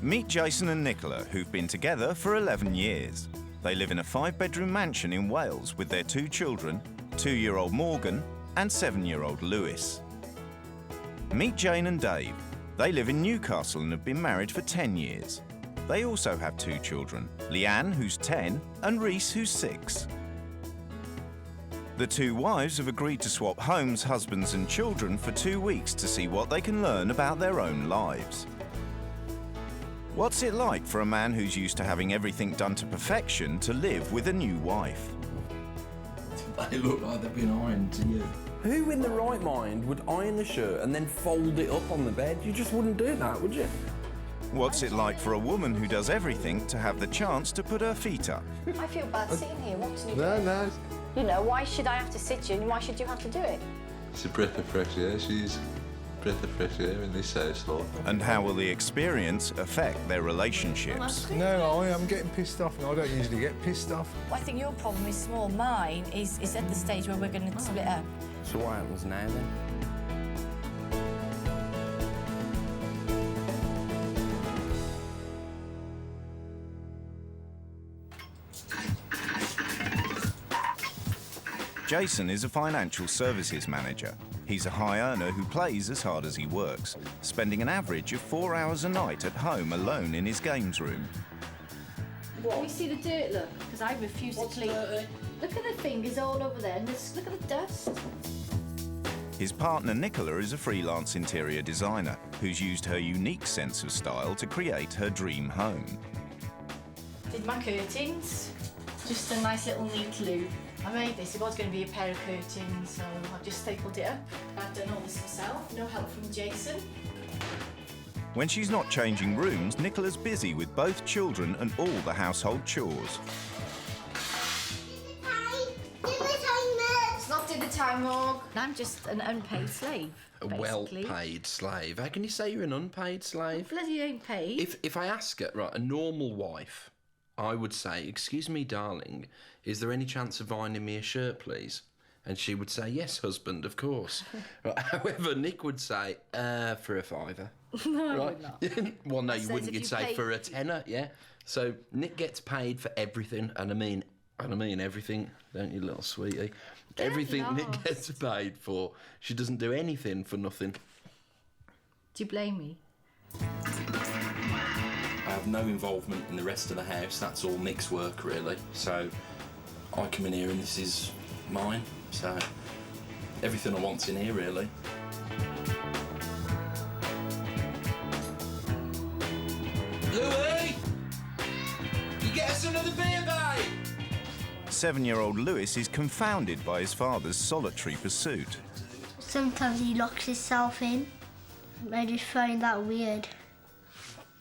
Meet Jason and Nicola, who've been together for 11 years. They live in a 5-bedroom mansion in Wales with their 2 children, 2-year-old Morgan and 7-year-old Lewis. Meet Jane and Dave. They live in Newcastle and have been married for 10 years. They also have 2 children, Leanne, who's 10, and Reese, who's 6. The 2 wives have agreed to swap homes, husbands and children for 2 weeks to see what they can learn about their own lives. What's it like for a man who's used to having everything done to perfection to live with a new wife? They look like they've been ironed to you. Who in the right mind would iron the shirt and then fold it up on the bed? You just wouldn't do that, would you? What's it like for a woman who does everything to have the chance to put her feet up? I feel bad sitting here watching you do No, it. no. You know, why should I have to sit here and why should you have to do it? It's a breath of fresh air. She's a breath of fresh air in this house, like. And how will the experience affect their relationships? No, I am getting pissed off, and I don't usually get pissed off. I think your problem is small. Mine is at the stage where we're going to split up. So what happens now then? Jason is a financial services manager. He's a high earner who plays as hard as he works, spending an average of 4 hours a night at home alone in his games room. Can you see the dirt, look? Because I refuse to clean. Look at the fingers all over there and look at the dust. His partner Nicola is a freelance interior designer who's used her unique sense of style to create her dream home. Did my curtains. Just a nice little neat loop. I made this. It was going to be a pair of curtains, so I've just stapled it up. I've done all this myself. No help from Jason. When she's not changing rooms, Nicola's busy with both children and all the household chores. It's not dinner time, Morg. I'm just an unpaid slave, A basically. well-paid slave. How can you say you're an unpaid slave? Bloody ain't paid. If I ask her, right, a normal wife, I would say, "Excuse me, darling, is there any chance of ironing me a shirt, please?" And she would say, "Yes, husband, of course." Right, however, Nick would say, "For a £5." No, I Right? would not. Well, no, you Says wouldn't. if You'd you say pay- for a tenner, yeah. So Nick gets paid for everything, and I mean everything, don't you, little sweetie? Everything Nick lost. gets paid for. She doesn't do anything for nothing. Do you blame me? I have no involvement in the rest of the house. That's all Nick's work, really. So I come in here and this is mine. So everything I want's in here, really. Louis! You get us another beer, babe! 7-year-old Lewis is confounded by his father's solitary pursuit. Sometimes he locks himself in. I just find that weird.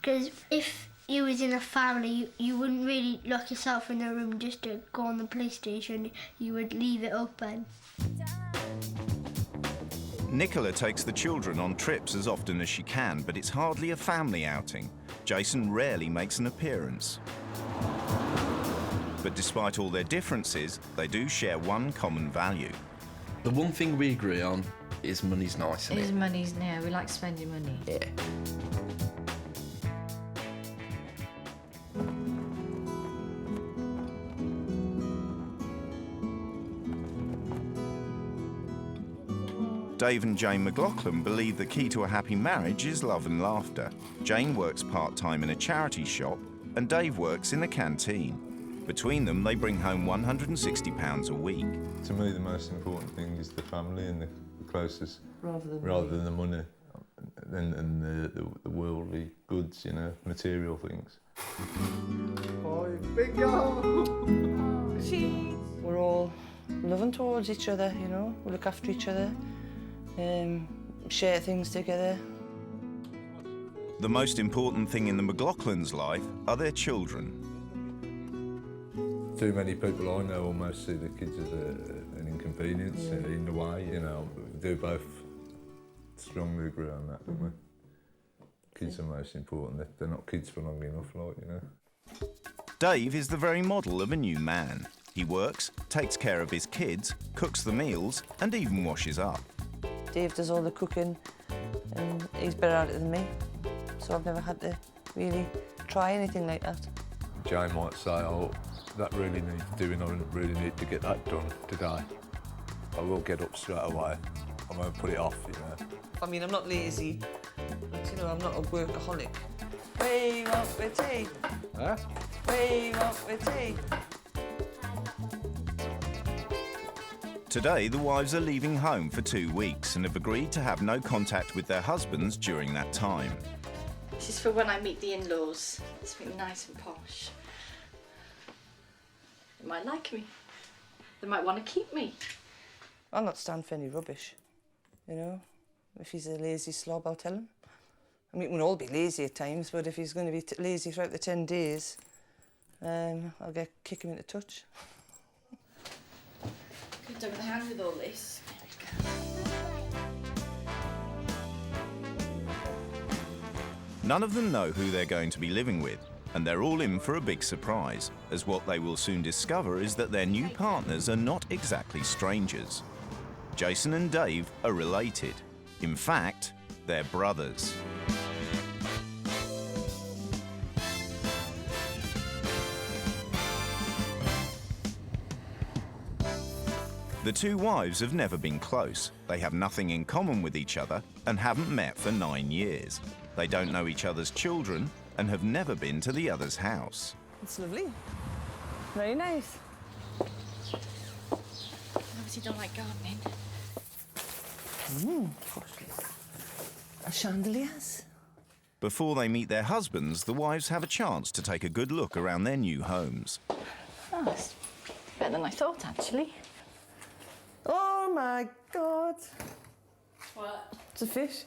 Because if you was in a family, you wouldn't really lock yourself in a room just to go on the PlayStation. You would leave it open. Nicola takes the children on trips as often as she can, but it's hardly a family outing. Jason rarely makes an appearance. But despite all their differences, they do share one common value. The one thing we agree on is money's nice, isn't His it? money's now. We like spending money. Yeah. Dave and Jane McLaughlin believe the key to a happy marriage is love and laughter. Jane works part-time in a charity shop and Dave works in the canteen. Between them, they bring home £160 a week. To me, the most important thing is the family and the closest, rather than the money and the worldly goods, you know, material things. Oh, big girl! We're all loving towards each other, you know. We look after each other, share things together. The most important thing in the McLaughlins' life are their children. Too many people I know almost see the kids as an inconvenience in a way, you know. We do both strongly agree on that, don't we? Kids are most important. They're not kids for long enough, like, you know. Dave is the very model of a new man. He works, takes care of his kids, cooks the meals, and even washes up. Dave does all the cooking and he's better at it than me, so I've never had to really try anything like that. Jane might say, oh, that really needs doing, I really need to get that done today. I will get up straight away. I won't put it off, you know. I mean, I'm not lazy, but, you know, I'm not a workaholic. We want the tea. Huh? We want the tea. Today, the wives are leaving home for 2 weeks and have agreed to have no contact with their husbands during that time. This is for when I meet the in-laws. It's really nice and posh. They might like me. They might want to keep me. I'll not stand for any rubbish, you know. If he's a lazy slob, I'll tell him. I mean, we'll all be lazy at times, but if he's going to be lazy throughout the 10 days, I'll kick him into touch. Could do with a hand with all this. None of them know who they're going to be living with, and they're all in for a big surprise, as what they will soon discover is that their new partners are not exactly strangers. Jason and Dave are related. In fact, they're brothers. The two wives have never been close. They have nothing in common with each other and haven't met for 9 years. They don't know each other's children and have never been to the other's house. It's lovely. Very nice. Obviously don't like gardening. Chandeliers. Before they meet their husbands, the wives have a chance to take a good look around their new homes. Oh, it's better than I thought, actually. Oh my God. What? It's a fish.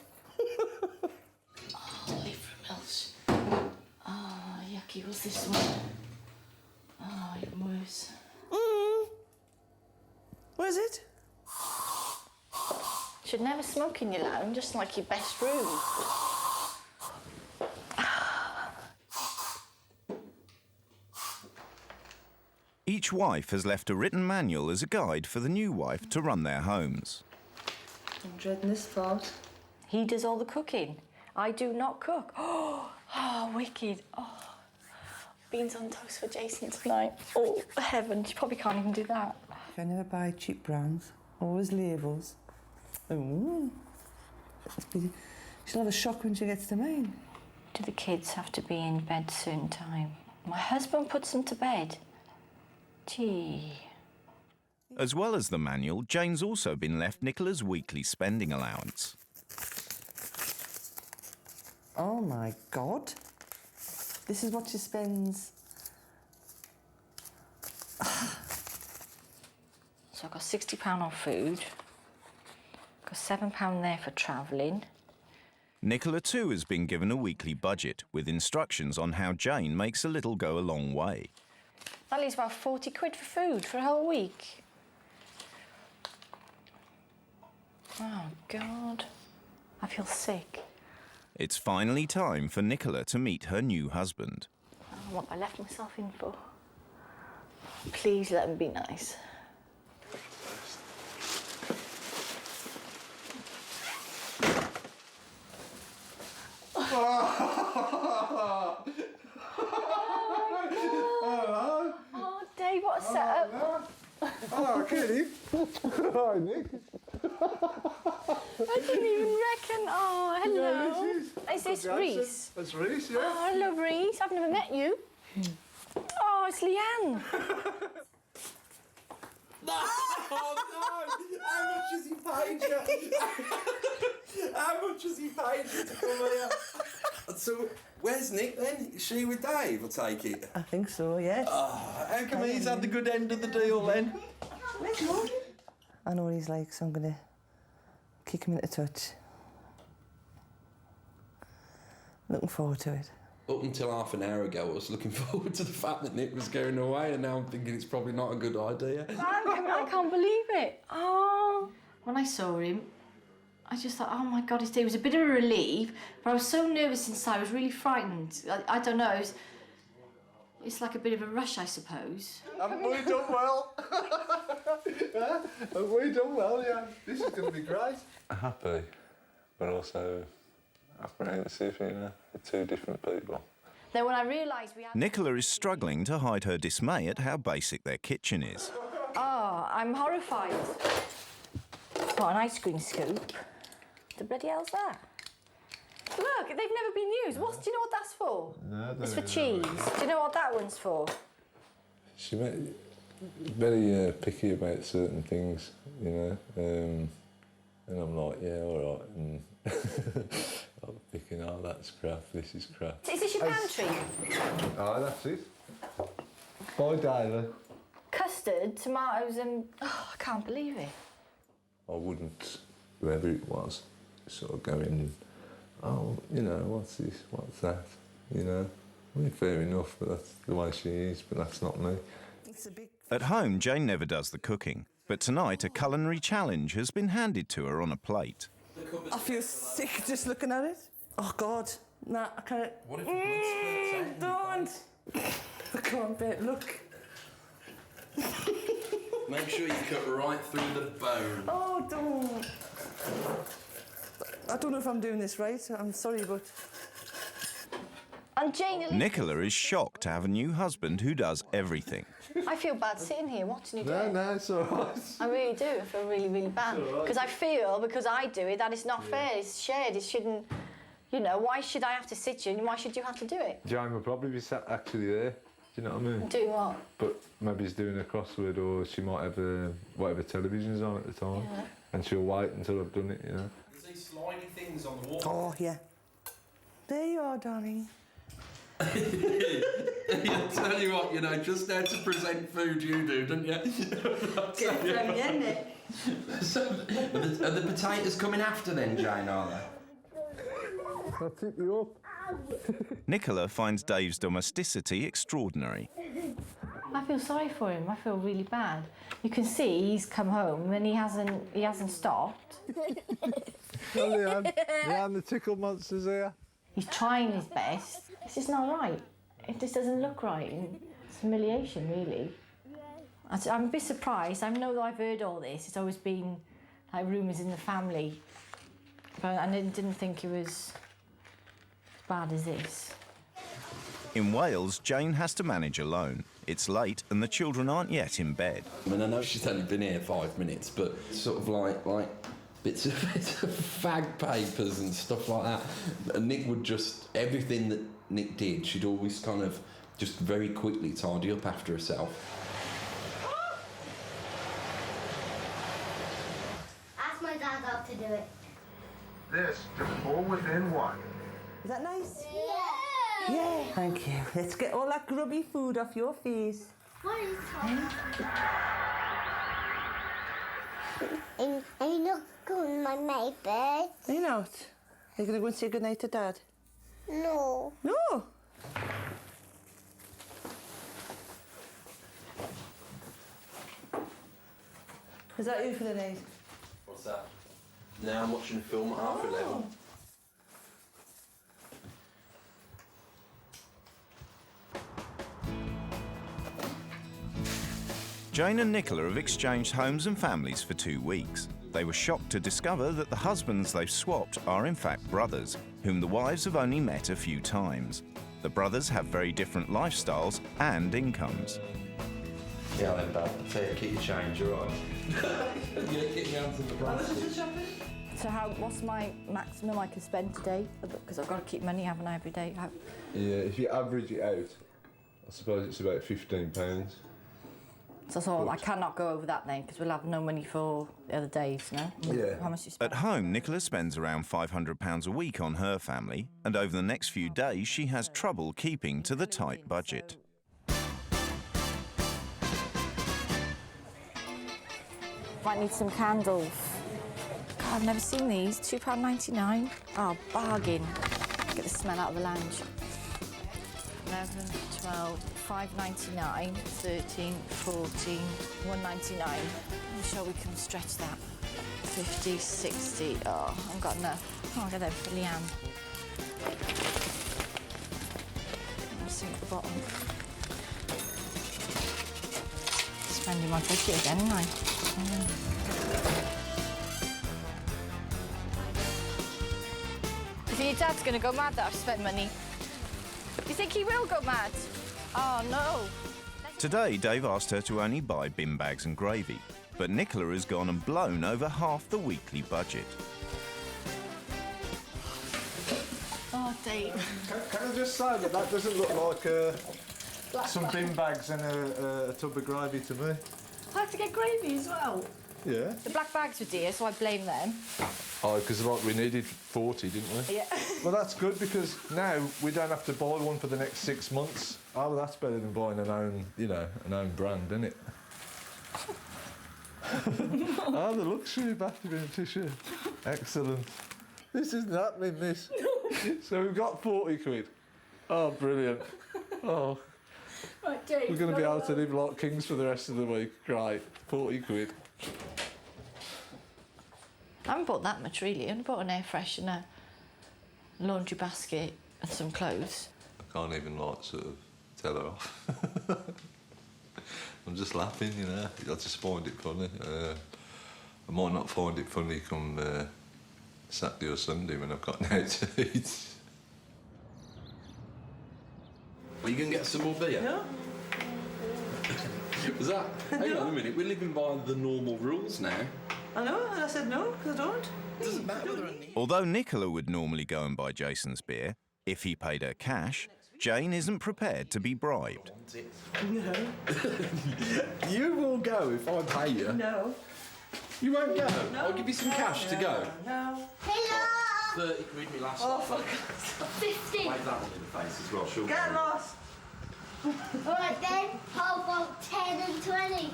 Oh, mills. Oh, yucky. What's this one? Oh, even worse. Where is it? Should never smoke in your lounge, just like your best room. Each wife has left a written manual as a guide for the new wife to run their homes. I'm dreading this part. He does all the cooking. I do not cook. Oh, wicked. Oh, beans on toast for Jason tonight. Oh, heaven. She probably can't even do that. I never buy cheap brands. Always labels. Oh. She'll have a shock when she gets to mine. Do the kids have to be in bed certain time? My husband puts them to bed. Gee. As well as the manual, Jane's also been left Nicola's weekly spending allowance. Oh my God. This is what she spends. So I've got £60 on food. Got £7 there for travelling. Nicola too has been given a weekly budget with instructions on how Jane makes a little go a long way. That leaves about 40 quid for food for a whole week. Oh, God. I feel sick. It's finally time for Nicola to meet her new husband. Oh, what have I left myself in for? Please let him be nice. Oh, Dave, what a setup. Oh, Kitty. Hi, Nick. I didn't even reckon. Oh, hello. Yeah, is this Reese? That's Reese, yeah. Oh, hello, Reese. I've never met you. Oh, it's Leanne. Oh no! How much has he paid you? How much has he paid you to come here? So, where's Nick then? Is she with Dave, I take it? I think so, yes. Oh, how come he's had the good end of the deal then? I know what he's like, so I'm going to kick him into touch. Looking forward to it. Up until half an hour ago, I was looking forward to the fact that Nick was going away, and now I'm thinking it's probably not a good idea. I can't believe it. Oh. When I saw him, I just thought, oh my God, it was a bit of a relief, but I was so nervous inside. I was really frightened. I don't know. It's like a bit of a rush, I suppose. Haven't we done well? Huh? Have we done well, yeah? This is going to be great. Happy, but also apprehensive, you know, with two different people. Then when I realised we had... Nicola is struggling to hide her dismay at how basic their kitchen is. Oh, I'm horrified. What, an ice cream scoop? The bloody hell's that? Look, they've never been used. Do you know what that's for? No, it's for cheese. Do you know what that one's for? She very picky about certain things, you know, and I'm like, yeah, all right, and I'm thinking, oh, that's crap, this is crap. Is this your pantry? Oh, that's it. Bye, David. Custard, tomatoes and... Oh, I can't believe it. I wouldn't, whoever it was, sort of go in, oh, you know, what's this, what's that, you know. I mean, fair enough, but that's the way she is, but that's not me. At home, Jane never does the cooking, but tonight a culinary challenge has been handed to her on a plate. I feel sick just looking at it. Oh, God. Nah, I can't... What if the blood spurts out? Don't! I can't bear it. Look. Make sure you cut right through the bone. Oh, don't. I don't know if I'm doing this right. I'm sorry, but... And Jane... Nicola is shocked to have a new husband who does everything. I feel bad sitting here watching you do it. No, it's all right. I really do. I feel really, really bad. Because I feel, because I do it, that it's not fair. It's shared. It shouldn't... You know, why should I have to sit here and why should you have to do it? Jane will probably be sat actually there. Do you know what I mean? Do what? But maybe he's doing a crossword, or she might have whatever television's on at the time, and she'll wait until I've done it, you know. There's these slidey things on the wall. Oh, yeah. There you are, darling. I'll tell you what, you know, just how to present food you do, don't you? Get it from the end, Nick. So, are the potatoes coming after then, Jane, are they? I'll tip you up. Nicola finds Dave's domesticity extraordinary. I feel sorry for him. I feel really bad. You can see he's come home and he hasn't stopped. Oh, Leanne, the tickle monster's here. He's trying his best. It's just not right. It just doesn't look right. It's humiliation, really. I'm a bit surprised. I know that I've heard all this. It's always been like rumours in the family. But I didn't think it was as bad as this. In Wales, Jane has to manage alone. It's late and the children aren't yet in bed. I mean, I know she's only been here 5 minutes, but sort of like bits of fag papers and stuff like that. And Nick would just, everything that Nick did, she'd always kind of just very quickly tidy up after herself. Ask my dad how to do it. This to fall within one. Is that nice? Yeah. Yeah. Thank you. Let's get all that grubby food off your face. What is that? Are you not calling my neighbours? Are you not? Are you going to go and say goodnight to Dad? No. No. Is that you for the night? What's that? Now I'm watching a film at 11:30. Jane and Nicola have exchanged homes and families for 2 weeks. They were shocked to discover that the husbands they've swapped are in fact brothers, whom the wives have only met a few times. The brothers have very different lifestyles and incomes. Yeah, then, Dad. Keep your change, all right? Yeah, keep your hands in the basket. So what's my maximum I can spend today? Because I've got to keep money, haven't I, every day? Yeah, if you average it out, I suppose it's about £15. So I cannot go over that then, because we'll have no money for the other days, no? Yeah. How much do you spend? At home, Nicola spends around £500 a week on her family, and over the next few days she has trouble keeping to the tight budget. Might need some candles. God, I've never seen these. £2.99. Oh, bargain. Get the smell out of the lounge. 11, 12, £5.99, 13, 14, £1.99. I'm sure we can stretch that. 50, 60. Oh, I haven't got enough. Oh, I'll get that for Leanne. I'll sink at the bottom. Spending my budget again, aren't I? If you your dad's going to go mad that I've spent money. You think he will go mad? Oh, no. Today, Dave asked her to only buy bin bags and gravy, but Nicola has gone and blown over half the weekly budget. Oh, Dave. Can I just say that doesn't look like some bin bags and a tub of gravy to me. I had to get gravy as well. Yeah. The black bags were dear, so I blame them. Oh, because we needed 40, didn't we? Yeah. Well, that's good because now we don't have to buy one for the next 6 months. Oh, well, that's better than buying an own, an own brand, isn't it? Oh, the luxury bathroom tissue. Excellent. This isn't happening, this. So we've got 40 quid. Oh, brilliant. Oh. Right, Dave. We're going to be able to live like kings for the rest of the week. Great. 40 quid. I haven't bought that much, really. I only bought an air freshener, a laundry basket and some clothes. I can't even, sort of tell her off. I'm just laughing, I just find it funny. I might not find it funny come Saturday or Sunday when I've got out to eat. Are you going to get some more beer? No. Was that? Hang on a minute, we're living by the normal rules now. I know, and I said no, because I don't. Doesn't matter whether I need. Although Nicola would normally go and buy Jason's beer, if he paid her cash, Jane isn't prepared to be bribed. No. You will go if I pay you. No. You won't go? No. I'll give you some cash to go. No. Hello! 30 quid me last Oh, night. fuck. 50. Wave that one in the face as well, sure. Get lost. Alright then, how about 10 and 20?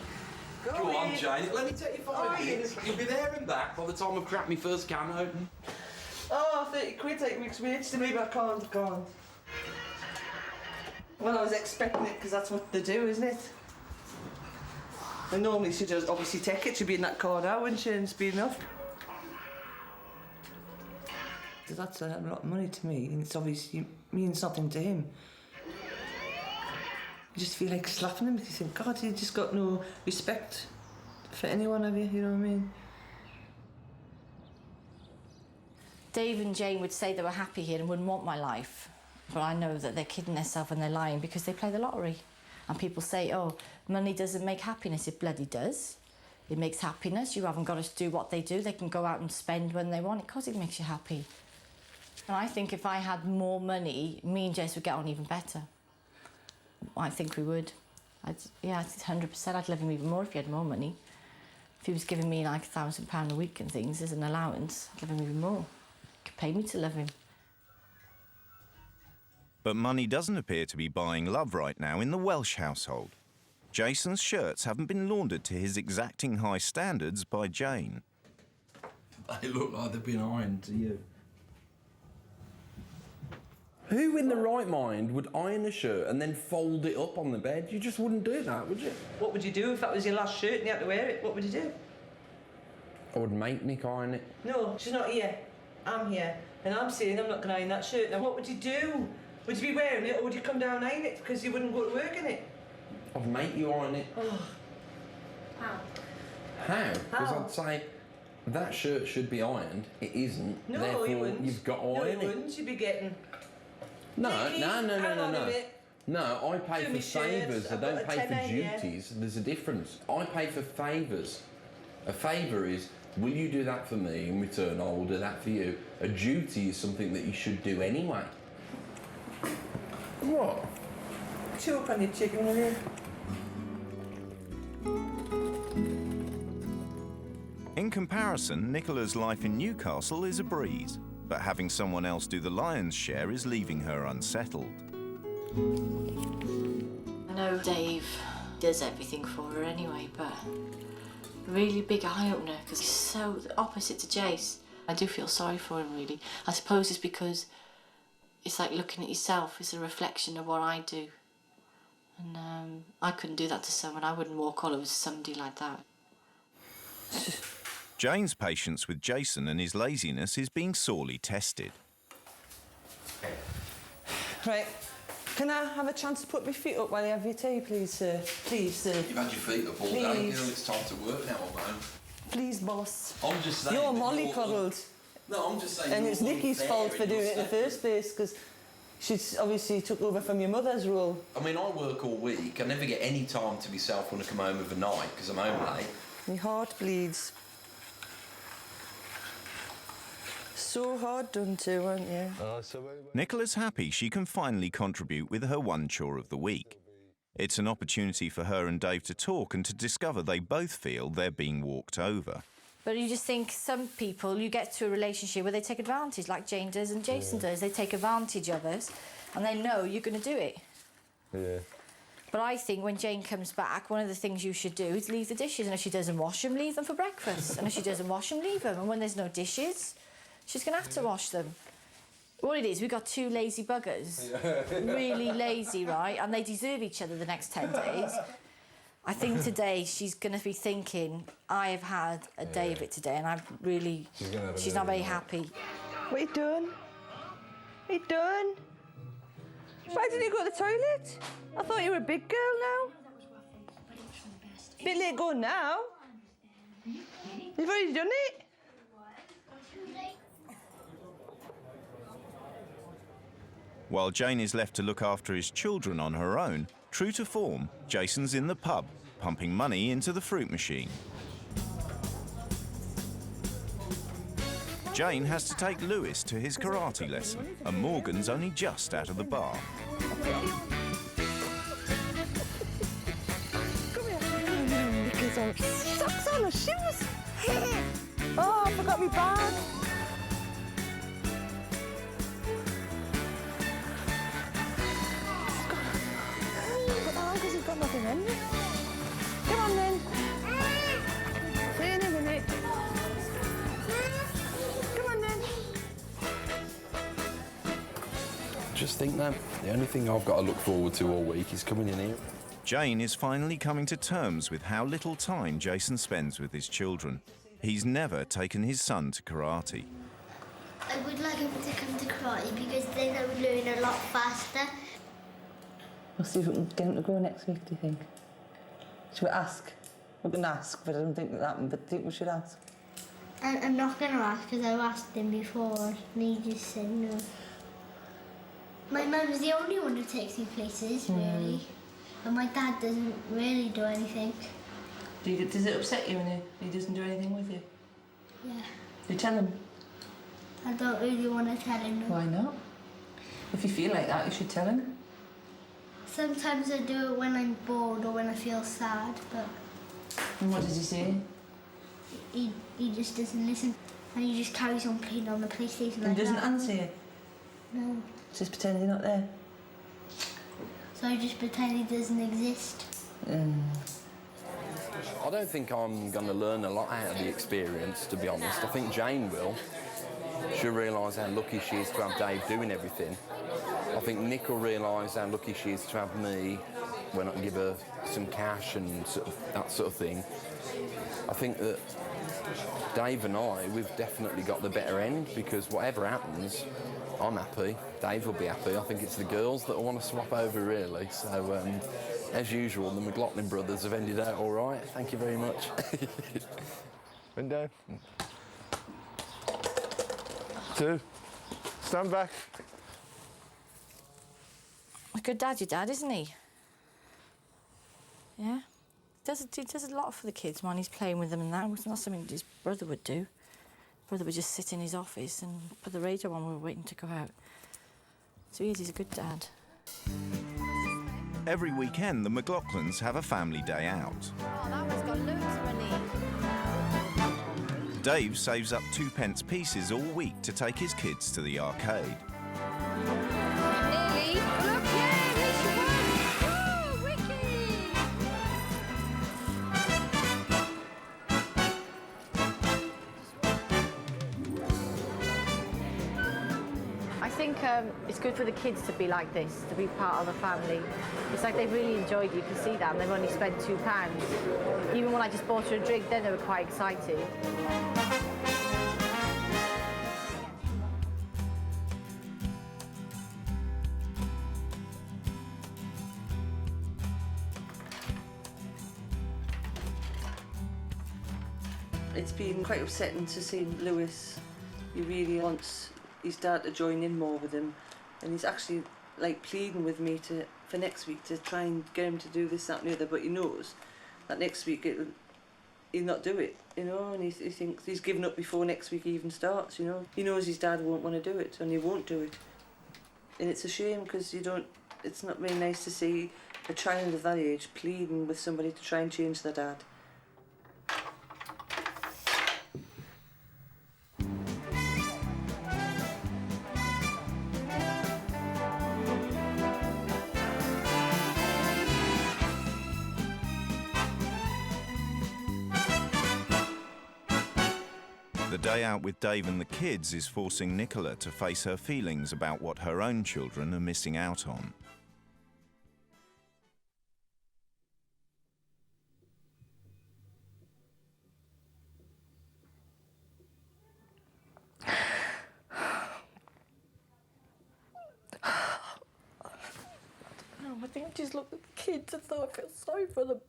Go on, Jane. Let me take you 5 minutes. You'll be there and back by the time I've cracked my first can open. Oh, 30 quid take weeks wage to me, but I can't. Well, I was expecting it because that's what they do, isn't it? And normally she'd just obviously take it. She'd be in that car now, wouldn't she? And it's be enough. That's a lot of money to me, and it's obviously means nothing to him. You just feel like slapping him. You think, God, you just got no respect for anyone, have you? You know what I mean? Dave and Jane would say they were happy here and wouldn't want my life. But I know that they're kidding themselves and they're lying because they play the lottery. And people say, oh, money doesn't make happiness. It bloody does. It makes happiness. You haven't got to do what they do. They can go out and spend when they want it because it makes you happy. And I think if I had more money, me and Jess would get on even better. I think we would. Yeah, 100%. I'd love him even more if he had more money. If he was giving me like £1,000 a week and things as an allowance, I'd love him even more. He could pay me to love him. But money doesn't appear to be buying love right now in the Welsh household. Jason's shirts haven't been laundered to his exacting high standards by Jane. They look like they've been ironed to you. Who in the right mind would iron a shirt and then fold it up on the bed? You just wouldn't do that, would you? What would you do if that was your last shirt and you had to wear it? What would you do? I would make Nick iron it. No, she's not here. I'm here. And I'm saying I'm not going to iron that shirt. Now, what would you do? Would you be wearing it or would you come down and iron it because you wouldn't go to work in it? I'd make you iron it. Oh. How? How? Because How? I'd say that shirt should be ironed. It isn't. No, Therefore, you wouldn't. You've got to no, iron you it. wouldn't. You'd be getting... No, Nicky, no. hang on a minute. No, I pay Do for me shirts. favours. I I've don't got a pay for tenner here. duties. There's a difference. I pay for favours. A favour is, will you do that for me? In return, I will do that for you. A duty is something that you should do anyway. What? Chew up on your chicken, will you? In comparison, Nicola's life in Newcastle is a breeze, but having someone else do the lion's share is leaving her unsettled. I know Dave does everything for her anyway, but a really big eye-opener because he's so opposite to Jace. I do feel sorry for him, really. I suppose it's because it's like looking at yourself. It's a reflection of what I do. And I couldn't do that to someone. I wouldn't walk all over somebody like that. Jane's patience with Jason and his laziness is being sorely tested. Right. Can I have a chance to put my feet up while you have your tea, please, sir? Please, sir. You've had your feet up all day. Please. You know, it's time to work now, man. Please, boss. I'm just saying. You're that mollycoddled. No, I'm just saying. And it's Nikki's fault for doing it in the first place, because she's obviously took over from your mother's role. I mean, I work all week. I never get any time to myself when I come home overnight because I'm home late. My heart bleeds. So hard done to, aren't you? Nicola's happy she can finally contribute with her one chore of the week. It's an opportunity for her and Dave to talk and to discover they both feel they're being walked over. But you just think some people, you get to a relationship where they take advantage, like Jane does and Jason does. They take advantage of us and they know you're going to do it. Yeah. But I think when Jane comes back, one of the things you should do is leave the dishes. And if she doesn't wash them, leave them for breakfast. And if she doesn't wash them, leave them. And when there's no dishes, she's going to have to wash them. All it is, we've got two lazy buggers. Really lazy, right? And they deserve each other the next 10 days. I think today she's going to be thinking, I have had a day of it today, and I've really... She's not very happy. What are you doing? What are you doing? Why didn't you go to the toilet? I thought you were a big girl now. Bit late going now. You've already done it. While Jane is left to look after his children on her own, true to form, Jason's in the pub, pumping money into the fruit machine. Jane has to take Lewis to his karate lesson, and Morgan's only just out of the bar. Come here. Because our socks on, our shoes. Oh, I forgot my bag. Because you've got nothing in. Come on then. See you in a minute. Come on then. Just think that the only thing I've got to look forward to all week is coming in here. Jane is finally coming to terms with how little time Jason spends with his children. He's never taken his son to karate. I would like him to come to karate because then I would learn a lot faster. We'll see if we can get him to go next week, do you think? Should we ask? We can ask, but I don't think that'll happen, but I think we should ask. I'm not going to ask because I've asked him before and he just said no. My mum's the only one who takes me places, really. But my dad doesn't really do anything. Does it upset you when he doesn't do anything with you? Yeah. Do you tell him? I don't really want to tell him. Why not? If you feel like that, you should tell him. Sometimes I do it when I'm bored or when I feel sad, but... And what does he say? He just doesn't listen. And he just carries on playing on the PlayStation like that. And he doesn't answer you? No. Just pretend you're not there? So I just pretend he doesn't exist. I don't think I'm going to learn a lot out of the experience, to be honest. I think Jane will. She'll realise how lucky she is to have Dave doing everything. I think Nick will realise how lucky she is to have me when I can give her some cash and that sort of thing. I think that Dave and I, we've definitely got the better end because whatever happens, I'm happy, Dave will be happy. I think it's the girls that will want to swap over, really. So, as usual, the McLaughlin brothers have ended out all right. Thank you very much. Window. 2. Stand back. A good dad, your dad, isn't he? Yeah. He does a lot for the kids when he's playing with them and that. It's not something his brother would do. Brother would just sit in his office and put the radio on when we were waiting to go out. So he's a good dad. Every weekend, the McLaughlins have a family day out. Oh, that one's got loads of money. Dave saves up 2p pieces all week to take his kids to the arcade. Nearly. Look, yeah, there she was. Oh, wicked. I think it's good for the kids to be like this, to be part of the family. It's like they've really enjoyed it. You can see that, and they've only spent £2. Even when I just bought her a drink, then they were quite excited. It's been quite upsetting to see Lewis He really wants his dad to join in more with him, and he's actually like pleading with me for next week to try and get him to do this, that and the other, but he knows that next week he'll not do it, you know, and he thinks he's given up before next week even starts, you know. He knows his dad won't want to do it, and he won't do it. And it's a shame, because it's not really nice to see a child of that age pleading with somebody to try and change their dad. The day out with Dave and the kids is forcing Nicola to face her feelings about what her own children are missing out on. No, I think I just looked at the kids and thought I felt sorry for them.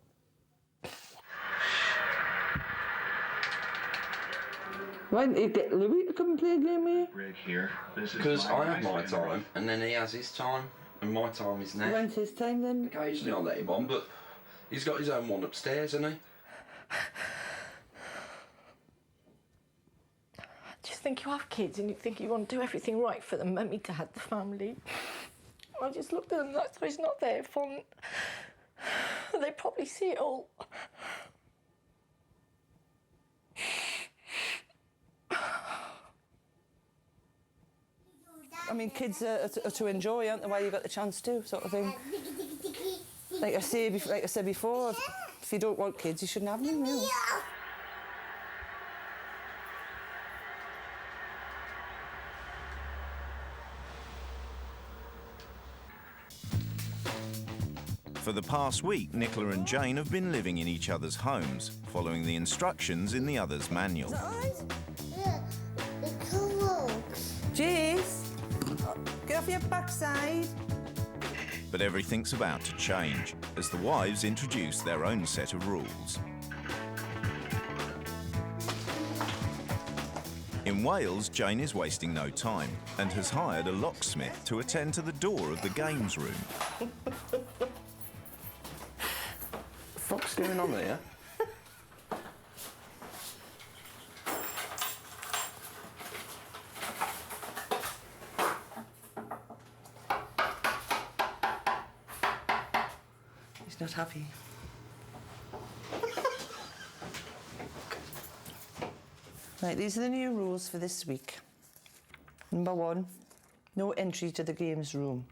Why didn't you get Louis to come and play a game with you? Because I have my time, and then he has his time, and my time is now. When's his time then? Occasionally I'll let him on, but he's got his own one upstairs, hasn't he? I just think you have kids and you think you want to do everything right for them, mummy, dad, the family. I just looked at them and I thought it's not their fault. They probably see it all. I mean, kids are to enjoy, aren't they, while you've got the chance to, sort of thing. Like I said before, if you don't want kids, you shouldn't have them, really. For the past week, Nicola and Jane have been living in each other's homes, following the instructions in the other's manual. Yeah, it works. Jace, get off your backside. But everything's about to change, as the wives introduce their own set of rules. In Wales, Jane is wasting no time and has hired a locksmith to attend to the door of the games room. What's going on there? He's not happy. Right, these are the new rules for this week. Number 1, no entry to the games room.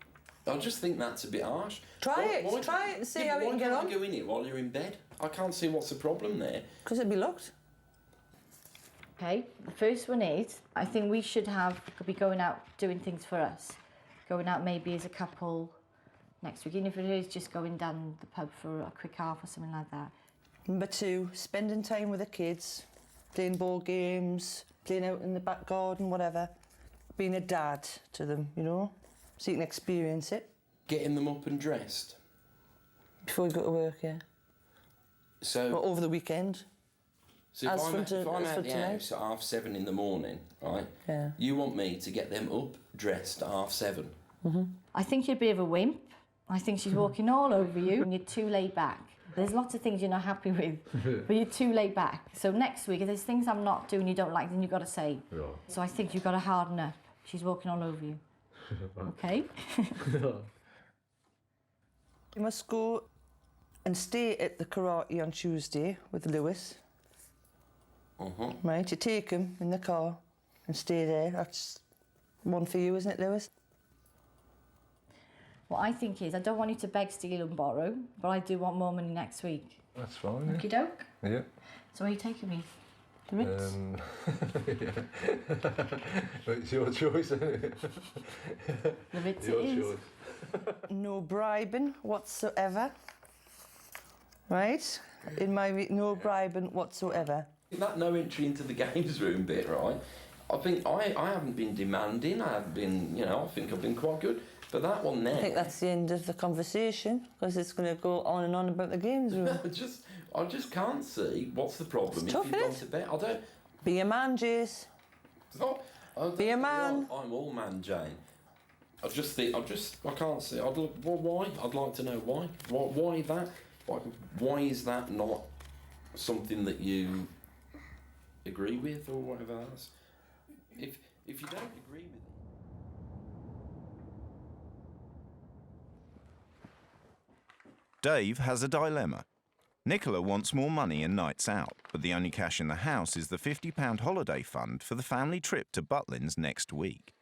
I just think that's a bit harsh. Try it and see how you can get on. Why can't I go in it while you're in bed? I can't see what's the problem there. Because it'd be locked. Okay, the first one is, I think we should be going out doing things for us. Going out maybe as a couple next week, even if it is just going down the pub for a quick half or something like that. Number 2, spending time with the kids, playing board games, playing out in the back garden, whatever. Being a dad to them, you know, so you can experience it. Getting them up and dressed. Before you go to work, yeah. So or over the weekend. So if I'm out the house at 7:30 in the morning, right? Yeah. You want me to get them up, dressed at 7:30? Mm-hmm. I think you're a bit of a wimp. I think she's walking all over you and you're too laid back. There's lots of things you're not happy with, but you're too laid back. So next week, if there's things I'm not doing you don't like, then you've got to say. Yeah. So I think you've got to harden up. She's walking all over you. Okay? You must go and stay at the karate on Tuesday with Lewis. Right, you take him in the car and stay there. That's one for you, isn't it, Lewis? What I think is, I don't want you to beg, steal and borrow, but I do want more money next week. That's fine, yeah. Okie doke? Yeah. So where are you taking me? The Ritz? Yeah. It's your choice, isn't it? The Ritz your it is. choice. No bribing whatsoever. Right? In my no bribing whatsoever. That no entry into the games room bit, right? I think I haven't been demanding. I haven't been, I think I've been quite good. But that one there... I think that's the end of the conversation, because it's going to go on and on about the games room. I just can't see what's the problem It's if tough, you've gone to bed. I don't... Be a man, Jace. It's not, Be a man. I'm all man, Jane. I can't see. Why? I'd like to know why. Why that? Why is that not something that you agree with or whatever else? If you don't agree with it. Dave has a dilemma. Nicola wants more money and nights out, but the only cash in the house is the £50 holiday fund for the family trip to Butlins next week.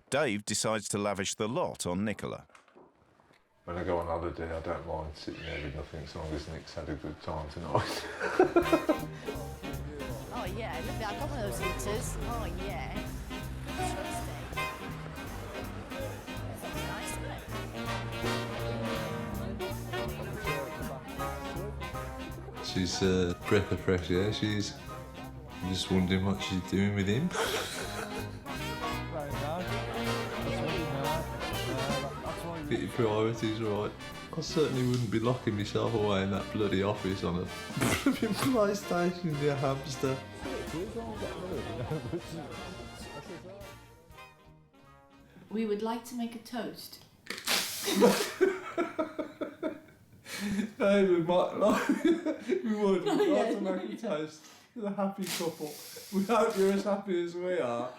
Dave decides to lavish the lot on Nicola. When I go on holiday, I don't mind sitting there with nothing as long as Nick's had a good time tonight. Oh yeah, lovely. I've got one of those heaters. Oh yeah. Trusty. That's nice, isn't it? She's a breath of fresh air, she's. I'm just wondering what she's doing with him. Get your priorities right. I certainly wouldn't be locking myself away in that bloody office on a flipping PlayStation, you hamster. We would like to make a toast. Hey, we might like, we would like to make a toast to the happy couple. We hope you're as happy as we are,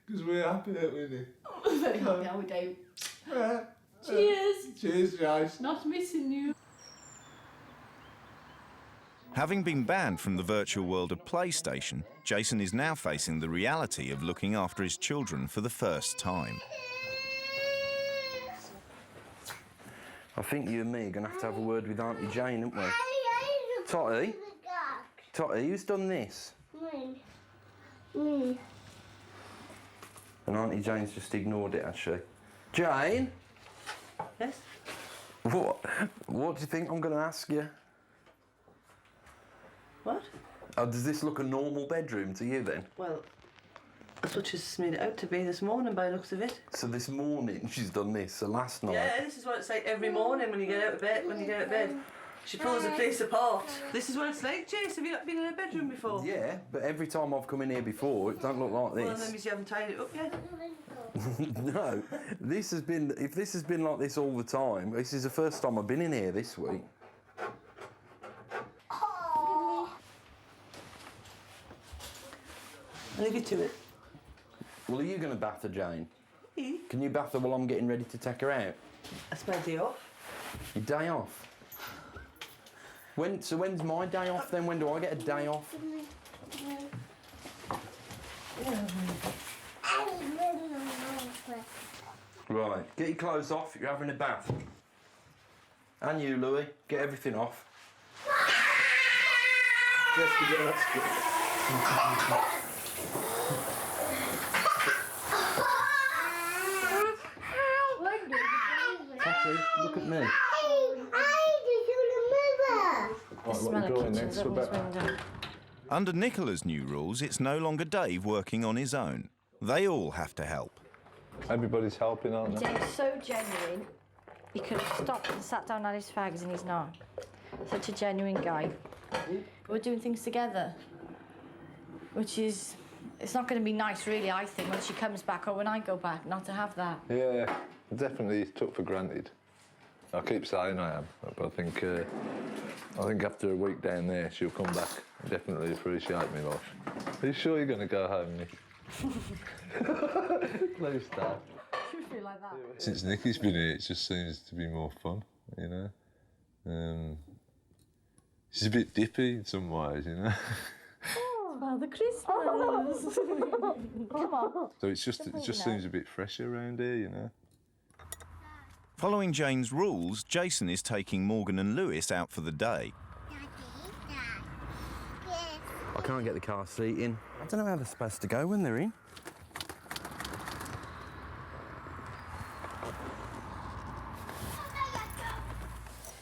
because we're happy, aren't we, Nick? Very happy, are we, Dave? Yeah. Cheers. Cheers, guys. Not missing you. Having been banned from the virtual world of PlayStation, Jason is now facing the reality of looking after his children for the first time. I think you and me are going to have a word with Auntie Jane, aren't we? Totty? Totty, who's done this? Me. And Auntie Jane's just ignored it, has she? Jane? Yes? What do you think I'm going to ask you? What? Oh, does this look a normal bedroom to you then? Well, that's what she's made it out to be this morning by the looks of it. So this morning she's done this, so last night... Yeah, this is what it's like every morning when you get out of bed, She pulls the place apart. This is what it's like, Jace. Have you not been in a bedroom before? Yeah, but every time I've come in here before, it don't look like this. Well, that means you haven't tidied it up yet. No, if this has been like this all the time, this is the first time I've been in here this week. I'll leave you to it. Well, are you going to bath her, Jane? Me? Can you bath her while I'm getting ready to take her out? That's my day off. Your day off? So when's my day off then? When do I get a day off? Right, get your clothes off, you're having a bath. And you, Louis, get everything off. Jessica, that's good. Patty, look at me. The smell of kitchens open his window. Under Nicola's new rules, it's no longer Dave working on his own. They all have to help. Everybody's helping, aren't they? Dave's so genuine. He could have stopped and sat down at his fags and he's not. Such a genuine guy. We're doing things together, which is... It's not going to be nice, really, I think, when she comes back or when I go back, not to have that. Yeah, definitely took for granted. I keep saying I am, but I think after a week down there, she'll come back and definitely appreciate me life. Are you sure you're going to go home, Nick? Please stop. Should feel like that. Since Nicky's been here, it just seems to be more fun, you know. She's a bit dippy in some ways, you know. Father Christmas. Come on. So it just seems a bit fresher around here, you know. Following Jane's rules, Jason is taking Morgan and Lewis out for the day. I can't get the car seat in. I don't know how they're supposed to go when they're in.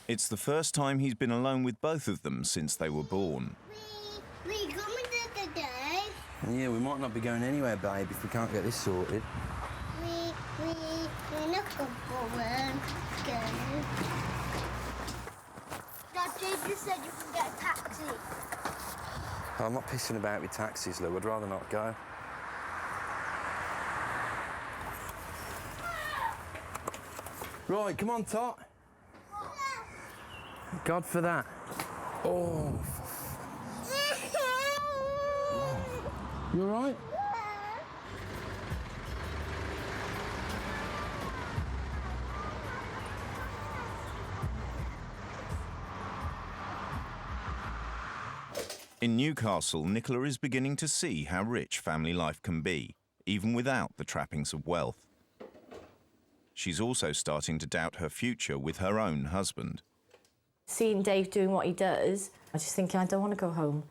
It's the first time he's been alone with both of them since they were born. We coming today? Yeah, we might not be going anywhere, babe, if we can't get this sorted. We're not going. Daddy, just said you can get a taxi. I'm not pissing about with taxis, Lou. I'd rather not go. Right, come on, Tot. God for that. Oh. You all right? In Newcastle, Nicola is beginning to see how rich family life can be, even without the trappings of wealth. She's also starting to doubt her future with her own husband. Seeing Dave doing what he does, I was just thinking, I don't want to go home.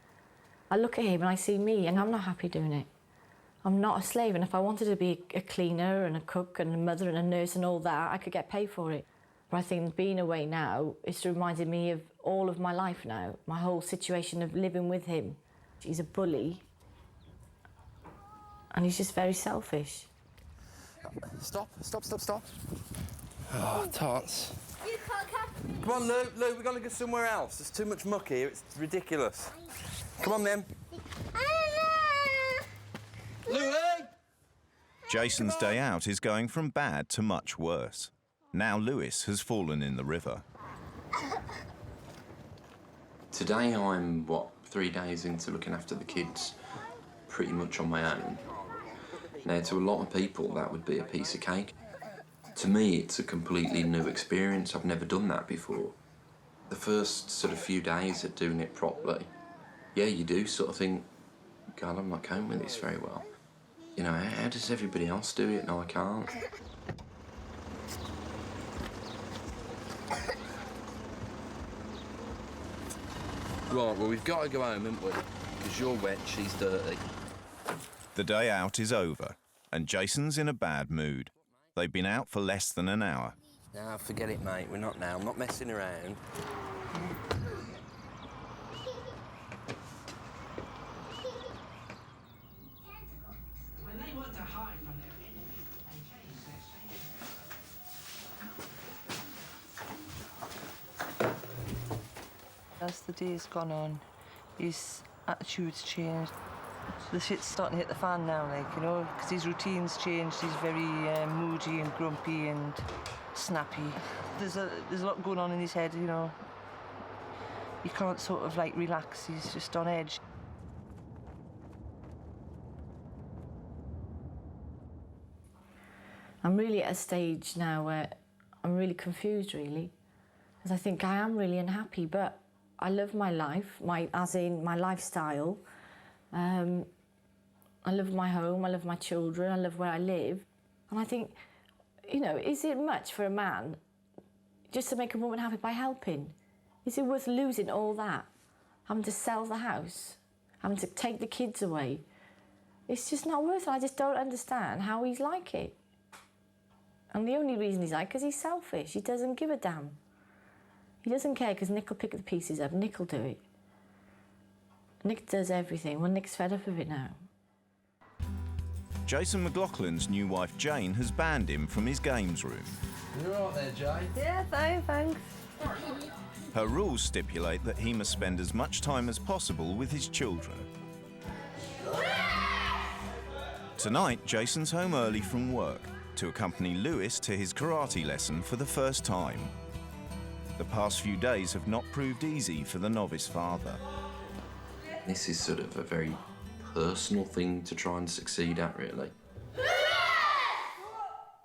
I look at him and I see me, and I'm not happy doing it. I'm not a slave, and if I wanted to be a cleaner and a cook and a mother and a nurse and all that, I could get paid for it. But I think being away now is reminding me of all of my life now, my whole situation of living with him. He's a bully, and he's just very selfish. Stop. Oh, Tots. You can't catch me. Come on, Lou, we've got to go somewhere else. There's too much muck here, it's ridiculous. Come on, then. Louie! Jason's day out is going from bad to much worse. Now Lewis has fallen in the river. Today I'm, 3 days into looking after the kids pretty much on my own. Now, to a lot of people, that would be a piece of cake. To me, it's a completely new experience. I've never done that before. The first sort of few days of doing it properly, yeah, you do sort of think, God, I'm not coping with this very well. You know, how does everybody else do it? No, I can't. Right, well, we've got to go home, haven't we? Because you're wet, she's dirty. The day out is over, and Jason's in a bad mood. They've been out for less than an hour. Now, forget it, mate. We're not now. I'm not messing around. As the day's gone on, his attitude's changed. The shit's starting to hit the fan now, like, you know, because his routine's changed. He's very moody and grumpy and snappy. There's a lot going on in his head, you know. He can't sort of, like, relax. He's just on edge. I'm really at a stage now where I'm really confused, really, because I think I am really unhappy, but I love my life, as in my lifestyle. I love my home, I love my children, I love where I live. And I think, you know, is it much for a man just to make a woman happy by helping? Is it worth losing all that? Having to sell the house, having to take the kids away? It's just not worth it. I just don't understand how he's like it. And the only reason he's like, because he's selfish. He doesn't give a damn. He doesn't care because Nick will pick the pieces up. Nick will do it. Nick does everything. Well, Nick's fed up of it now. Jason McLaughlin's new wife Jane has banned him from his games room. You all right there, Jane? Yeah, fine, thanks. Her rules stipulate that he must spend as much time as possible with his children. Tonight, Jason's home early from work to accompany Lewis to his karate lesson for the first time. The past few days have not proved easy for the novice father. This is sort of a very personal thing to try and succeed at, really.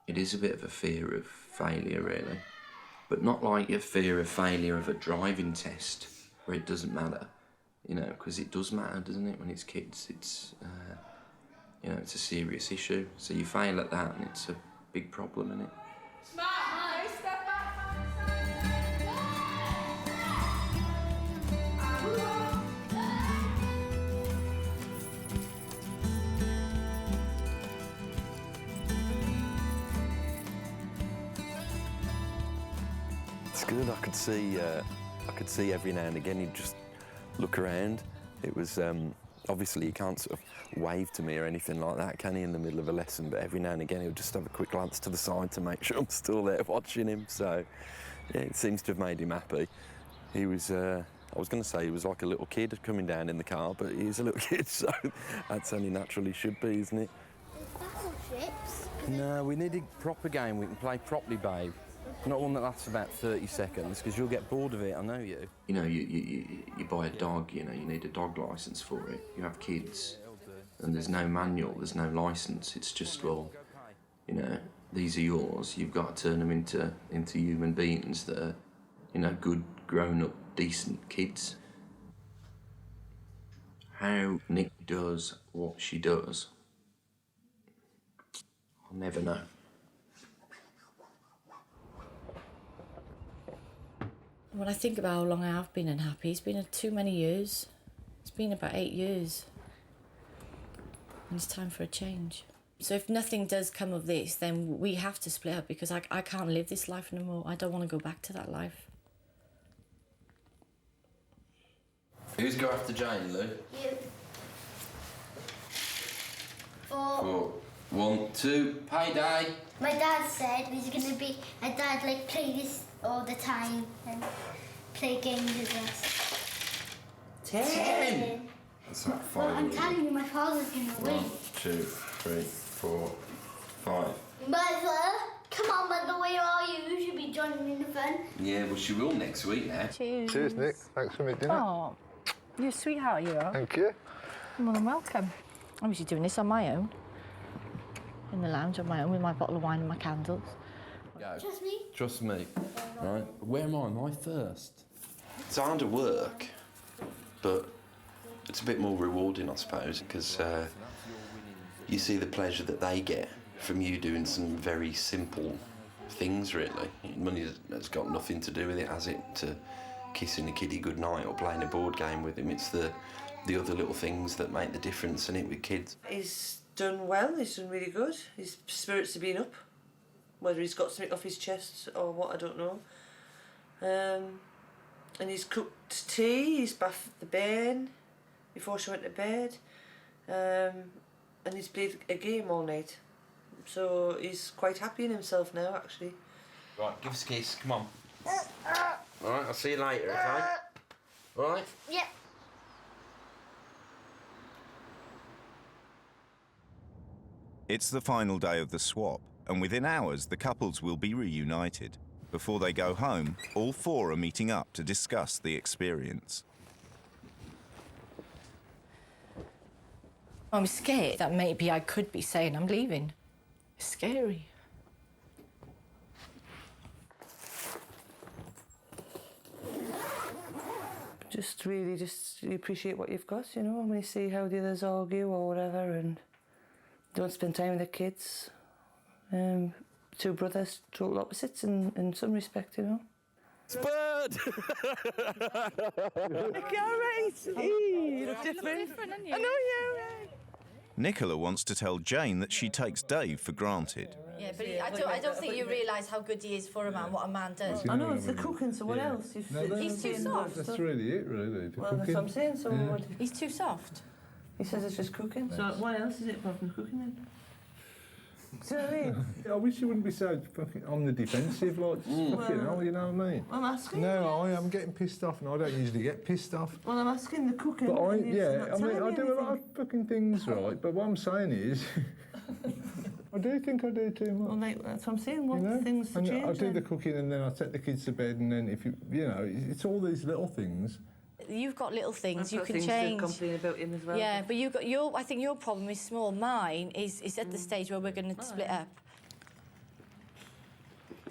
It is a bit of a fear of failure, really. But not like a fear of failure of a driving test, where it doesn't matter. You know, because it does matter, doesn't it, when it's kids? It's, you know, it's a serious issue. So you fail at that and it's a big problem, isn't it? It's good. I could see every now and again he'd just look around. It was obviously he can't sort of wave to me or anything like that, can he, in the middle of a lesson? But every now and again he would just have a quick glance to the side to make sure I'm still there watching him. So yeah, it seems to have made him happy. He was, I was going to say he was like a little kid coming down in the car, but he's a little kid, so that's only natural he should be, isn't it? Battleships? No, we need a proper game we can play properly, babe. Not one that lasts about 30 seconds, because you'll get bored of it, I know you. You know, you buy a dog, you know, you need a dog licence for it. You have kids, and there's no manual, there's no licence. It's just, well, you know, these are yours. You've got to turn them into human beings that are, you know, good, grown-up, decent kids. How Nick does what she does, I'll never know. When I think about how long I have been unhappy, it's been too many years. It's been about 8 years. And it's time for a change. So if nothing does come of this, then we have to split up because I can't live this life no more. I don't want to go back to that life. Who's go after Jane, Lou? You. 4. 4, 1, 2, payday. My dad said he's going to be a dad, like, play this all the time and play games with us. 10. That's like 5. Well, I'm telling you, my father's going to win. 1, 2, 3, 4, 5. Mother, come on, Mother, where are you? You should be joining in the fun. Yeah, well, she will next week now. Cheers. Cheers, Nick. Thanks for meeting dinner. Oh, you're a sweetheart, you are. Thank you. You're more than welcome. I'm usually doing this on my own. In the lounge on my own with my bottle of wine and my candles. Go. Trust me. Trust me. Right. Where am I? Am I first? It's harder work, but it's a bit more rewarding, I suppose, because you see the pleasure that they get from you doing some very simple things, really. Money has got nothing to do with it, has it? To kissing a kiddie goodnight or playing a board game with him. It's the other little things that make the difference, in it, with kids. He's done well, he's done really good. His spirits have been up. Whether he's got something off his chest or what, I don't know. And he's cooked tea, he's bathed the bairn before she went to bed. And he's played a game all night. So he's quite happy in himself now, actually. Right, give us a kiss, come on. All right, I'll see you later, okay? All right? Yeah. It's the final day of the swap, and within hours the couples will be reunited. Before they go home, all 4 are meeting up to discuss the experience. I'm scared that maybe I could be saying I'm leaving. It's scary. Just really just appreciate what you've got, you know, when you see how the others argue or whatever, and don't spend time with the kids. 2 brothers, total opposites in some respect, you know. Spud! Nicky, all right? You look different. aren't I know you. Nicola wants to tell Jane that she takes Dave for granted. Yeah, but I don't think you realise how good he is for a man, what a man does. I know, it's the cooking, so what else? He's too soft. That's really it, really. The Well, that's cooking. what I'm saying, so what? He's too soft. He says it's just cooking. So what else is it apart from cooking then? See what I mean? I wish you wouldn't be so fucking on the defensive, like, fucking hell, you know what I mean? I'm asking. No, I am getting pissed off, and I don't usually get pissed off. Well, I'm asking the cooking. But I, and he's yeah, not I mean, telling I me do a lot anything. of fucking things right, but what I'm saying is, I do think I do too much. Well, like, that's what I'm saying. What You know? things to And change? I do the then? cooking, and then I take the kids to bed, and then if you know, it's all these little things. You've got little things I've you got can things change. to complain about him as well. Yeah, but I think your problem is small. Mine is at the stage where we're going to split up.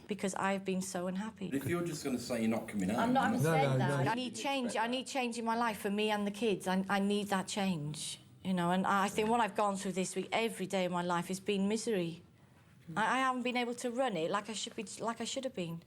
Because I've been so unhappy. If you're just going to say you're not coming out... I'm not saying that. no. I need change. I need change in my life for me and the kids. I need that change, you know. And I think what I've gone through this week, every day of my life, has been misery. I haven't been able to run it like I should have been.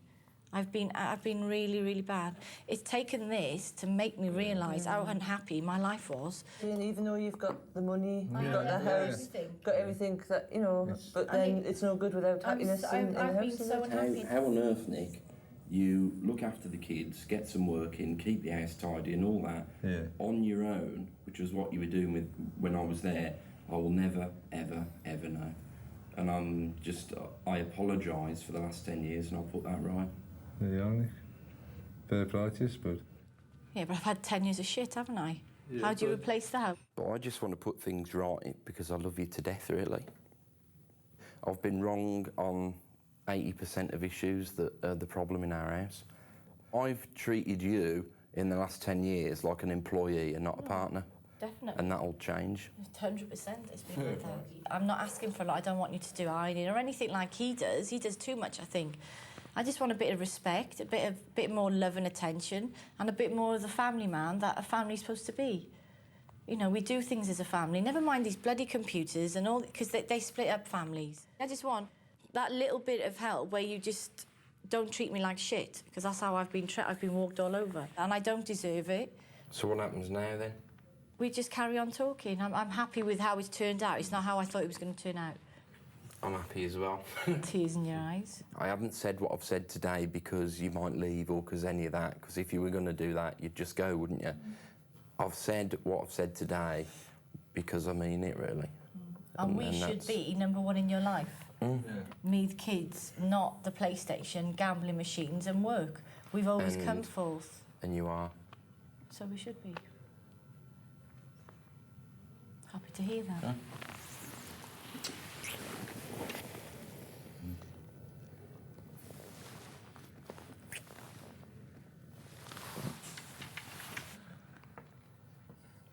I've been really, really bad. It's taken this to make me realise how unhappy my life was. And even though you've got the money, you've got the house, got everything that, you know, but then it's no good without happiness in the house. I've been so unhappy. How on earth, Nick, you look after the kids, get some work in, keep the house tidy and all that on your own, which was what you were doing with when I was there, I will never, ever, ever know. And I apologise for the last 10 years and I'll put that right. Yeah, fair play to you, Spud. Yeah, but I've had 10 years of shit, haven't I? Yeah, How do you but- replace that? But I just want to put things right because I love you to death, really. I've been wrong on 80% of issues that are the problem in our house. I've treated you in the last 10 years like an employee and not a partner. Definitely. And that'll change. 100% it's been like that. I'm not asking for a lot. I don't want you to do ironing or anything like he does. He does too much, I think. I just want a bit of respect, a bit more love and attention, and a bit more of the family man that a family's supposed to be. You know, we do things as a family. Never mind these bloody computers and all, because they split up families. I just want that little bit of help where you just don't treat me like shit, because that's how I've been walked all over, and I don't deserve it. So what happens now, then? We just carry on talking. I'm happy with how it's turned out. It's not how I thought it was going to turn out. I'm happy as well. Tears in your eyes. I haven't said what I've said today because you might leave or because any of that, because if you were going to do that, you'd just go, wouldn't you? I've said what I've said today because I mean it, really. And we should be number one in your life. Yeah. Me, the kids, not the PlayStation, gambling machines and work. We've always come forth. And you are. So we should be. Happy to hear that. Yeah.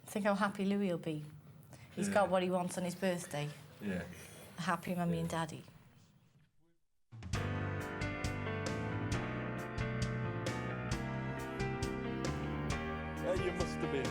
Think how happy Louis will be. He's got what he wants on his birthday. Yeah. A happy mummy and daddy. Yeah, you must have been.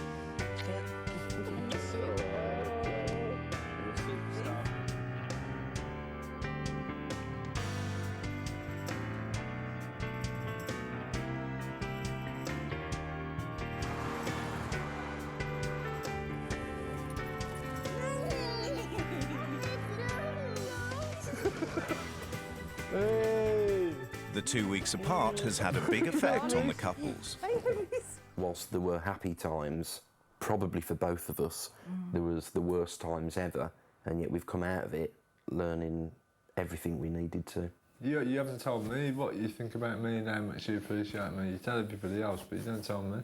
Hey! The 2 weeks apart has had a big effect on the couples. Whilst there were happy times, probably for both of us, there was the worst times ever, and yet we've come out of it learning everything we needed to. You haven't told me what you think about me and how much you appreciate me. You tell everybody else, but you don't tell me.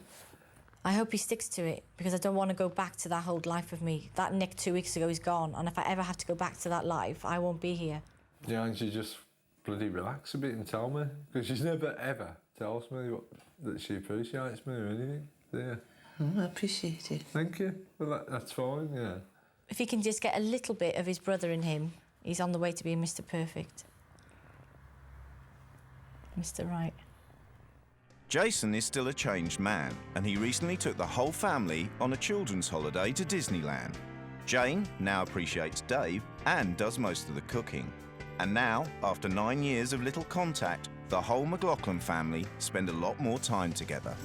I hope he sticks to it, because I don't want to go back to that whole life of me. That Nick 2 weeks ago is gone, and if I ever have to go back to that life, I won't be here. Yeah, and she just bloody relax a bit and tell me, because she's never ever tells me that she appreciates me or anything. Yeah. Oh, I appreciate it. Thank you. Well, that's fine, yeah. If he can just get a little bit of his brother in him, he's on the way to being Mr. Perfect. Mr. Right. Jason is still a changed man, and he recently took the whole family on a children's holiday to Disneyland. Jane now appreciates Dave and does most of the cooking. And now, after 9 years of little contact, the whole McLaughlin family spend a lot more time together.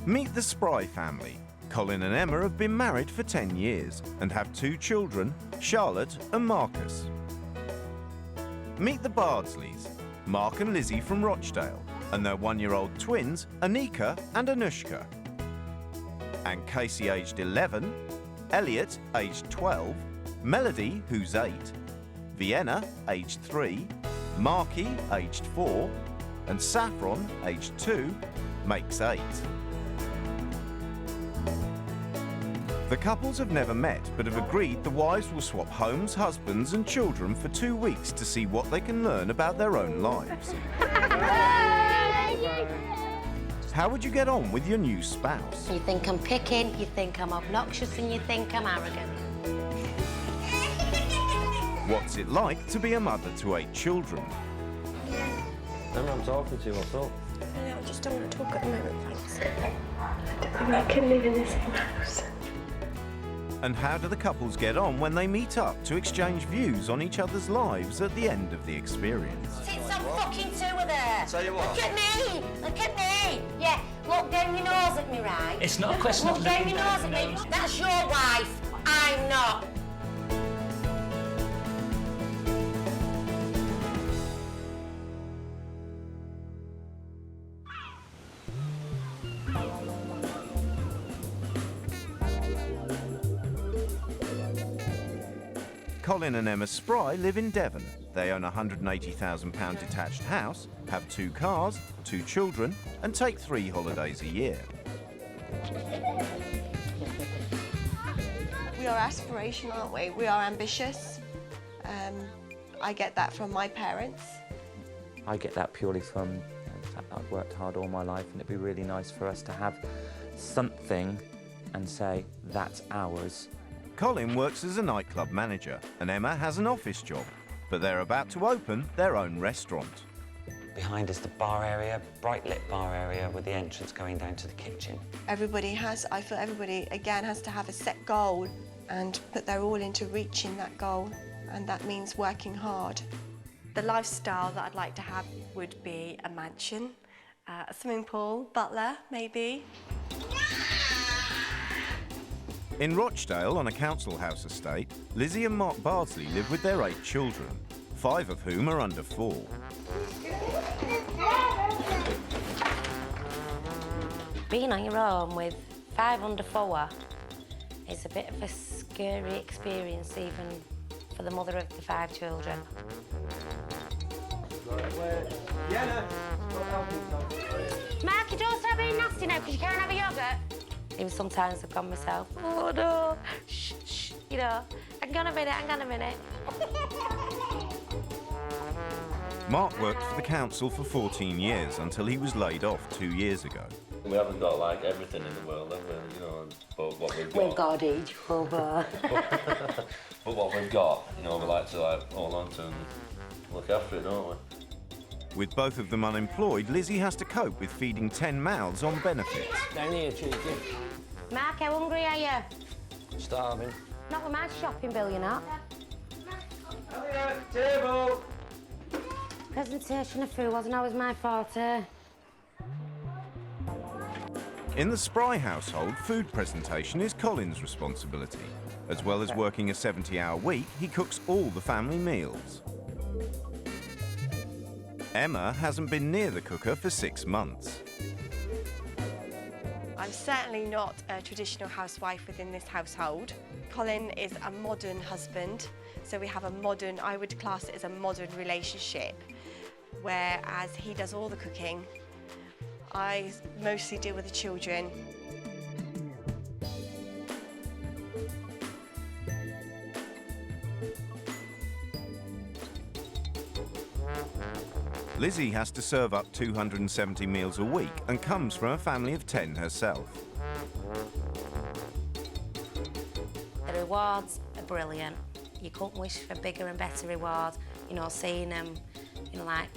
Meet the Spry family. Colin and Emma have been married for 10 years and have 2 children, Charlotte and Marcus. Meet the Bardsleys, Mark and Lizzie from Rochdale, and their 1-year-old twins, Anika and Anushka. And Casey, aged 11, Elliot, aged 12, Melody, who's 8, Vienna, aged 3, Marky, aged 4, and Saffron, aged 2, makes 8. The couples have never met, but have agreed the wives will swap homes, husbands and children for 2 weeks to see what they can learn about their own lives. How would you get on with your new spouse? You think I'm picking, you think I'm obnoxious, and you think I'm arrogant. What's it like to be a mother to 8 children? Emma, I'm talking to you, what's up? I just don't want to talk at the moment, thanks. I can live in this house. And how do the couples get on when they meet up to exchange views on each other's lives at the end of the experience? Sit some fucking two of there. Tell you what. Look at me. Look at me. Yeah, look down your nose at me, right? It's not a question of look down looking your nose down at your me. nose. That's your wife. I'm not. Colin and Emma Spry live in Devon. They own a £180,000 detached house, have 2 cars, 2 children, and take 3 holidays a year. We are aspirational, aren't we? We are ambitious. I get that from my parents. I get that purely from the fact that I've worked hard all my life, and it'd be really nice for us to have something and say, that's ours. Colin works as a nightclub manager and Emma has an office job, but they're about to open their own restaurant. Behind is the bar area, bright lit bar area with the entrance going down to the kitchen. I feel everybody, again, has to have a set goal and put their all into reaching that goal, and that means working hard. The lifestyle that I'd like to have would be a mansion, a swimming pool, butler, maybe. In Rochdale, on a council house estate, Lizzie and Mark Bardsley live with their 8 children, 5 of whom are under 4. Being on your own with 5 under 4 is a bit of a scary experience, even for the mother of the 5 children. Mark, you don't start being nasty now because you can't have a yoghurt. Even sometimes I've gone myself, oh no, shh, shh, you know, hang on a minute. Mark worked for the council for 14 years until he was laid off 2 years ago. We haven't got like everything in the world, have we? You know, but what we've got. We've got each other. But what we've got, you know, we like to hold on to and look after it, don't we? With both of them unemployed, Lizzie has to cope with feeding 10 mouths on benefits. Down here, cheeky. Mark, how hungry are you? Starving. Not with my shopping bill, you're not. Table! Presentation of food wasn't always my forte. In the Spry household, food presentation is Colin's responsibility. As well as working a 70-hour week, he cooks all the family meals. Emma hasn't been near the cooker for 6 months. I'm certainly not a traditional housewife within this household. Colin is a modern husband, so we have a modern, I would class it as a modern relationship, whereas he does all the cooking. I mostly deal with the children. Lizzie has to serve up 270 meals a week and comes from a family of 10 herself. The rewards are brilliant. You couldn't wish for bigger and better reward. You know, seeing them, you know, like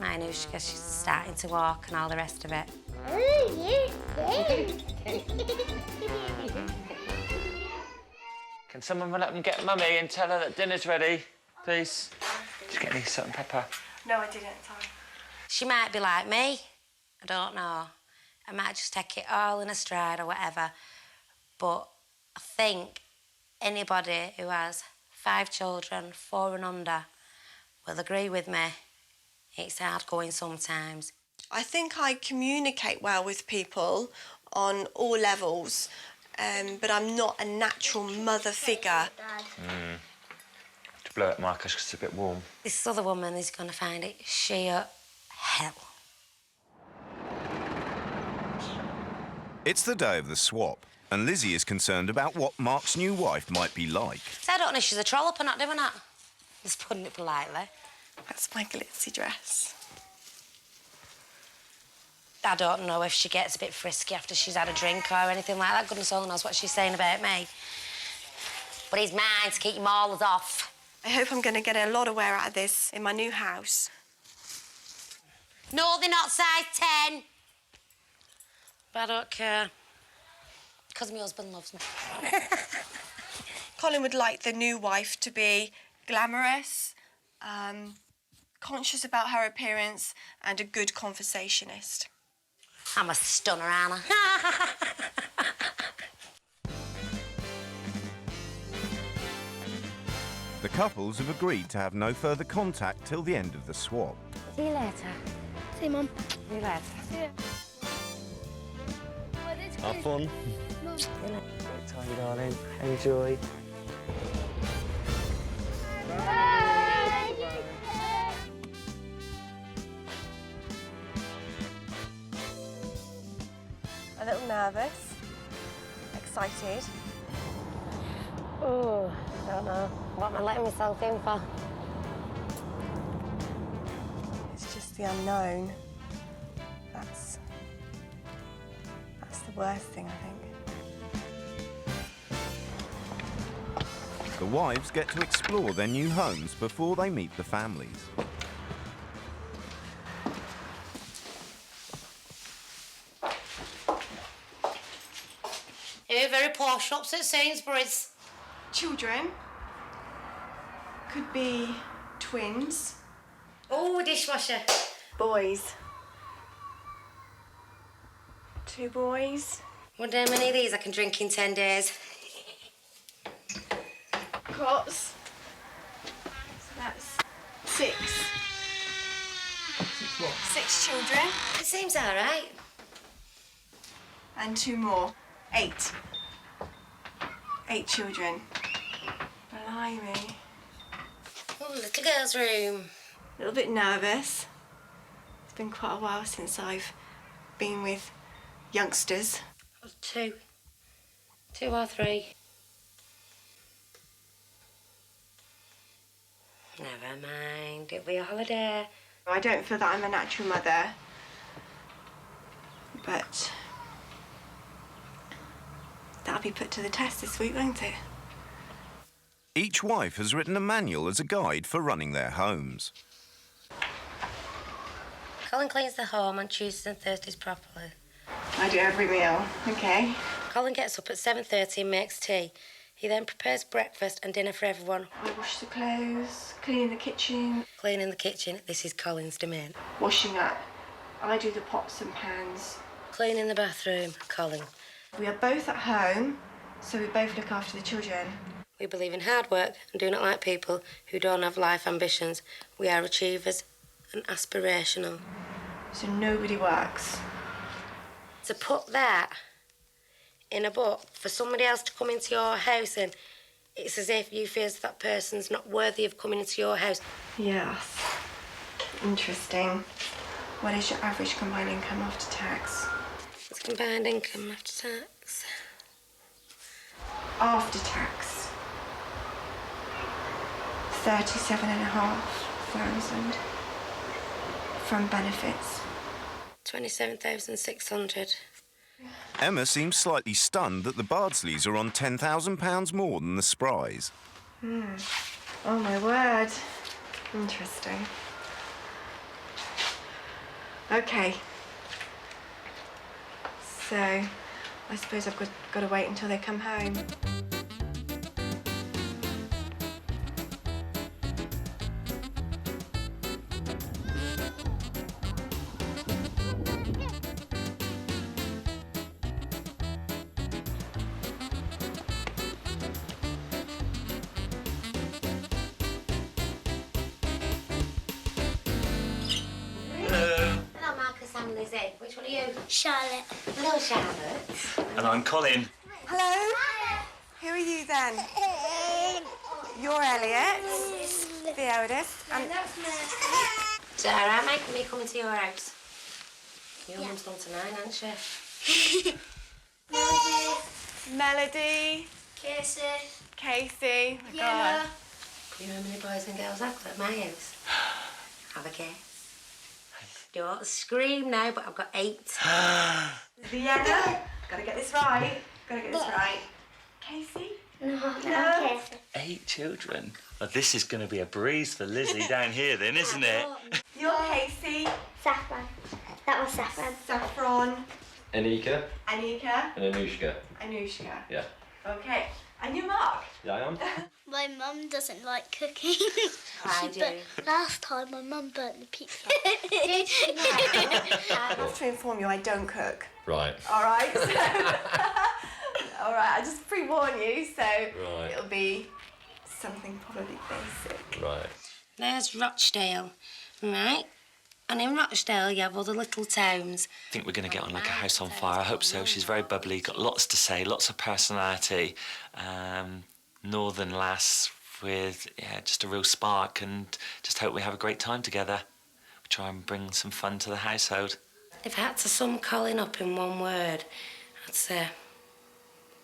Minushka, she's starting to walk and all the rest of it. Can someone run up and get Mummy and tell her that dinner's ready, please? Just get me salt and pepper. No, I didn't, sorry. She might be like me. I don't know. I might just take it all in a stride or whatever. But I think anybody who has 5 children, 4 and under, will agree with me. It's hard going sometimes. I think I communicate well with people on all levels, but I'm not a natural mother figure. To blow it, Marcus, because it's a bit warm. This other woman is going to find it sheer hell. It's the day of the swap, and Lizzie is concerned about what Mark's new wife might be like. So I don't know if she's a trollop or not, doing that. Just putting it politely. That's my glitzy dress. I don't know if she gets a bit frisky after she's had a drink or anything like that. Goodness only knows what she's saying about me. But he's mine to keep your maulers off. I hope I'm going to get a lot of wear out of this in my new house. No, they're not size 10. But I don't care. Because my husband loves me. Colin would like the new wife to be glamorous, conscious about her appearance, and a good conversationist. I'm a stunner, Anna. The couples have agreed to have no further contact till the end of the swap. See you later. See you, Mum. See you later. See you. Have fun. Mum. Great time, darling. Enjoy. A little nervous, excited. Oh, I don't know. What am I letting myself in for? It's just the unknown. That's the worst thing, I think. The wives get to explore their new homes before they meet the families. Here, very poor shops at Sainsbury's. Children could be twins. Oh, dishwasher. Boys. 2 boys. Wonder how many of these I can drink in 10 days. Cots. So that's 6. 6 children. It seems all right. And 2 more. 8. 8 children. Blimey. Oh, little girl's room. A little bit nervous. It's been quite a while since I've been with youngsters. 2. 2 or 3. Never mind, it'll be a holiday. I don't feel that I'm a natural mother, but that'll be put to the test this week, won't it? Each wife has written a manual as a guide for running their homes. Colin cleans the home on Tuesdays and Thursdays properly. I do every meal, okay. Colin gets up at 7:30 and makes tea. He then prepares breakfast and dinner for everyone. I wash the clothes, clean the kitchen. Cleaning the kitchen, this is Colin's domain. Washing up, I do the pots and pans. Cleaning the bathroom, Colin. We are both at home, so we both look after the children. We believe in hard work and do not like people who don't have life ambitions. We are achievers and aspirational. So nobody works. To put that in a book for somebody else to come into your house and it's as if you feel that person's not worthy of coming into your house. Yes. Interesting. What is your average combined income after tax? It's combined income after tax. After tax. 37,500 from benefits. 27,600. Emma seems slightly stunned that the Bardsleys are on £10,000 more than the Sprys. Oh my word. Interesting. Okay. So, I suppose I've got to wait until they come home. Hello, Marcus and Lizzie. Which one are you? Charlotte. Hello, Charlotte. And I'm Colin. Hello? Who are you then? You're Elliot, the eldest. And Is it all right, making me come into your house? Your mum's gone to 9, hasn't she? Melody. Casey. Oh my God. Do you know how many boys and girls I've got at my house? Have a guess. Don't scream now, but I've got 8. Vienna. Gotta get this right. Casey? No. 8 children. Well, this is going to be a breeze for Lizzie down here then, isn't it? You're Casey. Saffron. That was Saffron. Saffron. Anika Anika. and Anushka. Anushka. Yeah. Okay. And you, Mark? Yeah, I am. My mum doesn't like cooking. I do. Last time my mum burnt the pizza. I have to inform you, I don't cook. Right. All right. All right. I just pre-warn you, so it'll be something probably basic. Right. There's Rochdale, right? And in Rochdale, you have all the little towns. I think we're going to get on like a house on fire. I hope so. She's very bubbly, got lots to say, lots of personality. Northern lass with just a real spark, and just hope we have a great time together. We try and bring some fun to the household. If I had to sum Colin up in one word, I'd say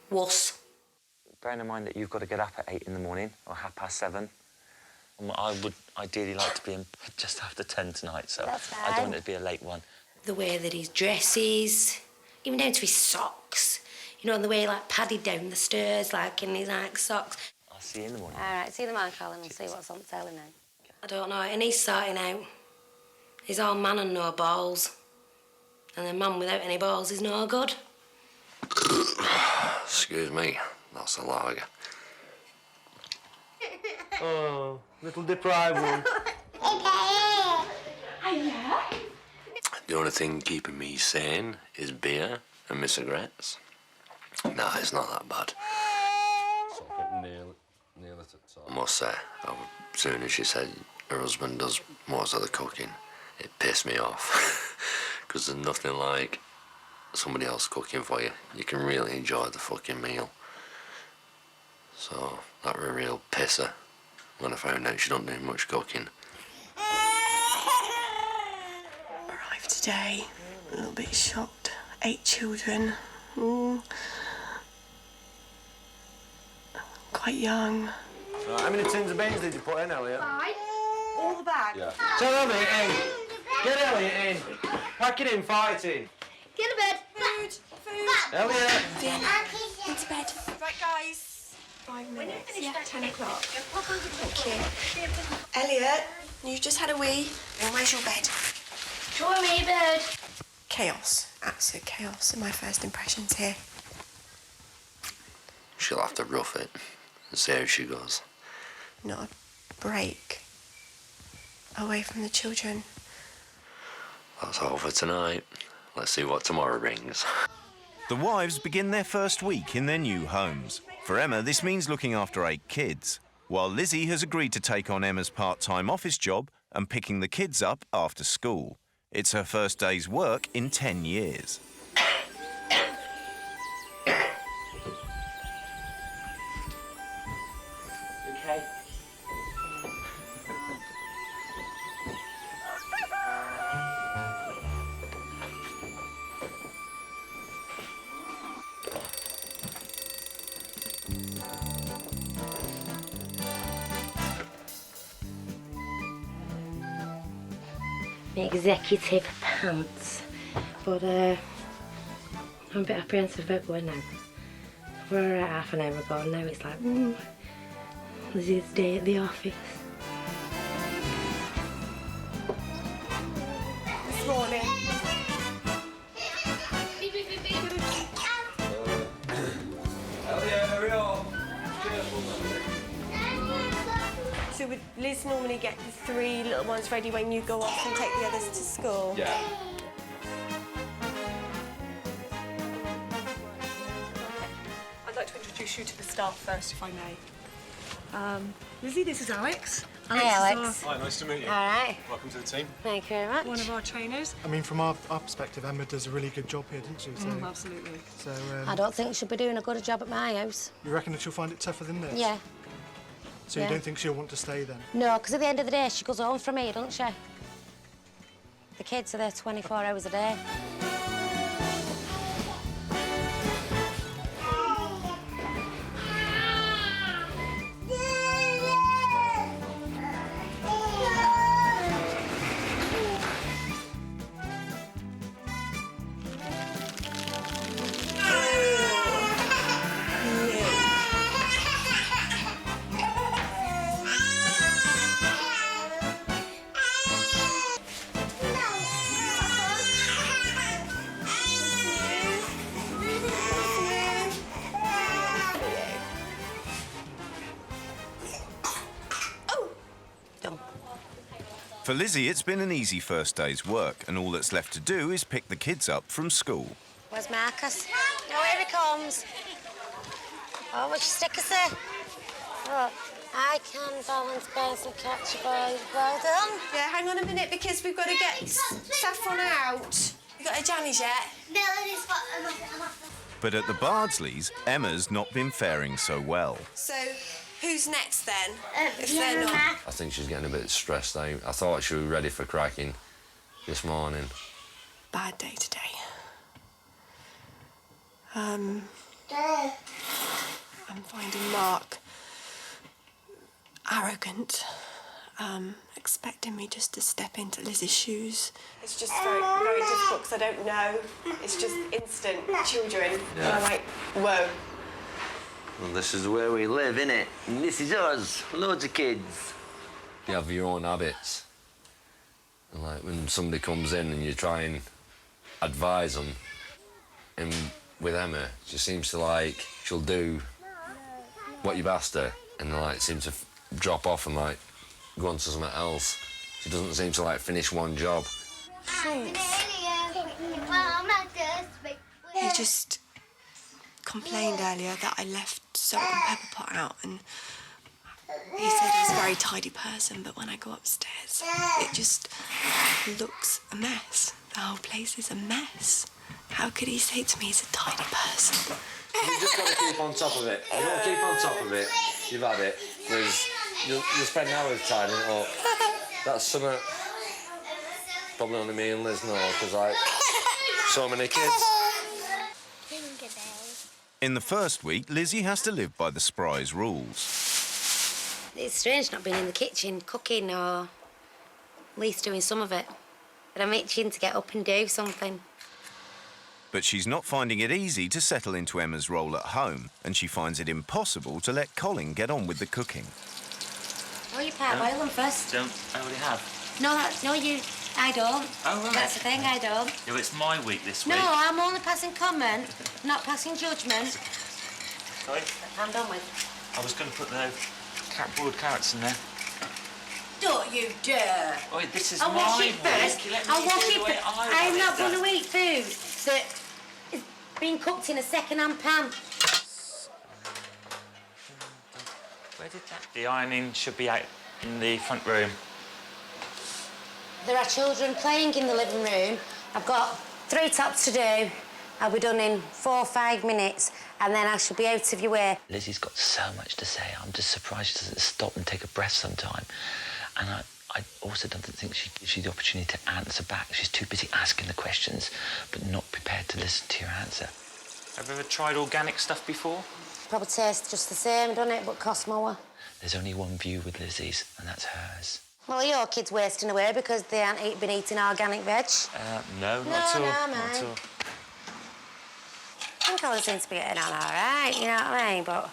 wuss. Bearing in mind that you've got to get up at 8 in the morning or 7:30. And I would ideally like to be in bed just after 10 tonight, so That's I don't fine. want it to be a late one. The way that he dresses, even down to his socks. You know, and the way he like padded down the stairs, like in his like socks. I'll see you in the morning. All right, see you tomorrow, Colin, and see what's on sale now. I don't know, and he's starting out. He's all man and no balls. And a man without any balls is no good. Excuse me, that's a lager. Oh, little deprived one. The only thing keeping me sane is beer and my cigarettes. No, it's not that bad. I must say, as soon as she said her husband does most of the cooking, it pissed me off. Because there's nothing like somebody else cooking for you. You can really enjoy the fucking meal. So, that were a real pisser when I found out she don't do much cooking. Arrived today, a little bit shocked. 8 children. Quite young. Right, how many tins of beans did you put in, Elliot? 5. All the bag. Yeah. Tell Elliot in. Get Elliot in. Pack it in, fight in. Get to bed. Food. Elliot. Into bed. Right, guys. 5 minutes. Yeah, 10 o'clock. Thank you. Elliot, you just had a wee. And where's your bed? Show me bed. Chaos. Absolute chaos in my first impressions here. She'll have to rough it and see how she goes. Not a break away from the children. That's all for tonight. Let's see what tomorrow brings. The wives begin their first week in their new homes. For Emma, this means looking after 8 kids, while Lizzie has agreed to take on Emma's part-time office job and picking the kids up after school. It's her first day's work in 10 years. Okay. My executive pants. But I'm a bit apprehensive about going now. We were out half an hour ago and now it's like, Lizzie's day at the office. This morning. Elliot, hurry up. So would Liz normally get the 3 little ones ready when you go off and take the others to school? Yeah. I'd like to introduce you to the staff first, if I may. Lizzie, this is Alex. Hi, Alex. Hi, nice to meet you. All right. Welcome to the team. Thank you very much. One of our trainers. I mean, from our perspective, Emma does a really good job here, doesn't she? So, Absolutely. so I don't think she'll be doing a good job at my house. you reckon that she'll find it tougher than this? Yeah. So yeah. you don't think she'll want to stay then? No, because at the end of the day, she goes home from me, doesn't she? The kids are there 24 hours a day. For Lizzie, it's been an easy first day's work, and all that's left to do is pick the kids up from school. Where's Marcus? Oh, here he comes. Oh, what's your sticker say? Oh, I can balance bears and catch a boy. Well done. Yeah, hang on a minute, because we've got to get Saffron out. You got a jammies yet? No, it's got But at the Bardsleys, Emma's not been faring so well. So, who's next then? If they're not. I think she's getting a bit stressed out. I thought she was ready for cracking this morning. Bad day today. I'm finding Mark arrogant, expecting me just to step into Liz's shoes. It's just very, very difficult because I don't know. It's just instant children. Yeah. And I'm like, whoa. Well, this is where we live, innit? And this is us, loads of kids. You have your own habits. And like when somebody comes in and you try and advise them, and with Emma, she seems to like, she'll do what you've asked her and like seem to drop off and like go on to something else. She doesn't seem to like finish one job. He just complained earlier that I left salt and pepper pot out, and he said he's a very tidy person, but when I go upstairs, it just looks a mess. The whole place is a mess. How could he say to me he's a tidy person? You've just got to keep on top of it. You've got to keep on top of it. You've had it. Because you'll spend hours tidying it up. That's something probably only me and Liz know, because like so many kids. In the first week, Lizzie has to live by the Spry's rules. It's strange not being in the kitchen cooking or at least doing some of it. But I'm itching to get up and do something. But she's not finding it easy to settle into Emma's role at home, and she finds it impossible to let Colin get on with the cooking. Oh, you parboil them first. Don't I already have? I don't. Oh, right. That's the thing, I don't. No, it's my week this No, week. I'm only passing comment, not passing judgment. Sorry? I'm done with. I was going to put the boiled carrots in there. Don't you dare. Oh, this is I'll my wash it week. first. Let me I'll do wash the it way first. I I'm want not it going done. to eat food that is being cooked in a second-hand pan. Where did that? The ironing should be out in the front room. There are children playing in the living room. I've got 3 tops to do. I'll be done in 4 or 5 minutes, and then I shall be out of your way. Lizzie's got so much to say. I'm just surprised she doesn't stop and take a breath sometime. And I also don't think she gives you the opportunity to answer back. She's too busy asking the questions, but not prepared to listen to your answer. Have you ever tried organic stuff before? Probably tastes just the same, doesn't it, but costs more. There's only one view with Lizzie's, and that's hers. Well, your kids wasting away because they haven't been eating organic veg. No, not at all. No, Not mate. at all. I think Colin seems to be getting on all right, you know what I mean? But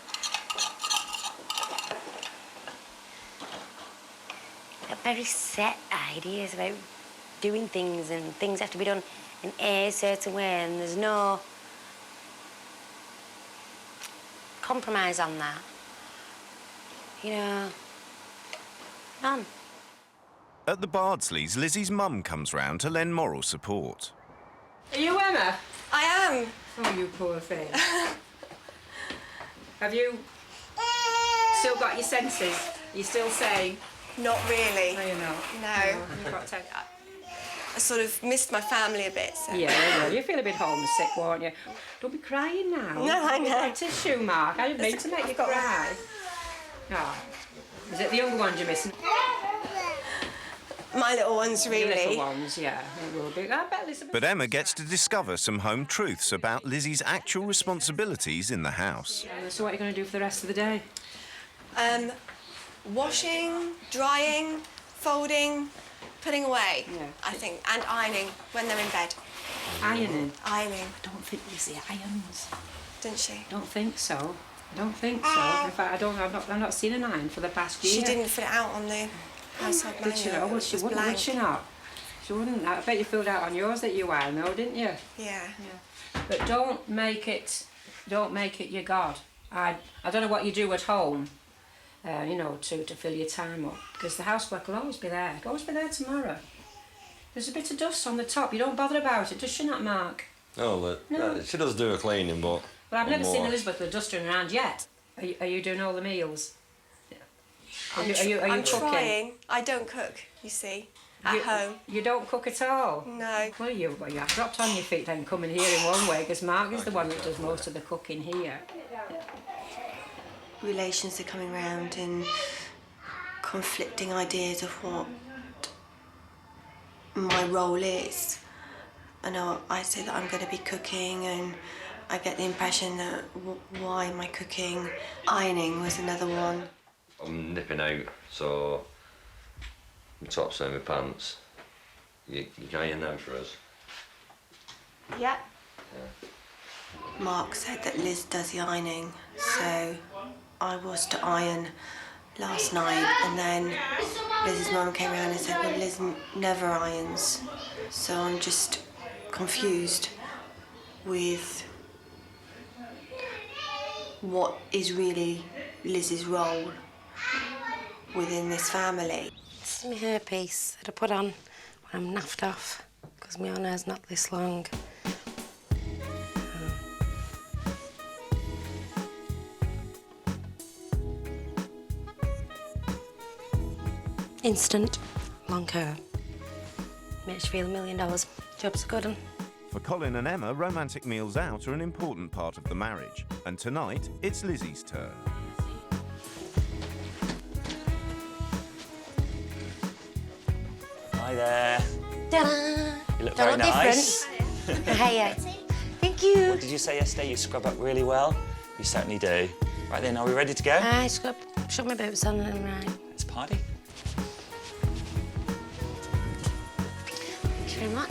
they're very set ideas about doing things, and things have to be done in a certain way, and there's no compromise on that. You know, none. At the Bardsleys, Lizzie's mum comes round to lend moral support. Are you Emma? I am. Oh, you poor thing. Have you still got your senses? Are you still saying? Not really. No, you're not. No. You've got to... I sort of missed my family a bit, so... Yeah, well, you feel a bit homesick, won't you? Don't be crying now. No, I know. You've got tissue, Mark. I didn't mean to make you cry. Oh. Is it the younger ones you're missing? My little ones, really. The little ones, yeah. It will be. I bet Elizabeth... But Emma gets to discover some home truths about Lizzie's actual responsibilities in the house. So what are you going to do for the rest of the day? Washing, drying, folding, putting away, Yeah. I think, and ironing when they're in bed. Ironing? Ironing. I don't think Lizzie irons. Didn't she? Don't think so. I don't think so. In fact, I've not seen an iron for the past year. She didn't fill it out on the household manual. Did she not? Well, she It was wouldn't, would blank. she not? She wouldn't. I bet you filled out on yours that you iron, though, didn't you? Yeah. But don't make it your God. I don't know what you do at home, you know, to fill your time up, because the housework will always be there. It'll always be there tomorrow. There's a bit of dust on the top. You don't bother about it, does she not, Mark? No, but No. she does do a cleaning, but... Well, I've never more. seen Elizabeth with a duster in her hand yet. Are you doing all the meals? Are you I'm cooking? trying. I don't cook, you see, at home. You don't cook at all? No. Well, you have dropped on your feet then, coming here in one way, because Mark is the one that does most of the cooking here. Relations are coming round and conflicting ideas of what my role is. I know I say that I'm going to be cooking, and I get the impression that why am I cooking? Ironing was another one. I'm nipping out, so my tops and my pants. You can iron them for us. Yeah. Mark said that Liz does the ironing, so I was to iron last night, and then Liz's mum came around and said, well, Liz never irons. So I'm just confused with what is really Liz's role within this family. This is my hairpiece that I put on when I'm naffed off, because my own hair's not this long. Instant, long hair. Makes you feel $1 million. Job's a good one. For Colin and Emma, romantic meals out are an important part of the marriage. And tonight, it's Lizzie's turn. Hi there. Ta-da! You look Don't very look nice. Hiya. Thank you. What did you say yesterday? You scrub up really well? You certainly do. Right then, are we ready to go? I shove my boots on and right. Let's party. Thank you very much.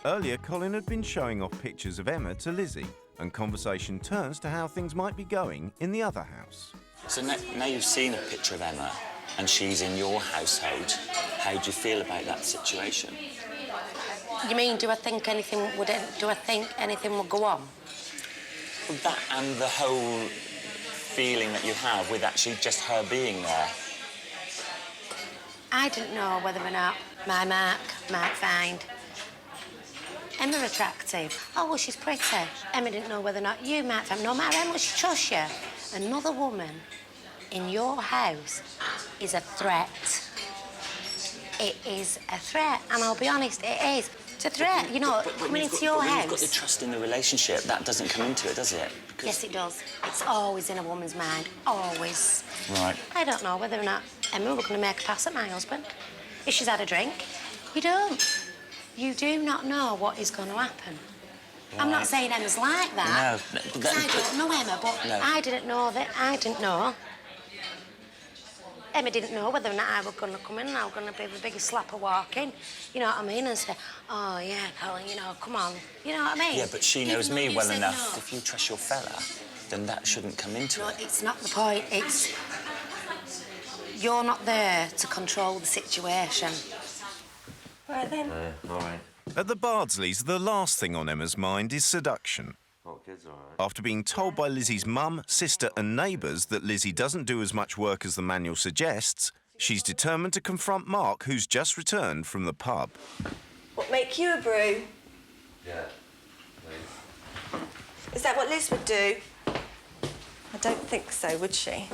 Earlier, Colin had been showing off pictures of Emma to Lizzie, and conversation turns to how things might be going in the other house. So now you've seen a picture of Emma and she's in your household, how do you feel about that situation? You mean, do I think anything would go on? Well, that and the whole feeling that you have with actually just her being there. I didn't know whether or not my Mark might find Emma attractive. Oh, well, she's pretty. Emma didn't know whether or not you might find, no matter how much she trusts you, another woman in your house is a threat. It is a threat, and I'll be honest, it is. It's a threat, you know, coming into your house. You've got the trust in the relationship, that doesn't come into it, does it? Because... Yes, it does. It's always in a woman's mind, always. Right. I don't know whether or not Emma were going to make a pass at my husband. If she's had a drink, you don't. You do not know what is going to happen. Right. I'm not saying Emma's like that. No. Because I don't know Emma, but no. I didn't know that. I didn't know. Emma didn't know whether or not I was going to come in and I was going to be the biggest slapper walking. You know what I mean? And say, oh, yeah, Colin, you know, come on. You know what I mean? Yeah, but she knows Even though me you well said enough. no. If you trust your fella, then that shouldn't come into No, it. it's not the point. It's... You're not there to control the situation. Right then. All right. At the Bardsleys, the last thing on Emma's mind is seduction. Oh, kids, all right. After being told by Lizzie's mum, sister and neighbours that Lizzie doesn't do as much work as the manual suggests, she's determined to confront Mark, who's just returned from the pub. What, make you a brew? Yeah. Is that what Liz would do? I don't think so, would she?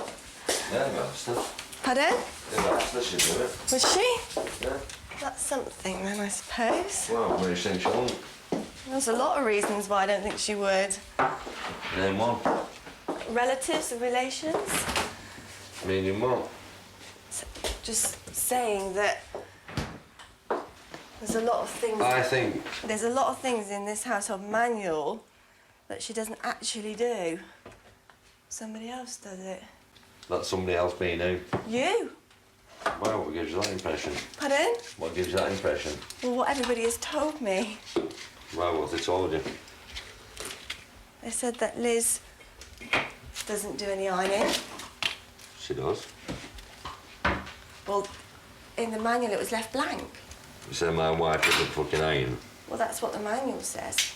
Yeah, about stuff. Pardon? Yeah, about stuff she'd do it. Would she? Yeah. That's something then, I suppose. Well, what do you think she won't? There's a lot of reasons why I don't think she would. Name one. Relatives and relations? Meaning what? Just saying that there's a lot of things... There's a lot of things in this household manual that she doesn't actually do. Somebody else does it. That's somebody else being who? You. Well, what gives you that impression? Pardon? What gives you that impression? Well, what everybody has told me. Well, what they told you? They said that Liz doesn't do any ironing. She does. Well, in the manual it was left blank. You said my wife doesn't fucking iron. Well, that's what the manual says.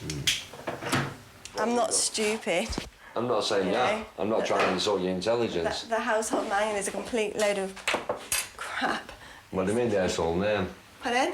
I'm not stupid. I'm not saying that. I'm not trying to insult your intelligence. The household manual is a complete load of crap. What do you mean, the household name? Pardon?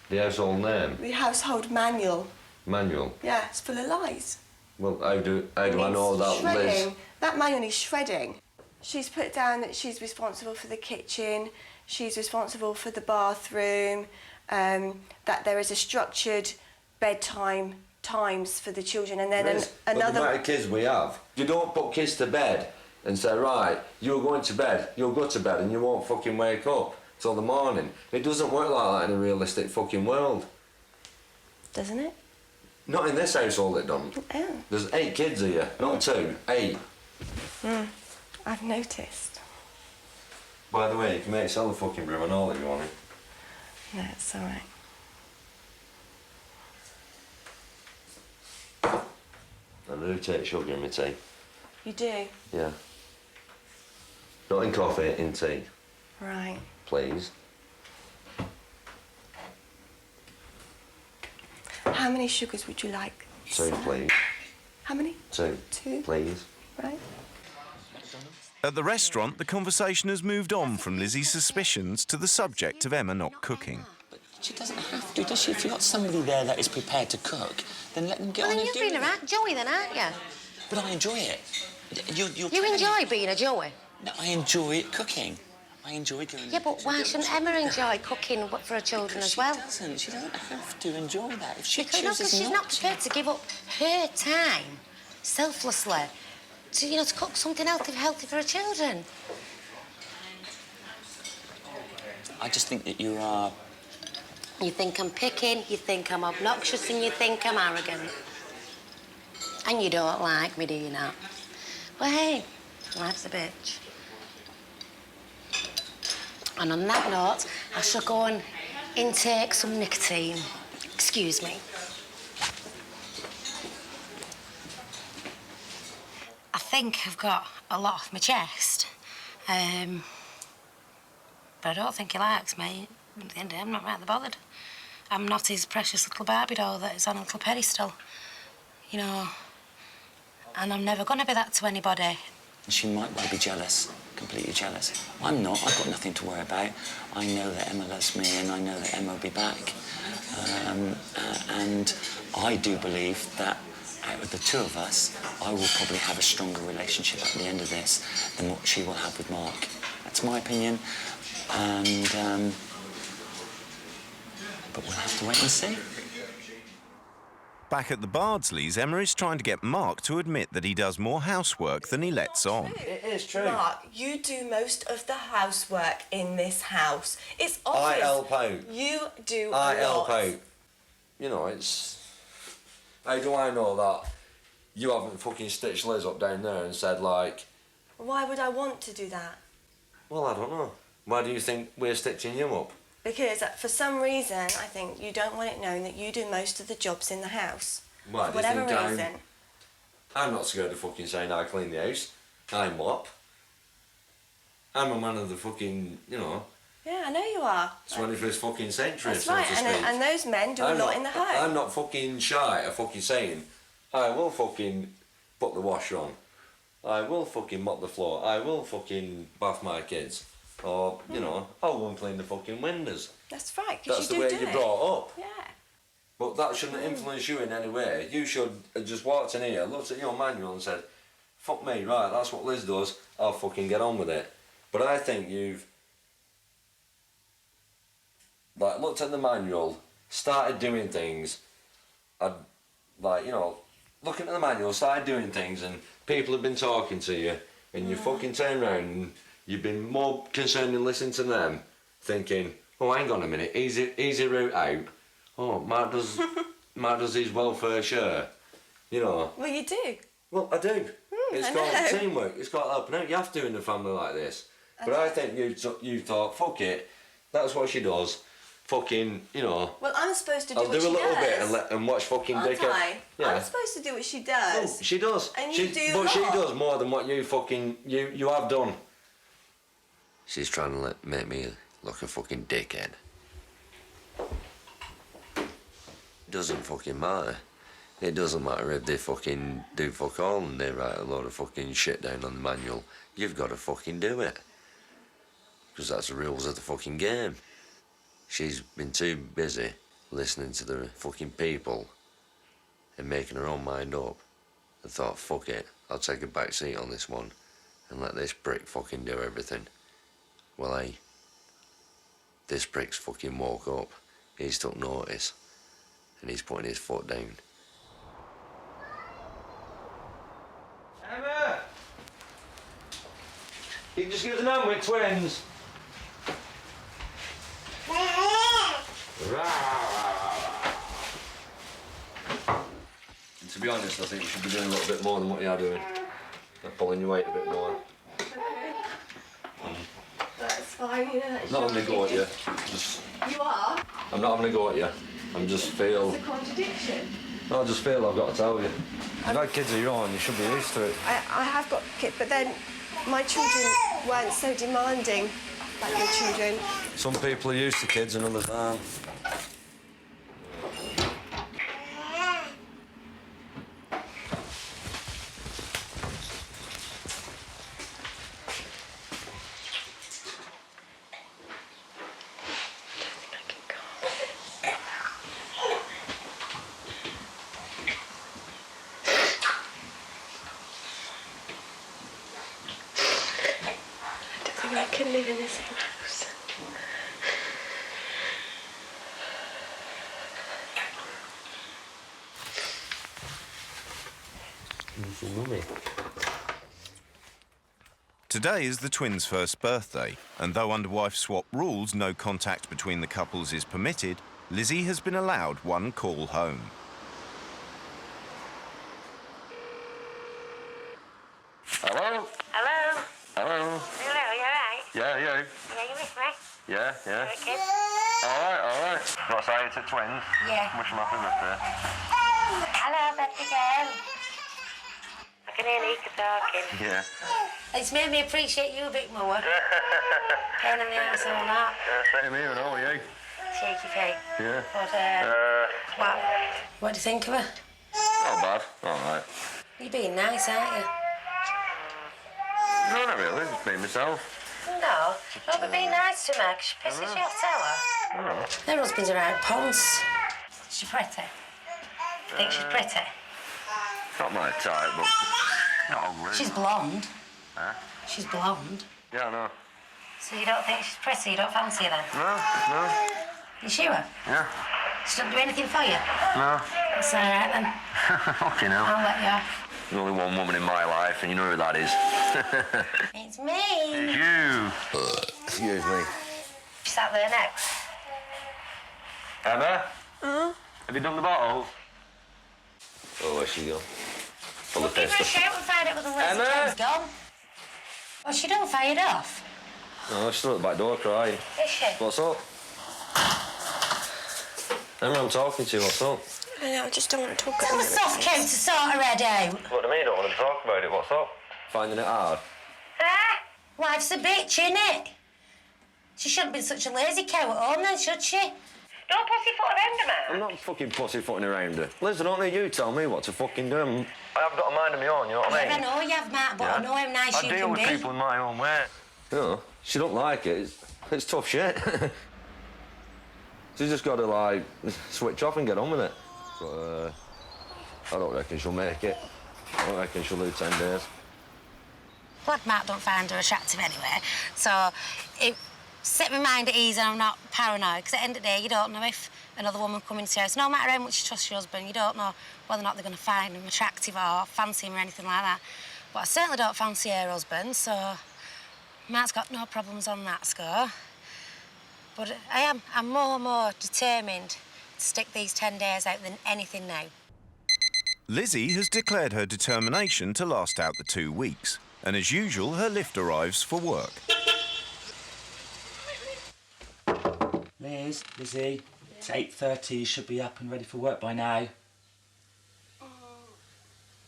The household name? The household manual. Manual? Yeah, it's full of lies. Well, how do I know that, Liz? Shredding. That manual needs shredding. She's put down that she's responsible for the kitchen, she's responsible for the bathroom, that there is a structured bedtime times for the children, and then Liz, another... But the amount of kids we have, you don't put kids to bed and say, right, you're going to bed, you'll go to bed and you won't fucking wake up till the morning. It doesn't work like that in a realistic fucking world. Doesn't it? Not in this household it don't. Oh. There's 8 kids here, not 2, 8. I've noticed. By the way, you can make yourself a fucking brew and all if you want it. No, it's all right. I do take sugar in my tea. You do? Yeah. Not in coffee, in tea. Right. Please. How many sugars would you like? 2, please. How many? 2. 2. Please. Right. At the restaurant, the conversation has moved on from Lizzie's suspicions to the subject of Emma not cooking. She doesn't have to, does she? If you've got somebody there that is prepared to cook, then let them get on and do it. Well, you've been a Joey then, aren't you? But I enjoy it. You enjoy being a Joey? No, I enjoy cooking. I enjoy doing it. Yeah, but why shouldn't Emma enjoy cooking for her children as well? She doesn't have to enjoy that. If she because chooses she's not prepared to give up her time selflessly to, to cook something healthy for her children. I just think that you are... You think I'm picking, you think I'm obnoxious, and you think I'm arrogant. And you don't like me, do you not? Well, hey, life's a bitch. And on that note, I shall go and intake some nicotine. Excuse me. I think I've got a lot off my chest. But I don't think he likes me. At the end of the day, I'm not rather bothered. I'm not his precious little Barbie doll that is on a little pedestal. And I'm never going to be that to anybody. She might well be jealous, completely jealous. I'm not. I've got nothing to worry about. I know that Emma loves me and I know that Emma will be back. And I do believe that out of the two of us, I will probably have a stronger relationship at the end of this than what she will have with Mark. That's my opinion. And, but we'll have to wait and see. Back at the Bardsleys, Emma is trying to get Mark to admit that he does more housework than he lets on. It is true. Mark, you do most of the housework in this house. It's obvious. I help out. You do I a help lot. out. It's... How do I know that you haven't fucking stitched Liz up down there and said, like... Why would I want to do that? Well, I don't know. Why do you think we're stitching you up? Because for some reason, I think you don't want it known that you do most of the jobs in the house. Why, for do you whatever think reason. I'm not scared of fucking saying I clean the house. I mop. I'm a man of the fucking, Yeah, I know you are. 21st fucking century, That's so right, to speak. and those men do a lot in the home. I'm not fucking shy of fucking saying, I will fucking put the washer on. I will fucking mop the floor. I will fucking bath my kids. Or, I'll go and clean the fucking windows. That's right, because That's you the do way you're it. brought up. Yeah. But that shouldn't influence you in any way. You should have just walked in here, looked at your manual and said, fuck me, right, that's what Liz does, I'll fucking get on with it. But I think you've looked at the manual, started doing things, looking at the manual, started doing things, and people have been talking to you, and you fucking turn around and you've been more concerned in listening to them, thinking, oh, hang on a minute, easy route out. Oh, Mark does his welfare share, Well, you do. Well, I do. It's I called know. teamwork. It's called helping out. You have to in a family like this. But I think you thought, fuck it, that's what she does. Fucking, Well, I'm supposed to do I'll what do a she little does. bit and watch fucking Aren't Dick. I? Yeah. I'm supposed to do what she does. No, she does. And you do But she not. does more than what you fucking you have done. She's trying to make me look a fucking dickhead. It doesn't fucking matter. It doesn't matter if they fucking do fuck all and they write a load of fucking shit down on the manual. You've got to fucking do it. Because that's the rules of the fucking game. She's been too busy listening to the fucking people and making her own mind up and thought, fuck it, I'll take a back seat on this one and let this prick fucking do everything. Well, hey, this prick's fucking woke up. He's took notice and he's putting his foot down. Emma! You can just give us an hand with twins. And to be honest, I think you should be doing a little bit more than what you're doing. Like pulling your weight a bit more. That's fine, yeah. I'm not having a go at you. Just, You are? I'm not having a go at you. I'm just feel... It's a contradiction. No, I just feel I've got to tell you. You've had kids of your own, you should be used to it. I have got kids, but then my children weren't so demanding like your children. Some people are used to kids and others aren't. I can live in the same house. Mummy. Today is the twins' first birthday, and though under wife swap rules no contact between the couples is permitted, Lizzie has been allowed one call home. Hello? Hello? Hello? Hello, you alright? Yeah, you? Yeah, you with me? Yeah, yeah. Alright, kid? Alright. What's that, to twins? Yeah. Wish them happy birthday. Hello, Betty girl. I can hear Nika talking. Yeah. It's made me appreciate you a bit more. Pain in the ass and all that. Same here, and all you. Cheeky feet. Yeah. But, what do you think of her? Not bad. Alright. You're being nice, aren't you? No, not really. Just being myself. No, but be nice to her, 'cause she pisses you off, tell her. Oh. Her husband's a right ponce. She's pretty. Think she's pretty? Not my type, but not ugly. She's blonde. Huh? She's blonde. Yeah, I know. So you don't think she's pretty? You don't fancy her then? No. You sure? Yeah. She doesn't do anything for you? No. That's all right then. Fucking hell. I'll let you off. There's only one woman in my life, and you know who that is. It's me. It's you. Excuse me. She's sat there now. Emma? Have you done the bottles? Oh, where's she gone? Full of Give her a pistol. shout and find out whether Liz Emma? has gone. Well, she don't fired off. Oh, she's still at the back door crying. Is she? What's up? Emma, I'm talking to you. What's up? I just don't want to talk Tell the soft coat to sort her head out. What do you mean you don't want to talk about it? What's up? Finding it hard? Huh? Wife's a bitch, innit? She shouldn't be such a lazy cow at home then, should she? Don't pussyfoot around her, man. I'm not fucking pussyfooting around her. Liz, I don't need you to tell me what to fucking do. I have got a mind of my own, you know what I mean? I know you have, Matt, but I know how nice I you deal can with be. people in my own way. You know, she don't like it. It's tough shit. She's just got to, like, switch off and get on with it. But, I don't reckon she'll make it. I don't reckon she'll lose 10 days. Glad Matt don't find her attractive anyway, so it set my mind at ease and I'm not paranoid, because at the end of the day, you don't know if another woman coming to your house, no matter how much you trust your husband, you don't know whether or not they're going to find him attractive or fancy him or anything like that. But I certainly don't fancy her husband, so Matt's got no problems on that score. But I'm more and more determined to stick these 10 days out than anything now. Lizzie has declared her determination to last out the 2 weeks, and as usual, her lift arrives for work. Lizzie, it's 8:30. You should be up and ready for work by now.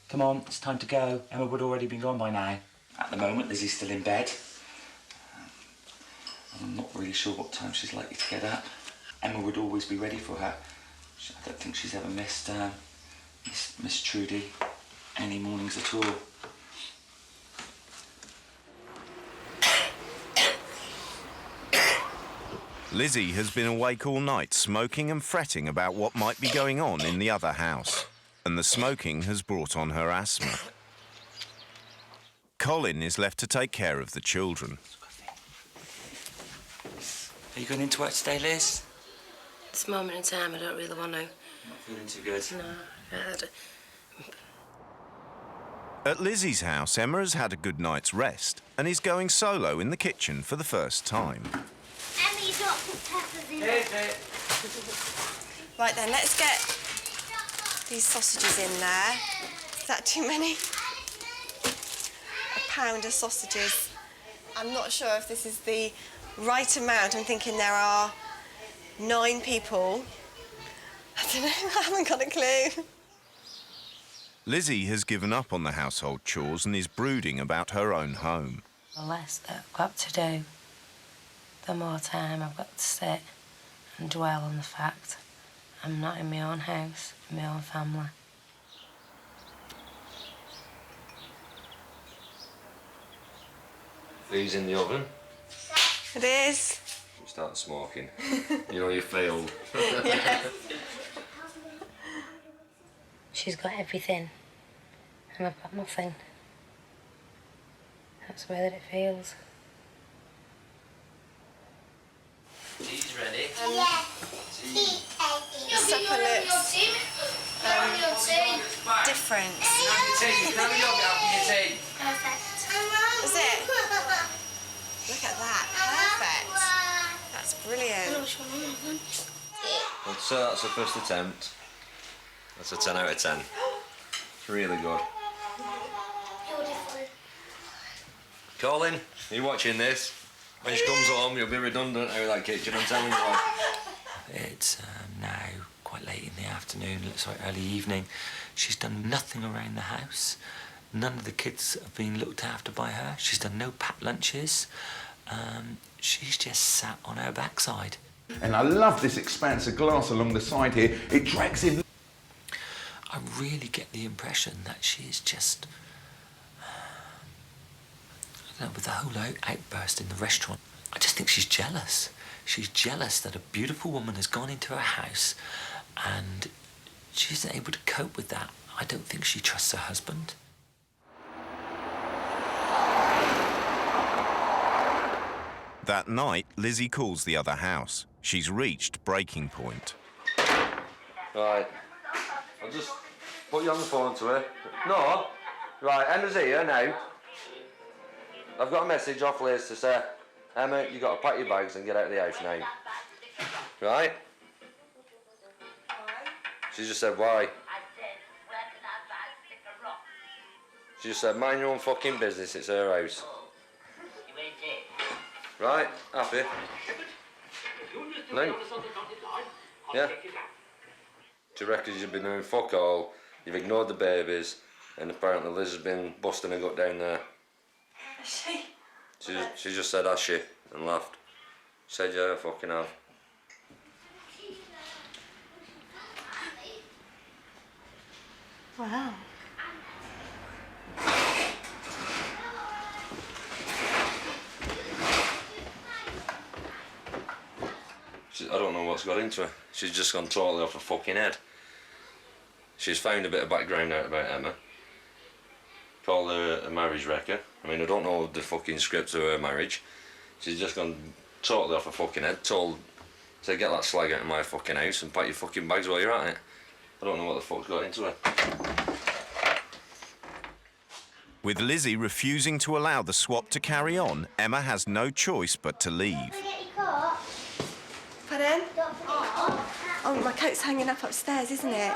Come on, it's time to go. Emma would already been gone by now. At the moment, Lizzie's still in bed. I'm not really sure what time she's likely to get up. Emma would always be ready for her. I don't think she's ever missed Miss Trudy, any mornings at all? Lizzie has been awake all night smoking and fretting about what might be going on in the other house, and the smoking has brought on her asthma. Colin is left to take care of the children. Are you going into work today, Liz? This moment in time, I don't really want to. Not feeling too good? No. At Lizzie's house, Emma has had a good night's rest and is going solo in the kitchen for the first time. Emma, you've not put peppers in it. Right then, let's get these sausages in there. Is that too many? A pound of sausages. I'm not sure if this is the right amount. I'm thinking there are 9 people. I don't know, I haven't got a clue. Lizzie has given up on the household chores and is brooding about her own home. The less that I've got to do, the more time I've got to sit and dwell on the fact I'm not in my own house, in my own family. Food's in the oven. It is. You start smoking. You know you failed. Yeah. She's got everything, and I've got nothing. That's the way that it feels. Tea's ready. Supper looks different. Is it? Look at that. Perfect. That's brilliant. That's the first attempt. That's a 10 out of 10. It's really good. Colin, are you watching this? When she comes home, you'll be redundant out of that kitchen, I'm telling you. It's now quite late in the afternoon, looks like early evening. She's done nothing around the house. None of the kids have been looked after by her. She's done no packed lunches. She's just sat on her backside. And I love this expanse of glass along the side here. It drags in. I really get the impression that she is just, I don't know, with the whole outburst in the restaurant, I just think she's jealous. She's jealous that a beautiful woman has gone into her house and she isn't able to cope with that. I don't think she trusts her husband. That night, Lizzie calls the other house. She's reached breaking point. Right. I'll just put you on the phone to her. No. Right, Emma's here now. I've got a message off Liz to say, Emma, you got to pack your bags and get out of the house now. Right? She just said, why? She just said, mind your own fucking business, it's her house. Right, happy? No? Yeah? Do you reckon you've been doing fuck all, you've ignored the babies, and apparently Liz has been busting her gut down there? Is she? She just said, has she? And laughed. She said, yeah, I fucking have. Wow. I don't know what's got into her. She's just gone totally off her fucking head. She's found a bit of background out about Emma. Called her a marriage wrecker. I mean, I don't know the fucking script of her marriage. She's just gone totally off her fucking head. Told to get that slag out of my fucking house and pack your fucking bags while you're at it. I don't know what the fuck's got into her. With Lizzie refusing to allow the swap to carry on, Emma has no choice but to leave. Pardon? Oh, my coat's hanging up upstairs, isn't it?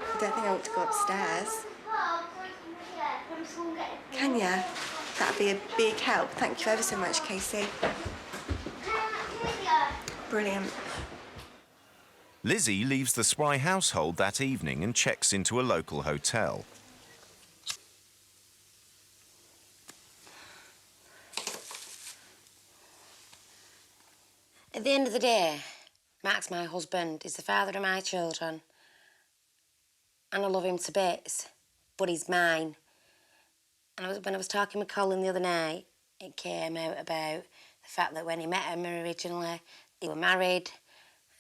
I don't think I want to go upstairs. Can ya? That'd be a big help. Thank you ever so much, Casey. Brilliant. Lizzie leaves the Spry household that evening and checks into a local hotel. At the end of the day, Mark's my husband. He's the father of my children. And I love him to bits, but he's mine. And when I was talking with Colin the other night, it came out about the fact that when he met Emma originally, they were married,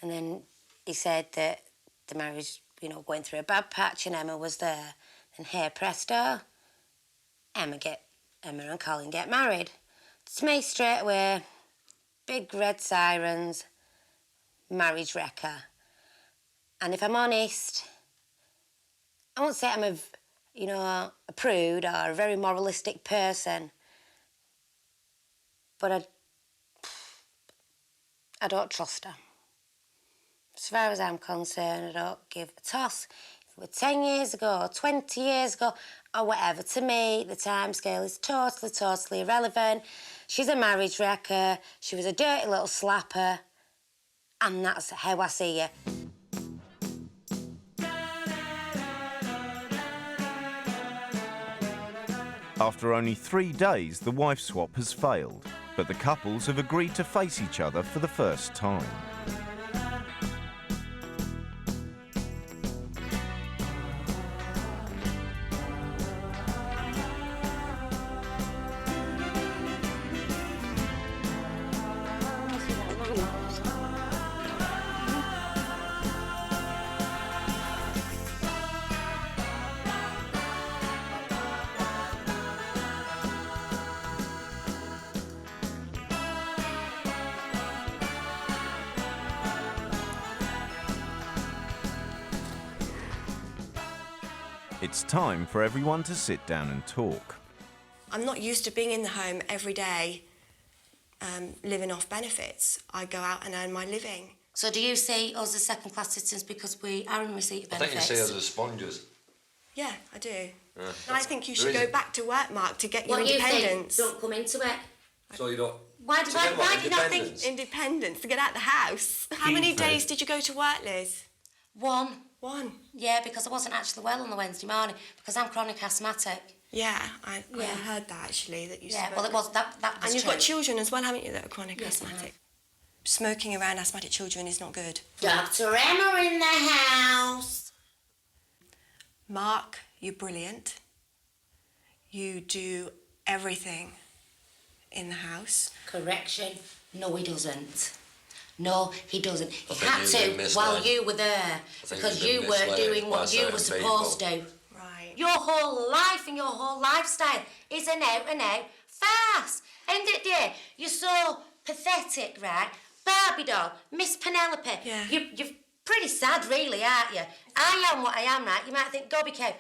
and then he said that the marriage, you know, going through a bad patch, and Emma was there. And here, presto, Emma and Colin get married. It's me straight away. Big red sirens, marriage wrecker. And if I'm honest, I won't say I'm a prude or a very moralistic person, but I don't trust her. As far as I'm concerned, I don't give a toss. If it were 10 years ago, 20 years ago, or whatever, to me, the timescale is totally irrelevant. She's a marriage wrecker, she was a dirty little slapper, and that's how I see her. After only 3 days, the wife swap has failed, but the couples have agreed to face each other for the first time. It's time for everyone to sit down and talk. I'm not used to being in the home every day, living off benefits. I go out and earn my living. So do you see us as second-class citizens because we are in receipt of I benefits? think you see us as sponges. Yeah, I do. Yeah. And I think you should go back to work, Mark, to get your What independence. You think? Don't come into it. So you don't... Why do you not think... Independence, to get out the house. How many days did you go to work, Liz? One. One? Yeah, because I wasn't actually well on the Wednesday morning because I'm chronic asthmatic. Yeah, I heard that, actually, that you Yeah, spoke. well, it was that was And you've true. got children as well, haven't you, that are chronic Yes, I asthmatic? Smoking around asthmatic children is not good. Dr. Emma in the house. Mark, you're brilliant. You do everything in the house. Correction. No, he doesn't. No, he doesn't. He think had you've to been misled. while you were there because you weren't doing what you were supposed to. Right. Your whole life and your whole lifestyle is an out-and-out farce. End of the day, you're so pathetic, right? Barbie doll, Miss Penelope. Yeah. You're pretty sad, really, aren't you? I am what I am, right? You might think, Gobby cow,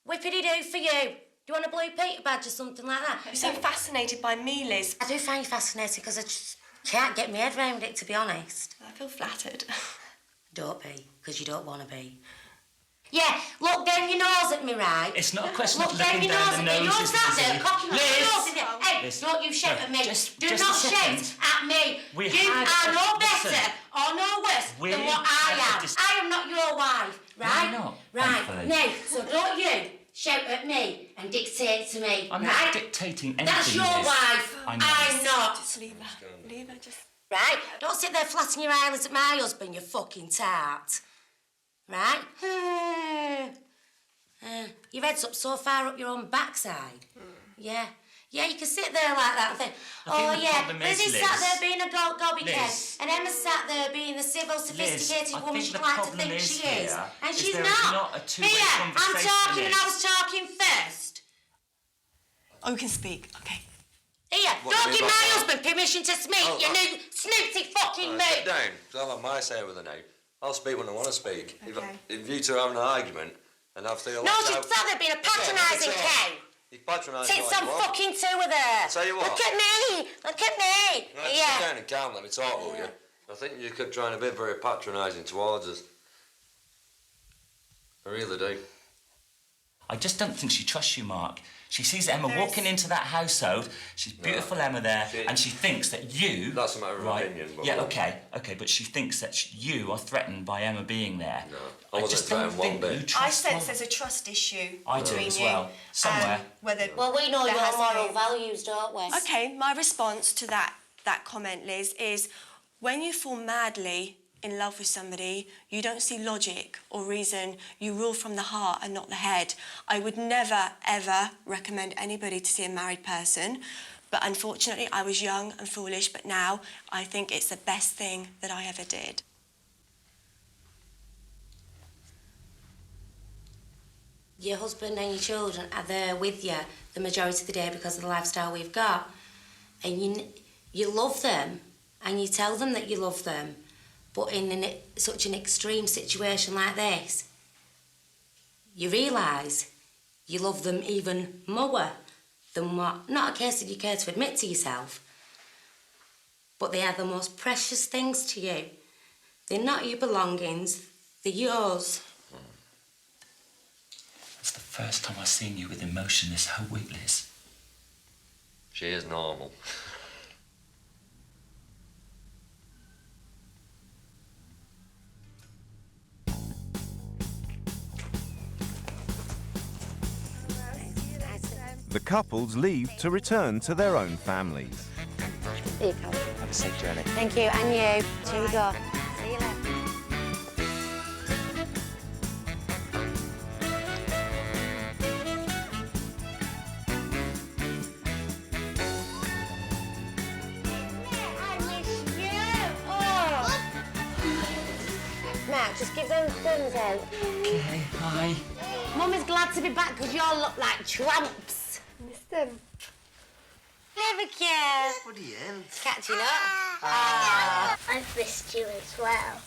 whippity-doo for you. Do you want a Blue Peter badge or something like that? You seem fascinated by me, Liz. I do find you fascinating because I just can't get my head around it, to be honest. I feel flattered. Don't be, because you don't want to be. Yeah, look down your nose at me, right? It's not a question Look of down looking your down nose the at me. nose. You're sat there cocking your nose in it. Hey, Liz, don't you shout no, at me. just Do a not second. shout at me. We You had are a- no listen. better or no worse We than what had a I am. dis- I am not your wife, right? you're not, Right, thankfully. now, so don't you shout at me and dictate to me, I'm right? not dictating anything. That's your Liz. wife. I know. I'm not. Just leave her. Leave her, just... Right? Don't sit there flattening your eyelids at my husband, you fucking tart. Right? Your head's up so far up your own backside. Yeah. Yeah, you can sit there like that and think, I think the yeah, problem is, Lizzie's Liz, sat there being a gobby Liz. cat, and Emma's sat there being the civil, sophisticated I woman think she'd the like to problem think is she is. here And is she's there is not a two-way Here, I'm conversation, talking and I Liz. was talking first. Oh, we can speak. Okay. Here, What don't do you give mean my by that? husband permission to speak, Oh, you oh. new snooty fucking Sit mate. down, 'cause I'll have my say with her now. I'll speak when I want to speak. Okay. If you two are having an argument, and I've still... No, she's sat there being a patronising cow. You patronise Sit some fucking two with her. I'll tell you what. Look at me. Look at me. Right, sit Yeah. down and calm, let me talk with you. I think you could try and a bit very patronising towards us. I really do. I just don't think she trusts you, Mark. She sees Emma walking into that household. She's beautiful Emma there, and she thinks that you. That's a matter of opinion. But Yeah, okay, but she thinks that you are threatened by Emma being there. No, I wasn't just don't threatened one think bit. you I trust sense one. there's a trust issue I do between as you. well. Somewhere. Whether Well, we know there your has moral been. values, don't we? Okay, my response to that comment, Liz, is when you fall madly in love with somebody, you don't see logic or reason, you rule from the heart and not the head. I would never, ever recommend anybody to see a married person, but unfortunately I was young and foolish, but now I think it's the best thing that I ever did. Your husband and your children are there with you the majority of the day because of the lifestyle we've got. And you love them and you tell them that you love them, but in such an extreme situation like this, you realise you love them even more than what, not a case that you care to admit to yourself, but they are the most precious things to you. They're not your belongings, they're yours. It's the first time I've seen you with emotion this whole week, Liz. She is normal. The couples leave to return to their own families. Here you go. Have a safe journey. Thank you, and you. Here you go. See you later. Matt, just give them thumbs out. Okay, hi. Mummy's glad to be back because you all look like tramps. Missed them. Never care. What are you in? Catching up. Ah. I've missed you as well.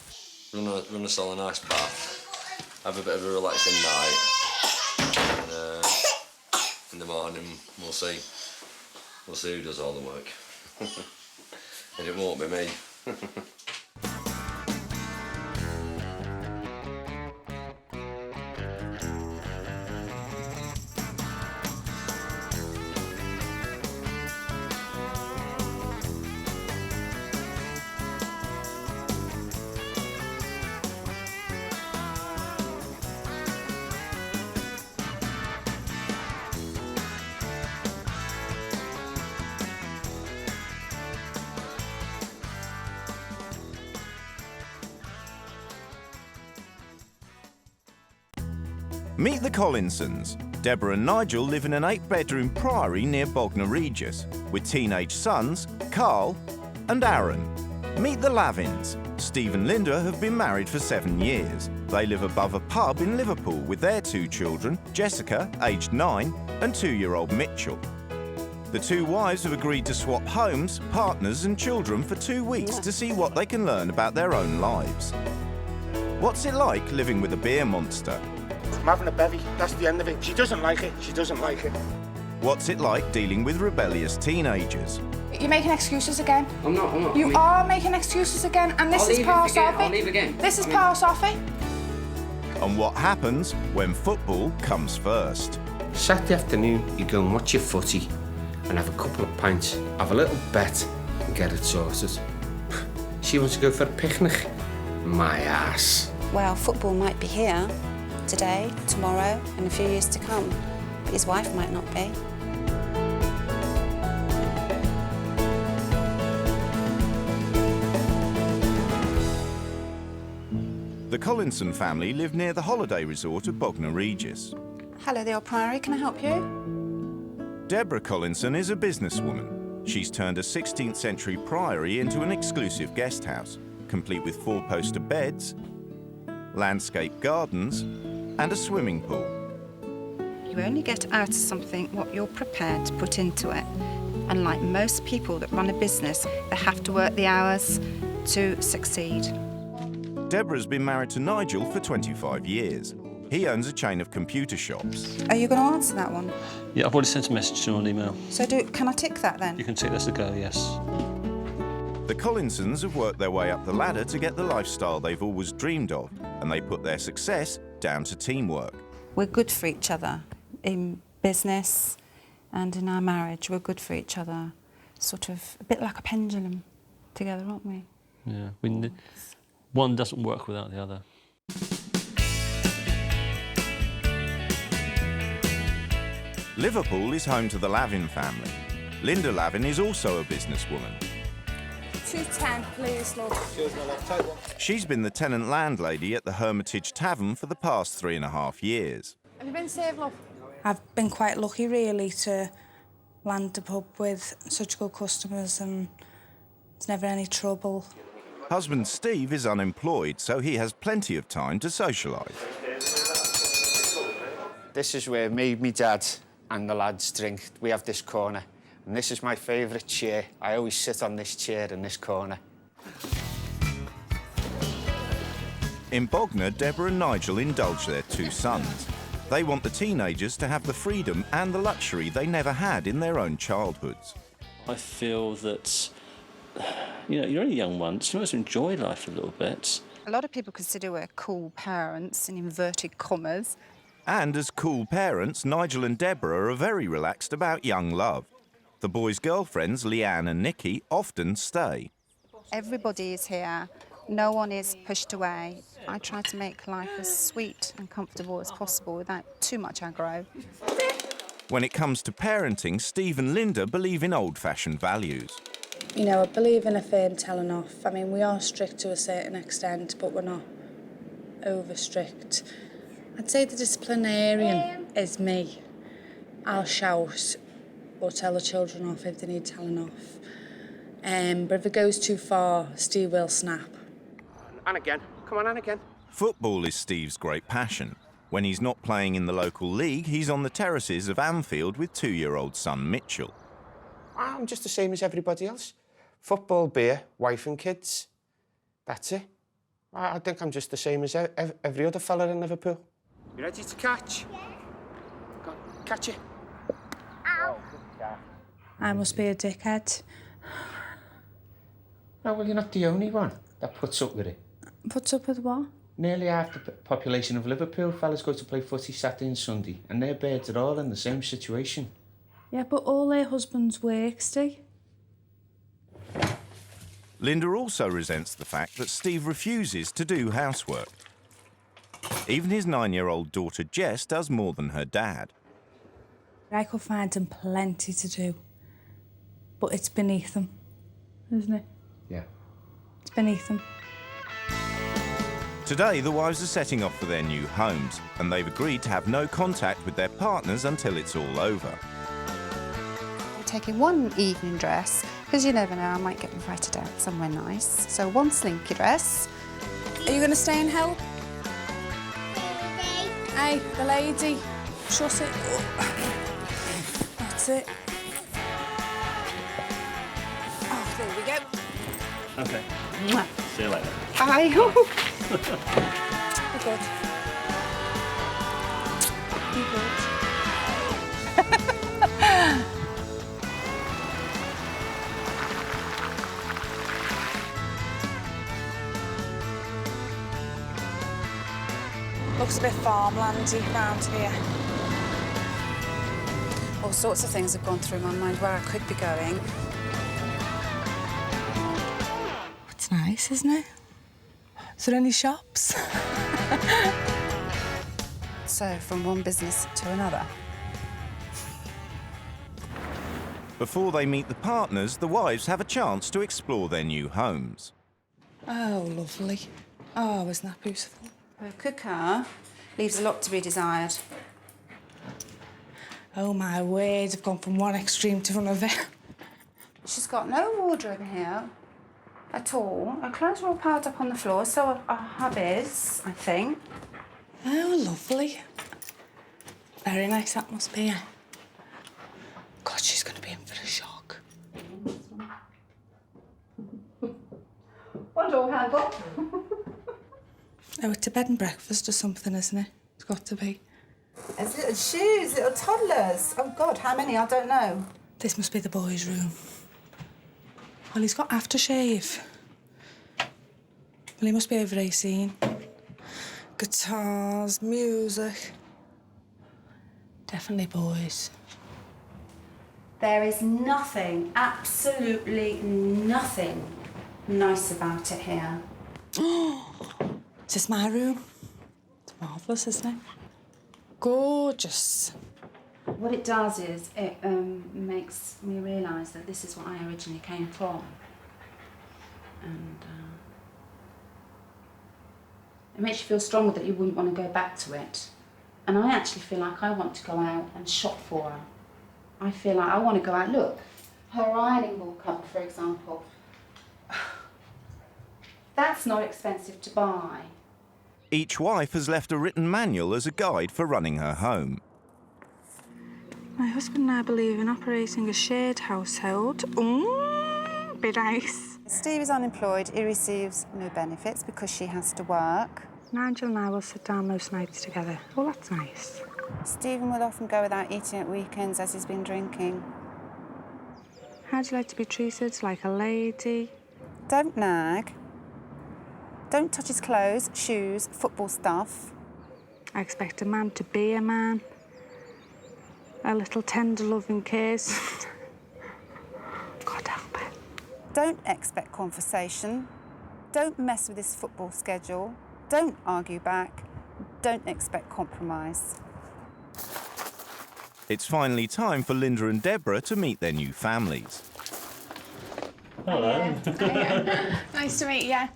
Run us all a nice bath. Have a bit of a relaxing night. And in the morning, we'll see who does all the work. And it won't be me. Meet the Collinsons. Deborah and Nigel live in an 8-bedroom priory near Bognor Regis, with teenage sons, Carl and Aaron. Meet the Lavins. Steve and Linda have been married for 7 years. They live above a pub in Liverpool with their 2 children, Jessica, aged 9, and 2-year-old Mitchell. The 2 wives have agreed to swap homes, partners and children for 2 weeks to see what they can learn about their own lives. What's it like living with a beer monster? I'm having a bevy, that's the end of it. She doesn't like it, she doesn't like it. What's it like dealing with rebellious teenagers? You're making excuses again. I'm not. You are making excuses again, and this is part of it. I'll leave again. This is part of it. And what happens when football comes first? Saturday afternoon, you go and watch your footy and have a couple of pints, have a little bet and get it sorted. She wants to go for a picnic. My ass. Well, football might be here today, tomorrow and a few years to come, but his wife might not be. The Collinson family live near the holiday resort at Bognor Regis. Hello, the Old Priory, can I help you? Deborah Collinson is a businesswoman. She's turned a 16th century priory into an exclusive guest house, complete with 4-poster beds, landscape gardens, and a swimming pool. You only get out of something what you're prepared to put into it. Unlike most people that run a business, they have to work the hours to succeed. Deborah's been married to Nigel for 25 years. He owns a chain of computer shops. Are you going to answer that one? Yeah, I've already sent a message to her on email. So can I tick that then? You can tick this to go, yes. The Collinsons have worked their way up the ladder to get the lifestyle they've always dreamed of, and they put their success down to teamwork. We're good for each other in business and in our marriage. We're good for each other, sort of a bit like a pendulum together, aren't we? Yeah, one doesn't work without the other. Liverpool is home to the Lavin family. Linda Lavin is also a businesswoman. 210, please, love. Cheers, my love. Take one. She's been the tenant landlady at the Hermitage Tavern for the past 3.5 years. Have you been safe, love? I've been quite lucky, really, to land a pub with such good customers, and there's never any trouble. Husband Steve is unemployed, so he has plenty of time to socialise. This is where me, my dad and the lads drink. We have this corner. And this is my favourite chair. I always sit on this chair in this corner. In Bognor, Deborah and Nigel indulge their 2 sons. They want the teenagers to have the freedom and the luxury they never had in their own childhoods. I feel that, you're only young once, you must enjoy life a little bit. A lot of people consider we're cool parents, in inverted commas. And as cool parents, Nigel and Deborah are very relaxed about young love. The boys' girlfriends, Leanne and Nikki, often stay. Everybody is here. No one is pushed away. I try to make life as sweet and comfortable as possible without too much aggro. When it comes to parenting, Steve and Linda believe in old-fashioned values. I believe in a firm telling off. I mean, we are strict to a certain extent, but we're not over-strict. I'd say the disciplinarian is me. I'll shout or tell the children off if they need telling off. But if it goes too far, Steve will snap. And again. Come on, and again. Football is Steve's great passion. When he's not playing in the local league, he's on the terraces of Anfield with 2-year-old son Mitchell. I'm just the same as everybody else. Football, beer, wife and kids. That's it. I think I'm just the same as every other fella in Liverpool. You ready to catch? Go on, catch it. Ow. I must be a dickhead. No, well, you're not the only one that puts up with it. Puts up with what? Nearly half the population of Liverpool fellas go to play footy Saturday and Sunday, and their birds are all in the same situation. Yeah, but all their husbands work, Steve. Linda also resents the fact that Steve refuses to do housework. Even his 9-year-old daughter Jess does more than her dad. I could find him plenty to do, but it's beneath him, isn't it? Yeah. It's beneath him. Today, the wives are setting off for their new homes, and they've agreed to have no contact with their partners until it's all over. I'm taking one evening dress, because you never know, I might get invited out somewhere nice. So one slinky dress. Are you going to stay and help? Hey, the lady. Shut it up. That's it. Oh, there we go. Okay. Mwah. See you later. Bye. You're good. You're good. Looks a bit farmlandy round here. All sorts of things have gone through my mind where I could be going. It's nice, isn't it? Is there any shops? So, from one business to another. Before they meet the partners, the wives have a chance to explore their new homes. Oh, lovely. Oh, isn't that beautiful? Her cooker leaves a lot to be desired. Oh, my word, I've gone from one extreme to another. She's got no wardrobe here at all. Her clothes are all piled up on the floor, so are hubbies, I think. Oh, lovely. Very nice atmosphere. God, she's going to be in for a shock. One door handle. Oh, it's a bed and breakfast or something, isn't it? It's got to be. There's little shoes, little toddlers. Oh, God, how many? I don't know. This must be the boys' room. Well, he's got aftershave. Well, he must be over 18. Guitars, music. Definitely boys. There is nothing, absolutely nothing nice about it here. Is this my room? It's marvellous, isn't it? Gorgeous. What it does is it makes me realise that this is what I originally came from. and it makes you feel stronger that you wouldn't want to go back to it. And I actually feel like I want to go out and shop for her. I feel like I want to go out, look, her ironing board cover, for example. That's not expensive to buy. Each wife has left a written manual as a guide for running her home. My husband and I believe in operating a shared household. Be nice. Steve is unemployed. He receives no benefits because she has to work. Nigel and I will sit down most nights together. Oh, that's nice. Stephen will often go without eating at weekends as he's been drinking. How'd you like to be treated? Like a lady? Don't nag. Don't touch his clothes, shoes, football stuff. I expect a man to be a man. A little tender loving kiss. God help it. Don't expect conversation. Don't mess with his football schedule. Don't argue back. Don't expect compromise. It's finally time for Linda and Deborah to meet their new families. Hello. Nice to meet you. Are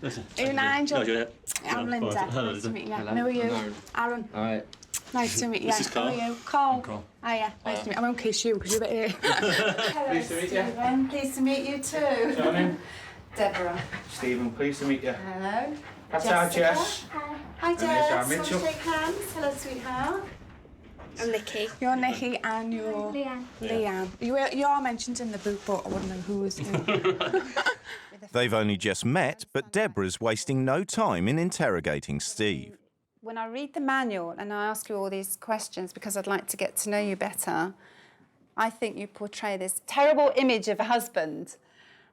you Nigel? No, Julia. I'm Linda. Hello, Nice to meet you. Hello. How are you? Hello. Aaron. All right. Nice to meet you. This is Carl. How are you? Carl. Carl. Hiya. Nice to meet you. I won't kiss you because you're a bit here. Hello, Pleased to meet you. Stephen. Pleased to meet you too. Darling. Deborah. Stephen, pleased to meet you. Hello. That's our Jess. Hi, And there's our Jess. Want to Mitchell. shake hands? Hello, sweetheart. I'm Nikki. You're Nikki and you're Leanne. Leanne. You are mentioned in the book, but I wouldn't know who was who. They've only just met, but Deborah's wasting no time in interrogating Steve. When I read the manual and I ask you all these questions because I'd like to get to know you better, I think you portray this terrible image of a husband.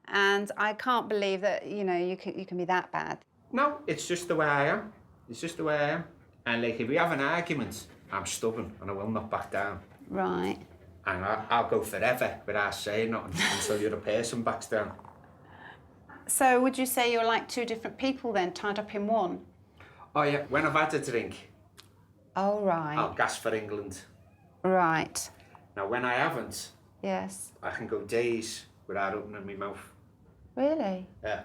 And I can't believe that, you know, you can be that bad. No, it's just the way I am. It's just the way I am. And like, if we have an argument, I'm stubborn and I will not back down. Right. And I'll go forever without saying nothing until the other person backs down. So would you say you're like two different people then, tied up in one? Oh yeah, when I've had a drink, Oh, right. I'll gas for England. Right. Now when I haven't, Yes. I can go days without opening my mouth. Really? Yeah.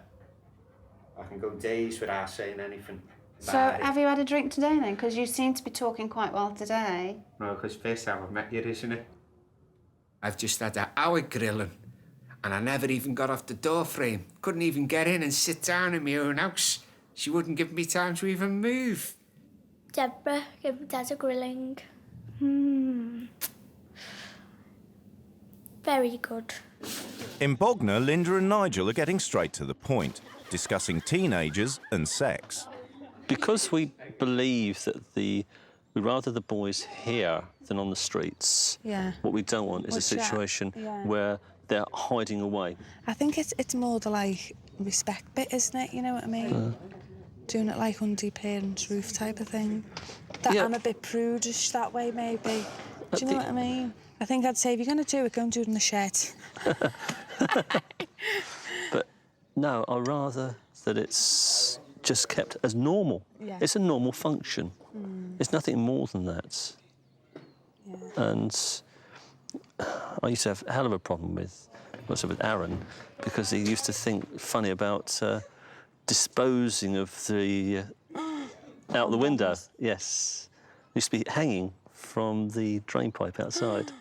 I can go days without saying anything. So about it. have you had a drink today then? Because you seem to be talking quite well today. No, because first time I've met you, isn't it? I've just had an hour grilling and I never even got off the door frame. Couldn't even get in and sit down in my own house. She wouldn't give me time to even move. Deborah, give Dad a grilling. Very good. In Bognor, Linda and Nigel are getting straight to the point, discussing teenagers and sex. Because we believe that we'd rather the boys here than on the streets. Yeah. What we don't want is a Watch out. situation Yeah. where they're hiding away. I think it's more the like respect bit, isn't it? You know what I mean? Doing it like under your parents' roof type of thing. That Yeah. I'm a bit prudish that way, maybe. Do you know what I mean? I think I'd say if you're going to do it, go and do it in the shed. But no, I'd rather that it's just kept as normal. Yeah. It's a normal function. It's nothing more than that. And I used to have a hell of a problem with Aaron because he used to think funny about disposing of the out the window. Yes, it used to be hanging from the drain pipe outside.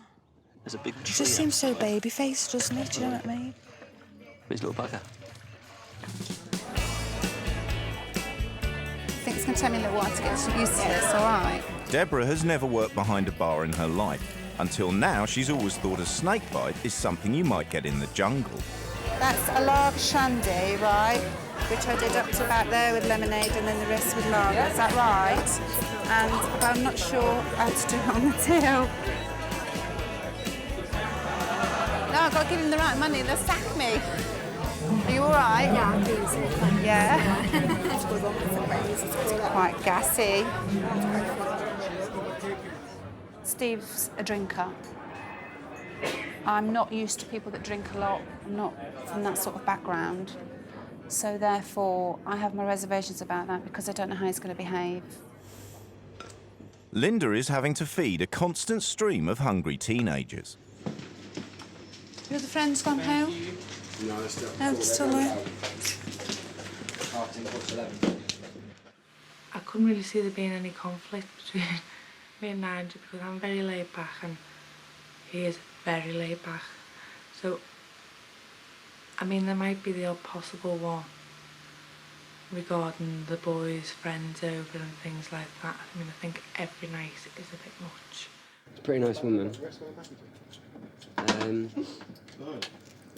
There's a big He tree. just seems so baby-faced, doesn't he? Do you know what I mean? His little bugger. I think it's going to take me a little while to get used to this, all right? Deborah has never worked behind a bar in her life. Until now, she's always thought a snake bite is something you might get in the jungle. That's a lager shandy, right? Which I did up to about there with lemonade and then the rest with lager. Is that right? And but I'm not sure how to do it on the till. No, I've got to give him the right money. They'll sack me. Are you all right? Yeah, I'm doing it. Yeah. It's quite gassy. Steve's a drinker. I'm not used to people that drink a lot. I'm not from that sort of background. So therefore, I have my reservations about that because I don't know how he's going to behave. Linda is having to feed a constant stream of hungry teenagers. Your other friends gone home? No, it's still. No, it's still there. I couldn't really see there being any conflict between me and Nigel because I'm very laid back and he is very laid back. So, I mean, there might be the odd possible one regarding the boys' friends over and things like that. I mean, I think every night is a bit much. She's a pretty nice woman.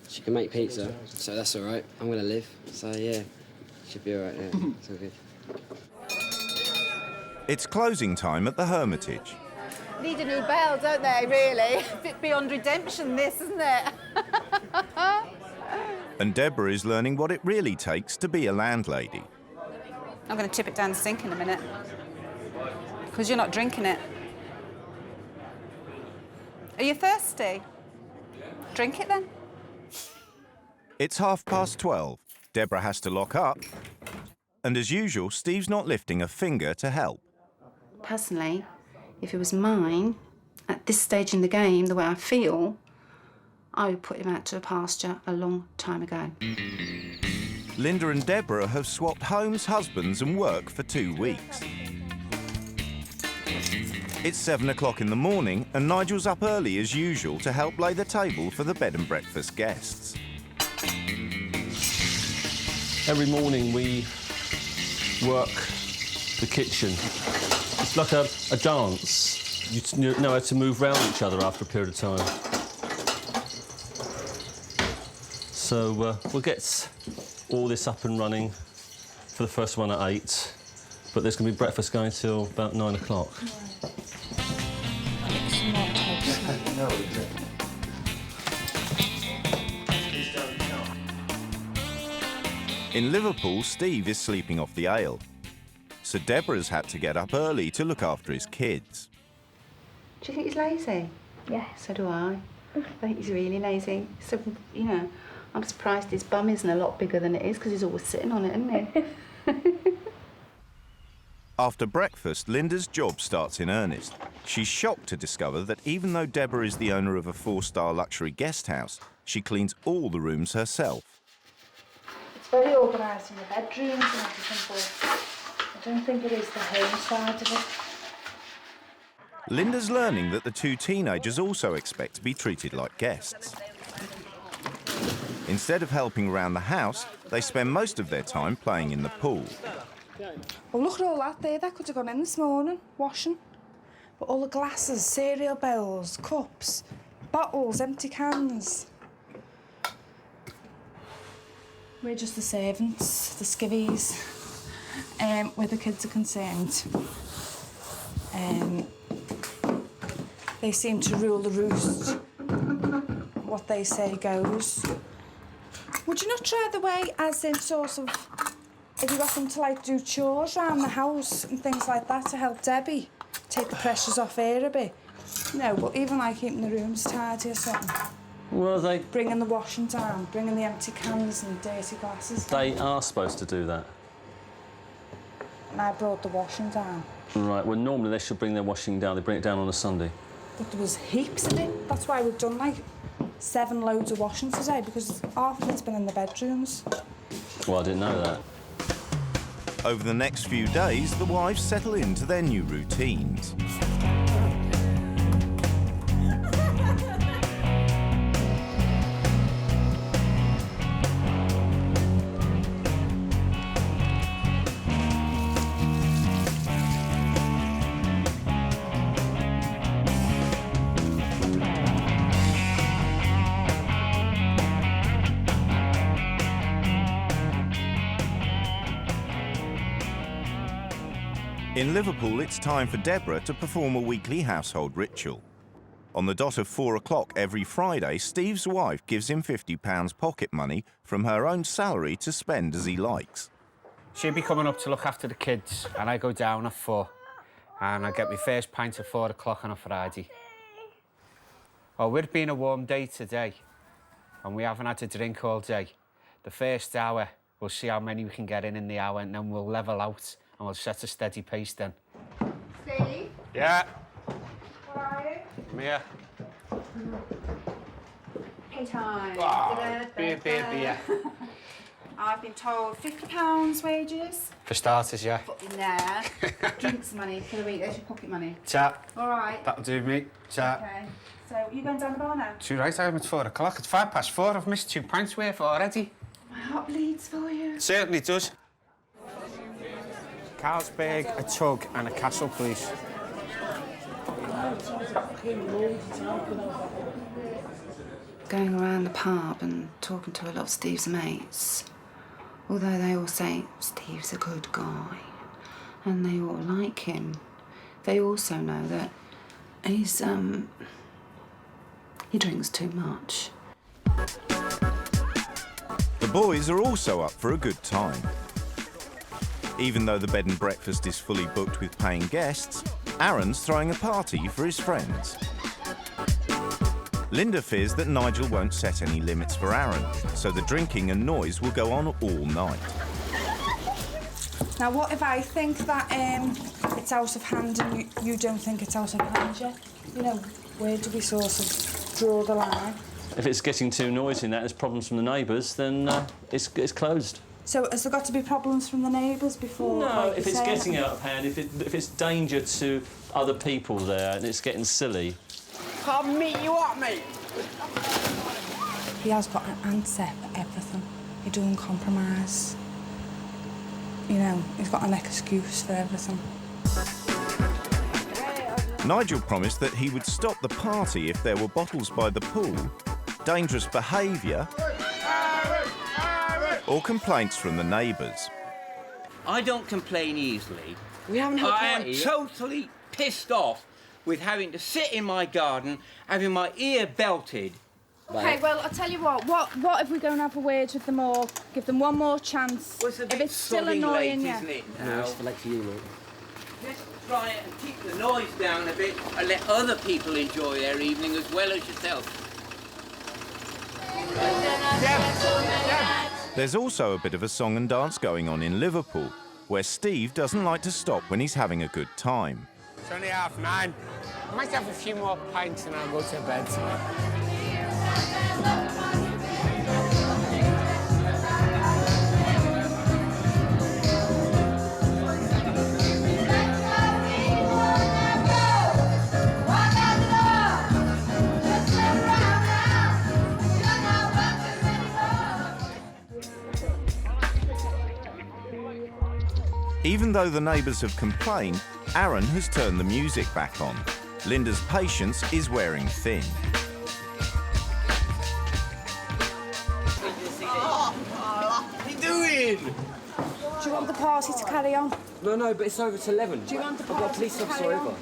She can make pizza, so that's all right. I'm gonna live, so yeah, should be all right. Yeah, it's all good. It's closing time at the Hermitage. Need a new bell, don't they, really? A bit beyond redemption, this, isn't it? And Deborah is learning what it really takes to be a landlady. I'm going to tip it down the sink in a minute. Because you're not drinking it. Are you thirsty? Drink it then. It's 12:30. Deborah has to lock up. And as usual, Steve's not lifting a finger to help. Personally, if it was mine, at this stage in the game, the way I feel, I would put him out to a pasture a long time ago. Linda and Deborah have swapped homes, husbands and work for 2 weeks. It's 7 o'clock in the morning and Nigel's up early as usual to help lay the table for the bed and breakfast guests. Every morning we work the kitchen. It's like a dance. You know how to move around each other after a period of time. So we'll get all this up and running for the first one at 8, but there's going to be breakfast going till about 9 o'clock. In Liverpool, Steve is sleeping off the ale. So Deborah's had to get up early to look after his kids. Do you think he's lazy? Yeah. So do I. I think he's really lazy. So, you know, I'm surprised his bum isn't a lot bigger than it is because he's always sitting on it, isn't he? After breakfast, Linda's job starts in earnest. She's shocked to discover that even though Deborah is the owner of a 4-star luxury guest house, she cleans all the rooms herself. It's very organised in the bedrooms and everything, but I don't think it is the home side of it. Linda's learning that the 2 teenagers also expect to be treated like guests. Instead of helping around the house, they spend most of their time playing in the pool. Well, look at all that there. That could have gone in this morning, washing. But all the glasses, cereal bowls, cups, bottles, empty cans. We're just the servants, the skivvies, where the kids are concerned. They seem to rule the roost. What they say goes. Would you not try the way, as in sort of, if you got them to like do chores around the house and things like that to help Debbie, take the pressures off her a bit? No, but even like keeping the rooms tidy or something. Well, they... Bringing the washing down, bringing the empty cans and dirty glasses down. They are supposed to do that. And I brought the washing down. Right, well, normally they should bring their washing down. They bring it down on a Sunday. But there was heaps of it. That's why we've done like 7 loads of washing today, because half of it's been in the bedrooms. Well, I didn't know that. Over the next few days, the wives settle into their new routines. In Liverpool, it's time for Deborah to perform a weekly household ritual. On the dot of 4 o'clock every Friday, Steve's wife gives him £50 pocket money from her own salary to spend as he likes. She'll be coming up to look after the kids, and I go down at 4, and I get my first pint at 4 o'clock on a Friday. Well, we've been a warm day today, and we haven't had a drink all day. The first hour, we'll see how many we can get in the hour, and then we'll level out. And we'll set a steady pace then. Steve? Yeah? Where are you? Come here. Hey time. Oh, beer. I've been told £50 wages. For starters, yeah. Put in there. Drinks money for the week. There's your pocket money. Chat. All right. That'll do, mate. Chat. Okay. So you going down the bar now? Too right, I'm at 4 o'clock. It's 4:05. I've missed 2 pints worth already. My heart bleeds for you. It certainly does. Carlsberg, a tug and a castle, please. Going around the pub and talking to a lot of Steve's mates, although they all say Steve's a good guy and they all like him, they also know that he's, he drinks too much. The boys are also up for a good time. Even though the bed and breakfast is fully booked with paying guests, Aaron's throwing a party for his friends. Linda fears that Nigel won't set any limits for Aaron, so the drinking and noise will go on all night. Now, what if I think that it's out of hand and you don't think it's out of hand yet? You know, where do we sort of draw the line? If it's getting too noisy and that there's problems from the neighbours, then it's closed. So has there got to be problems from the neighbours before? No, like if it's getting out of hand, if it's danger to other people there and it's getting silly. I'll meet you up, mate. He has got an answer for everything. He doesn't compromise. You know, he's got an excuse for everything. Nigel promised that he would stop the party if there were bottles by the pool, dangerous behaviour, or complaints from the neighbours. I don't complain easily. We haven't had a I party am yet. totally pissed off with having to sit in my garden, having my ear belted. OK, well, I'll tell you what if we go and have a word with them all, give them one more chance? Well, it's a bit if it's still sodding annoying late, you. isn't it, No, now? it's late for you, mate. Just try and keep the noise down a bit and let other people enjoy their evening as well as yourself. There's also a bit of a song and dance going on in Liverpool, where Steve doesn't like to stop when he's having a good time. It's only 9:30. I might have a few more pints and I'll go to bed. Even though the neighbours have complained, Aaron has turned the music back on. Linda's patience is wearing thin. What are you doing? Do you want the party to carry on? No, but it's over to 11. Do you want the I've got a party police to officer carry over. on?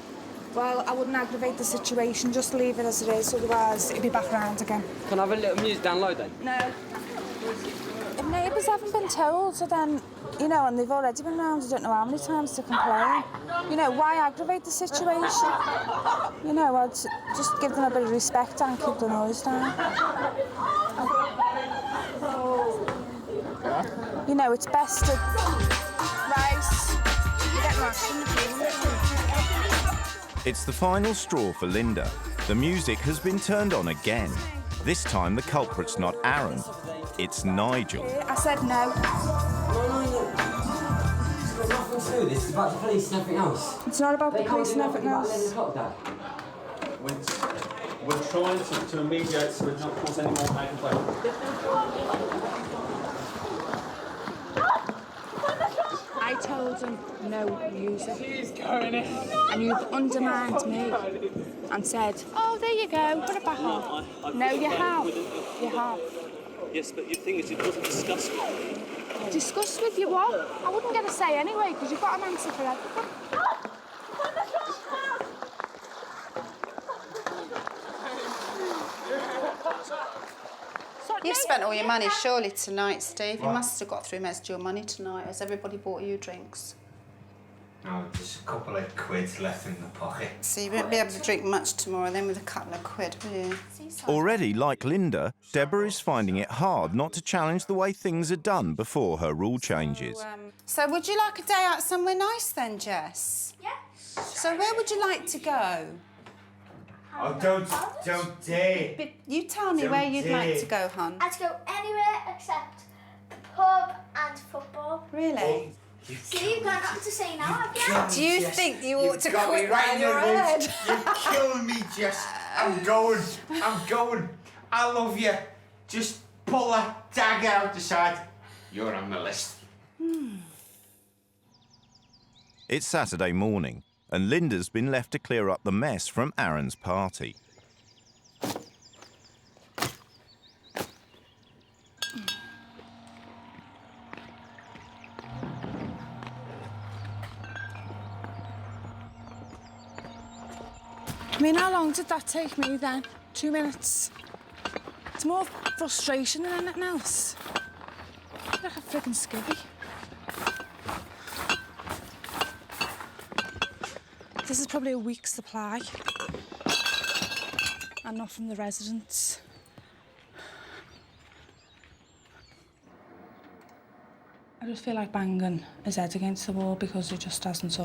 Well, I wouldn't aggravate the situation, just leave it as it is, otherwise it'll be back round again. Can I have a little music down low then? No. If neighbours haven't been told, so then, you know, and they've already been round, I don't know how many times to complain. You know, why aggravate the situation? You know, I'd just give them a bit of respect and keep the noise down. You know, it's best to... Rice. You get mashed in the food. It's the final straw for Linda. The music has been turned on again. This time the culprit's not Aaron, it's Nigel. I said no. No. It's got nothing to do. This is about the police and everything else. It's not about the police and everything else. About 11 o'clock, Dad. We're trying to mediate so it not cause any more aggravation. I told him no music. He's going in. And you've undermined me and said, oh, there you go, put it back on. No, you have. You have. Yes, but the thing is, it wasn't discussed with me. Discussed with you what? I wouldn't get a say anyway, because you've got an answer for everything. You've spent all your money surely tonight, Steve. You must have got through most of your money tonight. Has everybody bought you drinks? No, just a couple of quids left in the pocket. So you won't be able to drink much tomorrow then with a couple of quid, will you? Already, like Linda, Deborah is finding it hard not to challenge the way things are done before her rule changes. So would you like a day out somewhere nice then, Jess? Yes. So where would you like to go? Oh, don't dare. But you tell me where you'd like to go, hon. I'd go anywhere except the pub and football. Really? So you've got nothing to say now, have Do you think you ought to quit while you're You're ahead? killing me, Jess. I'm going. I love you. Just pull that dagger out the side. You're on the list. It's Saturday morning, and Linda's been left to clear up the mess from Aaron's party. I mean, how long did that take me then? 2 minutes. It's more frustration than anything else. Like a friggin' skivvy. This is probably a week's supply. And not from the residents. I just feel like banging his head against the wall because he just hasn't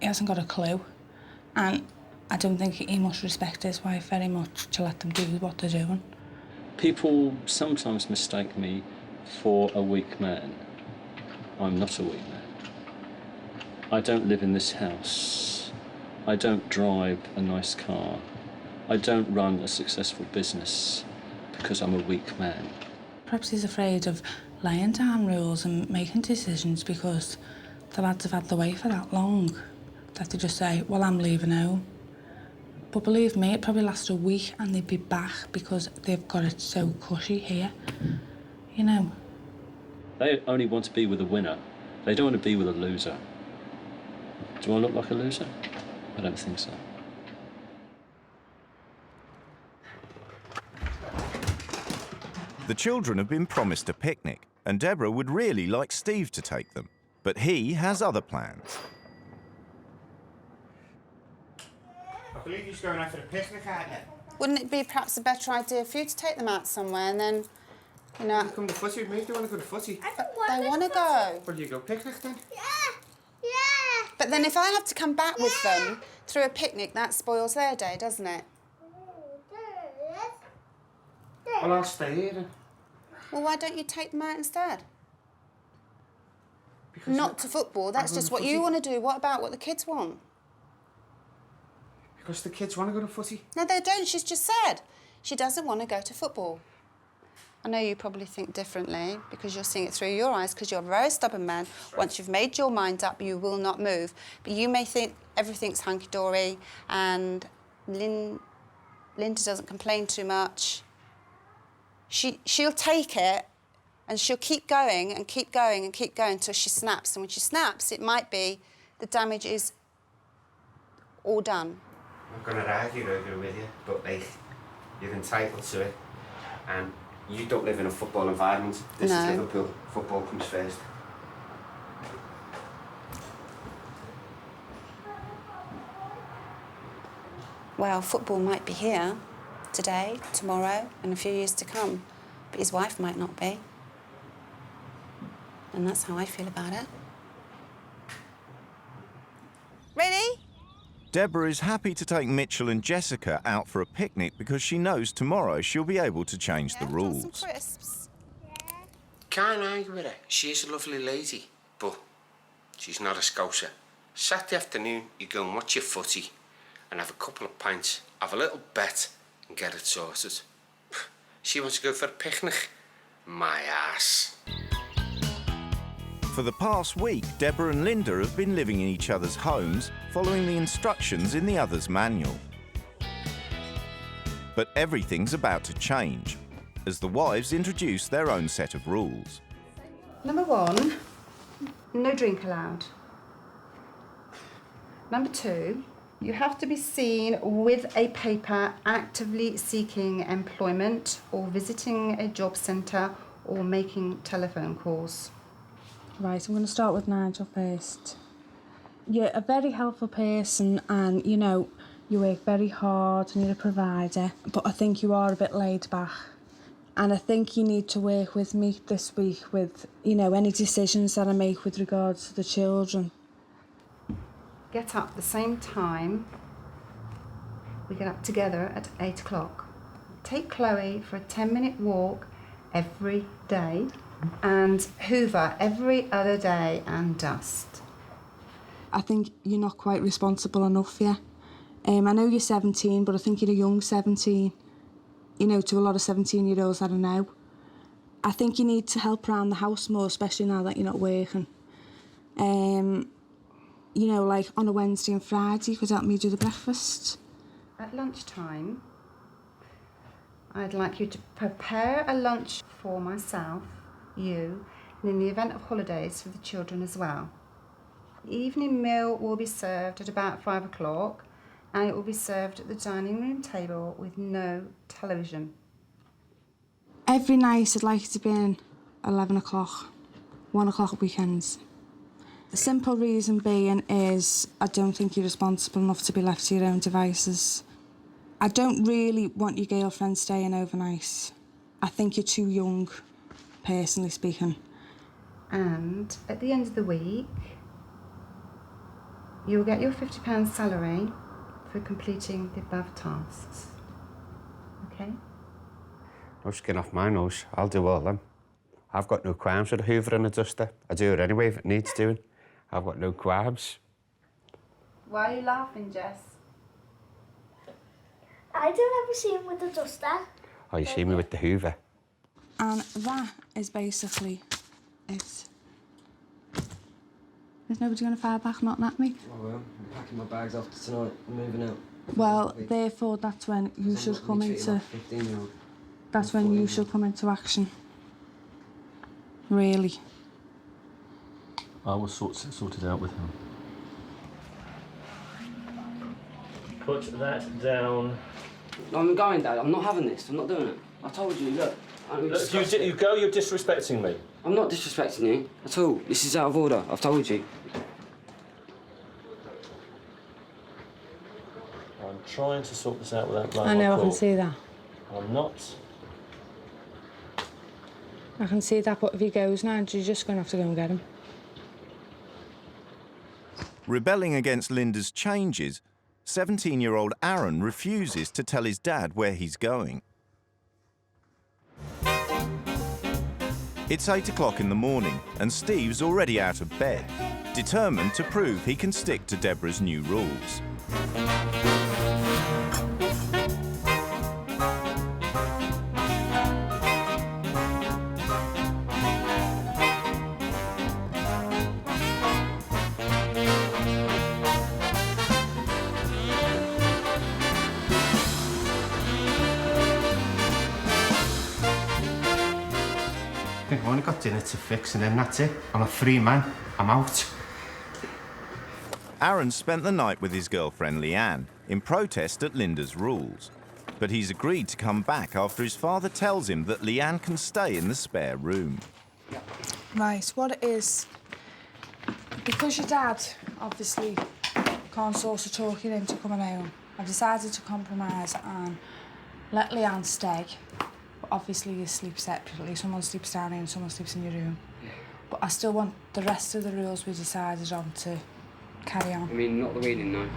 he hasn't got a clue. And I don't think he must respect his wife very much to let them do what they're doing. People sometimes mistake me for a weak man. I'm not a weak man. I don't live in this house. I don't drive a nice car. I don't run a successful business because I'm a weak man. Perhaps he's afraid of laying down rules and making decisions because the lads have had the way for that long that they just say, well, I'm leaving home. But believe me, it probably lasts a week and they'd be back because they've got it so cushy here, you know. They only want to be with a winner. They don't want to be with a loser. Do I look like a loser? I don't think so. The children have been promised a picnic, and Deborah would really like Steve to take them. But he has other plans. I believe he's going out for a picnic, aren't you? Wouldn't it be perhaps a better idea for you to take them out somewhere and then, you know... Come to footy with me. Do you want to go to footy? They want to go. Well, you go picnic then. But then if I have to come back with them through a picnic, that spoils their day, doesn't it? Well, I'll stay here then. Well, why don't you take them out instead? Because Not to football, that's I'm just going what to you footy. want to do. What about what the kids want? Because the kids want to go to footy. No, they don't. She's just said she doesn't want to go to football. I know you probably think differently because you're seeing it through your eyes because you're a very stubborn man. Once you've made your mind up, you will not move. But you may think everything's hunky-dory and Linda doesn't complain too much. She'll take it and she'll keep going and keep going and keep going until she snaps. And when she snaps, it might be the damage is all done. I'm going to argue over with you, but like, you're entitled to it. And you don't live in a football environment. This is Liverpool. Football comes first. Well, football might be here today, tomorrow, and a few years to come, but his wife might not be. And that's how I feel about it. Ready? Deborah is happy to take Mitchell and Jessica out for a picnic because she knows tomorrow she'll be able to change the rules. Some crisps. Can't argue with her. She's a lovely lady, but she's not a scouser. Saturday afternoon, you go and watch your footy and have a couple of pints, have a little bet and get it sorted. She wants to go for a picnic. My ass. For the past week, Deborah and Linda have been living in each other's homes, following the instructions in the other's manual. But everything's about to change, as the wives introduce their own set of rules. Number 1, no drink allowed. Number 2, you have to be seen with a paper actively seeking employment or visiting a job centre or making telephone calls. Right, I'm going to start with Nigel first. You're a very helpful person and, you know, you work very hard and you're a provider, but I think you are a bit laid back. And I think you need to work with me this week with, you know, any decisions that I make with regards to the children. Get up the same time. We get up together at 8 o'clock. Take Chloe for a 10-minute walk every day and hoover every other day and dust. I think you're not quite responsible enough yet. I know you're 17, but I think you're a young 17, you know, to a lot of 17-year-olds that I know. I think you need to help around the house more, especially now that you're not working. You know, like on a Wednesday and Friday, you could help me do the breakfast. At lunchtime, I'd like you to prepare a lunch for myself, you, and in the event of holidays for the children as well. The evening meal will be served at about 5 o'clock, and it will be served at the dining room table with no television. Every night I'd like it to be in 11 o'clock, 1 o'clock at weekends. The simple reason being is I don't think you're responsible enough to be left to your own devices. I don't really want your girlfriend staying overnight. I think you're too young, personally speaking. And at the end of the week, you'll get your £50 salary for completing the above tasks. Okay? No skin off my nose. I'll do all them. I've got no qualms with a hoover and a duster. I do it anyway if it needs doing. I've got no qualms. Why are you laughing, Jess? I don't ever see him with the duster. Oh, you see me with the hoover? And that is basically it. Is nobody going to fire back knocking at me? I will. I'm packing my bags after tonight. I'm moving out. Well, therefore, that's when you should come into... That's when you should come into action. Really. I will sort it out with him. Put that down. I'm going, Dad. I'm not having this. I'm not doing it. I told you, look. You go, you're disrespecting me. I'm not disrespecting you at all. This is out of order. I've told you. I'm trying to sort this out without blowing I know, my I can cool. see that. I'm not. I can see that, but if he goes now, you're just going to have to go and get him. Rebelling against Linda's changes, 17-year-old Aaron refuses to tell his dad where he's going. It's 8 o'clock in the morning and Steve's already out of bed, determined to prove he can stick to Deborah's new rules. I've only got dinner to fix and then that's it. I'm a free man. I'm out. Aaron spent the night with his girlfriend Leanne in protest at Linda's rules. But he's agreed to come back after his father tells him that Leanne can stay in the spare room. Right, what it is, because your dad obviously can't sort of talk you into coming home, I've decided to compromise and let Leanne stay. But obviously you sleep separately. Someone sleeps down here and someone sleeps in your room. But I still want the rest of the rules we decided on to carry on. I mean, not the reading, no.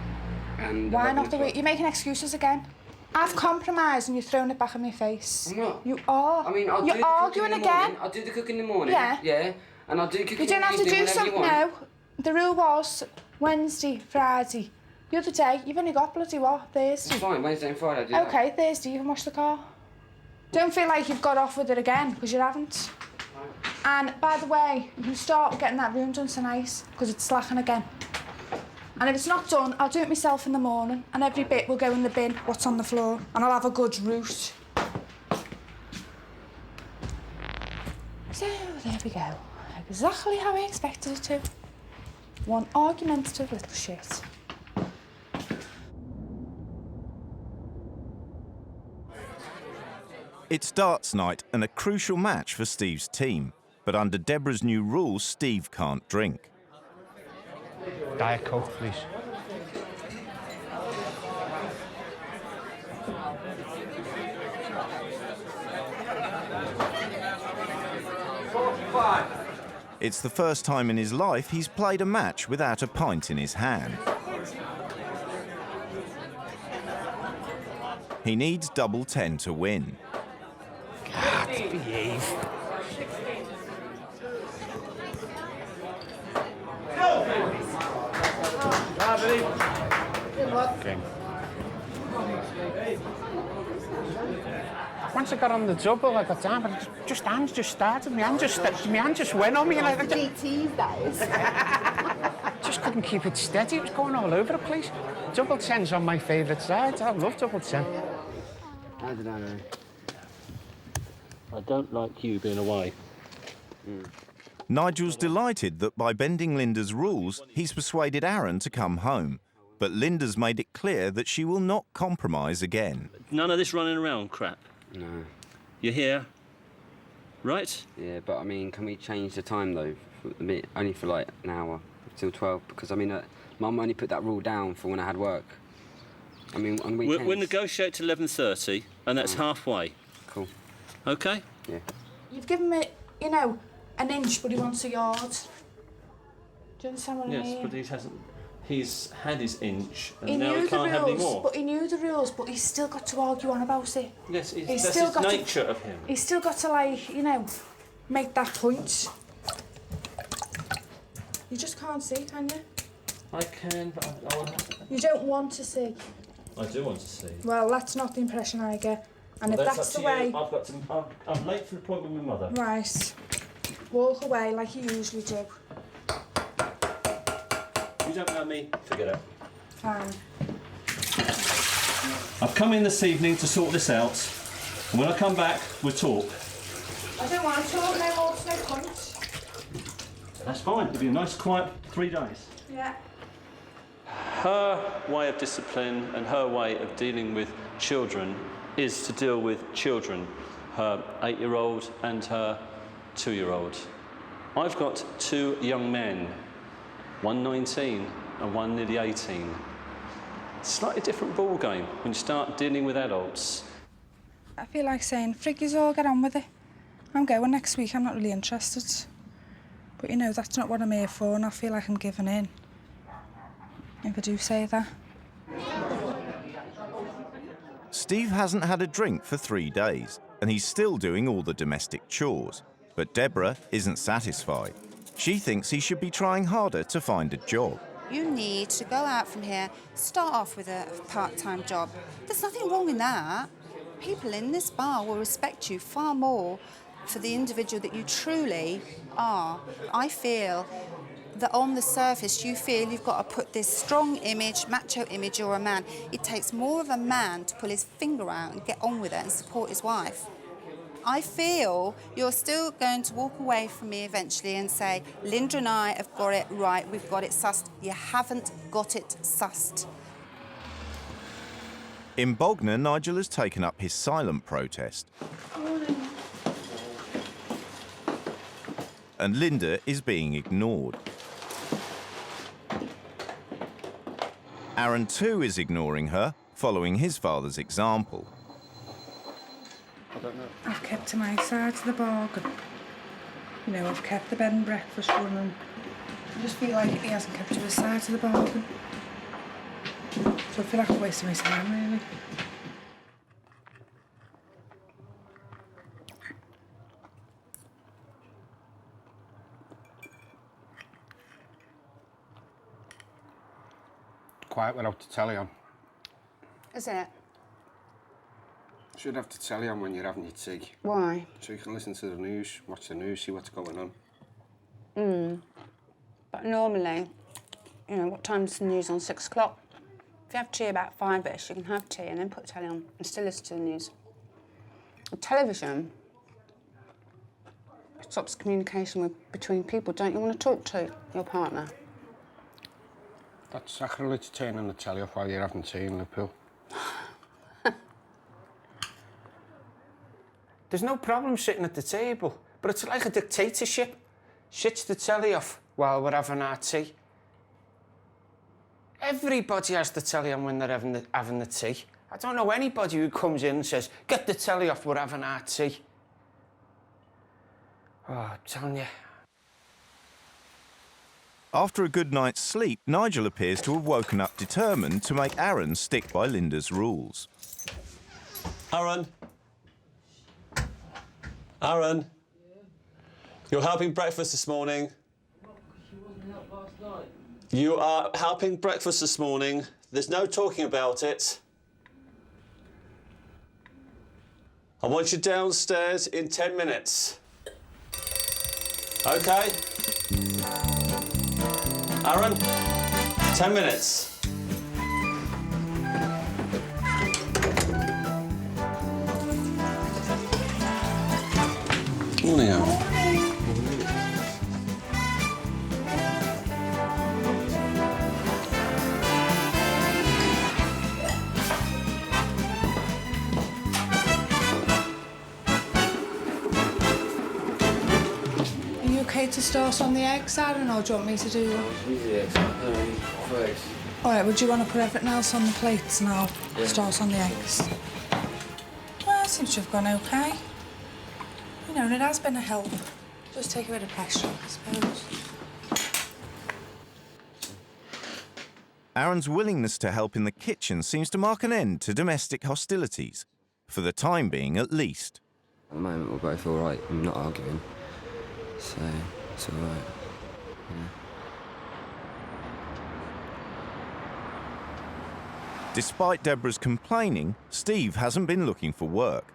And why not the reading? You're making excuses again. I've compromised and you're throwing it back in my face. I'm not. You are. I mean, You're arguing again. I'll do the cooking in the morning. Yeah. Yeah. And I'll do cooking You don't have to do whenever something you want. now. The rule was Wednesday, Friday. The other day, you've only got bloody what? Thursday. It's fine, Wednesday and Friday, I'll do that. Okay, Thursday, you can wash the car. Don't feel like you've got off with it again, because you haven't. And, by the way, you can start getting that room done tonight, because it's slacking again. And if it's not done, I'll do it myself in the morning, and every bit will go in the bin, what's on the floor, and I'll have a good route. So, there we go. Exactly how I expected it to. One argumentative little shit. It's darts night and a crucial match for Steve's team. But under Deborah's new rules, Steve can't drink. Diet Coke, please. It's the first time in his life he's played a match without a pint in his hand. He needs double 10 to win. Behave. Okay. Once I got on the double, I got down, but hands just started. My hand just went on me. Like, GTs, that is. just couldn't keep it steady. It was going all over the place. Double 10's on my favourite side. I love double 10. How did I know? I don't like you being away. Nigel's delighted that by bending Linda's rules, he's persuaded Aaron to come home. But Linda's made it clear that she will not compromise again. None of this running around crap. No. You're here, right? Yeah, but I mean, can we change the time though? Only for like an hour, till 12, because I mean, Mum only put that rule down for when I had work. I mean, on weekends... We'll negotiate to 11:30, and that's halfway. Cool. OK? Yeah. You've given me, you know, an inch, but he wants a yard. Do you understand what I mean? Yes, but he hasn't... He's had his inch, and He now knew he can't have any more. But he knew the rules, but he's still got to argue on about it. Yes, He's that's still his got nature of him. He's still got to, like, you know, make that point. You just can't see, can you? I can, but I will have to... You don't want to see. I do want to see. Well, that's not the impression I get. And Well, if that's the up to way... you. I've got to... I'm late for an appointment with Mother. Right. Walk away like you usually do. You don't know me, forget it. Fine. I've come in this evening to sort this out, and when I come back, we'll talk. I don't want to talk, no more, no point. That's fine. It'll be a nice, quiet 3 days. Yeah. Her way of discipline and her way of dealing with children is to deal with children, her 8-year-old and her 2-year-old. I've got 2 young men, one 19 and one nearly 18. Slightly different ball game when you start dealing with adults. I feel like saying, frig yous all, get on with it. I'm going next week, I'm not really interested. But you know, that's not what I'm here for, and I feel like I'm giving in. If I do say that. Steve hasn't had a drink for 3 days, and he's still doing all the domestic chores. But Deborah isn't satisfied. She thinks he should be trying harder to find a job. You need to go out from here, start off with a part-time job. There's nothing wrong in that. People in this bar will respect you far more for the individual that you truly are. I feel that on the surface you feel you've got to put this strong image, macho image, you're a man. It takes more of a man to pull his finger out and get on with it and support his wife. I feel you're still going to walk away from me eventually and say, Linda and I have got it right, we've got it sussed. You haven't got it sussed. In Bognor, Nigel has taken up his silent protest. And Linda is being ignored. Aaron too is ignoring her, following his father's example. I don't know. I've kept to my side of the bargain. You know, I've kept the bed and breakfast running. I just feel like he hasn't kept to his side of the bargain. So I feel like I'm wasting my time, really. Quiet without the telly on. Isn't it? Should have the telly on when you're having your tea. Why? So you can listen to the news, watch the news, see what's going on. But normally, you know, what time's the news on? 6 o'clock? If you have tea about 5-ish, you can have tea and then put the telly on and still listen to the news. The television stops communication between people. Don't you want to talk to your partner? That's sacrilege, turning the telly off while you're having tea in the pool. There's no problem sitting at the table, but it's like a dictatorship. Shuts the telly off while we're having our tea. Everybody has the telly on when they're having the tea. I don't know anybody who comes in and says, get the telly off, we're having our tea. Oh, I'm telling you. After a good night's sleep, Nigel appears to have woken up determined to make Aaron stick by Linda's rules. Aaron. Aaron, you're helping breakfast this morning. You are helping breakfast this morning. There's no talking about it. I want you downstairs in 10 minutes. OK? Aaron, 10 minutes. Morning, Aaron. Are you okay to start on the eggs, Aaron, or do you want me to do that? All right, would you want to put everything else on the plates now? Yeah. Start on the eggs. Well, it seems to have gone okay. You know, and it has been a help. Just take a bit of pressure off, I suppose. Aaron's willingness to help in the kitchen seems to mark an end to domestic hostilities, for the time being at least. At the moment, we're both all right. I'm not arguing, so it's all right. Yeah. Despite Deborah's complaining, Steve hasn't been looking for work,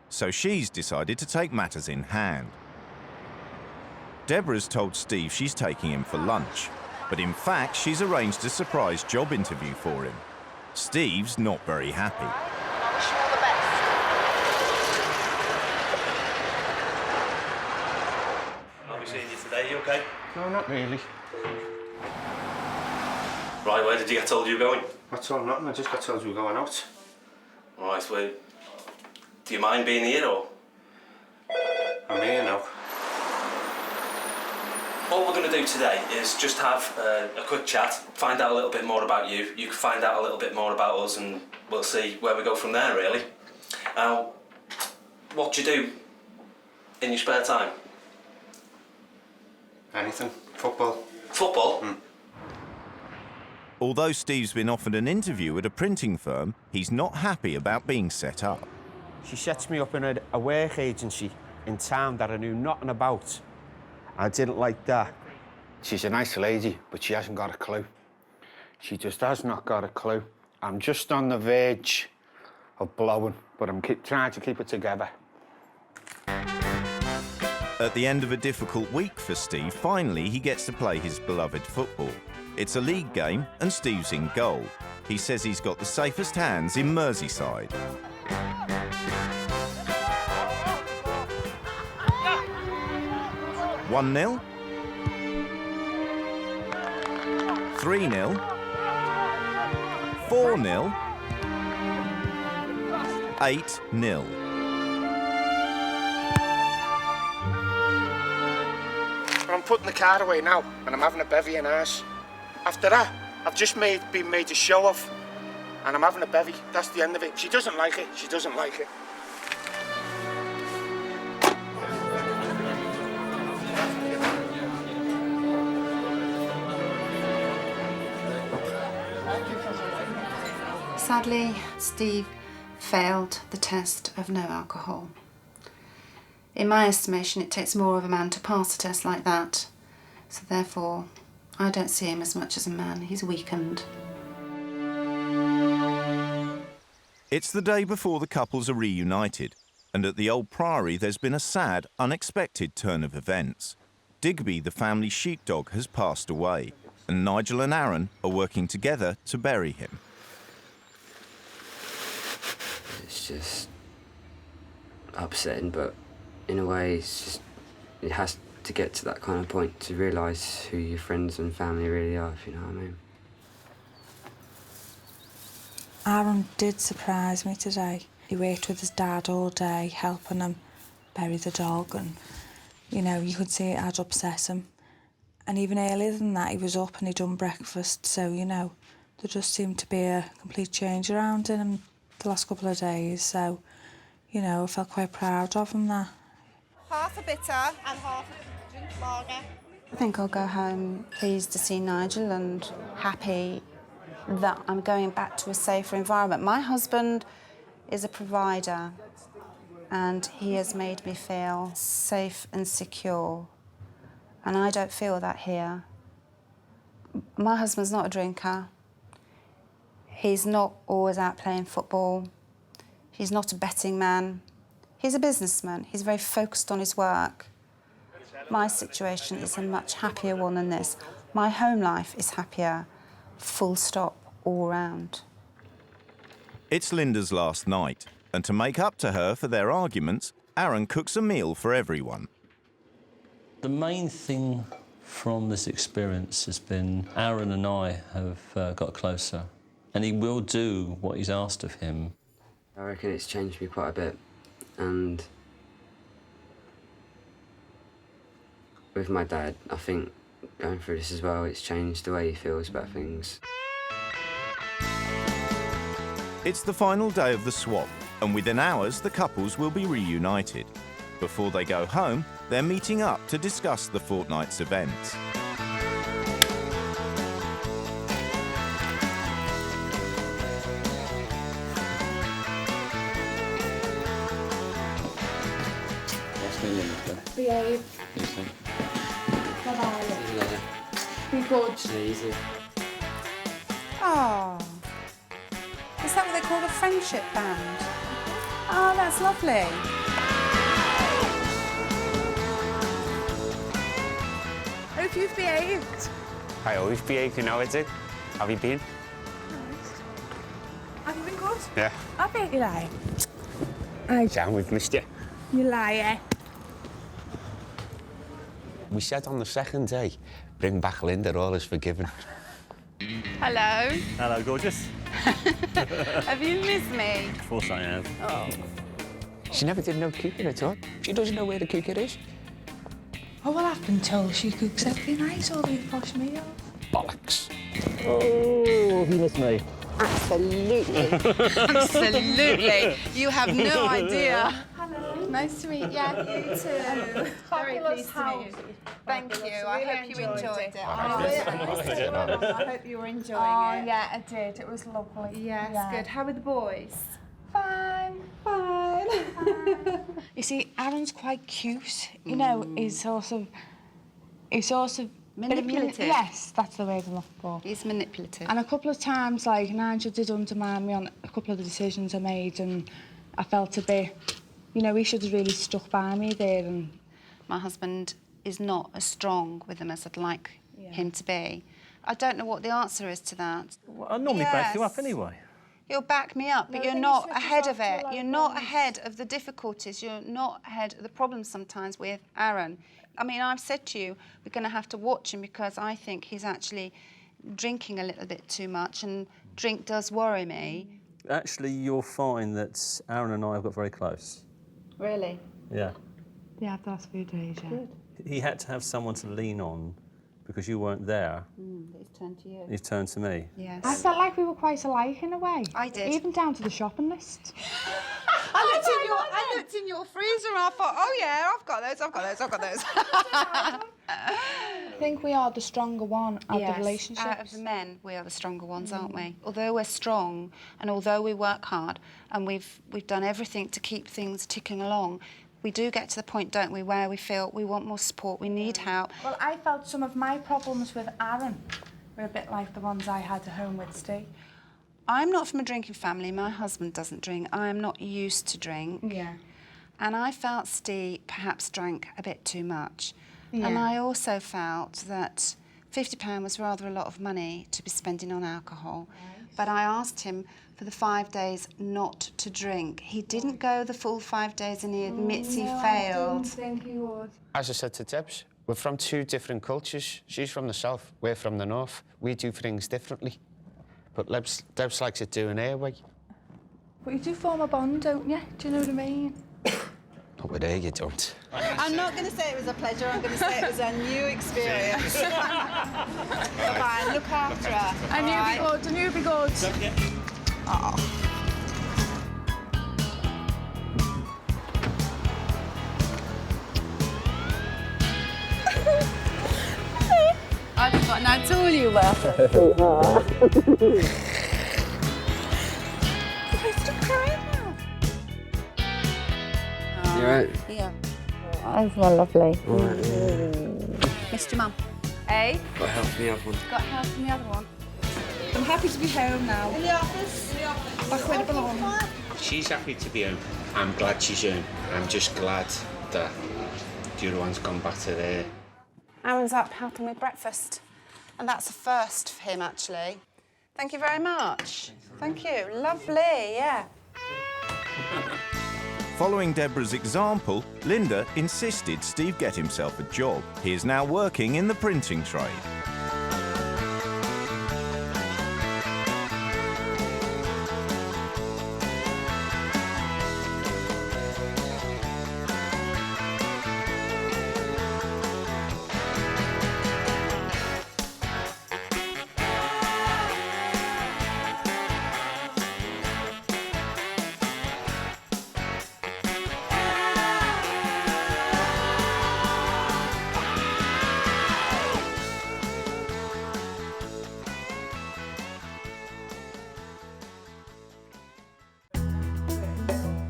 so she's decided to take matters in hand. Deborah's told Steve she's taking him for lunch, but in fact she's arranged a surprise job interview for him. Steve's not very happy. I wish you all the best. I'll be seeing you today, you OK? No, not really. Right, where did you get told you were going? I told nothing, I just got told you were going out. Right, well, do you mind being here, or? I'm here now. What we're going to do today is just have a quick chat, find out a little bit more about you. You can find out a little bit more about us, and we'll see where we go from there, really. What do you do in your spare time? Anything. Football. Football? Although Steve's been offered an interview at a printing firm, he's not happy about being set up. She sets me up in a work agency in town that I knew nothing about. I didn't like that. She's a nice lady, but she hasn't got a clue. She just has not got a clue. I'm just on the verge of blowing, but I'm trying to keep it together. At the end of a difficult week for Steve, finally he gets to play his beloved football. It's a league game and Steve's in goal. He says he's got the safest hands in Merseyside. « 1-0. 3-0. 4-0. 8-0. I'm putting the car away now, and I'm having a bevy in ours. After that, I've just been made a show of, and I'm having a bevy. That's the end of it. She doesn't like it. She doesn't like it. Sadly, Steve failed the test of no alcohol. In my estimation, it takes more of a man to pass a test like that. So therefore, I don't see him as much as a man. He's weakened. It's the day before the couples are reunited, and at the old priory there's been a sad, unexpected turn of events. Digby, the family sheepdog, has passed away, and Nigel and Aaron are working together to bury him. It's just upsetting, but in a way, it's just, it has to get to that kind of point to realise who your friends and family really are, if you know what I mean. Aaron did surprise me today. He worked with his dad all day, helping him bury the dog, and, you know, you could see it had upset him. And even earlier than that, he was up and he'd done breakfast, so, you know, there just seemed to be a complete change around in him the last couple of days, so, you know, I felt quite proud of him there. Half a bitter and half a drink lager. I think I'll go home pleased to see Nigel and happy that I'm going back to a safer environment. My husband is a provider, and he has made me feel safe and secure. And I don't feel that here. My husband's not a drinker. He's not always out playing football. He's not a betting man. He's a businessman. He's very focused on his work. My situation is a much happier one than this. My home life is happier, full stop, all round. It's Linda's last night, and to make up to her for their arguments, Aaron cooks a meal for everyone. The main thing from this experience has been Aaron and I have got closer, and he will do what he's asked of him. I reckon it's changed me quite a bit, and with my dad, I think going through this as well, it's changed the way he feels about things. It's the final day of the swap, and within hours the couples will be reunited. Before they go home, they're meeting up to discuss the fortnight's events. Behave. Bye-bye. Be good. Easy. Oh, is that what they call a friendship band? Oh, that's lovely. Hope you've behaved. I always behave, you know I do. Have you been? Have you been good? Yeah. I bet you lie. Sam, we've missed you. You liar. We said on the second day, bring back Linda, all is forgiven. Hello. Hello, gorgeous. Have you missed me? Of course I have. Oh. She never did no cooking at all. She doesn't know where the cooker is. Oh, well, I've been told she cooks every night, all these posh meals. Bollocks. Oh, you missed me. Absolutely. Absolutely. You have no idea. Hello. Nice to meet you. You too. Very pleased to meet you. Thank you. I hope you enjoyed it. I hope you were enjoying it. Yeah, I did. It was lovely. Yes, good. How are the boys? Fine. You see, Aaron's quite cute. You know, he's sort of Manipulative? Yes, that's the word I'm looking for. He's manipulative. And a couple of times, like, Nigel did undermine me on a couple of the decisions I made, and I felt a bit, you know, he should have really stuck by me there. And my husband is not as strong with them as I'd like him to be. I don't know what the answer is to that. Well, I normally back you up anyway. You'll back me up, but you're not ahead of it. You're not ahead of the difficulties. You're not ahead of the problems sometimes with Aaron. I mean, I've said to you, we're going to have to watch him because I think he's actually drinking a little bit too much, and drink does worry me. Actually, you'll find that Aaron and I have got very close. Really? Yeah. yeah, the last few days, yeah. Good. He had to have someone to lean on because you weren't there. He's turned to you. He's turned to me. Yes. I felt like we were quite alike in a way. I did. Even down to the shopping list. I looked in your freezer and I thought, oh yeah, I've got those. I think we are the stronger one of the relationships. Out of the men, we are the stronger ones, aren't we? Although we're strong and although we work hard and we've done everything to keep things ticking along, we do get to the point, don't we, where we feel we want more support, we need help. Well, I felt some of my problems with Aaron were a bit like the ones I had at home with Steve. I'm not from a drinking family. My husband doesn't drink. I am not used to drink. Yeah. And I felt Steve perhaps drank a bit too much. Yeah. And I also felt that £50 was rather a lot of money to be spending on alcohol. Right. But I asked him for the 5 days not to drink. He didn't go the full 5 days and he admits he failed. I don't think he would. As I said to Debs, we're from two different cultures. She's from the south, we're from the north. We do things differently. But Debs likes it doing her way. But you do form a bond, don't you? Do you know what I mean? Not with her, you don't. I'm not going to say it was a pleasure, I'm going to say it was a new experience. Bye-bye, look after her. I knew it'd be good, Oh. I forgot now to all you were. Stop crying now. You right? Yeah. That's lovely. Missed your mum. Eh? Got help from the other one. Got help from the other one. I'm happy to be home now. In the office? Back where I belong. She's happy to be home. I'm glad she's home. I'm just glad that the other one's gone back to there. Aaron's up helping with breakfast. And that's a first for him, actually. Thank you very much. Thank you. Lovely, yeah. Following Deborah's example, Linda insisted Steve get himself a job. He is now working in the printing trade.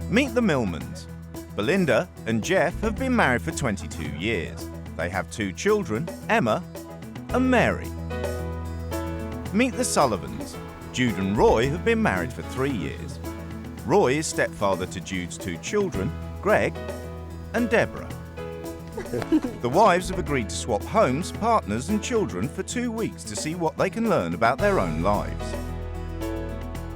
Meet the Millmans. Belinda and Jeff have been married for 22 years. They have 2 children, Emma and Mary. Meet the Sullivans. Jude and Roy have been married for 3 years. Roy is stepfather to Jude's 2 children, Greg and Deborah. The wives have agreed to swap homes, partners and children for 2 weeks to see what they can learn about their own lives.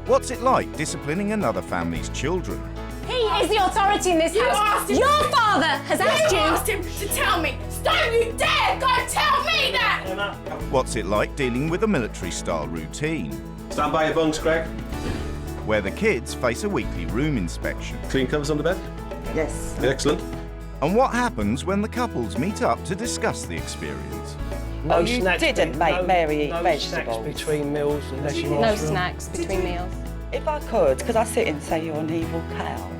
What's it like disciplining another family's children? He is the authority in this house. Your father has asked you. You asked him to tell me. Don't you dare go tell me that! What's it like dealing with a military-style routine? Stand by your bunks, Greg. Where the kids face a weekly room inspection. Clean covers on the bed? Yes. Excellent. And what happens when the couples meet up to discuss the experience? No, you didn't make Mary eat vegetables. Snacks between meals unless you want. No snacks between meals. If I could I sit and say you're an evil cow?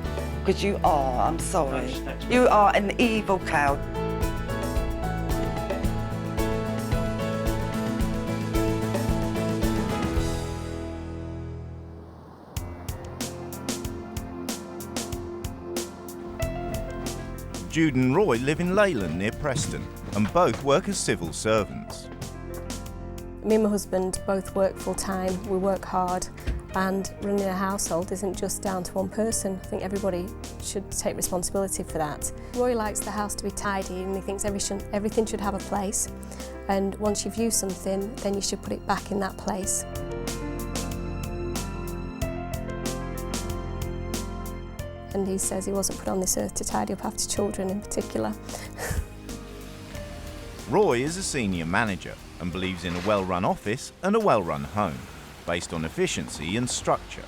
Because you are, I'm sorry. You are an evil cow. Jude and Roy live in Leyland near Preston and both work as civil servants. Me and my husband both work full time, we work hard, and running a household isn't just down to one person. I think everybody should take responsibility for that. Roy likes the house to be tidy and he thinks everything should have a place, and once you've used something then you should put it back in that place. And he says he wasn't put on this earth to tidy up after children in particular. Roy is a senior manager and believes in a well-run office and a well-run home, based on efficiency and structure.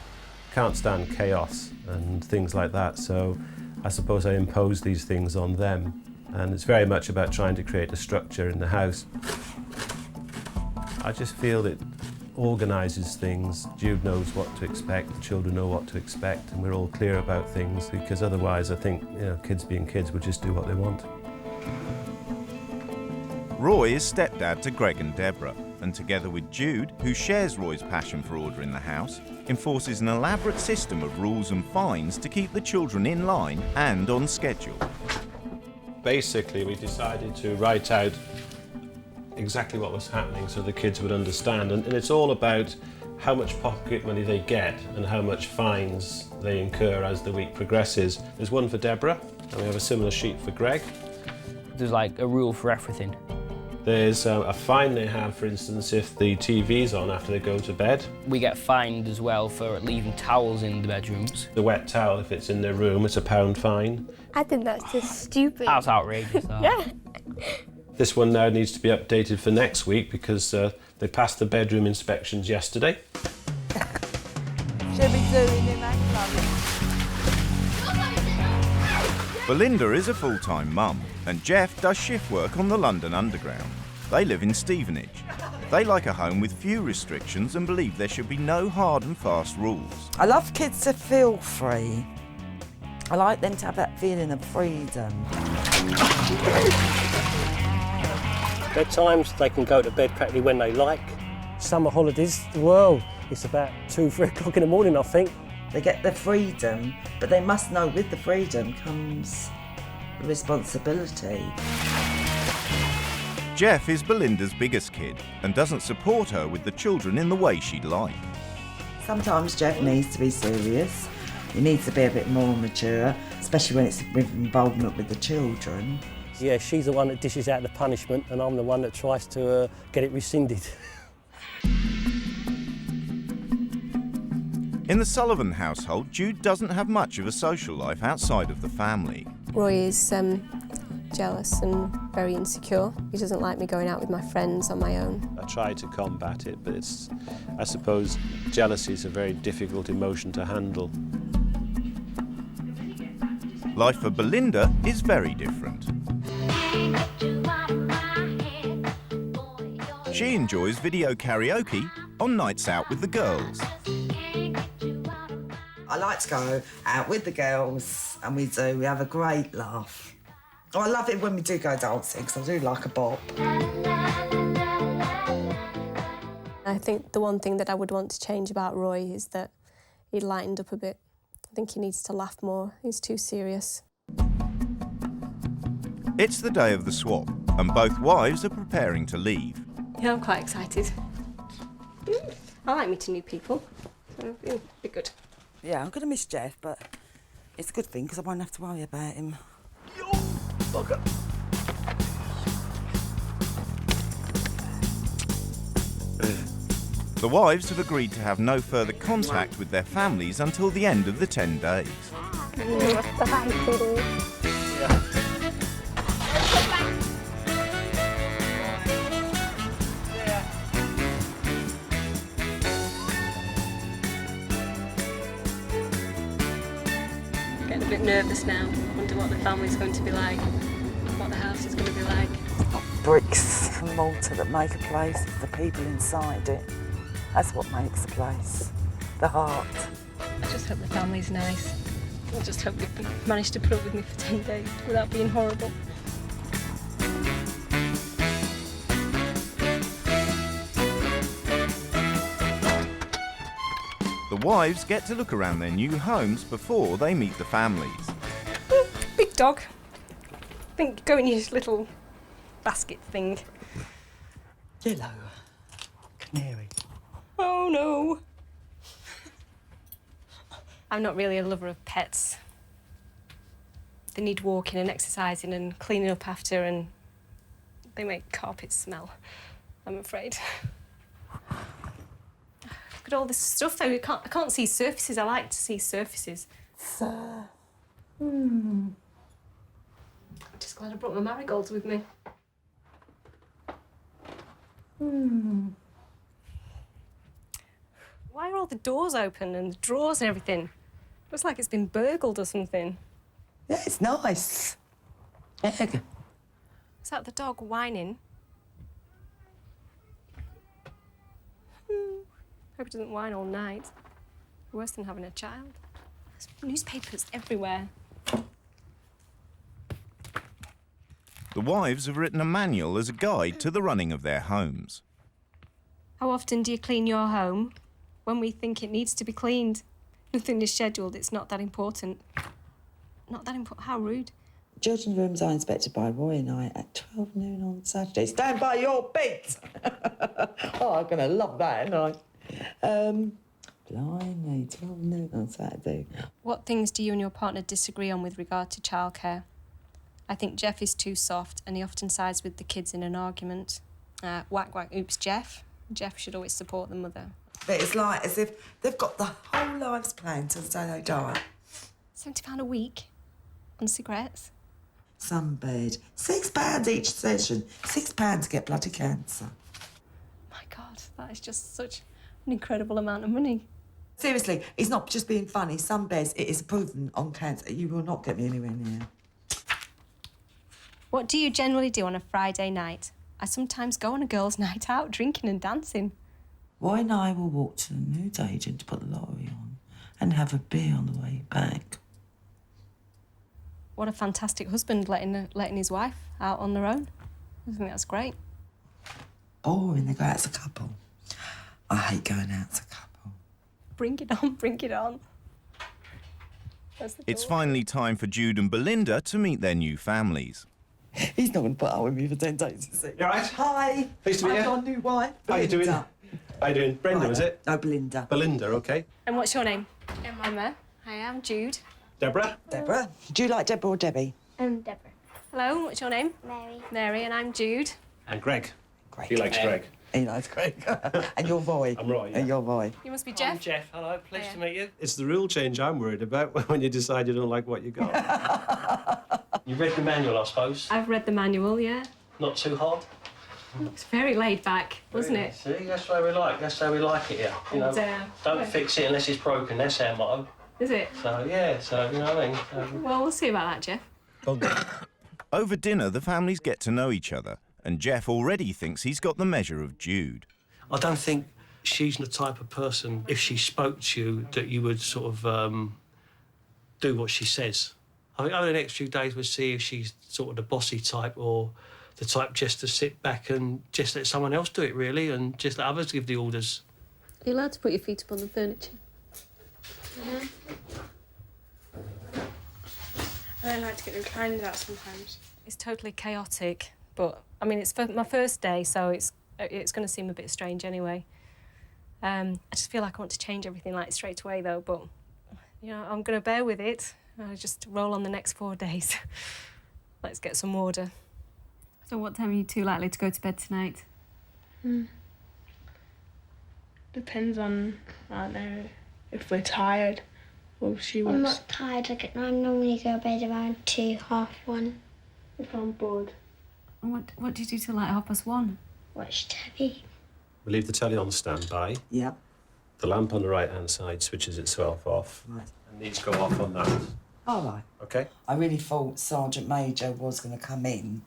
Can't stand chaos and things like that, so I suppose I impose these things on them. And it's very much about trying to create a structure in the house. I just feel it organises things. Jude knows what to expect, the children know what to expect, and we're all clear about things, because otherwise I think, kids being kids would just do what they want. Roy is stepdad to Greg and Deborah, and together with Jude, who shares Roy's passion for order in the house, enforces an elaborate system of rules and fines to keep the children in line and on schedule. Basically, we decided to write out exactly what was happening so the kids would understand, and it's all about how much pocket money they get and how much fines they incur as the week progresses. There's one for Deborah, and we have a similar sheet for Greg. There's like a rule for everything. There's a fine they have, for instance, if the TV's on after they go to bed. We get fined as well for leaving towels in the bedrooms. The wet towel, if it's in their room, it's a £1 fine. I think that's just stupid. That's outrageous. Yeah. This one now needs to be updated for next week because they passed the bedroom inspections yesterday. Should be doing it next Belinda is a full-time mum, and Jeff does shift work on the London Underground. They live in Stevenage. They like a home with few restrictions and believe there should be no hard and fast rules. I love kids to feel free. I like them to have that feeling of freedom. Bedtimes, they can go to bed practically when they like. Summer holidays, well, it's about 2, 3 o'clock in the morning, I think. They get their freedom, but they must know with the freedom comes responsibility. Jeff is Belinda's biggest kid and doesn't support her with the children in the way she'd like. Sometimes Jeff needs to be serious. He needs to be a bit more mature, especially when it's with involvement with the children. Yeah, she's the one that dishes out the punishment and I'm the one that tries to get it rescinded. In the Sullivan household, Jude doesn't have much of a social life outside of the family. Roy is jealous and very insecure. He doesn't like me going out with my friends on my own. I try to combat it, but I suppose jealousy is a very difficult emotion to handle. Life for Belinda is very different. She enjoys video karaoke on nights out with the girls. I like to go out with the girls and we have a great laugh. Oh, I love it when we do go dancing because I do like a bop. I think the one thing that I would want to change about Roy is that he lightened up a bit. I think he needs to laugh more. He's too serious. It's the day of the swap and both wives are preparing to leave. Yeah, I'm quite excited. I like meeting new people, so it'll be good. Yeah, I'm going to miss Jeff, but it's a good thing because I won't have to worry about him. Bugger. The wives have agreed to have no further contact with their families until the end of the 10 days. Getting a bit nervous now. Wonder what the family's going to be like, what the house is going to be like. It's not bricks and mortar that make a place, it's the people inside it. That's what makes a place, the heart. I just hope the family's nice. I just hope they've managed to put up with me for 10 days without being horrible. The wives get to look around their new homes before they meet the families. Big dog. I think go in your little basket thing. Yellow. Canary. Oh no. I'm not really a lover of pets. They need walking and exercising and cleaning up after, and they make carpets smell, I'm afraid. Look at all this stuff though, I can't see surfaces. I like to see surfaces. I'm just glad I brought my marigolds with me. Why are all the doors open and the drawers and everything? Looks like it's been burgled or something. Yeah, it's nice. Egg. Is that the dog whining? Hope it doesn't whine all night. Worse than having a child. There's newspapers everywhere. The wives have written a manual as a guide to the running of their homes. How often do you clean your home? When we think it needs to be cleaned. Nothing is scheduled, it's not that important. Not that important, how rude. Children's rooms are inspected by Roy and I at 12 noon on Saturday. Stand by your beat! Oh, I'm going to love that, aren't I? Blimey, 12 noon on Saturday. What things do you and your partner disagree on with regard to childcare? I think Jeff is too soft and he often sides with the kids in an argument. Whack, whack, oops, Jeff. Jeff should always support the mother. But it's like as if they've got the whole lives planned till the day they die. £70 a week on cigarettes. Sunbed. £6 each session. £6 to get bloody cancer. My God, that is just such an incredible amount of money. Seriously, it's not just being funny. Sunbeds, it is proven on cancer. You will not get me anywhere near. What do you generally do on a Friday night? I sometimes go on a girls' night out, drinking and dancing. Roy and I will walk to the news agent to put the lottery on and have a beer on the way back. What a fantastic husband, letting his wife out on their own. I think that's great. Boring, they go out as a couple. I hate going out as a couple. Bring it on, bring it on. It's finally time for Jude and Belinda to meet their new families. He's not going to put up with me for 10 days, is he? You all right? Hi. Pleased to meet you. I'm your new wife. How you doing? How you doing? Brenda, was it? No, Belinda. Belinda, OK. And what's your name? Emma. Hi, I'm Jude. Deborah? Deborah. Do you like Deborah or Debbie? Deborah. Hello, what's your name? Mary. Mary, and I'm Jude. And Greg. Greg. He likes Greg. He likes Greg. And you're Roy. I'm Roy, yeah. And you're Roy. You must be Jeff. I'm Jeff. Hello, pleased to meet you. It's the rule change I'm worried about when you decide you don't like what you got. You read the manual, I suppose? I've read the manual, yeah. Not too hard? It's very laid back, wasn't it? See, that's how we like. That's how we like it here. You know, don't fix it unless it's broken. That's our motto. Is it? So yeah. So you know what I mean. Well, we'll see about that, Jeff. Over dinner, the families get to know each other, and Jeff already thinks he's got the measure of Jude. I don't think she's the type of person, if she spoke to you, that you would sort of do what she says. I think over the next few days we'll see if she's sort of the bossy type or the type just to sit back and just let someone else do it, really, and just let others give the orders. Are you allowed to put your feet up on the furniture? I don't like to get reclined out sometimes. It's totally chaotic, but I mean, it's my first day, so it's going to seem a bit strange anyway. I just feel like I want to change everything like straight away, though. But you know, I'm going to bear with it. I'll just roll on the next 4 days. Let's get some order. So, what time are you two likely to go to bed tonight? Depends on, I don't know, if we're tired or if she wants... I'm not tired. I normally go to bed around 2, half 1. If I'm bored. What do you do till like 1:30? Watch telly. We leave the telly on standby. Yeah. The lamp on the right-hand side switches itself off. Right. And these go off on that. All right. OK? I really thought Sergeant Major was going to come in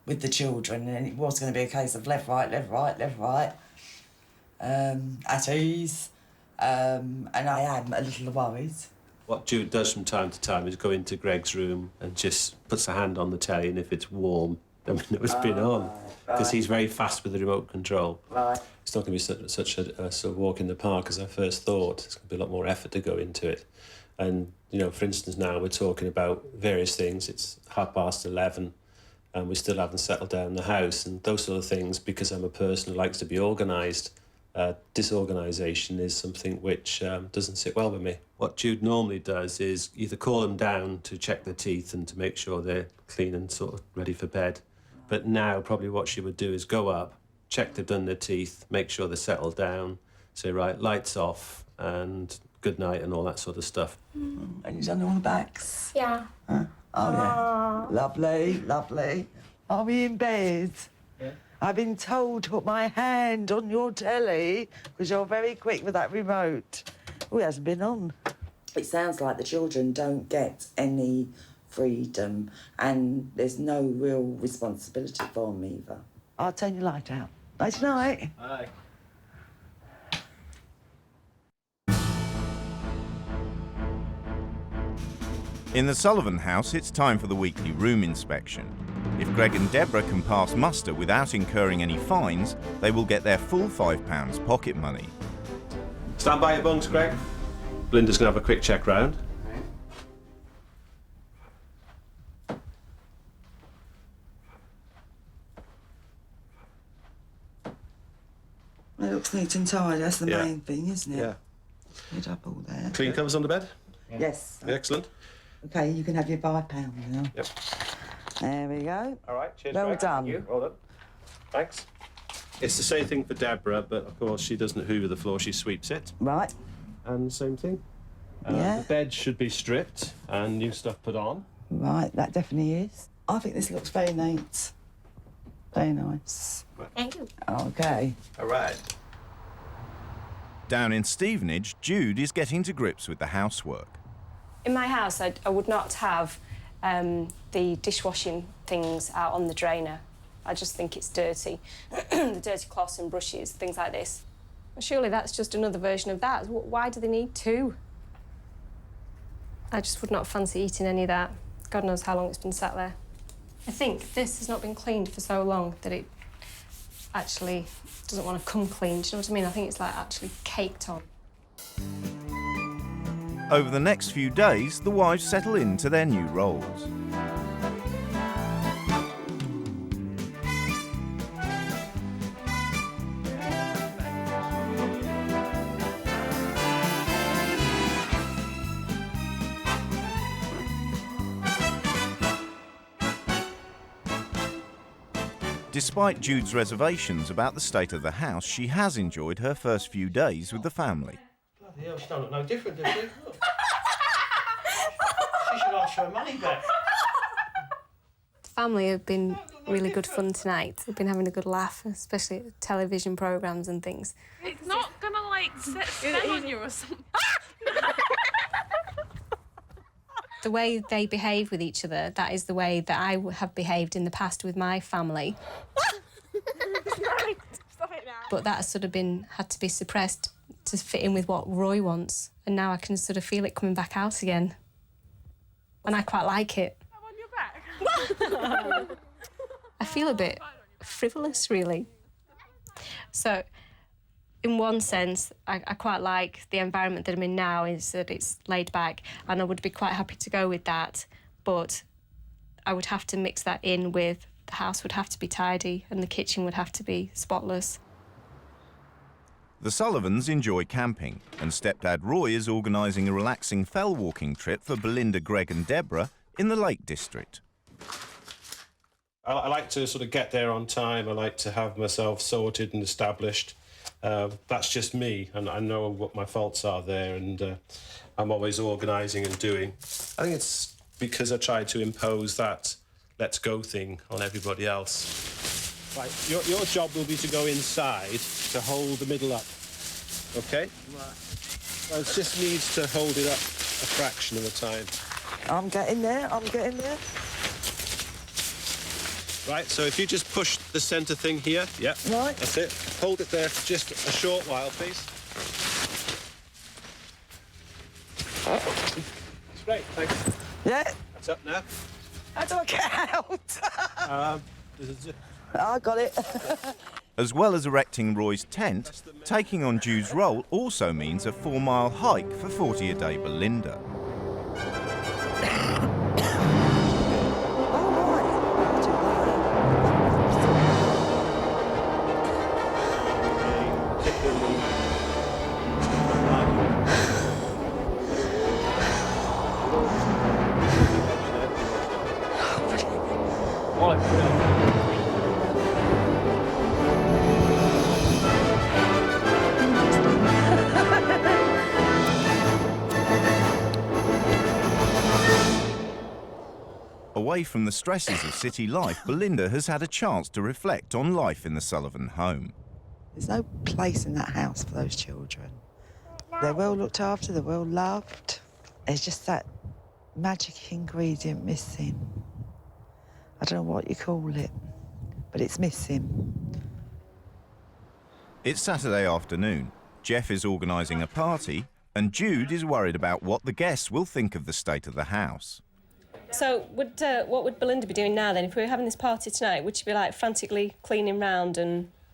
with the children, and it was going to be a case of left, right, left, right, left, right. At ease. And I am a little worried. What Jude does from time to time is go into Greg's room and just puts a hand on the telly, and if it's warm, then we know it's been on. Because he's very fast with the remote control. Right. It's not going to be such a sort of walk in the park as I first thought. It's going to be a lot more effort to go into it. And, you know, for instance, now we're talking about various things. It's 11:30 and we still haven't settled down in the house. And those sort of things, because I'm a person who likes to be organised, disorganisation is something which doesn't sit well with me. What Jude normally does is either call them down to check their teeth and to make sure they're clean and sort of ready for bed. But now probably what she would do is go up, check they've done their teeth, make sure they're settled down, say, right, lights off and good night and all that sort of stuff. And you've done all the backs? Yeah. Oh, yeah. Lovely, lovely. Are we in bed? Yeah. I've been told to put my hand on your telly because you're very quick with that remote. Oh, it hasn't been on. It sounds like the children don't get any freedom and there's no real responsibility for them either. I'll turn your light out. Nice night. Aye. In the Sullivan house, it's time for the weekly room inspection. If Greg and Deborah can pass muster without incurring any fines, they will get their full £5 pocket money. Stand by your bunks, Greg. Belinda's going to have a quick check round. It looks neat and tidy, that's the Yeah. main thing, isn't it? Yeah. Head up all there. Clean covers on the bed? Yes. Excellent. OK, you can have your £5 now. Yep. There we go. All right, cheers, Well Greg. done. Thank you. Well done. Thanks. It's the same thing for Deborah, but of course she doesn't hoover the floor, she sweeps it. Right. And same thing. Yeah. The bed should be stripped and new stuff put on. Right, that definitely is. I think this looks very neat. Very nice. Thank you. OK. All right. Down in Stevenage, Jude is getting to grips with the housework. In my house, I would not have the dishwashing things out on the drainer. I just think it's dirty. The dirty cloths and brushes, things like this. Well, surely that's just another version of that. Why do they need 2? I just would not fancy eating any of that. God knows how long it's been sat there. I think this has not been cleaned for so long that it actually doesn't want to come clean. Do you know what I mean? I think it's like actually caked on. Over the next few days, the wives settle into their new roles. Despite Jude's reservations about the state of the house, she has enjoyed her first few days with the family. Bloody hell, she don't look no different, does she? Look. She should ask for her money back. The family have been really good fun tonight. They've been having a good laugh, especially at television programmes and things. It's not gonna, like, smell on you or something. The way they behave with each other, that is the way that I have behaved in the past with my family. Stop it now. But that has sort of had to be suppressed to fit in with what Roy wants. And now I can sort of feel it coming back out again. And I quite like it. I'm on your back. I feel a bit frivolous, really. So, in one sense, I quite like the environment that I'm in now, is that it's laid back, and I would be quite happy to go with that, but I would have to mix that in with the house would have to be tidy and the kitchen would have to be spotless. The Sullivans enjoy camping, and stepdad Roy is organising a relaxing fell walking trip for Belinda, Greg and Deborah in the Lake District. I like to sort of get there on time. I like to have myself sorted and established. That's just me, and I know what my faults are there, and I'm always organising and doing. I think it's because I try to impose that let's go thing on everybody else. Right, your job will be to go inside to hold the middle up, OK? Right. Well, it just needs to hold it up a fraction of the time. I'm getting there, I'm getting there. Right, so if you just push the centre thing here, yeah, right. That's it. Hold it there for just a short while, please. That's great, thanks. Yeah. That's up now. How do I get out? I got it. As well as erecting Roy's tent, taking on Jude's role also means a 4-mile hike for 40-a-day Belinda. Away from the stresses of city life, Belinda has had a chance to reflect on life in the Sullivan home. There's no place in that house for those children. They're well looked after, they're well loved. There's just that magic ingredient missing. I don't know what you call it, but it's missing. It's Saturday afternoon. Jeff is organising a party, and Jude is worried about what the guests will think of the state of the house. So, what would Belinda be doing now then? If we were having this party tonight, would she be like frantically cleaning round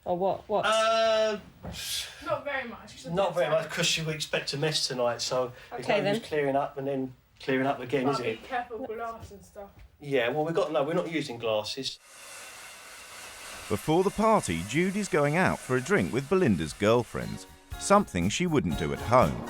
or what? Not very much. Not very much, because she would expect a mess tonight, so it's no use clearing up and then clearing up again, is it? Be careful with glass and stuff. Yeah, well, we're not using glasses. Before the party, Jude is going out for a drink with Belinda's girlfriends, something she wouldn't do at home.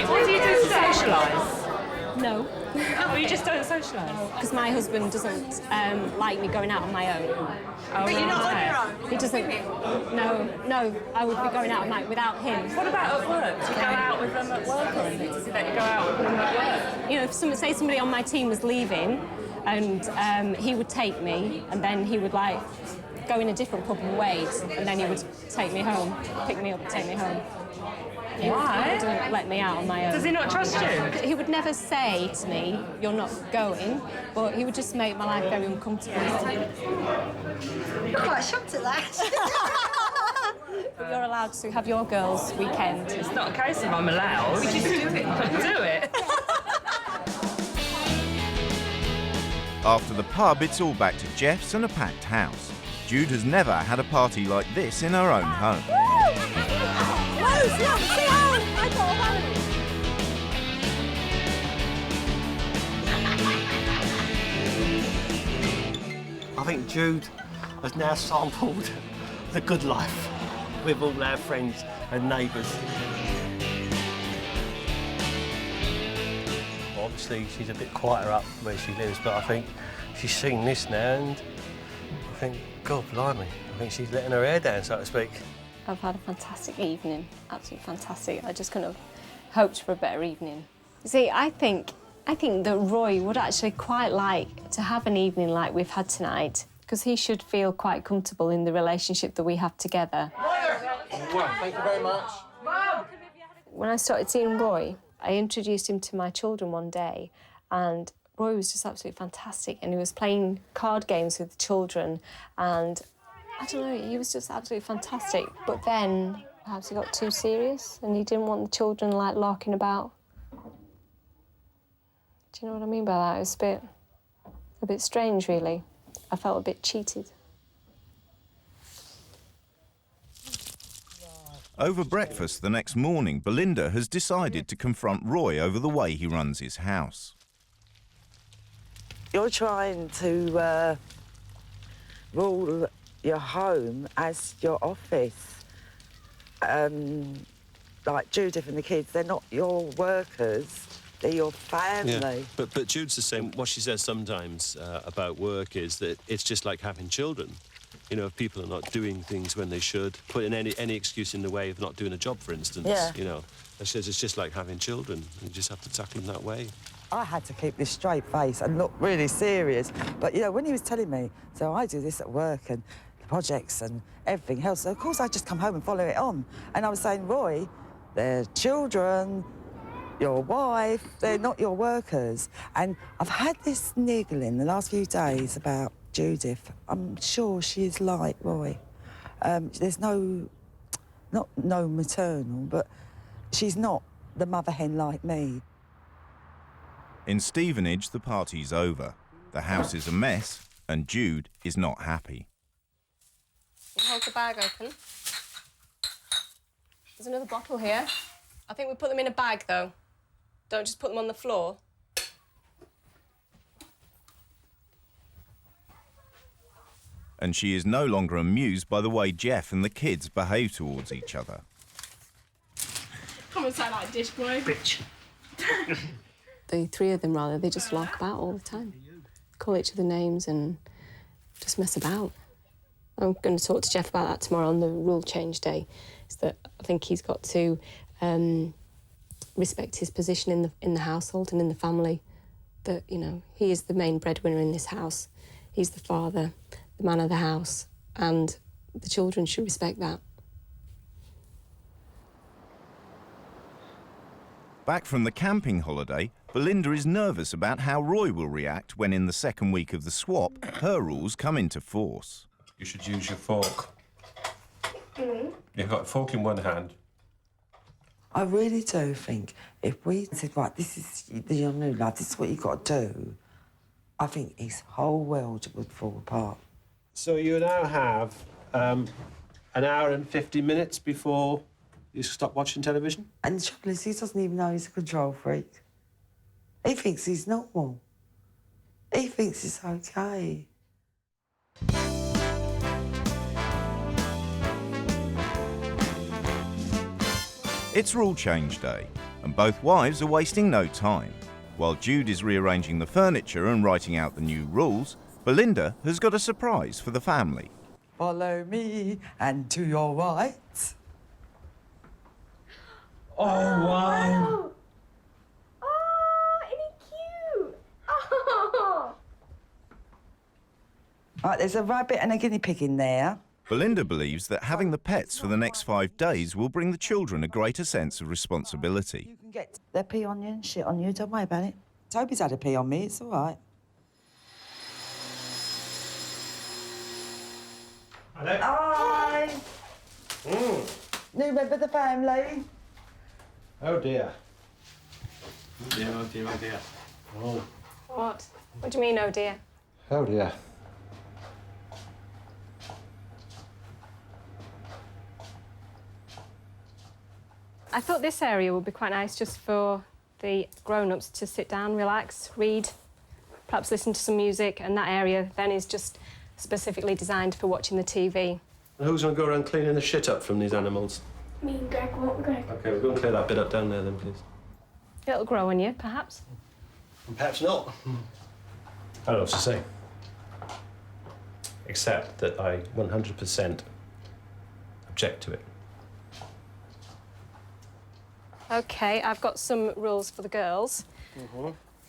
What do you do to socialise? No. Oh, you just don't socialise? Because my husband doesn't like me going out on my own. Oh, but you're not on your own? He doesn't. No, I would be going out without him. What about at work? Do you go out with them at work or anything? Does he let you go out with them at work? You know, if somebody on my team was leaving and he would take me and then he would like go in a different pub and wait and then he would take me home, pick me up and take me home. Why? He wouldn't let me out on my own. Does he not trust you? He would never say to me, "You're not going," but he would just make my life very uncomfortable. You're quite shocked at that. But you're allowed to have your girls' weekend. It's not a case of I'm allowed. We just do it. Do it. After the pub, it's all back to Jeff's and a packed house. Jude has never had a party like this in her own home. I think Jude has now sampled the good life with all our friends and neighbours. Obviously, she's a bit quieter up where she lives, but I think she's seen this now and I think, God blimey, I think she's letting her hair down, so to speak. I've had a fantastic evening, absolutely fantastic. I just couldn't have hoped for a better evening. See, I think that Roy would actually quite like to have an evening like we've had tonight, because he should feel quite comfortable in the relationship that we have together. Thank you very much. When I started seeing Roy, I introduced him to my children one day, and Roy was just absolutely fantastic, and he was playing card games with the children, and I don't know, he was just absolutely fantastic. But then perhaps he got too serious and he didn't want the children like larking about. Do you know what I mean by that? It was a bit strange, really. I felt a bit cheated. Over breakfast the next morning, Belinda has decided to confront Roy over the way he runs his house. You're trying to rule your home as your office. Like Judith and the kids, they're not your workers, they're your family. Yeah. But Jude's the same. What she says sometimes about work is that it's just like having children. You know, if people are not doing things when they should, putting any excuse in the way of not doing a job, for instance, you know, she says it's just like having children. You just have to tackle them that way. I had to keep this straight face and look really serious. But, you know, when he was telling me, so I do this at work and the projects and everything else, so of course I just come home and follow it on. And I was saying, Roy, they're children, your wife, they're not your workers. And I've had this niggling the last few days about Judith. I'm sure she is like Roy. There's no maternal, but she's not the mother hen like me. In Stevenage, the party's over. The house is a mess, and Jude is not happy. Hold the bag open. There's another bottle here. I think we put them in a bag, though. Don't just put them on the floor. And she is no longer amused by the way Jeff and the kids behave towards each other. Come and say like dish boy. Bitch. The three of them, rather, they just lark about all the time. Call each other names and just mess about. I'm going to talk to Jeff about that tomorrow on the rule change day. Is that I think he's got to respect his position in the household and in the family. That, you know, he is the main breadwinner in this house. He's the father, the man of the house, and the children should respect that. Back from the camping holiday, Belinda is nervous about how Roy will react when in the second week of the swap, her rules come into force. You should use your fork. You've got a fork in one hand. I really do think if we said, right, this is your new life, this is what you've got to do, I think his whole world would fall apart. So you now have an hour and 50 minutes before you stop watching television? And the trouble is, he doesn't even know he's a control freak. He thinks he's normal. He thinks it's okay. It's rule change day, and both wives are wasting no time. While Jude is rearranging the furniture and writing out the new rules, Belinda has got a surprise for the family. Follow me and to your right. Oh, wow. Oh, isn't he cute? Oh. Right, there's a rabbit and a guinea pig in there. Belinda believes that having the pets for the next 5 days will bring the children a greater sense of responsibility. You can get their pee on you and shit on you, don't worry about it. Toby's had a pee on me, it's all right. Hello? Hi! New member of the family. Oh, dear. Oh, dear, oh, dear, oh, dear. Oh. What? What do you mean, oh dear? Oh dear. I thought this area would be quite nice just for the grown-ups to sit down, relax, read, perhaps listen to some music, and that area then is just specifically designed for watching the TV. And who's going to go around cleaning the shit up from these animals? Me and Greg won't go. OK, we'll go and clear that bit up down there then, please. It'll grow on you, perhaps. And perhaps not. I don't know what to say. Except that I 100% object to it. OK, I've got some rules for the girls.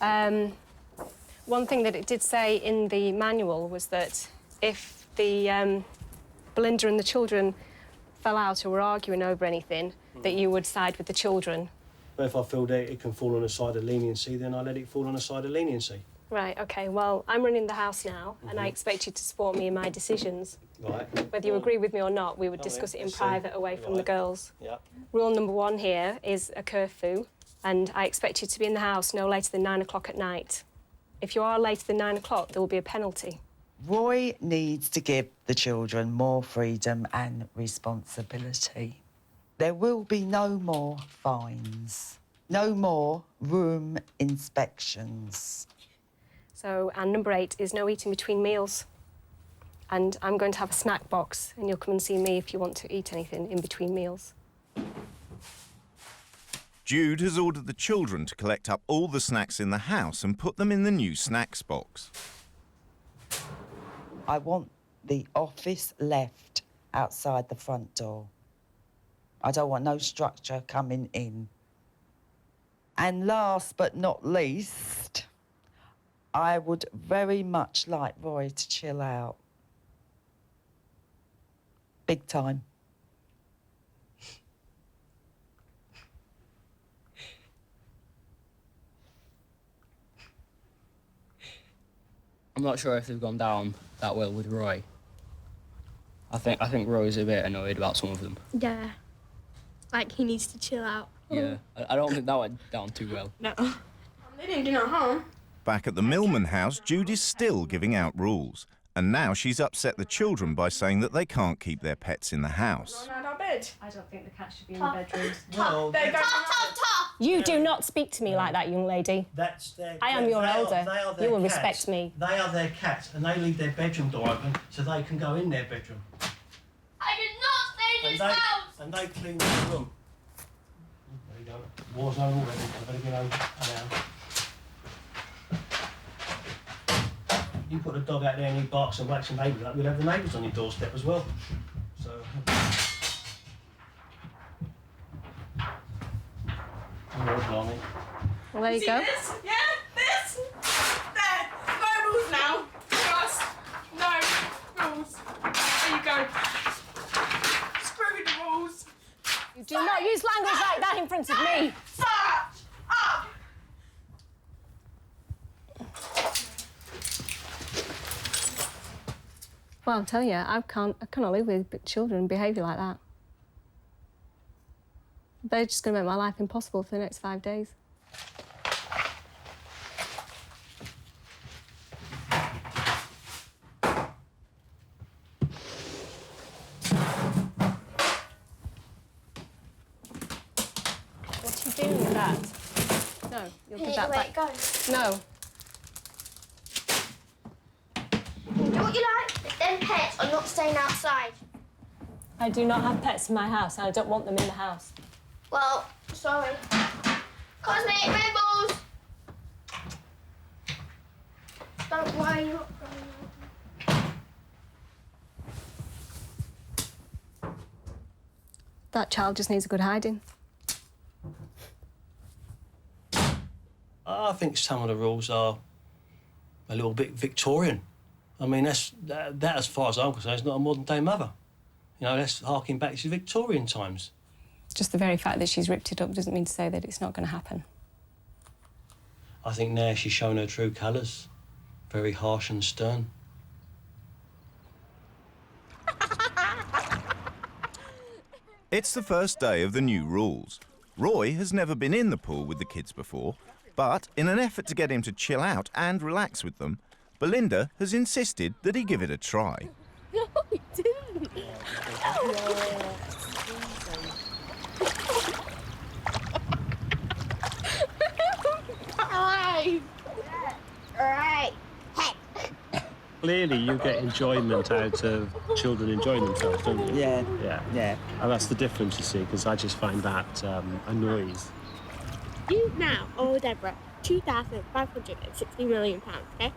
One thing that it did say in the manual was that if the Belinda and the children fell out or were arguing over anything, that you would side with the children. But if I feel that it can fall on the side of leniency, then I let it fall on the side of leniency. Right, OK, well, I'm running the house now, and I expect you to support me in my decisions. Right. Whether you agree with me or not, we would discuss it in private away from the girls. Yeah. Rule number 1 here is a curfew, and I expect you to be in the house no later than 9 o'clock at night. If you are later than 9 o'clock, there will be a penalty. Roy needs to give the children more freedom and responsibility. There will be no more fines, no more room inspections. So, and number 8 is no eating between meals. And I'm going to have a snack box, and you'll come and see me if you want to eat anything in between meals. Jude has ordered the children to collect up all the snacks in the house and put them in the new snacks box. I want the office left outside the front door. I don't want no structure coming in. And last but not least, I would very much like Roy to chill out. Big time. I'm not sure if they've gone down that well with Roy. I think Roy's a bit annoyed about some of them. Yeah. Like, he needs to chill out. Yeah, I don't think that went down too well. No. They didn't do no harm. Back at the Millman house, Jude is still giving out rules. And now she's upset the children by saying that they can't keep their pets in the house. Going out our bed. I don't think the cat should be in the bedrooms. Well, There you go. You do not speak to me like that, young lady. That's their... I am your elder. They are their You will cats. respect me. They are their cats, and they leave their bedroom door open so they can go in their bedroom. I did not stay in this house! And they clean their room. There you go. War's over already. I better get over now. You put the dog out there and he barks and wakes the neighbours up, you'll have the neighbours on your doorstep as well. So... Oh, blimey. Well, there you go. This? Yeah, this? There. No rules now. Just no rules. There you go. Screw the rules. You do not use language like that in front of me. Shut up. Well, I'll tell you, I cannot live with children behaviour like that. They're just going to make my life impossible for the next 5 days. What are you doing with that? No, you'll give that back. No. Do what you like, but them pets are not staying outside. I do not have pets in my house, and I don't want them in the house. Well, sorry. Cosmic Rebels! Don't worry, you're not going on. That child just needs a good hiding. I think some of the rules are a little bit Victorian. I mean, that as far as I'm concerned, is not a modern-day mother. You know, that's harking back to Victorian times. Just the very fact that she's ripped it up doesn't mean to say that it's not going to happen. I think now she's shown her true colours. Very harsh and stern. It's the first day of the new rules. Roy has never been in the pool with the kids before, but in an effort to get him to chill out and relax with them, Belinda has insisted that he give it a try. No, he didn't. Alright. Clearly, you get enjoyment out of children enjoying themselves, don't you? Yeah. Yeah. And that's the difference, you see, because I just find that a noise. You now owe Deborah £2,560 million, okay?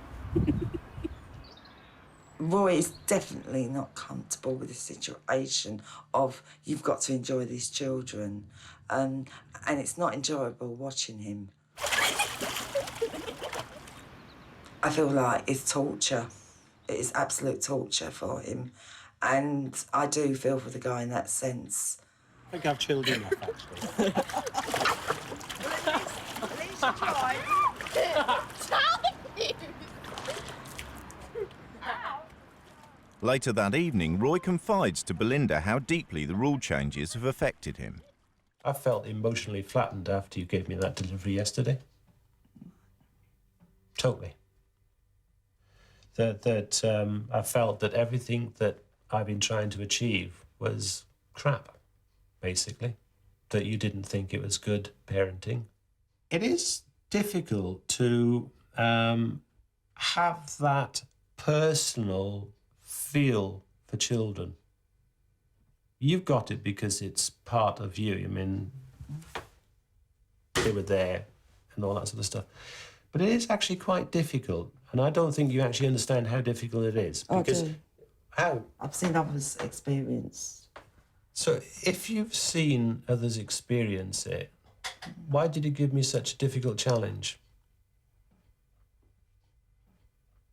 Roy is definitely not comfortable with the situation of you've got to enjoy these children, and it's not enjoyable watching him. I feel like it's torture. It is absolute torture for him, and I do feel for the guy in that sense. I think I've chilled enough, actually. Later that evening, Roy confides to Belinda how deeply the rule changes have affected him. I felt emotionally flattened after you gave me that delivery yesterday. Totally. I felt that everything that I've been trying to achieve was crap, basically. That you didn't think it was good parenting. It is difficult to have that personal feel for children. You've got it because it's part of you. I mean, they were there and all that sort of stuff. But it is actually quite difficult. And I don't think you actually understand how difficult it is. Because I do. How? I've seen others experience. So if you've seen others experience it, why did you give me such a difficult challenge?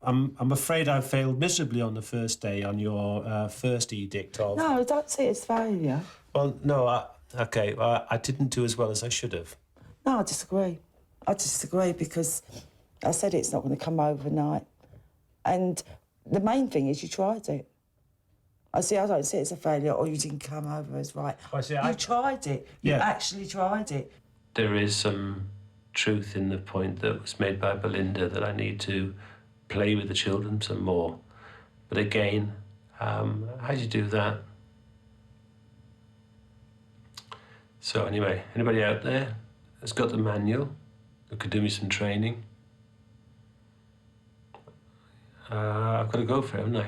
I'm afraid I failed miserably on the first day on your first edict of... No, don't see it as failure. Well, no, I didn't do as well as I should have. No, I disagree. I disagree because I said it's not going to come overnight. And the main thing is you tried it. I don't see it as a failure or you didn't come over as right. You tried it. You actually tried it. There is some truth in the point that was made by Belinda that I need to play with the children some more. But again, how do you do that? So anyway, anybody out there that's got the manual that could do me some training? I've got to go for it, haven't I?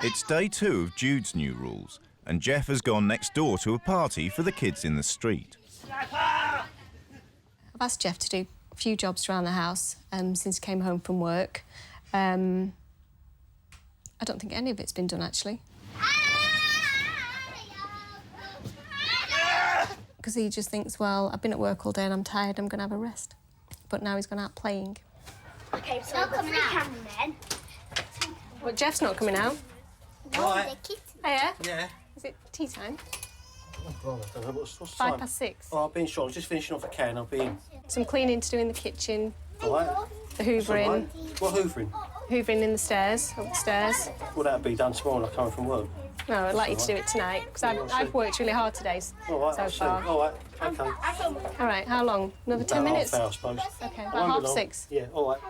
It's day 2 of Jude's new rules, and Jeff has gone next door to a party for the kids in the street. I've asked Jeff to do a few jobs around the house since he came home from work. I don't think any of it's been done, actually. Because he just thinks, well, I've been at work all day and I'm tired, I'm going to have a rest. But now he's gone out playing. Okay, so not coming out. Then. Well, Jeff's not coming out. No, Hiya. Yeah. Is it tea time? Oh, God, I don't know. What's the 6:05. Oh, I've been short. I'm just finishing off a can. I'll be in. Some cleaning to do in the kitchen. All right. The hoovering. Right. What hoovering? Hoovering in the stairs, upstairs. Well, that'll be done tomorrow when I come home from work. No, I'd like you to do it tonight, because I've worked really hard today All right, so I'll see. far. All right, OK. All right, how long? Another 10 minutes? Half hour, I suppose. OK, Won't about be long. 6:30. Yeah, all right.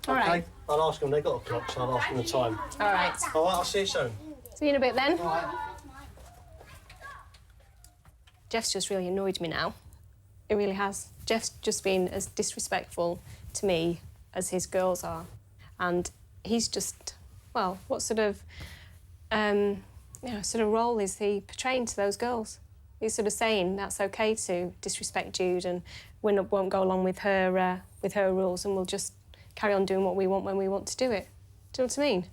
All right. OK, I'll ask them. They've got a clock, so I'll ask them the time. All right. All right, I'll see you soon. See you in a bit then. Jeff's just really annoyed me now. It really has. Jeff's just been as disrespectful to me as his girls are. And he's just, well, what sort of role is he portraying to those girls? He's sort of saying that's OK to disrespect Jude and we won't go along with her rules and we'll just carry on doing what we want when we want to do it. Do you know what I mean?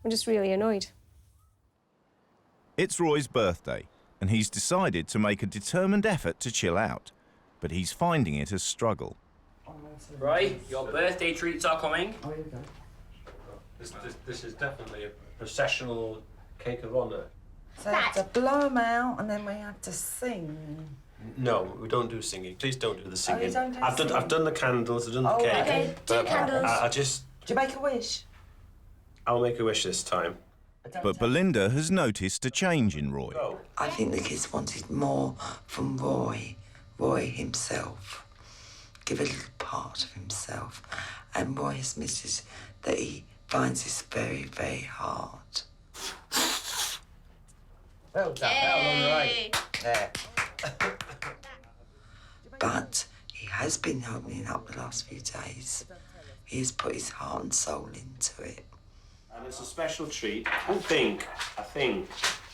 I'm just really annoyed. It's Roy's birthday, and he's decided to make a determined effort to chill out, but he's finding it a struggle. Right, your birthday treats are coming. Oh, here we go. This is definitely a processional cake of honour. So I have to blow them out and then we have to sing. No, we don't do singing. Please don't do the singing. you don't do I've done the candles, I've done the Oh, cake. okay. Do But candles. I just... Do you make a wish? I'll make a wish this time. But Belinda has noticed a change in Roy. I think the kids wanted more from Roy himself. Give a little part of himself. and Roy admits that he finds this very, very hard. Well done, well right. There. But he has been opening up the last few days. He has put his heart and soul into it. And it's a special treat. I think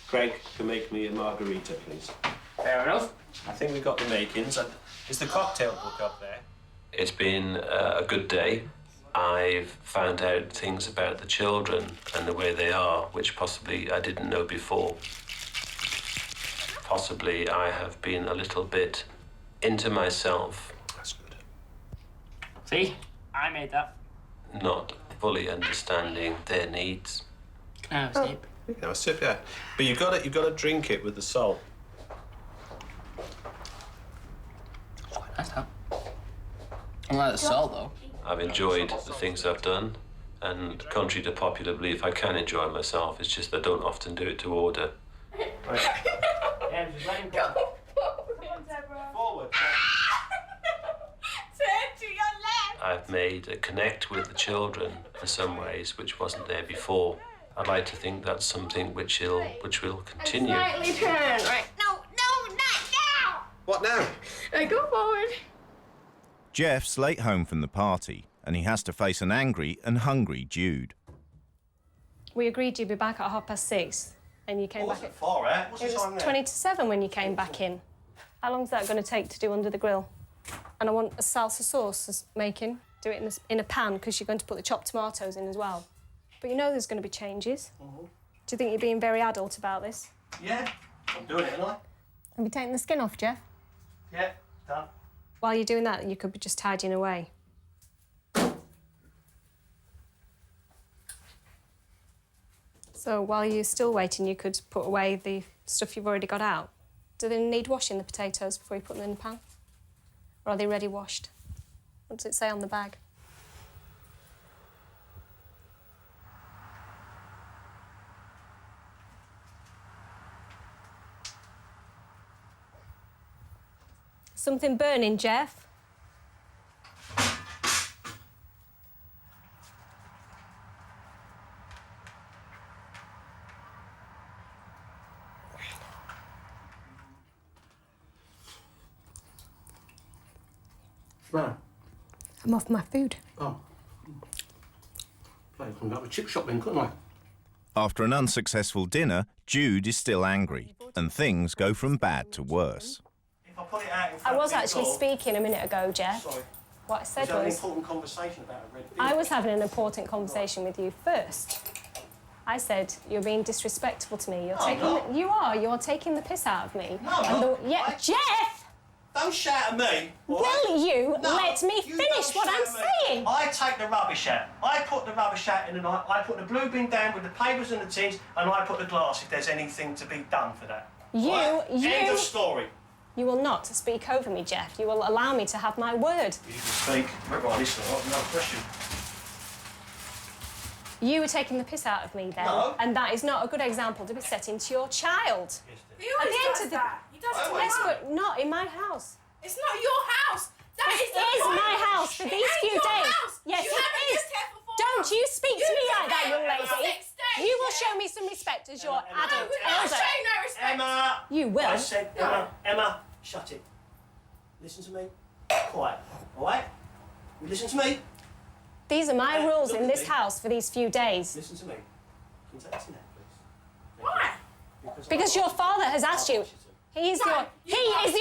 Craig can make me a margarita, please. Fair enough. I think we've got the makings. Is the cocktail book up there? It's been a good day. I've found out things about the children and the way they are, which possibly I didn't know before. Possibly I have been a little bit into myself. That's good. See? I made that. Not fully understanding their needs. Can I have a sip? You can have a sip, yeah. But you've got to drink it with the salt. That's that. I like the salt, though. I've enjoyed the things I've done, and contrary to popular belief, I can enjoy myself. It's just I don't often do it to order. Right. Yeah, just let him go. Forward. Turn to your left. I've made a connect with the children in some ways which wasn't there before. I'd like to think that's something which will continue. Slightly turn. Right. No, not now. What now? Right, go forward. Jeff's late home from the party, and he has to face an angry and hungry Jude. We agreed you'd be back at 6:30, and you came back at... Far, eh? What's It the time was now? 7 when you came back in. How long's that going to take to do under the grill? And I want a salsa sauce making. Do it in a pan, because you're going to put the chopped tomatoes in as well. But you know there's going to be changes. Mm-hmm. Do you think you're being very adult about this? Yeah, I'm doing it, aren't I? Have you taken the skin off, Jeff? Yeah, done. While you're doing that, you could be just tidying away. So while you're still waiting, you could put away the stuff you've already got out. Do they need washing, the potatoes, before you put them in the pan? Or are they ready washed? What does it say on the bag? Something burning, Jeff? No. I'm off my food. Oh. Bloody couldn't go to a chip shop then, couldn't I? After an unsuccessful dinner, Jude is still angry, and things go from bad to worse. If I put it out in I front was of the actually door- speaking a minute ago, Jeff. Sorry. What I said Was that an was... important conversation about a red bin? I was having an important conversation with you first. I said, you're being disrespectful to me. You're No, I'm taking not. You are. You're taking the piss out of me. No, I'm not. Yeah, Jeff! Don't shout at me. all Will right? you No, let me you finish don't what shout I'm at me. saying? I take the rubbish out. I put the rubbish out in the night. I put the blue bin down with the papers and the tins, and I put the glass if there's anything to be done for that. Right? End of story. You will not speak over me, Jeff. You will allow me to have my word. You can speak. Right, listen, I've got another question. You were taking the piss out of me then, No. and that is not a good example to be setting to your child. He always does that. He does it to my Yes, mum. but not in my house. It's not your house. That It is the is point. my house for It these ain't few your days. house. Yes, You it haven't is. lived here for 4 Don't months. you speak to You've me been like that, here young for lady. 6 days, You will yeah. show me some respect as your Emma, adult I'll elder. show you no respect. Emma! You will. I said, Emma, shut it. Listen to me. Quiet, all right? You listen to me. These are my rules look in at this me. house for these few days. Listen to me. Can you take this in there, please? Why? Because your father has asked you. He is the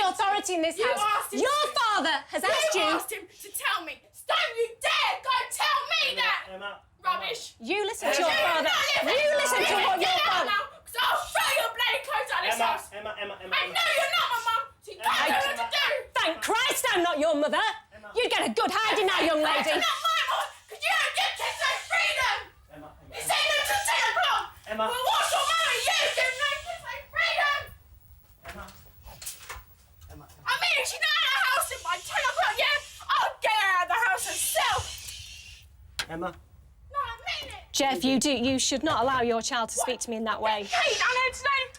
authority in this You house. asked him Your to. father has asked You you. asked him to tell me. Don't you dare go tell me that. Emma. Rubbish. You listen to your You father. not live You in- listen to what Get your out father. now, 'cause I'll throw your bloody clothes out of this house. Emma. I know you're not my mum, so you don't know what to do. Thank Christ I'm not your mother. You'd get a good hiding now, young lady. It's not my mum, 'cause you don't give kids no freedom. You say no to 10 o'clock. Emma. Well, what's your mother? You give no kids no freedom. I mean, if she's not in the house by 10 o'clock, yeah, I'll get her out of the house herself. Emma. No, I mean it. Jeff, you should not allow your child to speak to me in that way. Hey, down here today.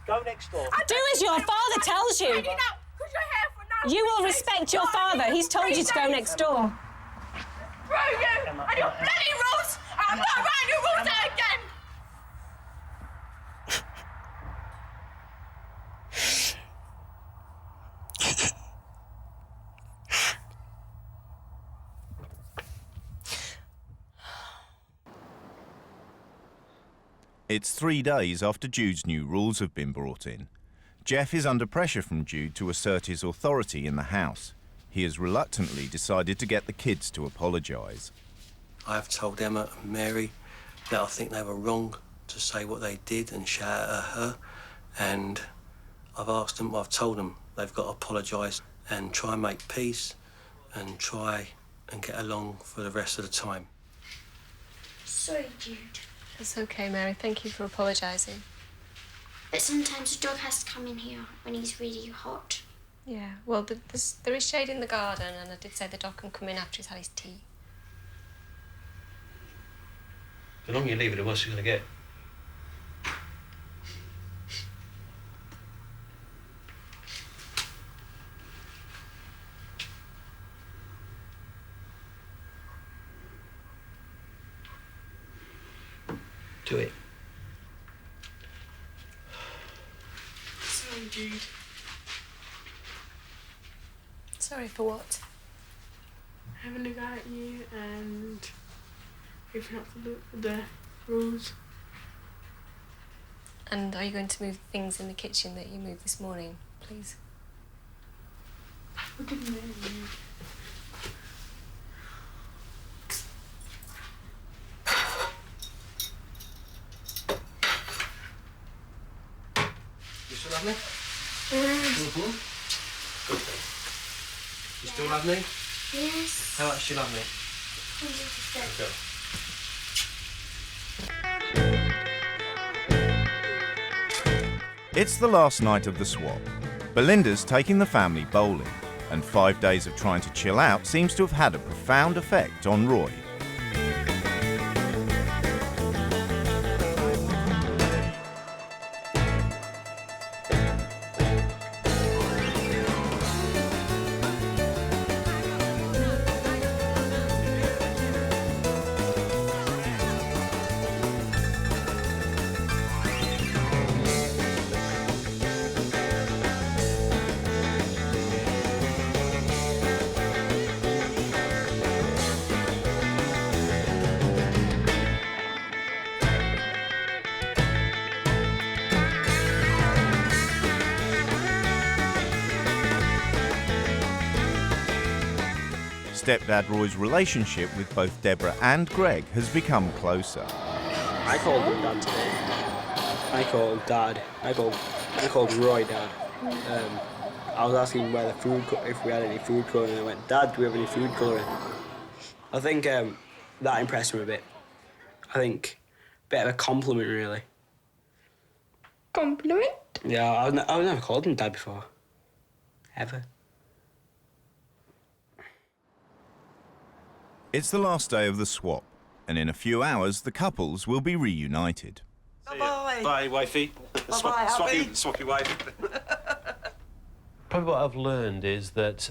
Go next door. Do as your father tells you. Cause you're here for now. You will respect your father. He's told you to go next door. Bro, Screw you and your bloody rules! I'm not writing your rules out again! It's 3 days after Jude's new rules have been brought in. Jeff is under pressure from Jude to assert his authority in the house. He has reluctantly decided to get the kids to apologise. I've told Emma and Mary that I think they were wrong to say what they did and shout at her, and I've told them they've got to apologise and try and make peace and try and get along for the rest of the time. Sorry, Jude. It's okay, Mary. Thank you for apologising. But sometimes the dog has to come in here when he's really hot. Yeah, well, there is shade in the garden, and I did say the dog can come in after he's had his tea. The longer you leave it, the worse you're going to get. Do it. Sorry, Jude. Sorry for what? Having a go at you and giving up the rules. And are you going to move things in the kitchen that you moved this morning, please? I didn't know you. You still love me? Mm-hmm. Good. You still love me? Yes. How much do you love me? 100%. Good. It's the last night of the swap. Belinda's taking the family bowling, and 5 days of trying to chill out seems to have had a profound effect on Roy. Stepdad Roy's relationship with both Deborah and Greg has become closer. I called him Dad today. I called Dad. I called Roy Dad. I was asking where the if we had any food colouring, and I went, Dad, do we have any food colouring? I think that impressed him a bit. I think a bit of a compliment, really. Compliment? Yeah, I've never called him Dad before. Ever. It's the last day of the swap, and in a few hours the couples will be reunited. Bye-bye. Bye, wifey. Bye-bye, Swappy wife. Probably what I've learned is that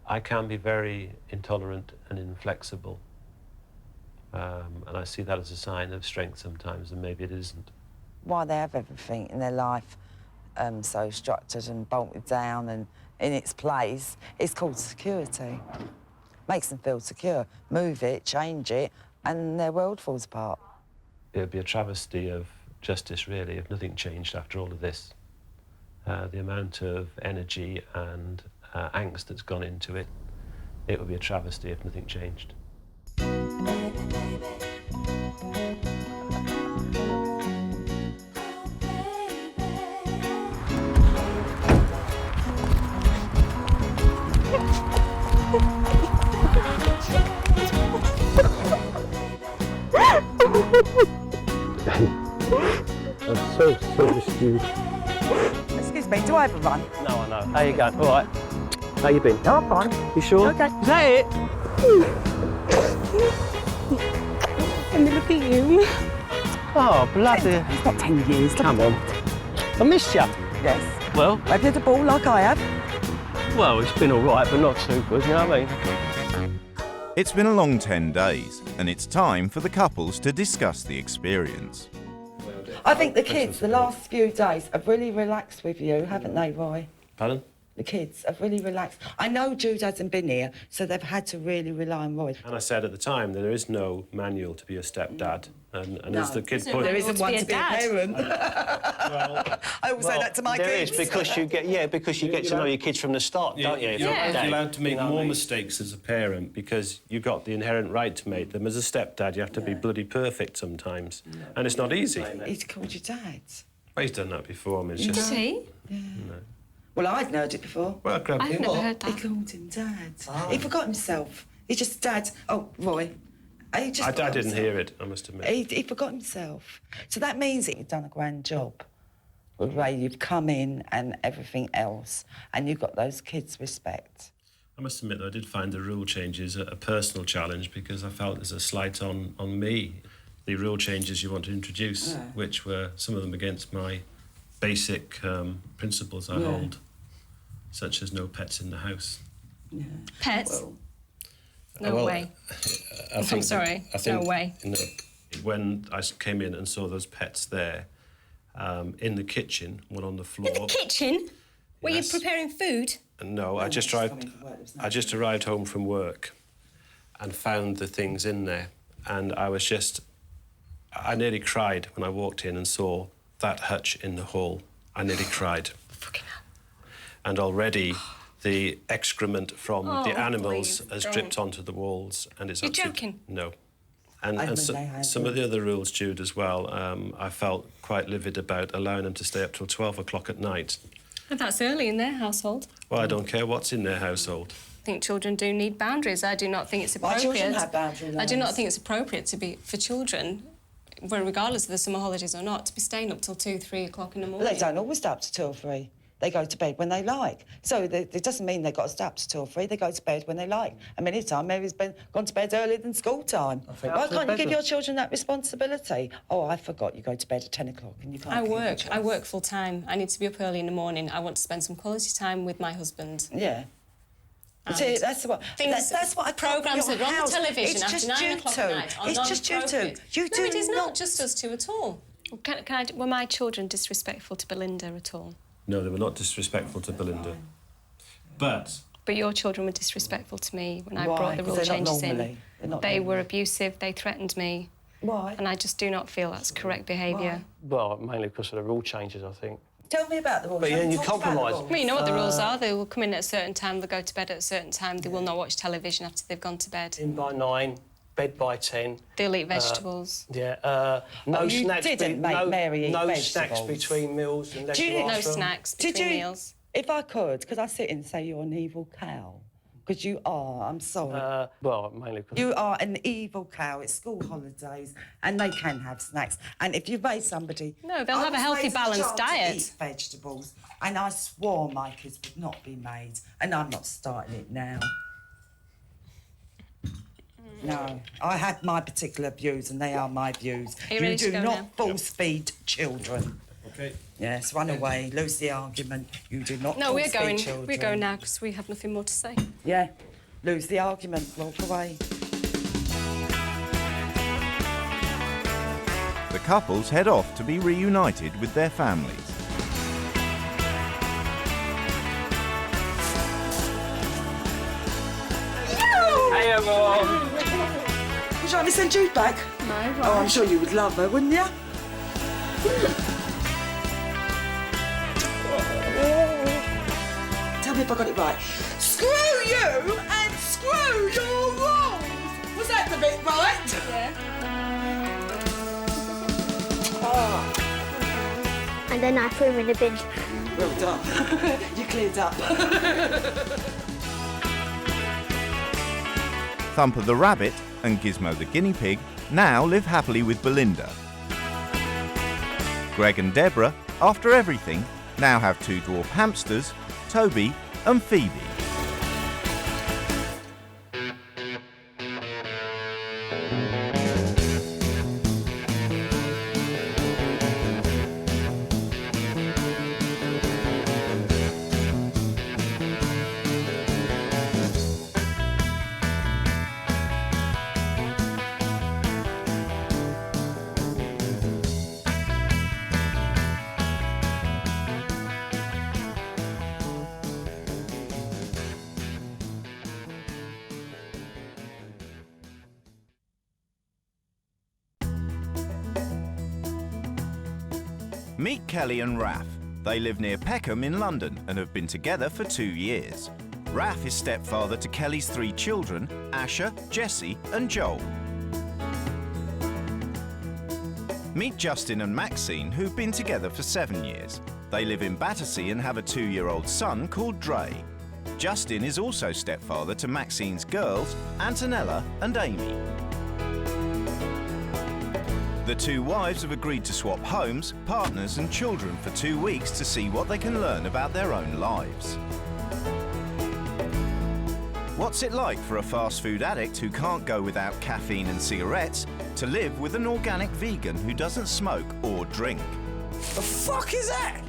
I can be very intolerant and inflexible. And I see that as a sign of strength sometimes, and maybe it isn't. Why they have everything in their life so structured and bolted down and in its place, it's called security. Makes them feel secure. Move it, change it, and their world falls apart. It would be a travesty of justice, really, if nothing changed after all of this. The amount of energy and angst that's gone into it, it would be a travesty if nothing changed. That's so stupid. Excuse me, do I have a run? No, I know. How you going? All right. How you been? No, I'm fine. You sure? Okay. Is that it? Let me look at you. Oh, bloody... It's not 10 years. Come on. I missed you. Yes. Well? Have you had a ball like I have? Well, it's been all right, but not too good, you know what I mean? It's been a long 10 days, and it's time for the couples to discuss the experience. I think the kids, the last few days, have really relaxed with you, haven't they, Roy? Pardon? The kids have really relaxed. I know Jude hasn't been here, so they've had to really rely on Roy. And I said at the time that there is no manual to be a stepdad. And No, as the kid there isn't one to be a parent. I always say that to my there kids. is, because you get to know your kids from the start, don't you? You're allowed to make more mistakes as a parent because you've got the inherent right to make them. As a stepdad, you have to be bloody perfect sometimes. And it's not easy. He's called you Dad. Well, he's done that before. I mean, it's just... Does he? Yeah. No. Well, I've heard it before. Well, grab I've him. never heard that. He called him Dad. He forgot himself. He just Dad. Oh, Roy. He just I forgot didn't himself. hear it, I must admit. He forgot himself. So that means that you've done a grand job. With Ray, you've come in and everything else, and you've got those kids' respect. I must admit, though, I did find the rule changes a personal challenge because I felt there's a slight on me. The rule changes you want to introduce, which were some of them against my basic principles I hold, such as no pets in the house. Yeah. Pets? No Well, way. I think sorry, I think, no way. You know, when I came in and saw those pets there, in the kitchen, one on the floor. In the kitchen? Were you Yes. preparing food? No, I just arrived home from work and found the things in there, and I nearly cried when I walked in and saw that hutch in the hall. I nearly cried. And already the excrement from the animals has dripped onto the walls, and it's You're absolutely... joking? No. And I so, mean, they had some of the other rules, Jude, as well, I felt quite livid about allowing them to stay up till 12 o'clock at night. Well, that's early in their household. Well, I don't care what's in their household. I think children do need boundaries. I do not think it's My appropriate. children have boundary I do not lines. think it's appropriate to be for children, well, regardless of the summer holidays or not, to be staying up till 2, 3 o'clock in the morning. Well, they don't always stay up to 2 or 3. They go to bed when they like. So it doesn't mean they've got to stay up to 2 or 3. They go to bed when they like. And many times, Mary's gone to bed earlier than school time. Why can't you give your children that responsibility? Oh, I forgot you go to bed at 10 o'clock and you can't I keep your work. children. I work full time. I need to be up early in the morning. I want to spend some quality time with my husband. Yeah. And See, that's what that's what I programmes your that are on house. the television It's after just 9 you o'clock two. at night are It's just you two. non-appropriate. You No, do it is not not just us two at all. Were my children disrespectful to Belinda at all? No, they were not disrespectful to Belinda. But But your children were disrespectful to me when I Why? brought the 'Cause rule they're not changes normally- in. they're not They were normally. abusive, they threatened me. Why? And I just do not feel that's correct behaviour. Well, mainly because of the rule changes, I think. Tell me about the rules. But Haven't you talked about the compromise. rules. Well, you know what the rules are. They will come in at a certain time, they'll go to bed at a certain time, they will not watch television after they've gone to bed. In by 9, bed by 10. They'll eat vegetables. No Oh, you snacks. didn't make Mary eat no vegetables. snacks between meals unless Do you you- ask No for 'em. snacks Did between you, meals. if I could I sit and say you're an evil cow? Because you are, I'm sorry. Well, mainly because... You are an evil cow. It's school holidays and they can have snacks. And if you've made somebody... No, they'll I have a was healthy, raised balanced child to diet. eat vegetables, and I swore my kids would not be made, and I'm not starting it now. No, I have my particular views, and they are my views. Are you ready to do go not now? force-feed children. Okay. Yes, run away, lose the argument. You do not No, we're force-feed going. children. We're going now because we have nothing more to say. Yeah, lose the argument, walk away. The couples head off to be reunited with their families. Hey, everyone. Would you like me to send Jude back? No, Oh, I'm sure you would love her, wouldn't you? Tell me if I got it right. Screw you and screw your rules! Was that the bit right? Yeah. And then I threw him in the bin. Well done. You cleared up. Thumper the rabbit and Gizmo the guinea pig now live happily with Belinda. Greg and Deborah, after everything, now have 2 dwarf hamsters, Toby and Phoebe. Meet Kelly and Raph. They live near Peckham in London and have been together for 2 years. Raph is stepfather to Kelly's 3 children, Asher, Jessie and Joel. Meet Justin and Maxine, who've been together for 7 years. They live in Battersea and have a 2-year-old son called Theyre. Justin is also stepfather to Maxine's girls, Antonella and Amy. The 2 wives have agreed to swap homes, partners and children for 2 weeks to see what they can learn about their own lives. What's it like for a fast food addict who can't go without caffeine and cigarettes to live with an organic vegan who doesn't smoke or drink? The fuck is that?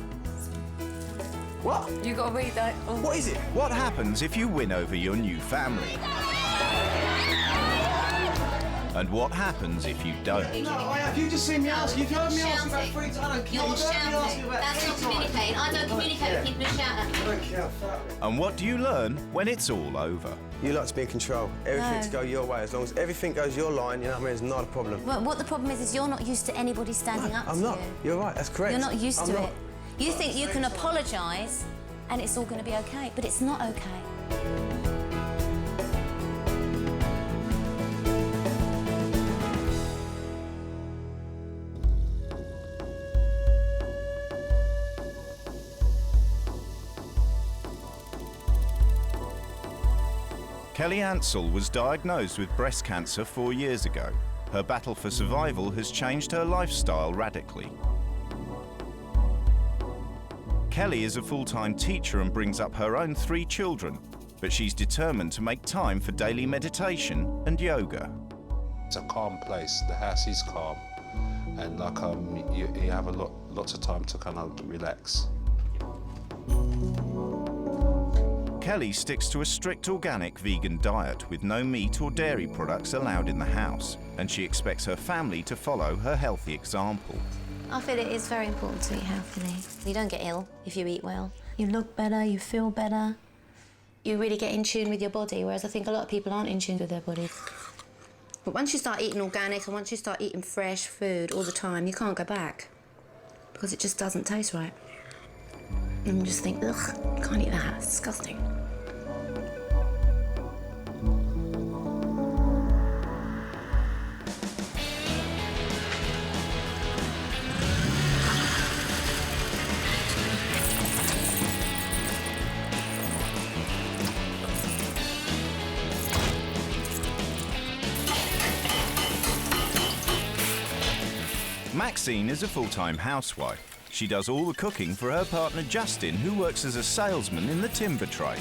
What? You gotta read that. Oh. What is it? What happens if you win over your new family? And what happens if you don't? No, I have. You just seen me ask. You've heard me ask about 3 times. I don't care. You're shouting. That's not communicating. I don't communicate with people who shout at me. I don't care. And what do you learn when it's all over? You like to be in control. Everything No. to go your way. As long as everything goes your line, you know what I mean, it's not a problem. Well, what the problem is you're not used to anybody standing up to I'm not. you. You're right, that's correct. You're not used to I'm it. not. You think you can apologise and it's all going to be okay, but it's not okay. Kelly Ansell was diagnosed with breast cancer 4 years ago. Her battle for survival has changed her lifestyle radically. Kelly is a full-time teacher and brings up her own 3 children, but she's determined to make time for daily meditation and yoga. It's a calm place. The house is calm, and like you have lots of time to kind of relax. Kelly sticks to a strict organic vegan diet with no meat or dairy products allowed in the house, and she expects her family to follow her healthy example. I feel it is very important to eat healthily. You don't get ill if you eat well. You look better, you feel better. You really get in tune with your body, whereas I think a lot of people aren't in tune with their bodies. But once you start eating organic and once you start eating fresh food all the time, you can't go back because it just doesn't taste right. And you just think, ugh, can't eat that, it's disgusting. Maxine is a full-time housewife. She does all the cooking for her partner Justin, who works as a salesman in the timber trade.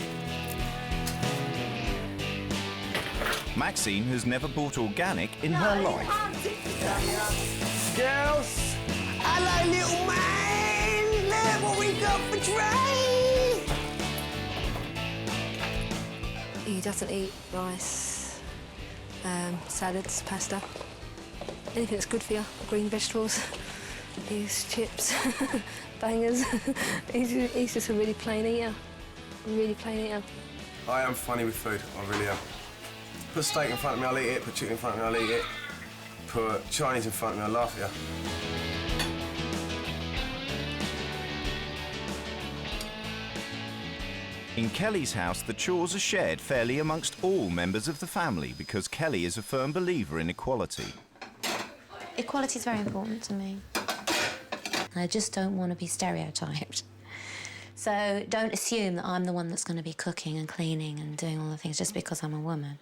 Maxine has never bought organic in her life. Girls, hello little man, look what we got for tray. He doesn't eat rice, salads, pasta. Anything that's good for you, green vegetables. He's chips, bangers. He's just a really plain eater. I am funny with food, I really am. Put steak in front of me, I'll eat it. Put chicken in front of me, I'll eat it. Put Chinese in front of me, I'll laugh at you. In Kelly's house, the chores are shared fairly amongst all members of the family because Kelly is a firm believer in equality. Equality is very important to me. I just don't want to be stereotyped. So don't assume that I'm the one that's going to be cooking and cleaning and doing all the things just because I'm a woman.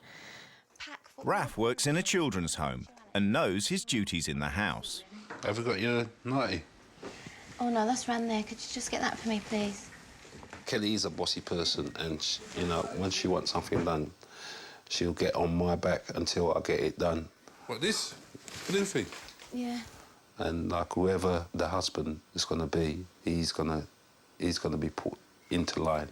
Raph works in a children's home and knows his duties in the house. Have you got your nightie? Oh no, that's round there. Could you just get that for me, please? Kelly is a bossy person, and you know, when she wants something done, she'll get on my back until I get it done. What, this? What thing? Yeah. And like whoever the husband is going to be, he's going to be put into line.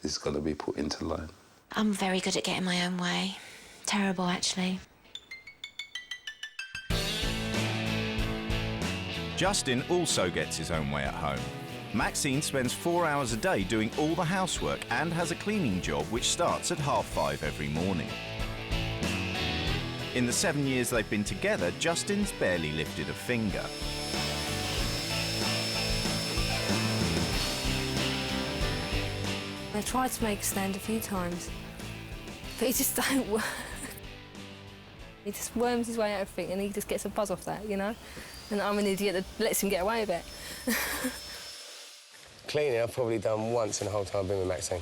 He's going to be put into line. I'm very good at getting my own way. Terrible, actually. Justin also gets his own way at home. Maxine spends 4 hours a day doing all the housework and has a cleaning job which starts at 5:30 every morning. In the 7 years they've been together, Justin's barely lifted a finger. I tried to make a stand a few times, but he just don't work. He just worms his way out of everything and he just gets a buzz off that, you know? And I'm an idiot that lets him get away with it. Cleaning I've probably done once in the whole time I've been with Maxine.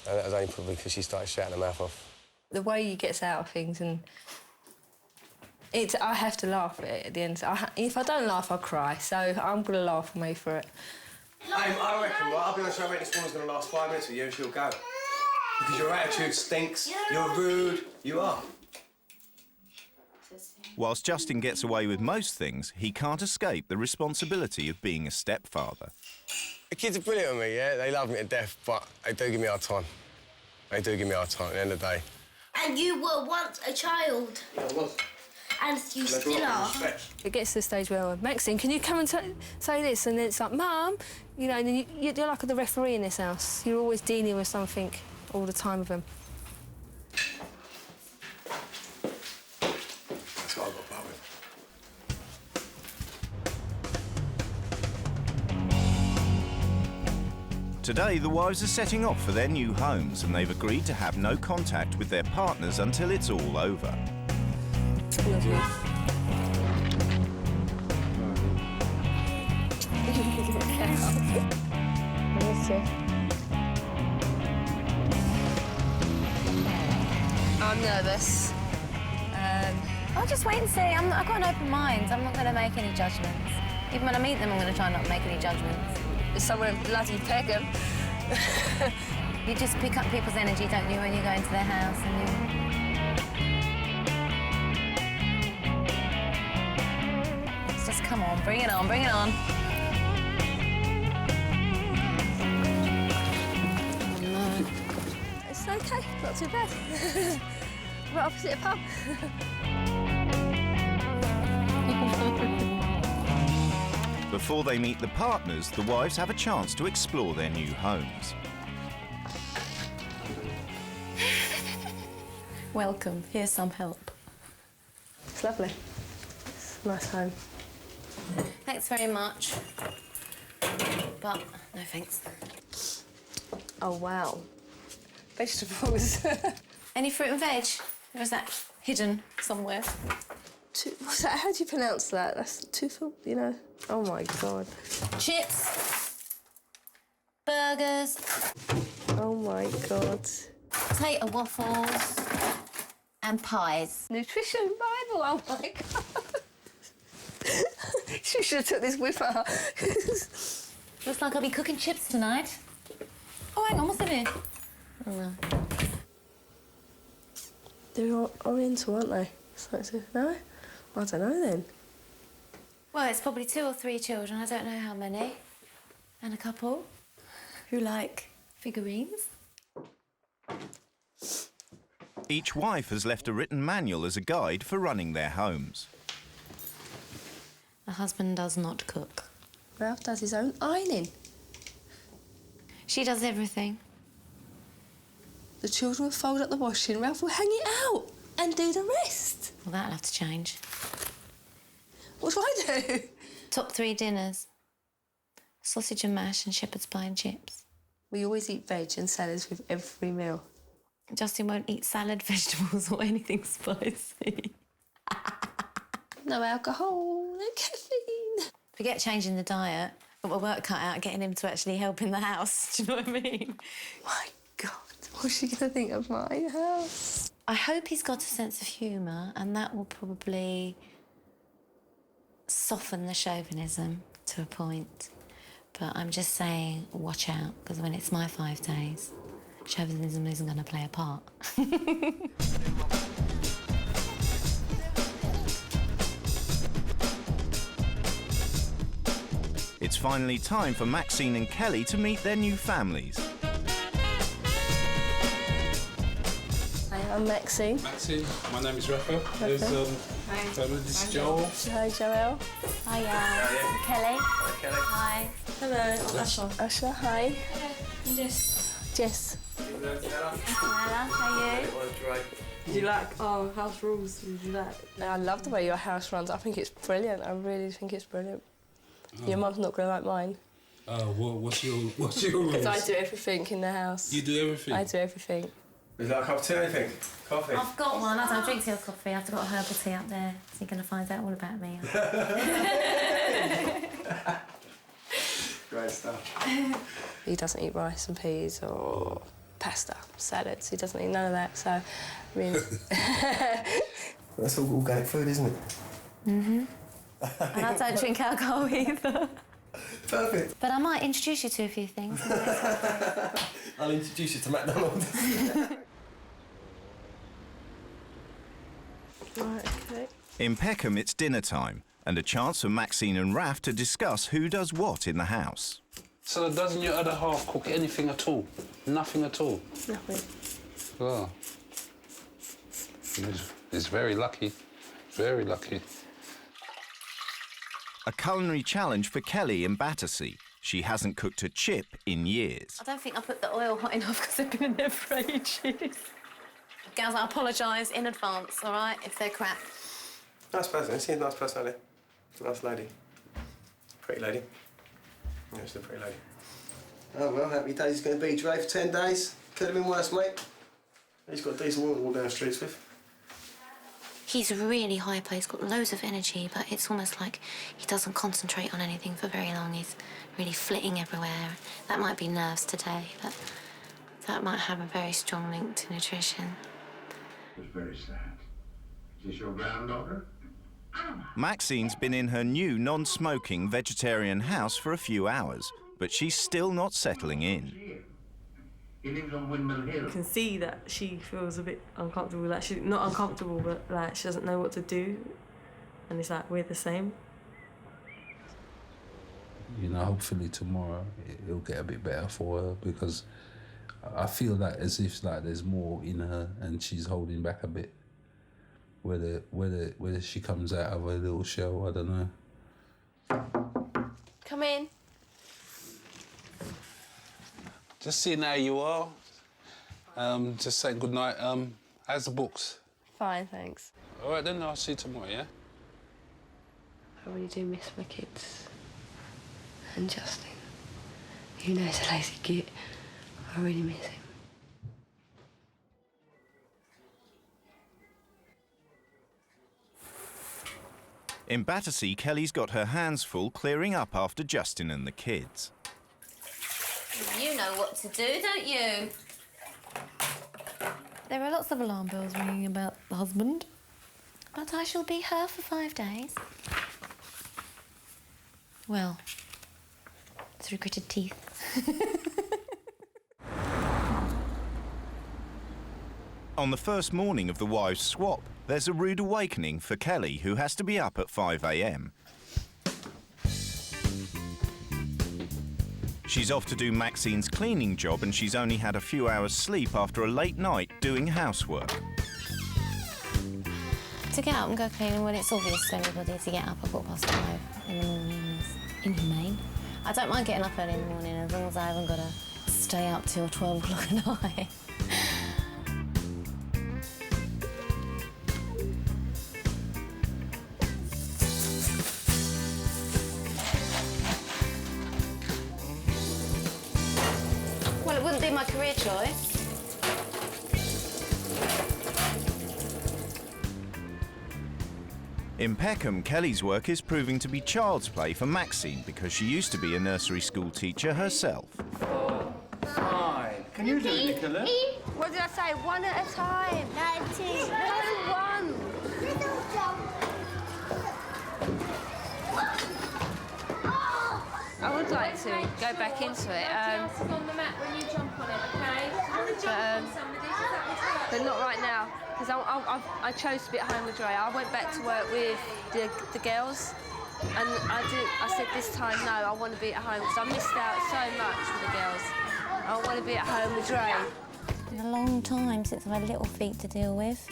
And that was only probably because she started shouting her mouth off. The way he gets out of things, and I have to laugh at the end. If I don't laugh, I'll cry, so I'm going to laugh at me for it. I reckon, I'll be honest, I reckon this woman's going to last 5 minutes with you and she'll go. Because your attitude stinks, you're rude, you are. Whilst Justin gets away with most things, he can't escape the responsibility of being a stepfather. The kids are brilliant with me, yeah? They love me to death, but they do give me a hard time. They do give me a hard time at the end of the day. And you were once a child. Yeah, I was. And you still are. It gets to the stage where, Maxine, can you come and say this? And then it's like, Mum, you know, and then you're like the referee in this house. You're always dealing with something all the time with them. That's what I've got about with. Today, the wives are setting off for their new homes and they've agreed to have no contact with their partners until it's all over. Lovely. I'm nervous. I'll just wait and see. I've got an open mind. I'm not going to make any judgments. Even when I meet them, I'm going to try not to make any judgments. It's someone bloody Peckham. You just pick up people's energy, don't you, when you go into their house and you... It's just, come on, bring it on, bring it on. Oh, no. It's OK, not too bad. Right opposite a pub. Before they meet the partners, the wives have a chance to explore their new homes. Welcome. Here's some help. It's lovely. It's a nice home. Thanks very much. But no thanks. Oh, wow. Vegetables. Any fruit and veg? Or is that hidden somewhere? What's that? How do you pronounce that? That's toothful, you know? Oh, my God. Chips. Burgers. Oh, my God. Potato waffles. And pies. Nutrition Bible, oh, my God. She should have took this with her. Looks like I'll be cooking chips tonight. Oh, hang on, what's in here? Oh, no. They're oriental, aren't they? No? I don't know, then. Well, it's probably 2 or 3 children. I don't know how many. And a couple who like figurines. Each wife has left a written manual as a guide for running their homes. The husband does not cook. Ralph does his own ironing. She does everything. The children will fold up the washing, Ralph will hang it out and do the rest. Well, that'll have to change. What do I do? Top 3 dinners. Sausage and mash and shepherd's pie and chips. We always eat veg and salads with every meal. Justin won't eat salad, vegetables or anything spicy. No alcohol, no caffeine. Forget changing the diet. Got my work cut out getting him to actually help in the house. Do you know what I mean? My God, what's she going to think of my house? I hope he's got a sense of humour and that will probably soften the chauvinism to a point. But I'm just saying, watch out, because when it's my 5 days, chauvinism isn't going to play a part. It's finally time for Maxine and Kelly to meet their new families. Hi, I'm Maxine. Maxine, my name is Raphael. This is Joel. Hi, Joel. Hiya. Kelly. Hi, Kelly. Hi. Hello, Asha. Asha, hi. Jess. Jess. Hello, how are you? Did you like our house rules? Did you like? I love the way your house runs. I think it's brilliant. I really think it's brilliant. Your mum's not going to like mine. What's your rules? Because I do everything in the house. You do everything? I do everything. Would you like a cup of tea or anything? Coffee? I've got one. I don't drink tea or coffee. I've got a herbal tea up there. So you're going to find out all about me. Great stuff. He doesn't eat rice and peas or pasta, salads. He doesn't eat none of that. So, I mean... That's all organic food, isn't it? Mm-hmm. And I don't drink alcohol either. Perfect. But I might introduce you to a few things. I'll introduce you to McDonald's. Right, okay. In Peckham, it's dinner time and a chance for Maxine and Raf to discuss who does what in the house. So doesn't your other half cook anything at all? Nothing at all? Nothing. Well, he's very lucky. Very lucky. A culinary challenge for Kelly in Battersea. She hasn't cooked a chip in years. I don't think I put the oil hot enough because they've been in there for ages. Girls, I apologise in advance, all right, if they're crap. Nice person. She's a nice personality. Nice lady. Pretty lady. Yeah, she's a pretty lady. Oh, well, happy days he's going to be Dre for 10 days. Could have been worse, mate. He's got a decent woman to walk down the streets with. He's really hyper, he's got loads of energy, but it's almost like he doesn't concentrate on anything for very long. He's really flitting everywhere. That might be nerves today, but that might have a very strong link to nutrition. It's very sad. Is this your granddaughter? Maxine's been in her new non-smoking vegetarian house for a few hours, but she's still not settling in. He lives on Windmill Hill. You can see that she feels a bit uncomfortable. Like, she's not uncomfortable, but like she doesn't know what to do. And it's like, we're the same. You know, hopefully tomorrow it'll get a bit better for her because I feel that as if like there's more in her and she's holding back a bit. Whether she comes out of her little shell, I don't know. Come in. Just seeing how you are. Just saying good night. How's the books? Fine, thanks. All right then, I'll see you tomorrow, yeah? I really do miss my kids. And Justin. You know he's a lazy git. I really miss him. In Battersea, Kelly's got her hands full clearing up after Justin and the kids. You know what to do, don't you? There are lots of alarm bells ringing about the husband. But I shall be her for 5 days. Well, through gritted teeth. On the first morning of the wives' swap, there's a rude awakening for Kelly, who has to be up at 5 a.m. She's off to do Maxine's cleaning job and she's only had a few hours sleep after a late night doing housework. To get up and go cleaning when it's obvious to everybody to get up at 5:15 in the morning is inhumane. I don't mind getting up early in the morning as long as I haven't got to stay up till 12 o'clock at night. Well, it wouldn't be my career choice. In Peckham, Kelly's work is proving to be child's play for Maxine because she used to be a nursery school teacher herself. Fine. Can you do it, Nicola? What did I say? One at a time. No, one. I would like to go back into it. On the mat when you jump on it, okay? But not right now, because I chose to be at home with Dre. I went back to work with the girls, and I said this time, no, I want to be at home, because I missed out so much with the girls. I want to be at home with Dre. It's been a long time since I've had little feet to deal with.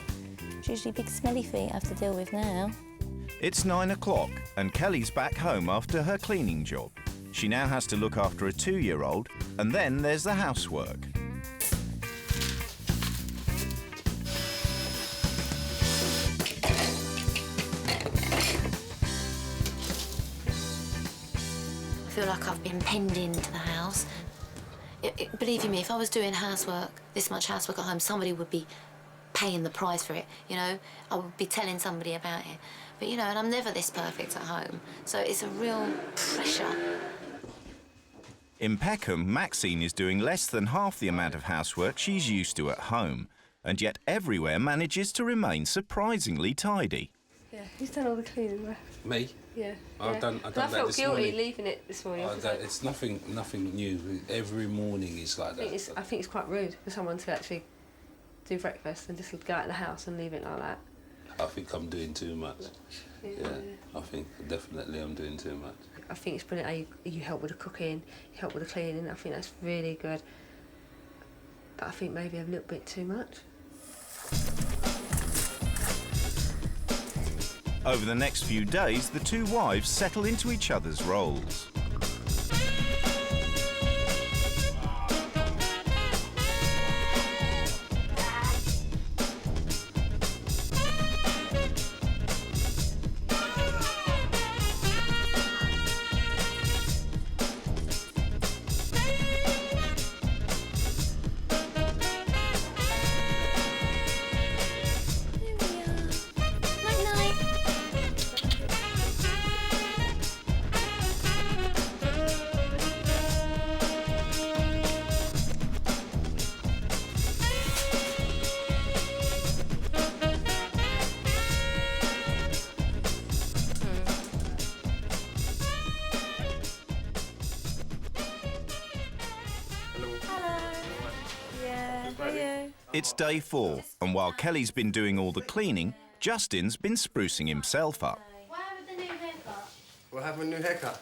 It's usually big smelly feet I have to deal with now. It's 9 o'clock and Kelly's back home after her cleaning job. She now has to look after a 2-year-old, and then there's the housework. I feel feel like I've been penned into the house. Believe you me, if I was doing housework, this much housework at home, somebody would be paying the price for it, you know? I would be telling somebody about it. But, you know, and I'm never this perfect at home, so it's a real pressure. In Peckham, Maxine is doing less than half the amount of housework she's used to at home, and yet everywhere manages to remain surprisingly tidy. Yeah, who's done all the cleaning there? Me? Yeah. I've done I that felt this guilty morning. leaving it this morning. It's nothing new. Every morning is like that. I think it's quite rude for someone to actually do breakfast and just go out of the house and leave it like that. I think I'm doing too much. Yeah, I think definitely I'm doing too much. I think it's brilliant how you help with the cooking, you help with the cleaning. I think that's really good. But I think maybe a little bit too much. Over the next few days, the two wives settle into each other's roles. It's day 4, and while Kelly's been doing all the cleaning, Justin's been sprucing himself up. Why have the new haircut? We'll have a new haircut.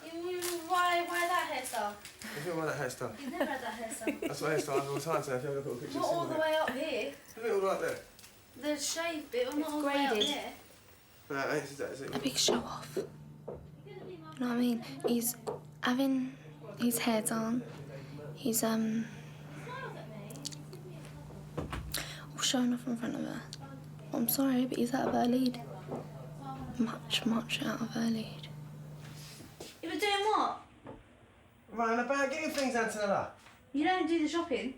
Why that hairstyle? What do you mean by that hairstyle? You've never had that hairstyle. That's what hairstyle I have all the time, so if you have a look at a picture. Not all the way up here. Look at it all right there. The shave bit, or not all the way up there. Right, is it? A big show off. You know what I mean? He's having his hair done. He's all showing off in front of her. I'm sorry, but he's out of her lead. Much out of her lead. You were doing what? Running about getting things, Antonella. You don't do the shopping?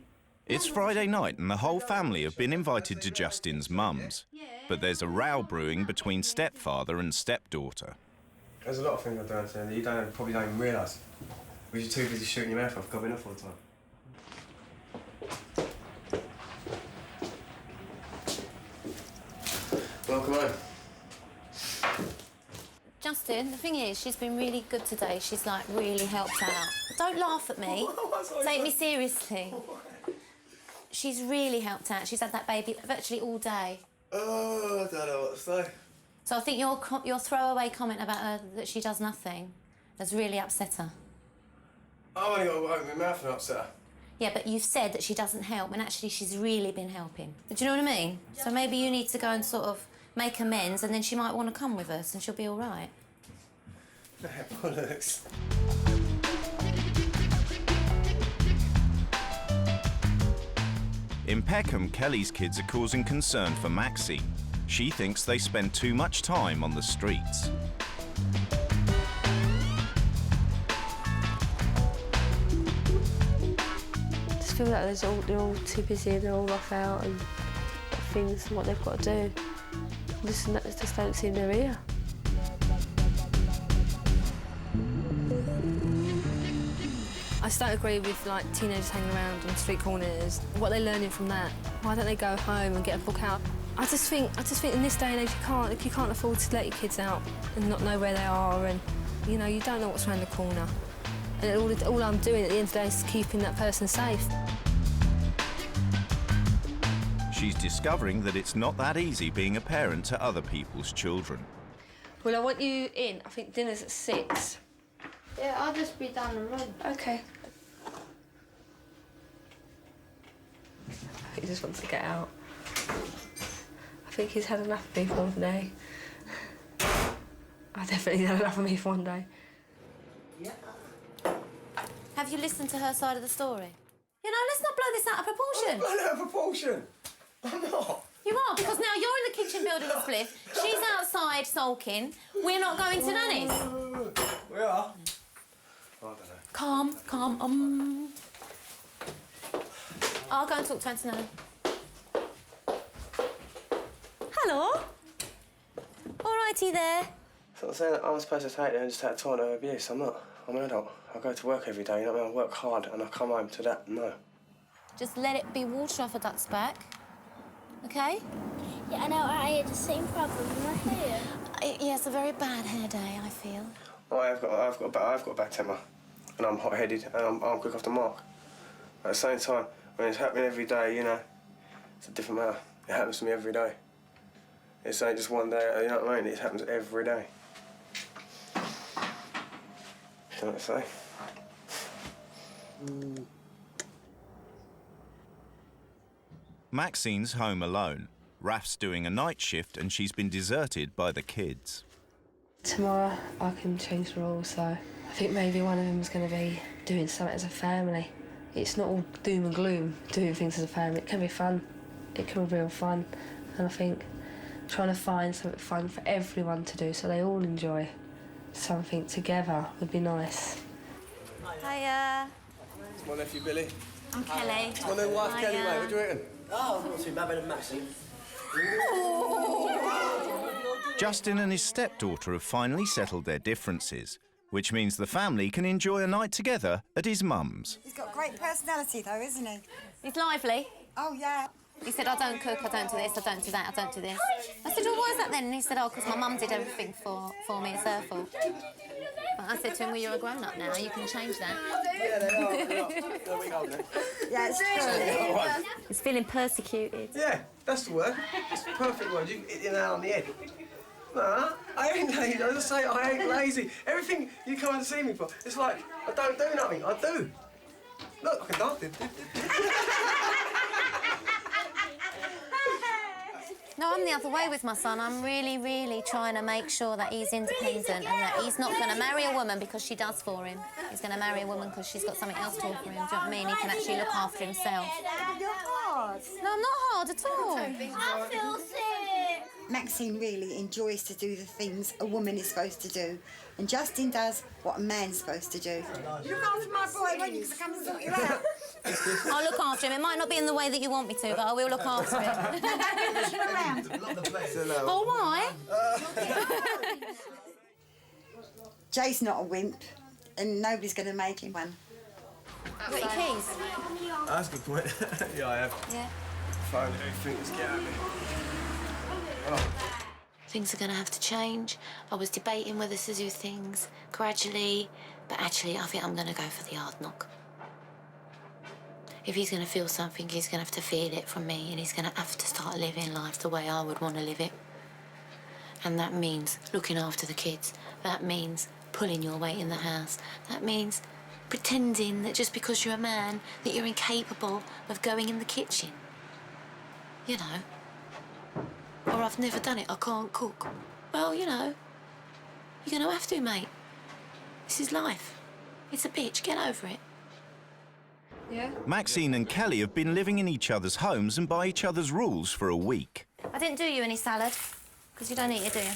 It's Friday night and the whole family have been invited to Justin's mum's. But there's a row brewing between stepfather and stepdaughter. There's a lot of things I've done, Antonella, that you probably don't even realise. Because you're too busy shooting your mouth off, gobbing off all the time. Welcome home. Justin, the thing is, she's been really good today. She's, like, really helped out. Don't laugh at me. Take me seriously. She's really helped out. She's had that baby virtually all day. Oh, I don't know what to say. So I think your throwaway comment about her that she does nothing has really upset her. I've only got to open my mouth and upset her. Yeah, but you've said that she doesn't help, and actually she's really been helping. Do you know what I mean? So maybe you need to go and sort of make amends, and then she might want to come with us, and she'll be all right. Bollocks. In Peckham, Kelly's kids are causing concern for Maxine. She thinks they spend too much time on the streets. I just feel like they're all too busy and they're all rough out and got things and what they've got to do. Just don't seem they're here. I just don't agree with like teenagers hanging around on street corners. What are they learning from that? Why don't they go home and get a book out? I just think in this day and age you can't afford to let your kids out and not know where they are, and you know you don't know what's around the corner. And all I'm doing at the end of the day is keeping that person safe. She's discovering that it's not that easy being a parent to other people's children. Well, I want you in. I think dinner's at 6. Yeah, I'll just be down the road. Okay. He just wants to get out. I think he's had enough of me for one day. I definitely had enough of me for one day. Yeah. Have you listened to her side of the story? You know, let's not blow this out of proportion. I'm blown out of proportion. I'm not. You are, because now you're in the kitchen building a spliff, she's outside sulking, we're not going to Nanny's. We are. I don't know. Calm. I'll go and talk to Antonella. Hello. All righty there. So I'm saying that I'm supposed to take it and just take time to abuse. I'm not. I'm an adult. I go to work every day, you know what I mean? I work hard and I come home to that. No. Just let it be water off a duck's back. OK? Yeah, I know, I had the same problem with my hair. Yeah, it's a very bad hair day, I feel. Oh, I've got a bad temper. And I'm hot-headed and I'm quick off the mark. At the same time, when it's happening every day, you know, it's a different matter. It happens to me every day. It's ain't just one day, you know what I mean? It happens every day. You know what I say? Maxine's home alone. Raf's doing a night shift and she's been deserted by the kids. Tomorrow I can change the rules, so I think maybe one of them is going to be doing something as a family. It's not all doom and gloom, doing things as a family. It can be fun. It can be real fun. And I think trying to find something fun for everyone to do so they all enjoy something together would be nice. Hiya. It's my nephew, Billy. I'm Kelly. It's my new wife, Hiya. Kelly, mate. What do you reckon? Oh, not too bad, better than Maxine. Justin and his stepdaughter have finally settled their differences, which means the family can enjoy a night together at his mum's. He's got great personality, though, isn't he? He's lively. Oh, yeah. He said, I don't cook, I don't do this, I don't do that, I don't do this. I said, well, why is that then? And he said, oh, because my mum did everything for me, it's her fault. But I said to him, well, you're a grown-up now, you can change that. Yeah, they are. There we go, then. Yeah, it's true. He's feeling persecuted. Yeah, that's the word. It's the perfect word. You hit the nail on the head. Nah, I ain't lazy. I just say I ain't lazy. Everything you come and see me for, it's like I don't do nothing. I do. Look, I can dance. No, I'm the other way with my son. I'm really, really trying to make sure that he's independent and that he's not going to marry a woman because she does for him. He's going to marry a woman because she's got something else to offer him. Do you know what I mean? He can actually look after himself. You're hard. No, I'm not hard at all. I feel sick. Maxine really enjoys to do the things a woman is supposed to do, and Justin does what a man's supposed to do. Look after my boy, won't you? Because I come and sort you out. I'll look after him. It might not be in the way that you want me to, but I will look after him. Oh, why? Jay's not a wimp, and nobody's going to make him one. Got your keys? That's a good point. Yeah, I have. Yeah. Phone, everything. Let's get out of here. Oh. Things are going to have to change. I was debating whether to do things gradually, but actually I think I'm going to go for the hard knock. If he's going to feel something, he's going to have to feel it from me, and he's going to have to start living life the way I would want to live it. And that means looking after the kids. That means pulling your weight in the house. That means pretending that just because you're a man, that you're incapable of going in the kitchen. You know. Or I've never done it, I can't cook. Well, you know, you're going to have to, mate. This is life. It's a bitch, get over it. Yeah? Maxine and Kelly have been living in each other's homes and by each other's rules for a week. I didn't do you any salad, because you don't eat it, do you?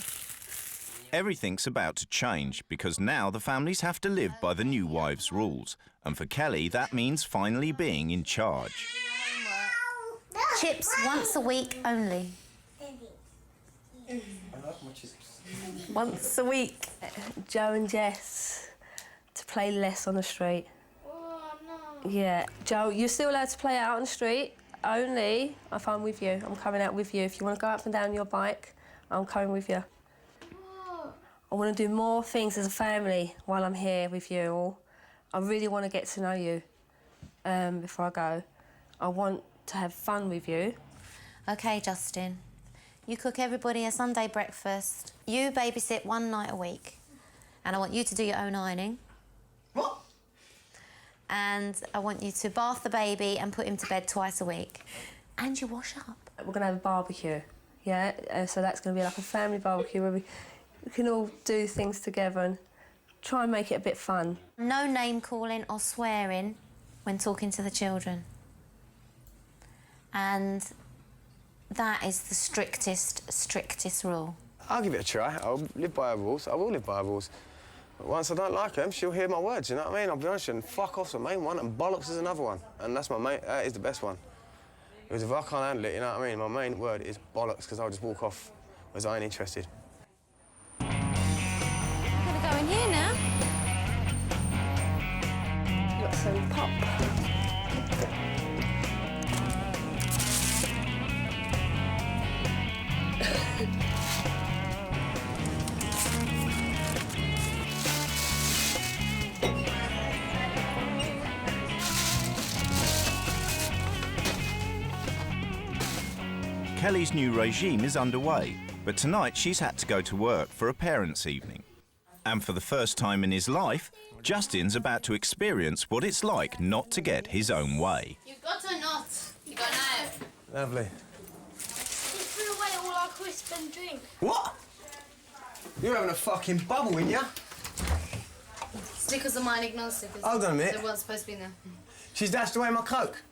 Everything's about to change because now the families have to live by the new wives' rules. And for Kelly, that means finally being in charge. Chips once a week only. Once a week, Joe and Jess to play less on the street. Oh, no. Yeah, Joe, you're still allowed to play out on the street, only if I'm with you. I'm coming out with you. If you want to go up and down your bike, I'm coming with you. I want to do more things as a family while I'm here with you all. I really want to get to know you before I go. I want to have fun with you. OK, Justin. You cook everybody a Sunday breakfast. You babysit one night a week. And I want you to do your own ironing. What? And I want you to bath the baby and put him to bed twice a week. And you wash up. We're going to have a barbecue, yeah? So that's going to be like a family barbecue where we can all do things together and try and make it a bit fun. No name-calling or swearing when talking to the children. And that is the strictest rule. I'll give it a try. I'll live by our rules. I will live by our rules. But once I don't like them, she'll hear my words, you know what I mean? I'll be honest with you, and fuck off's the main one, and bollocks is another one. And that's that is the best one. Because if I can't handle it, you know what I mean? My main word is bollocks, because I'll just walk off, because I ain't interested. I'm gonna go in here now. Got some pop. Kelly's new regime is underway, but tonight she's had to go to work for a parents' evening. And for the first time in his life, Justin's about to experience what it's like not to get his own way. You've got to not. You got now. Lovely. We threw away all our crisp and drink. What? You're having a fucking bubble, ain't ya? Stickers are mine, ignore stickers. Hold on a minute. They weren't supposed to be in there. She's dashed away my Coke.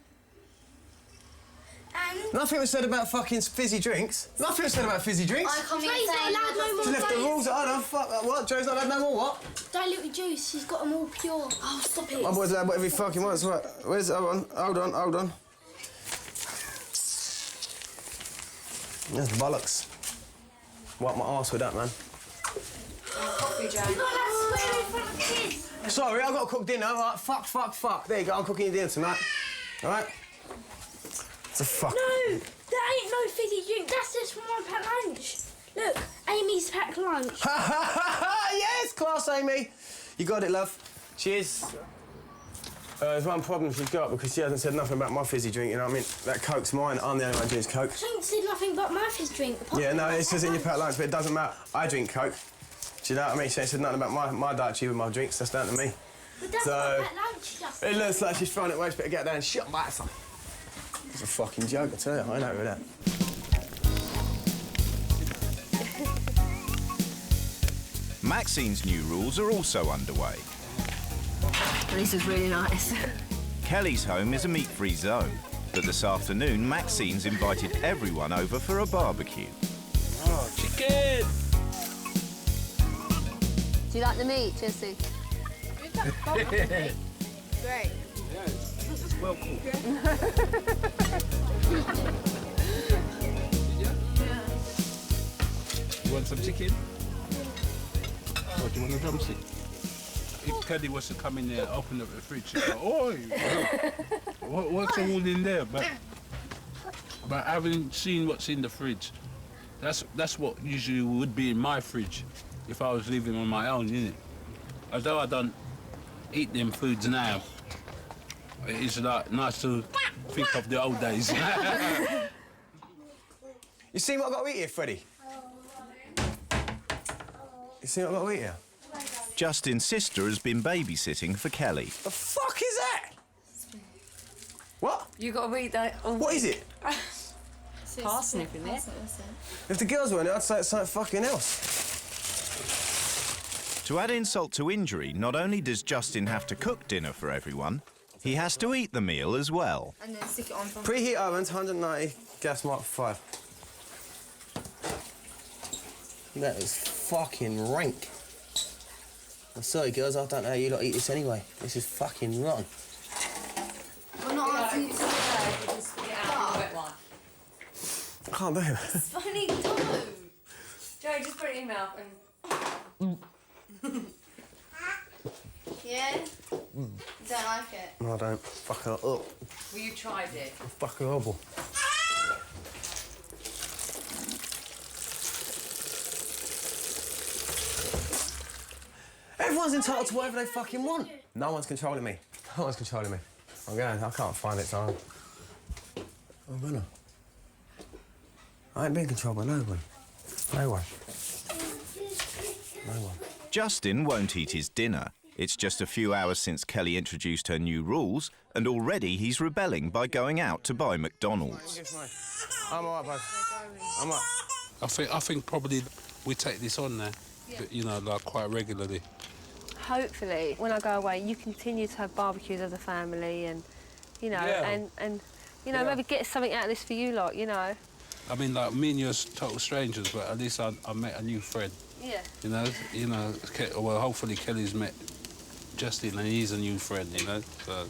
And Nothing was said about fucking fizzy drinks. Nothing was said about fizzy drinks. Joe's not allowed no more. She left the rules. Oh no, fuck that. What? Joe's not allowed no more. What? Diluted juice. She's got them all pure. Oh, stop it. My boy's allowed whatever he fucking wants. What? Where's? Hold on. That's bollocks. Wipe my arse with that, man. Coffee, Joe. You're not allowed to swear in front of kids. Sorry, I've got to cook dinner. All right, fuck. There you go. I'm cooking your dinner tonight. All right. It's a fuck. No, there ain't no fizzy drink. That's just from my packed lunch. Look, Amy's packed lunch. Yes, class, Amy. You got it, love. Cheers. There's one problem she's got because she hasn't said nothing about my fizzy drink, you know what I mean? That Coke's mine. I'm the only one who drinks Coke. She ain't said nothing about my fizz drink. Yeah, no, it says in your packed lunch, but it doesn't matter. I drink Coke. Do you know what I mean? She ain't said nothing about my dietary with my drinks. That's down to me. But that's my packed lunch, Justin. It looks like she's throwing it away. She better get down and shut by some. It's a fucking joke, I tell you. I know with that. Maxine's new rules are also underway. This is really nice. Kelly's home is a meat-free zone, but this afternoon, Maxine's invited everyone over for a barbecue. Oh, chicken! Do you like the meat, Jesse? Great. Well cooked. You want some chicken? Or do you want a drumstick? If Kelly was to come in there and open up the fridge, she'd go, "Oi, what's all in there?" But having seen what's in the fridge, that's what usually would be in my fridge if I was living on my own, innit? Although I don't eat them foods now, it's like nice to think of the old days. You see what I've got to eat here, Freddie? You see what I've got to eat here? Justin's sister has been babysitting for Kelly. The fuck is that? What? You got to read that. What is it? Parsnip in it. If the girls weren't, I'd say it's something fucking else. To add insult to injury, not only does Justin have to cook dinner for everyone, he has to eat the meal as well. And then stick it on from... Preheat ovens, 190, gas mark 5. That is fucking rank. I'm sorry, girls, I don't know how you lot eat this anyway. This is fucking rotten. We're not asking you to say just wet one. I can't do it. Funny dough. Joe, just put it in your mouth and... Yeah? You don't like it? No, I don't. Fucking up. Well, you tried it. Fucking horrible. Everyone's entitled to whatever they fucking want. No one's controlling me. No one's controlling me. I'm going. I can't find it, so I'm gonna. I ain't being controlled by no one. No one. No one. Justin won't eat his dinner. It's just a few hours since Kelly introduced her new rules, and already he's rebelling by going out to buy McDonald's. I'm all right, bud. I'm all right. I think probably we take this on now, but, you know, like quite regularly. Hopefully, when I go away, you continue to have barbecues as a family and, you know, and you know, maybe get something out of this for you lot, you know. I mean, like, me and you're total strangers, but at least I met a new friend. Yeah. You know. Well, hopefully Kelly's met Justin and he's a new friend. You know. So.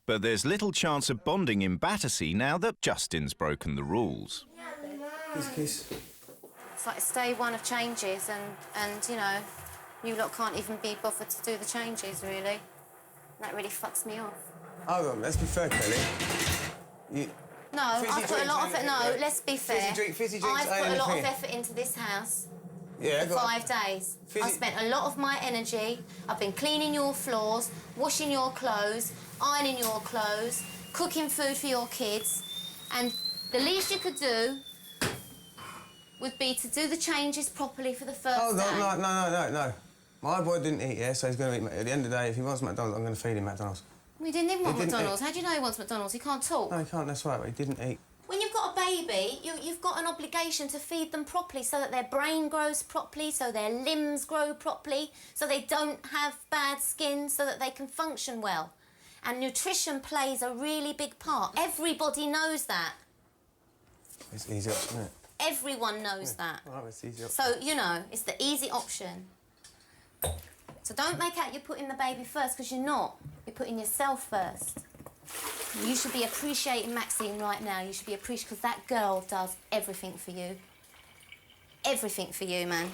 But there's little chance of bonding in Battersea now that Justin's broken the rules. Kiss. It's like it's day one of changes, and you know, you lot can't even be bothered to do the changes, really. That really fucks me off. Hold on, let's be fair, Kelly. No, I've put a lot of effort. No, let's be fair. Fizzy drinks I've put a lot of anything. effort into this house. Yeah, for 5 days. I've spent a lot of my energy. I've been cleaning your floors, washing your clothes, ironing your clothes, cooking food for your kids, and the least you could do would be to do the changes properly for the first day. Hold on, no. My boy didn't eat, yeah, so he's going to eat. At the end of the day, if he wants McDonald's, I'm going to feed him McDonald's. We didn't even want McDonald's. How do you know he wants McDonald's? He can't talk. No, he can't, that's right, but he didn't eat. When you've got a baby, you've got an obligation to feed them properly so that their brain grows properly, so their limbs grow properly, so they don't have bad skin, so that they can function well. And nutrition plays a really big part. Everybody knows that. It's easy option, isn't it? Everyone knows that. Well, it's easy option. So, you know, it's the easy option. So don't make out you're putting the baby first, because you're not. You're putting yourself first. You should be appreciating Maxine right now. You should be appreciating, because that girl does everything for you. Everything for you, man.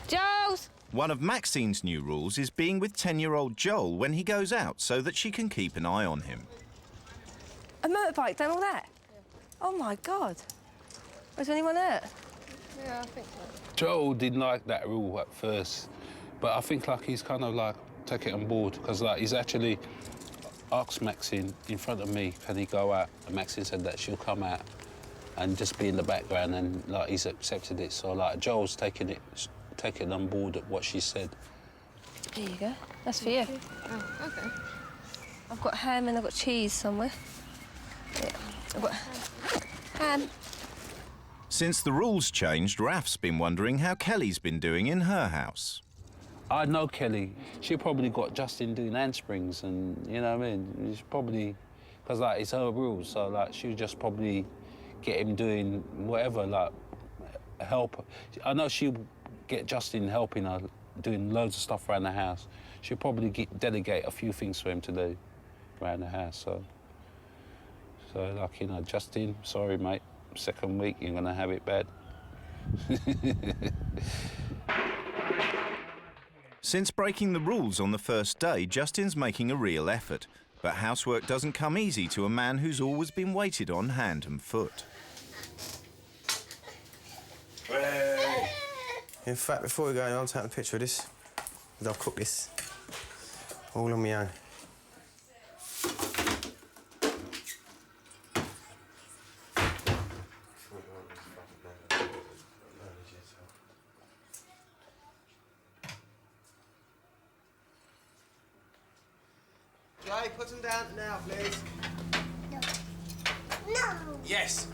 Jules! One of Maxine's new rules is being with 10-year-old Joel when he goes out so that she can keep an eye on him. A motorbike done all that? Oh, my God. Was anyone hurt? Yeah, I think so. Joel didn't like that rule at first, but I think, like, he's kind of, like, take it on board, because, like, he's actually asked Maxine in front of me, can he go out? And Maxine said that she'll come out and just be in the background, and, like, he's accepted it. So, like, Joel's taking on board at what she said. Here you go. That's for you. Oh, OK. I've got ham and I've got cheese somewhere. Yeah, I've got ham. Since the rules changed, Raf's been wondering how Kelly's been doing in her house. I know Kelly. She probably got Justin doing handsprings, and, you know what I mean? It's probably, because, like, it's her rules, so, like, she'll just probably get him doing whatever, like, help. I know she'll get Justin helping her, doing loads of stuff around the house. She'll probably delegate a few things for him to do around the house, so, like, you know, Justin, sorry, mate, second week, you're gonna have it bad. Since breaking the rules on the first day, Justin's making a real effort. But housework doesn't come easy to a man who's always been waited on hand and foot. In fact, before we go, I'll take a picture of this, because I've cooked this all on my own. Jay, put them down now, please. No. Yes.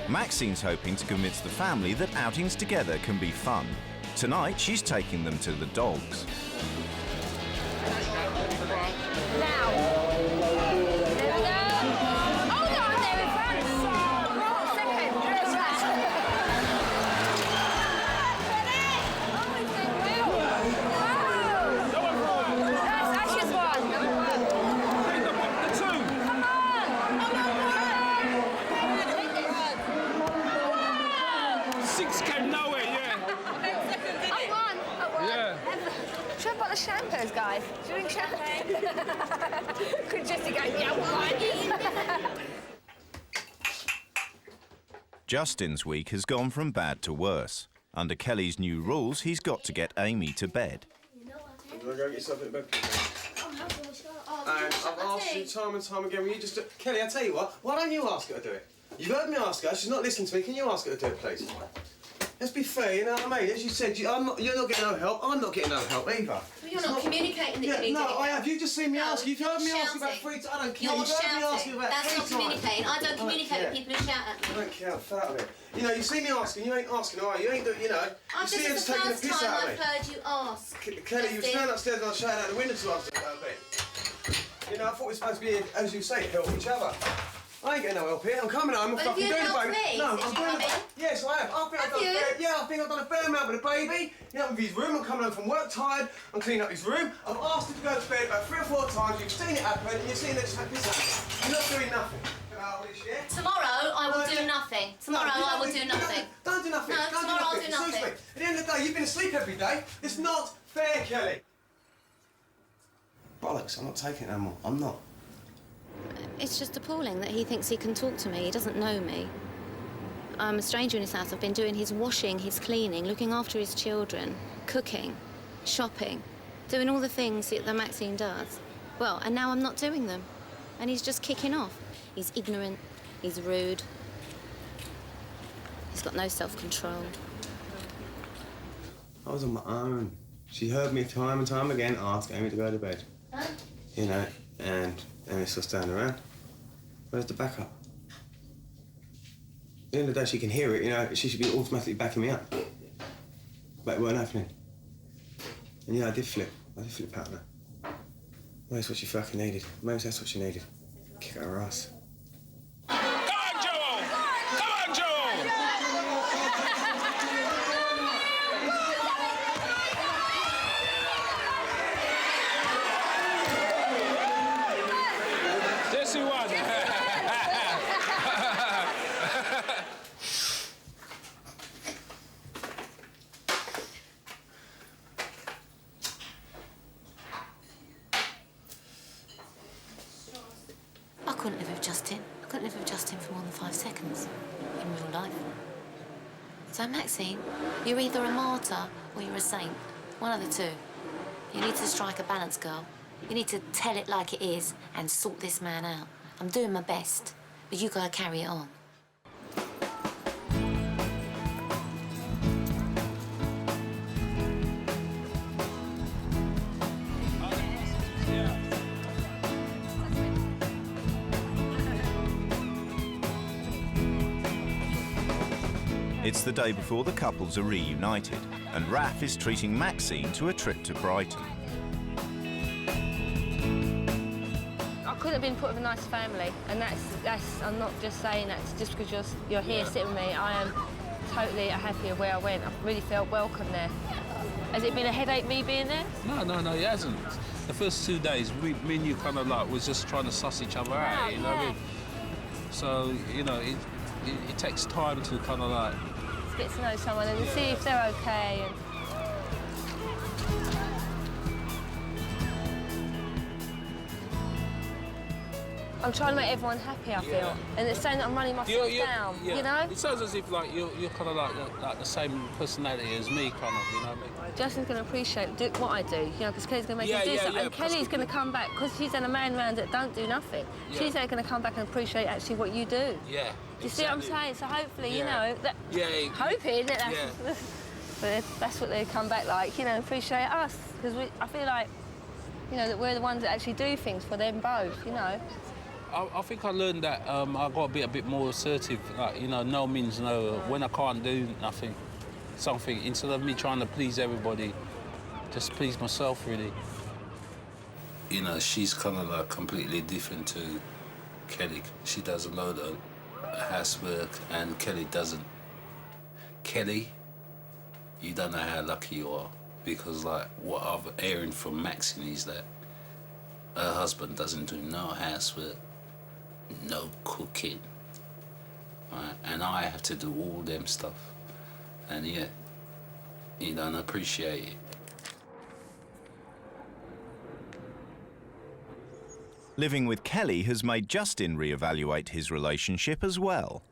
Maxine's hoping to convince the family that outings together can be fun. Tonight, she's taking them to the dogs. Shampoos, guys. Drink champagne. Could just go, yeah, one. Justin's week has gone from bad to worse. Under Kelly's new rules, he's got to get Amy to bed. You want to go get yourself in bed? And I've asked you time and time again, will you just... Kelly, I tell you what, why don't you ask her to do it? You've heard me ask her, she's not listening to me, can you ask her to do it, please? Let's be fair, you know what I mean? As you said, you're not getting no help. I'm not getting no help either. Well, you're not communicating that you need No, any I help. have. You've just seen me ask. You've heard me ask shouting. about 3 times. I don't care. You're You've heard me ask you shouting. about That's 3 not times. communicating. I don't communicate with people who shout at me. I don't care. Fat of it. You know, you see me asking. You ain't asking, all right? You ain't doing. You know. This You see is him the taking the first piss time out of me. I've heard you ask. Kelly, you were standing upstairs and I was shouting out the window to us about a bit. You know, I thought we were supposed to be, as you say, help each other. I ain't getting no help here. I'm coming home. I'm Well, fucking have you doing the helped baby. me No, since I'm you doing come the. in? Yes, I have. I think I've done a fair amount with the baby. You know, with his room. I'm coming home from work tired. I'm cleaning up his room. I've asked him to go to bed about 3 or 4 times. You've seen it happen, and you've seen it just like this happen. You're not doing nothing. Tomorrow I will do nothing. Tomorrow I will do nothing. Don't do nothing. No, Don't tomorrow I'll do Seriously. nothing. At the end of the day, you've been asleep every day. It's not fair, Kelly. Bollocks, I'm not taking it no more. I'm not. It's just appalling that he thinks he can talk to me. He doesn't know me. I'm a stranger in his house. I've been doing his washing, his cleaning, looking after his children, cooking, shopping, doing all the things that Maxine does. Well, and now I'm not doing them. And he's just kicking off. He's ignorant, he's rude, he's got no self-control. I was on my own. She heard me time and time again ask Amy to go to bed. Huh? You know, and Amy's still standing around. Where's the backup? At the end of the day, she can hear it, you know, she should be automatically backing me up. But it weren't happening. And yeah, I did flip out on her. Maybe that's what she fucking needed. Maybe that's what she needed. Kick out her ass. I couldn't live with Justin. I couldn't live with Justin for more than 5 seconds in real life. So, Maxine, you're either a martyr or you're a saint. One of the two. You need to strike a balance, girl. You need to tell it like it is and sort this man out. I'm doing my best, but you gotta carry it on. It's the day before the couples are reunited, and Raf is treating Maxine to a trip to Brighton. I couldn't have been put with a nice family, and that's I'm not just saying that just because you're here sitting with me. I am totally happy of where I went. I really felt welcome there. Has it been a headache, me being there? No, it hasn't. The first 2 days, me and you kind of like was just trying to suss each other out, you know what I mean? So, you know, it takes time to kind of like... Get to know someone and see if they're okay. And... I'm trying to make everyone happy, I feel. And it's saying that I'm running myself down, you know? It sounds as if like you're kind of like the same personality as me, kind of, you know what I mean? Justin's going to appreciate what I do, you know, because Kelly's going to make him do something. And Kelly's going to come back, because she's had a man round that don't do nothing. Yeah. She's going to come back and appreciate actually what you do. Yeah. Do you see what I'm saying? So hopefully, you Yeah. know, that, Yeah. hoping that but that's what they come back like, you know, appreciate us. Because I feel like, you know, that we're the ones that actually do things for them both, you know. I think I learned that I got to be a bit more assertive. Like, you know, no means no. When I can't do something, instead of me trying to please everybody, just please myself, really. You know, she's kind of like completely different to Kelly. She does a load of housework and Kelly doesn't. Kelly, you don't know how lucky you are, because like what I've hearing from Maxine is that her husband doesn't do no housework, no cooking, right? And I have to do all them stuff, and yet you don't appreciate it. Living with Kelly has made Justin reevaluate his relationship as well.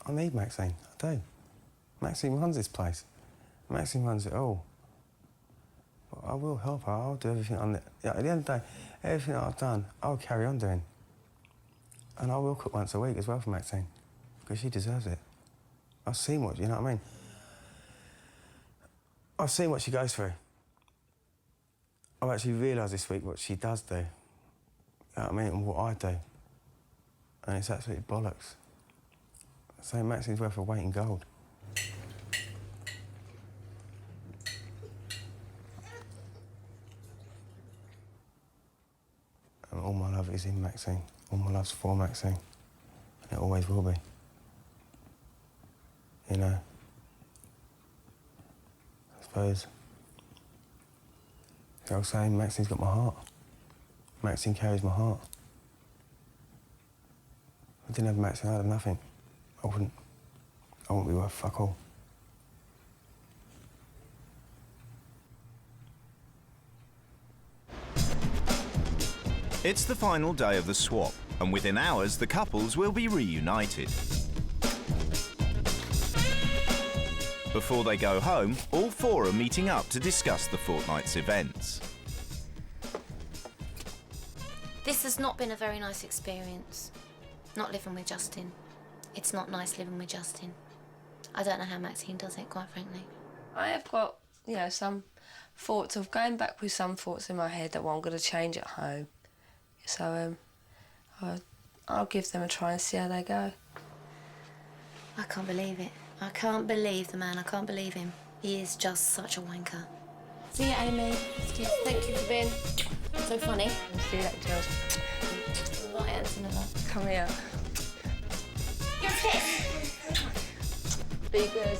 I need Maxine, I do. Maxine runs this place. Maxine runs it all. But I will help her, I'll do everything on it. Yeah, at the end of the day, everything that I've done, I'll carry on doing. And I will cook once a week as well for Maxine, because she deserves it. I've seen what, you know what I mean? I've seen what she goes through. I've actually realised this week what she does do, you know what I mean, and what I do. And it's absolutely bollocks. So Maxine's worth her weight in gold. And all my love is in Maxine. All my love's for Maxine. And it always will be. You know? I suppose... the old saying, Maxine's got my heart. Maxine carries my heart. If I didn't have Maxine, I'd have nothing. I wouldn't be worth fuck all. It's the final day of the swap, and within hours, the couples will be reunited. Before they go home, all four are meeting up to discuss the fortnight's events. This has not been a very nice experience. Not living with Justin. It's not nice living with Justin. I don't know how Maxine does it, quite frankly. I have got, you know, some thoughts of going back with some thoughts in my head that I'm going to change at home. So I'll give them a try and see how they go. I can't believe it. I can't believe the man. I can't believe him. He is just such a wanker. See you, Amy. Thank you for being so funny. See you later, Jules. Right, Anthony. Come here. You're pissed. Be good.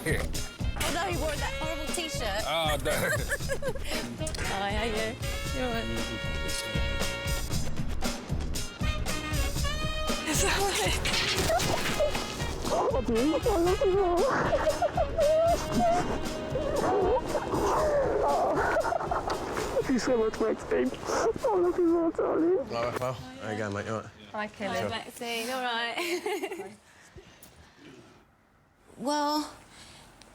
Here. Oh no, you wore that horrible t-shirt. Oh, no. Hi, how are you? You all right? Is that right? Thank you so much, Maxine. I love you more, darling. All right, pal. There you go, mate. All right. Hi, Kelly. Hi, Maxine. All right. Well,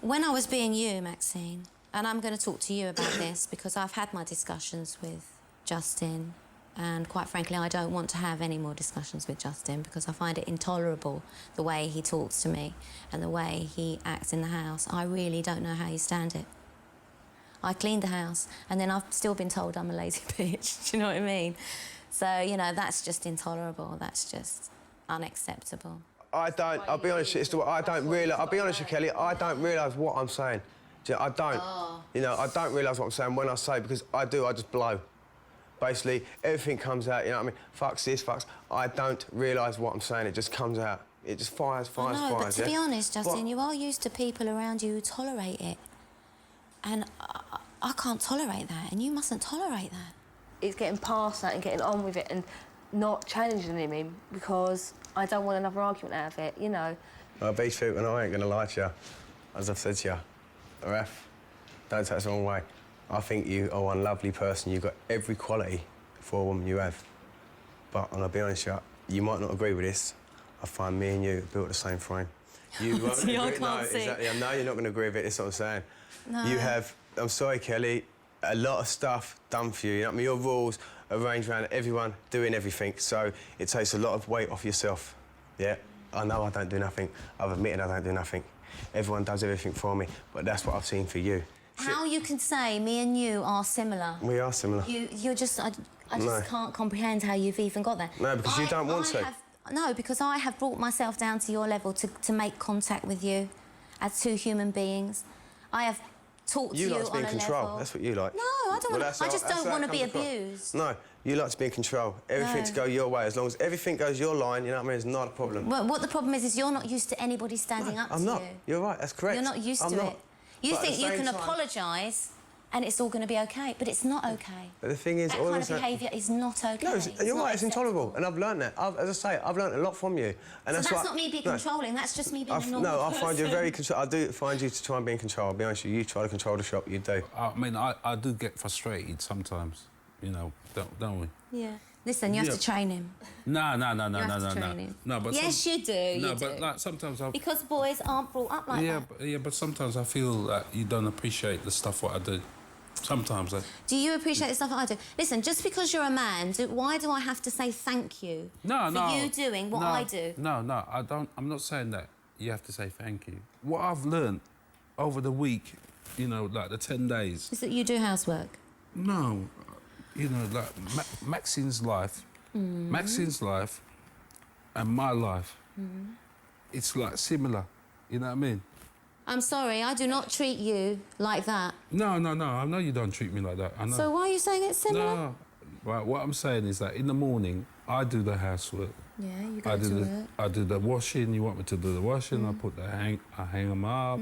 when I was being you, Maxine, and I'm going to talk to you about this because I've had my discussions with Justin, and quite frankly, I don't want to have any more discussions with Justin because I find it intolerable the way he talks to me and the way he acts in the house. I really don't know how you stand it. I cleaned the house, and then I've still been told I'm a lazy bitch. Do you know what I mean? So, you know, that's just intolerable. That's just unacceptable. I'll be honest, I'll be honest with you, Kelly, I don't realise what I'm saying. Do you know, I don't. Oh. You know, I don't realise what I'm saying when I say, because I just blow. Basically, everything comes out, you know what I mean? Fucks this, fucks... I don't realise what I'm saying, it just comes out. It just fires, No, but to yeah? be honest, Justin, What? you are used to people around you who tolerate it. And I can't tolerate that, and you mustn't tolerate that. It's getting past that and getting on with it and not challenging him because I don't want another argument out of it, you know. Well, beef fruit, and I ain't gonna lie to you. As I've said to you, Ref, don't take it the wrong way. I think you are one lovely person. You've got every quality for a woman you have. But I'm gonna be honest with you, you might not agree with this. I find me and you are built the same frame. You won't See, I agree. can't No, see. exactly. I know you're not gonna agree with it, that's what I'm saying. No. You have, I'm sorry, Kelly, a lot of stuff done for you. You know what I mean? Your rules arranged around everyone doing everything, so it takes a lot of weight off yourself. Yeah, I know I don't do nothing. I've admitted I don't do nothing. Everyone does everything for me, but that's what I've seen for you. How you can say me and you are similar? We are similar. You're just... I just No. can't comprehend how you've even got there. No, because you don't want to. No, because I have brought myself down to your level to make contact with you as two human beings. I have talked to you on a level... You like to be in control. That's what you like. No, I don't want to... I just don't want to be comes across. abused. No, you like to be in control. Everything No. to go your way. As long as everything goes your line, you know what I mean, it's not a problem. Well, what the problem is you're not used to anybody standing up to I'm not. you. You're right, that's correct. You're not used I'm to not. it. You But at think the you same can time- apologise and it's all going to be OK, but it's not OK. But the thing is... That all kind I'm of saying- behaviour is not OK. No, It's you're not right, it's intolerable, and I've learned that. As I say, I've learned a lot from you. And So that's why- not me being No. controlling, that's just me being a normal No, I find you person. very control. I do find you to try and be in control. I'll be honest with you. You try to control the shop, you do. I mean, I do get frustrated sometimes, you know, don't we? Yeah. Listen, you have Yeah. to train him. No. You have to train him. No, but Yes, you do. No, you but do. like sometimes I. Because boys aren't brought up like that. But sometimes I feel that you don't appreciate the stuff what I do. Sometimes. Do you appreciate the stuff that I do? Listen, just because you're a man, why do I have to say thank you for you doing what I do? No, I don't. I'm not saying that you have to say thank you. What I've learned over the week, you know, like the 10 days... Is that you do housework? No. You know, like Maxine's life, Maxine's life and my life, it's like similar, you know what I mean? I'm sorry, I do not treat you like that. No, I know you don't treat me like that, I know. So why are you saying it's similar? No, right, what I'm saying is that in the morning, I do the housework. Yeah, you go to work. I do the washing, you want me to do the washing, I put I hang them up.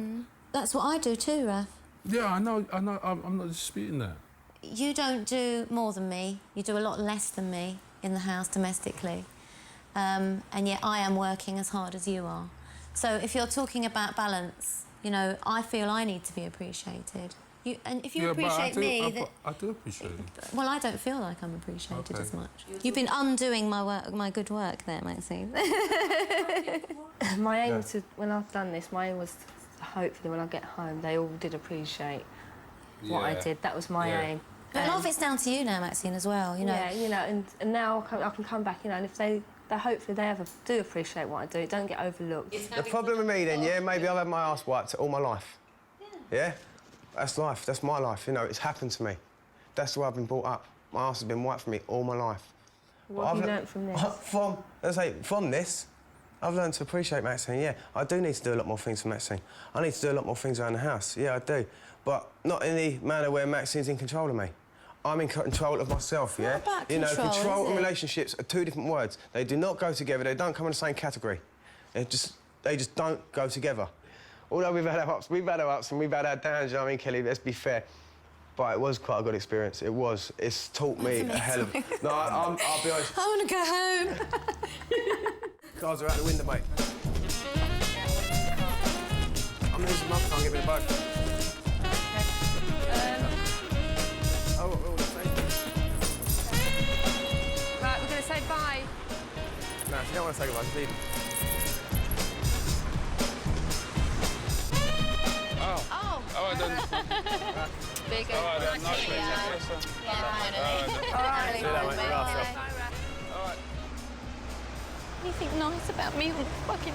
That's what I do too, Raf. Yeah, I know, I'm not disputing that. You don't do more than me. You do a lot less than me in the house domestically. And yet I am working as hard as you are. So if you're talking about balance, you know, I feel I need to be appreciated. And if you appreciate me... I do appreciate it. Well, I don't feel like I'm appreciated as much. You've been undoing my good work there, Maxine. My aim when I've done this, my aim was hopefully when I get home, they all did appreciate what I did. That was my aim. But a lot of it's down to you now, Maxine, as well, you know. Yeah, you know, and now I can come back, you know, and if they hopefully they do appreciate what I do, don't get overlooked. The problem with me then, maybe I've had my arse wiped all my life. Yeah? That's life, that's my life, you know, it's happened to me. That's the way I've been brought up. My arse has been wiped from me all my life. What have you learnt from this? From this, I've learned to appreciate Maxine, yeah. I do need to do a lot more things for Maxine. I need to do a lot more things around the house, yeah, I do. But not in the manner where Maxine's in control of me. I'm in control of myself, yeah? About you know, control and is it? relationships are two different words. They do not go together, they don't come in the same category. They just don't go together. Although we've had our ups and we've had our downs, you know what I mean, Kelly, let's be fair. But it was quite a good experience, it was. It's taught me a hell of... No, I'll be honest. I want to go home. Cars are out the window, mate. I'm losing my car, get me the boat. Right, we're going to say bye. No, she don't want to say goodbye, she's leaving. All right, then. Big All right, then. Nice see ya. All right. See you later, mate. All right. You think nice about me on fucking...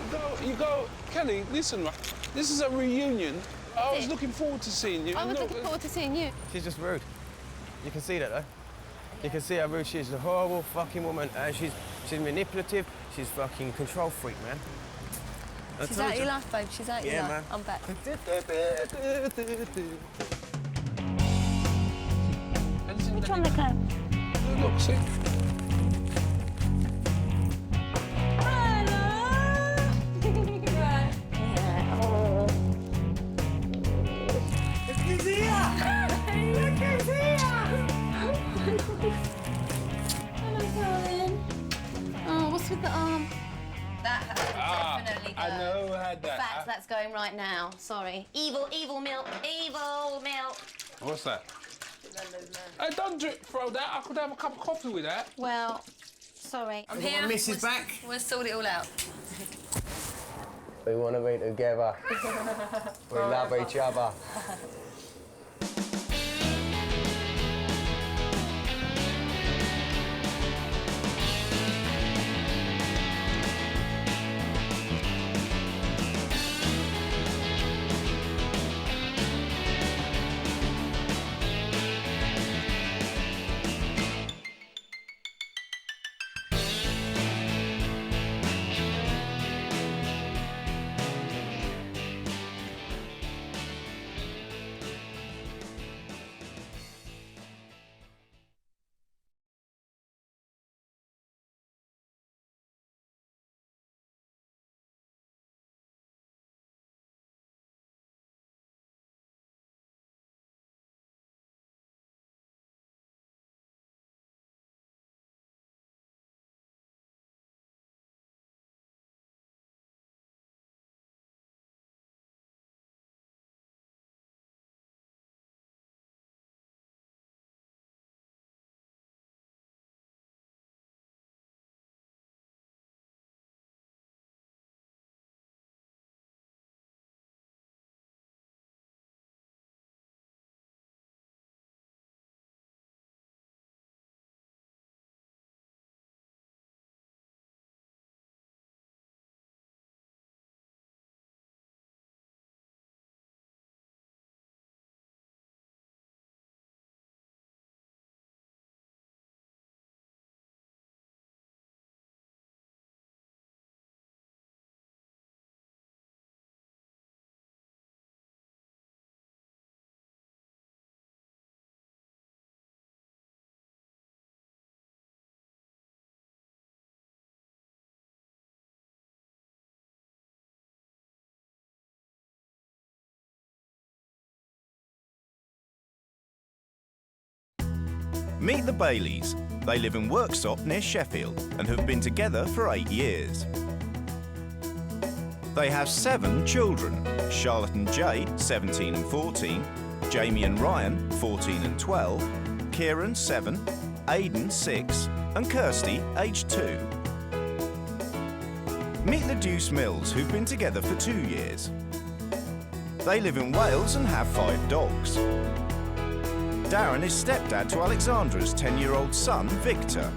You go, Kelly, listen, right, this is a reunion. I was looking forward to seeing you. I was looking forward to seeing you. She's just rude. You can see that, though. You can see how rude she is. She's a horrible fucking woman, and she's manipulative. She's fucking control freak, man. She's out of your life, babe. She's out of your life. Man. I'm back. Which one, the club? Look, see? Look who's here! Look who's here! Hello, darling. Oh, what's with the arm? That has definitely go. I know who had that. In fact, that's going right now. Sorry. Evil milk. Evil milk. What's that? Hey, don't throw that. I could have a cup of coffee with that. Well, sorry. I'm here. My missus back. We'll sort it all out. We want to be together. We love each other. Meet the Baileys. They live in Worksop near Sheffield and have been together for 8 years. They have 7 children: Charlotte and Jade, 17 and 14, Jamie and Ryan, 14 and 12, Kieran, 7, Aidan, 6, and Kirsty, aged 2. Meet the Deuce Mills, who've been together for 2 years. They live in Wales and have 5 dogs. Darren is stepdad to Alexandra's 10-year-old son, Victor.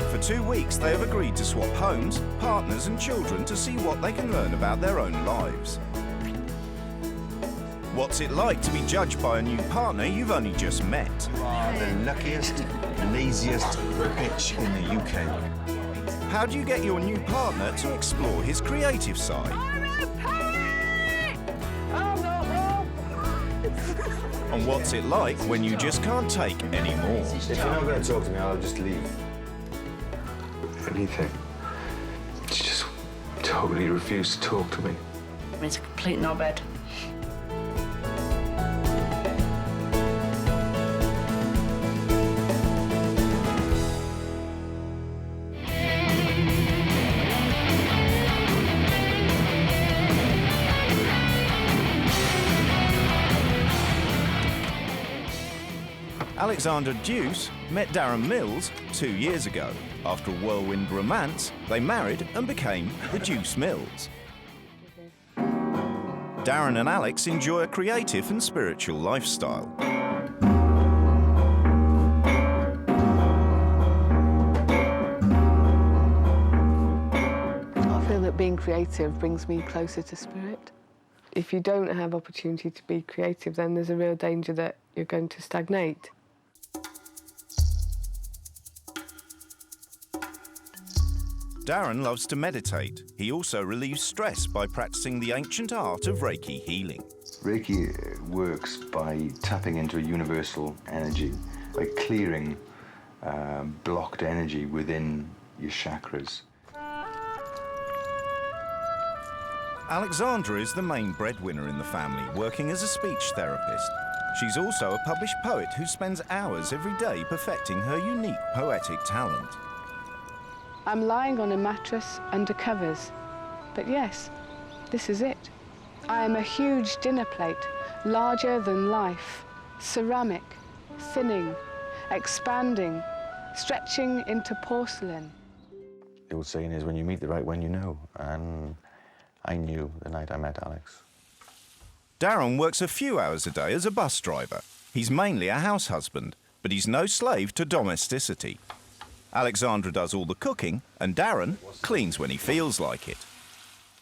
For 2 weeks, they have agreed to swap homes, partners and children to see what they can learn about their own lives. What's it like to be judged by a new partner you've only just met? You are the luckiest, laziest bitch in the UK. How do you get your new partner to explore his creative side? And what's it like when you just can't take any more? If you're not going to talk to me, I'll just leave. Anything. She just totally refused to talk to me. It's a complete knobhead. Alexandra Deuce met Darren Mills 2 years ago. After a whirlwind romance, they married and became the Deuce Mills. Darren and Alex enjoy a creative and spiritual lifestyle. I feel that being creative brings me closer to spirit. If you don't have opportunity to be creative, then there's a real danger that you're going to stagnate. Darren loves to meditate. He also relieves stress by practicing the ancient art of Reiki healing. Reiki works by tapping into a universal energy, by clearing blocked energy within your chakras. Alexandra is the main breadwinner in the family, working as a speech therapist. She's also a published poet who spends hours every day perfecting her unique poetic talent. I'm lying on a mattress under covers, but yes, this is it. I am a huge dinner plate, larger than life, ceramic, thinning, expanding, stretching into porcelain. The old saying is, when you meet the right one, you know, and I knew the night I met Alex. Darren works a few hours a day as a bus driver. He's mainly a house husband, but he's no slave to domesticity. Alexandra does all the cooking, and Darren cleans when he feels like it.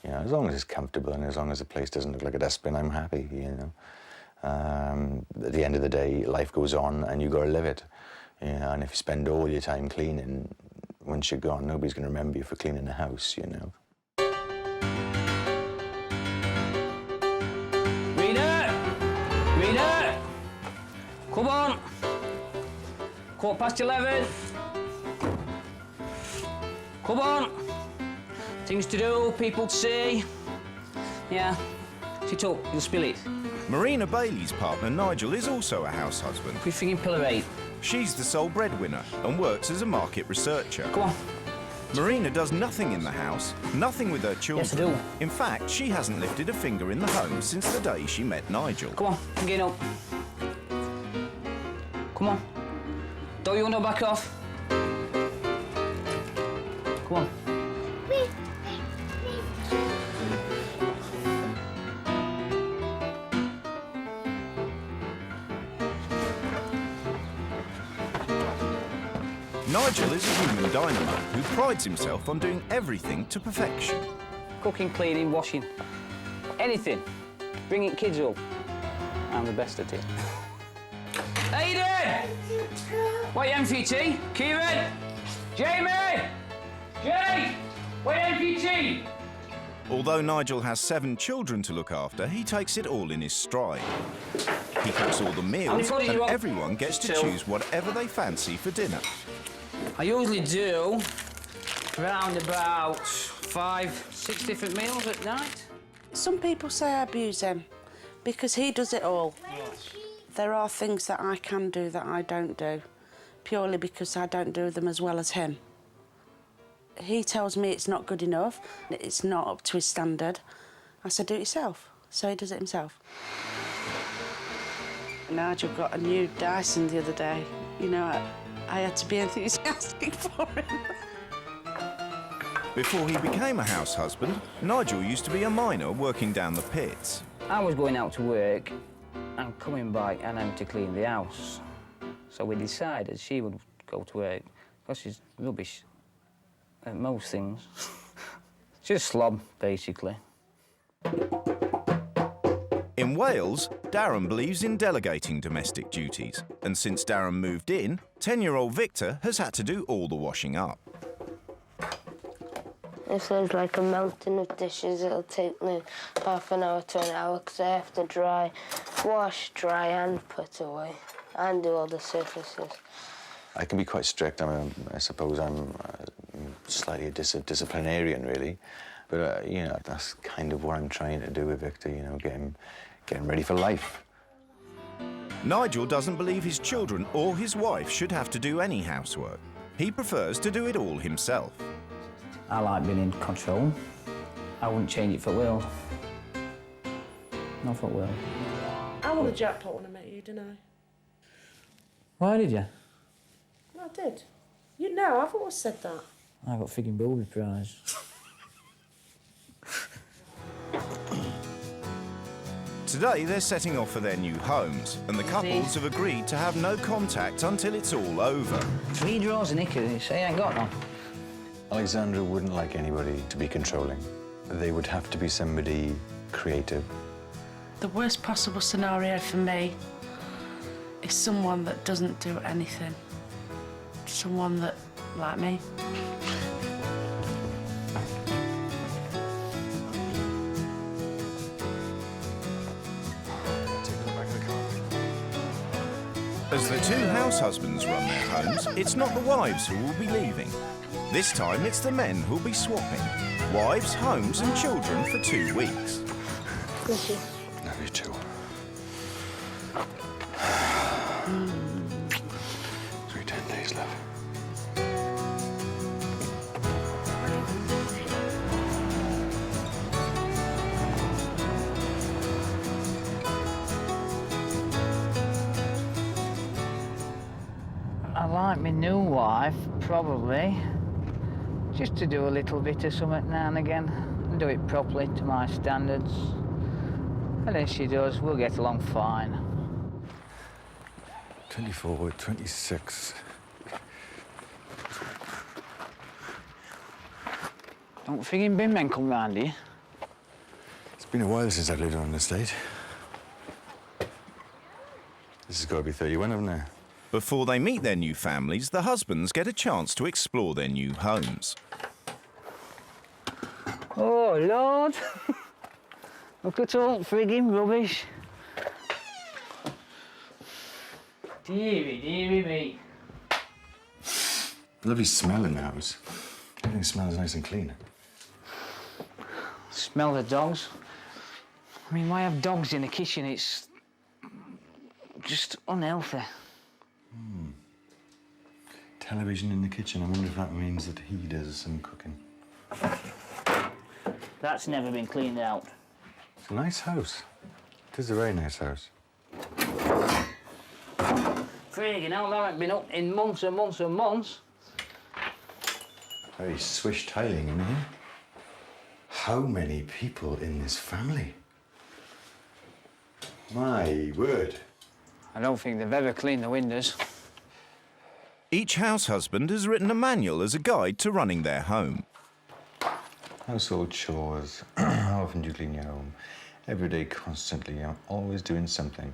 Yeah, as long as it's comfortable and as long as the place doesn't look like a dustbin, I'm happy, you know. At the end of the day, life goes on and you gotta live it. Yeah, and if you spend all your time cleaning, once you're gone, nobody's gonna remember you for cleaning the house, you know. Reader! Come on! 11:15. Come on! Things to do, people to see. Yeah, sit up, you'll spill it. Marina Bailey's partner, Nigel, is also a house husband. Quit thinking pillar 8. She's the sole breadwinner and works as a market researcher. Come on. Marina does nothing in the house, nothing with her children. Yes, I do. In fact, she hasn't lifted a finger in the home since the day she met Nigel. Come on, I'm getting up. Come on. Don't you want to back off? Come on. Nigel is a human dynamo who prides himself on doing everything to perfection. Cooking, cleaning, washing. Anything. Bringing kids up. I'm the best at it. Aidan! Wait, MVT. Kieran! Jamie! Jay! Wait, MVT! Although Nigel has 7 children to look after, he takes it all in his stride. He cooks all the meals and everyone gets to choose whatever they fancy for dinner. I usually do around about 5, 6 different meals at night. Some people say I abuse him because he does it all. There are things that I can do that I don't do, purely because I don't do them as well as him. He tells me it's not good enough, it's not up to his standard. I said, do it yourself. So he does it himself. Nigel got a new Dyson the other day. You know, I had to be enthusiastic for him. Before he became a house husband, Nigel used to be a miner working down the pits. I was going out to work and coming back and having to clean the house. So we decided she would go to work because she's rubbish at most things. She's a slob, basically. In Wales, Darren believes in delegating domestic duties, and since Darren moved in, 10-year-old Victor has had to do all the washing up. If there's like a mountain of dishes, it'll take me half an hour to an hour because I have to wash, dry and put away and do all the surfaces. I can be quite strict. I suppose I'm slightly a disciplinarian, really. But, you know, that's kind of what I'm trying to do with Victor, you know, get him ready for life. Nigel doesn't believe his children or his wife should have to do any housework. He prefers to do it all himself. I like being in control. I wouldn't change it for Will. Not for Will. I won the jackpot when I met you, didn't I? Why did you? I did. You know, I've always said that. I got frigging booby prize. Today, they're setting off for their new homes, and the couples have agreed to have no contact until it's all over. 3 drawers of knickers, I ain't got none. Alexandra wouldn't like anybody to be controlling. They would have to be somebody creative. The worst possible scenario for me is someone that doesn't do anything. Someone that, like me. As the two house husbands run their homes, it's not the wives who will be leaving. This time, it's the men who'll be swapping. Wives, homes and children for 2 weeks. Bless you. Love you too. 10 days, love. I like my new wife, probably. Just to do a little bit of something now and again, and do it properly to my standards. And if she does, we'll get along fine. 24, 26. Don't friggin' bin men come round here. It's been a while since I've lived on an estate. This has got to be 31, haven't it? Before they meet their new families, the husbands get a chance to explore their new homes. Oh, Lord. Look at all friggin' rubbish. Dearie, dearie me. Lovely smell in the house. Everything smells nice and clean. Smell the dogs. I mean, why have dogs in the kitchen? It's just unhealthy. Television in the kitchen. I wonder if that means that he does some cooking. That's never been cleaned out. It's a nice house. It is a very nice house. Friggin' hell, I haven't been up in months and months and months. Very swish tiling in here. How many people in this family? My word. I don't think they've ever cleaned the windows. Each house husband has written a manual as a guide to running their home. Household chores. How often do you clean your home? Every day, constantly. I'm always doing something.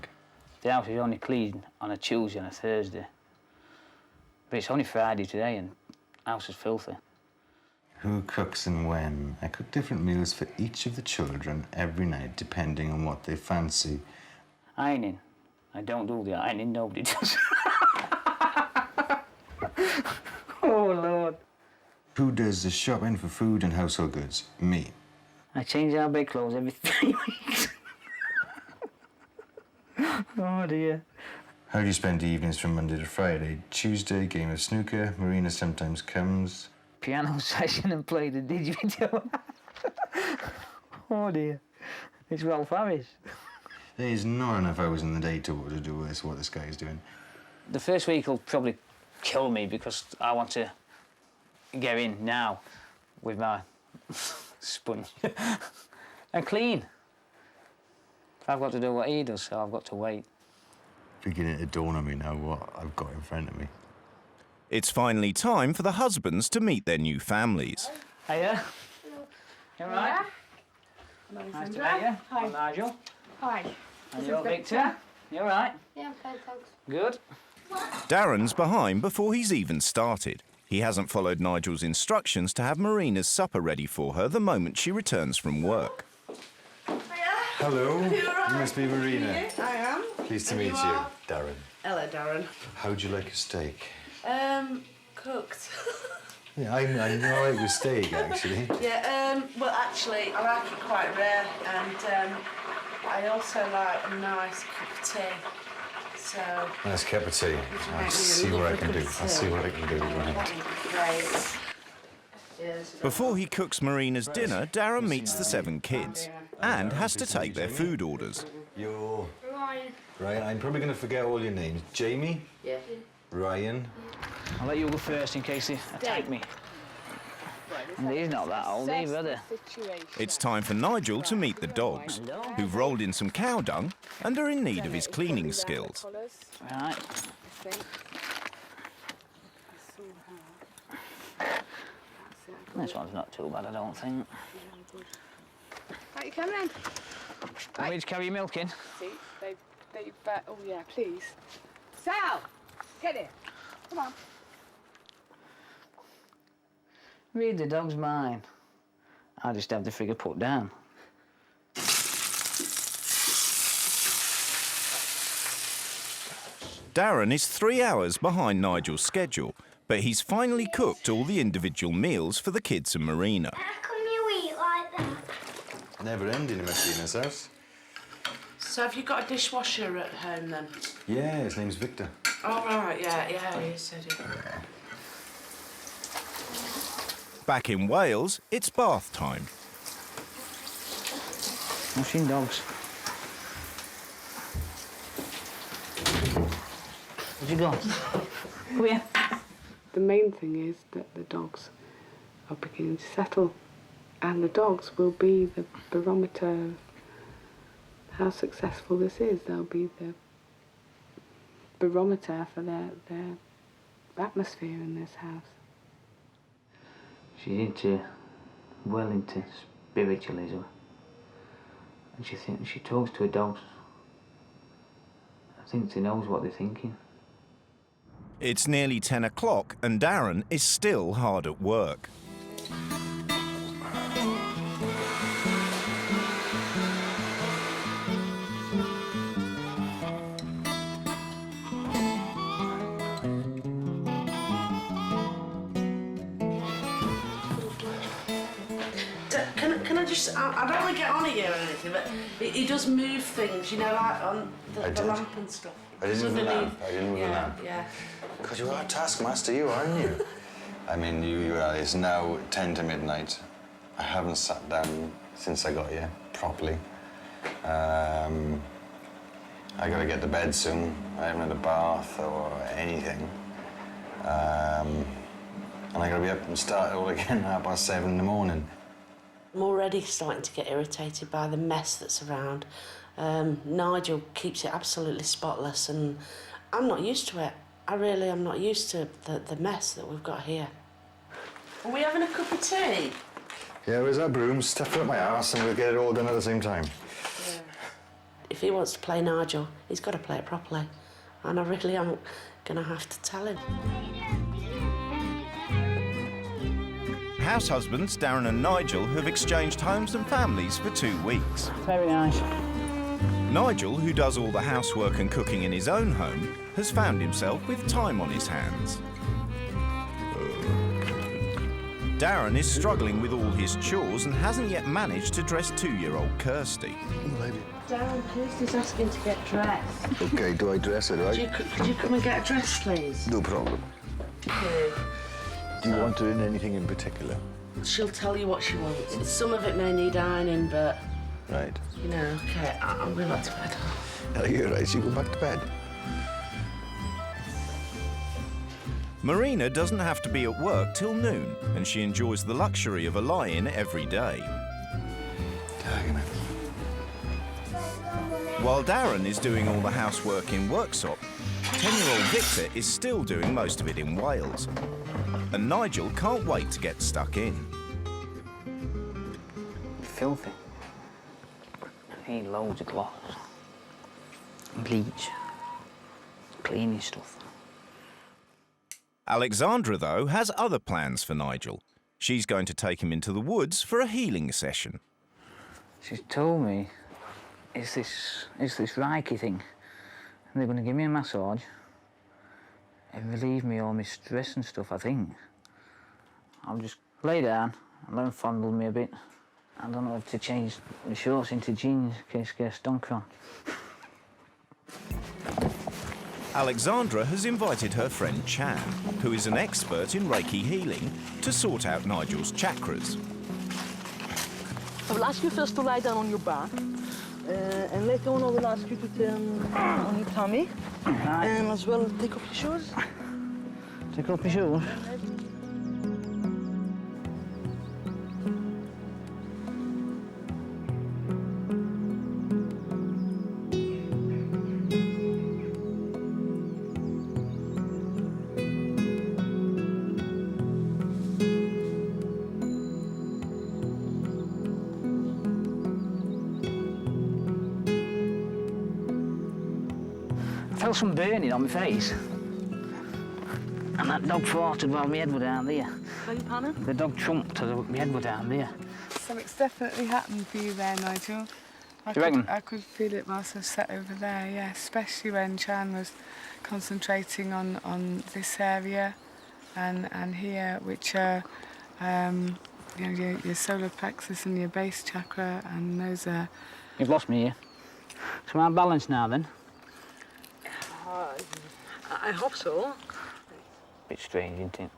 The house is only clean on a Tuesday and a Thursday. But it's only Friday today and the house is filthy. Who cooks and when? I cook different meals for each of the children every night, depending on what they fancy. Ironing. I don't do the ironing, nobody does. Oh, Lord. Who does the shopping for food and household goods? Me. I change our bedclothes every 3 weeks. Oh dear. How do you spend evenings from Monday to Friday? Tuesday, game of snooker. Marina sometimes comes. Piano session and play the didgeridoo. Oh dear. It's Ralph Harris. There's not enough hours in the day to do what this guy is doing. The first week will probably kill me because I want to get in now with my sponge and clean. I've got to do what he does, so I've got to wait. Beginning to dawn on me now what I've got in front of me. It's finally time for the husbands to meet their new families. Hiya. You all right? Nice to meet you. Hi. I'm Nigel. Hi. And you're Victor. You all right? Yeah, fine, thanks. Good. Darren's behind before he's even started. He hasn't followed Nigel's instructions to have Marina's supper ready for her the moment she returns from work. Hello. Are you all right? You must be Marina. I am. Pleased to And meet you you, are? Darren. Hello, Darren. How'd you like a steak? Cooked. Yeah, I'm all right with steak, actually. Yeah, well, actually, I like it quite rare, and I also like a nice cup of tea. So. Nice cup of tea. I'll see what I can do. I'll see what I can do. Great. Before he cooks Marina's dinner, Darren meets the 7 kids and has to take their food orders. You're... Ryan, I'm probably going to forget all your names. Jamie? Yeah. Ryan? I'll let you go first in case they attack me. And he's not that old either, are they? It's time for Nigel to meet the dogs, who've rolled in some cow dung and are in need of his cleaning skills. Right. This one's not too bad, I don't think. Right, you come then. Want me to carry your milk in? See, oh yeah, please. Sal, get it. Come on. Read the dog's mind. I just have the figure put down. Darren is 3 hours behind Nigel's schedule, but he's finally cooked all the individual meals for the kids and Marina. How come you eat like that? Never ending in Marina's house. So have you got a dishwasher at home then? Yeah, his name's Victor. Oh, right, yeah, you said it. Back in Wales, it's bath time. Washing dogs. Where'd you go? Come here. The main thing is that the dogs are beginning to settle, and the dogs will be the barometer of how successful this is. They'll be the barometer for their atmosphere in this house. She's well into spiritualism. And she talks to her dogs. I think she knows what they're thinking. It's nearly 10 o'clock and Darren is still hard at work. I don't want to get on it here or anything, but he does move things, you know, like on the lamp and stuff. I didn't move the lamp. Yeah. Because you are a taskmaster, you aren't you? I mean, it's now 10 to midnight. I haven't sat down since I got here, properly. I gotta get to bed soon. I haven't had a bath or anything. And I gotta be up and start all again at 7:30 in the morning. I'm already starting to get irritated by the mess that's around. Nigel keeps it absolutely spotless and I'm not used to it. I really am not used to the mess that we've got here. Are we having a cup of tea? Yeah, where's that broom? Stuff it up my arse and we'll get it all done at the same time. Yeah. If he wants to play Nigel, he's got to play it properly. And I really am going to have to tell him. House husbands Darren and Nigel have exchanged homes and families for 2 weeks. Very nice. Nigel, who does all the housework and cooking in his own home, has found himself with time on his hands. Darren is struggling with all his chores and hasn't yet managed to dress 2-year-old Kirsty. down, Kirsty's asking to get dressed. Okay, do I dress her, right? Could you come and get a dress, please? No problem. Okay. Do you want her in anything in particular? She'll tell you what she wants. Some of it may need ironing, but... Right. You know, okay, I'm going back to bed. Oh, you're right, you go back to bed. Marina doesn't have to be at work till noon, and she enjoys the luxury of a lie-in every day. While Darren is doing all the housework in Worksop, 10-year-old Victor is still doing most of it in Wales. And Nigel can't wait to get stuck in. Filthy. I need loads of clothes. Bleach. Cleaning stuff. Alexandra, though, has other plans for Nigel. She's going to take him into the woods for a healing session. She's told me it's this Reiki thing. And they're going to give me a massage and relieve me all my stress and stuff, I think. I'll just lay down and let them fondle me a bit. I don't know if to change the shorts into jeans in case I get stunk on. Alexandra has invited her friend Chan, who is an expert in Reiki healing, to sort out Nigel's chakras. I will ask you first to lie down on your back, and later on I will ask you to turn on your tummy, and as well take off your shoes. Take off my shoes? I felt some burning on my face. And that dog farted while my head was down there. Beg your pardon? The dog chumped as my head was down there. Something's definitely happened for you there, Nigel. Do you reckon? I could feel it whilst I was sat over there, yeah, especially when Chan was concentrating on this area and here, which are you know, your solar plexus and your base chakra, and those are... You've lost me here. So am I balanced now, then? I hope so. Bit strange, isn't it?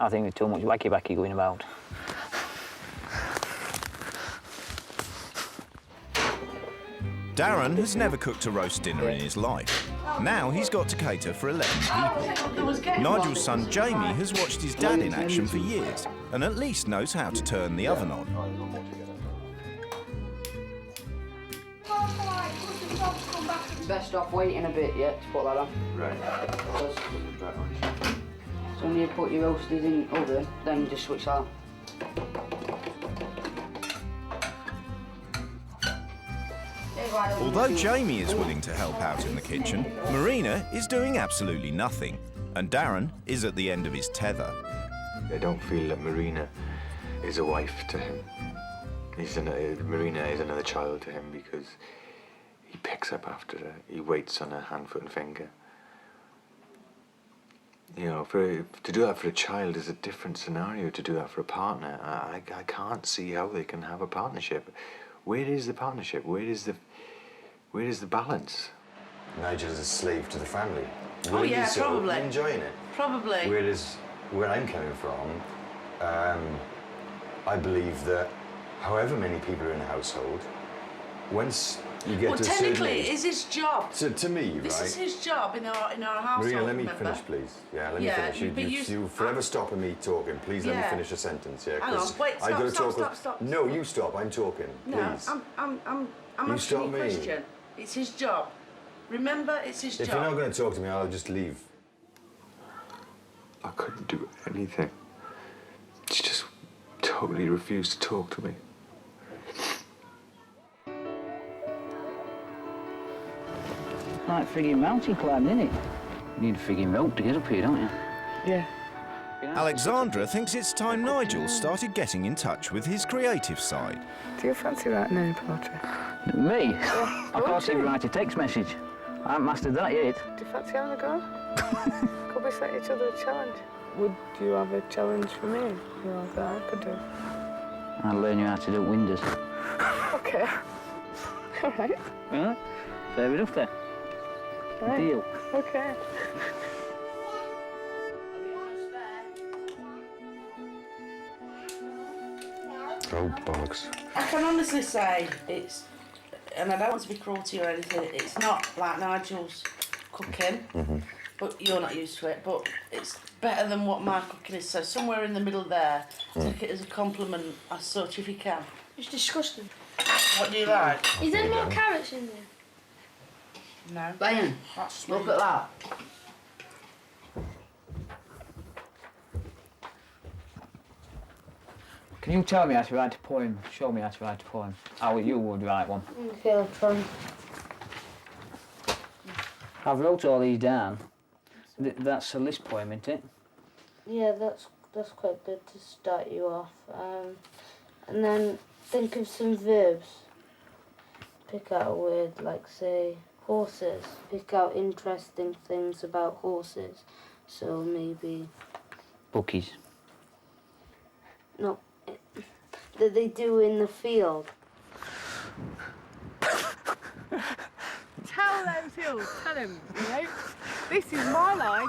I think there's too much wacky-backy going about. Darren has never cooked a roast dinner in his life. Now he's got to cater for 11 people. Nigel's son Jamie has watched his dad in action for years and at least knows how to turn the oven on. Best off waiting a bit, yeah, to put that on. Right. So when you put your roasted in the oven, then you just switch that on. Although Jamie is willing to help out in the kitchen, Marina is doing absolutely nothing, and Darren is at the end of his tether. I don't feel that Marina is a wife to him. Marina is another child to him because he picks up after her. He waits on her hand, foot and finger. You know, to do that for a child is a different scenario to do that for a partner. I can't see how they can have a partnership. Where is the partnership? Where is the balance? Nigel's a slave to the family. Oh yeah, probably. Enjoying it. Probably. Whereas where I'm coming from, I believe that however many people are in a household, once you get to a certain technically, age, it is his job. To me, right? This is his job in our household. Marina, let me remember? finish, please. Yeah, let me finish. You forever stopping me talking. Please let me finish a sentence. Yeah, hang on, wait, stop. No, you stop. I'm talking. Please. No, I'm asking you a question. It's his job. Remember, it's his job. If you're not going to talk to me, I'll just leave. I couldn't do anything. She just totally refused to talk to me. Like frigging mountain climbing, isn't it? You need a frigging rope to get up here, don't you? Yeah. Alexandra thinks it's time Nigel started getting in touch with his creative side. Do you fancy writing any poetry? Me? I can't even write a text message. I haven't mastered that yet. Do you fancy having a go? Could we set each other a challenge? Would you have a challenge for me? You know, that I could do? I'll learn you how to do windows. Okay. All right. Right? Fair enough then. Right. Deal. Okay. Oh, bollocks. I can honestly say it's, and I don't want to be cruel to you or anything, it's not like Nigel's cooking, but you're not used to it, but it's better than what my cooking is, so somewhere in the middle there, take it as a compliment as such if you can. It's disgusting. What do you like? Is there more carrots in there? No. Ben, look at that. Can you tell me how to write a poem? Show me how to write a poem. How you would write one. Okay, I'll try. I've wrote all these down. That's a list poem, isn't it? Yeah, that's quite good to start you off. And then think of some verbs. Pick out a word like, say, horses. Pick out interesting things about horses. So maybe... Bookies. No, that they do in the field. Tell those hills, tell them, you know, this is my life,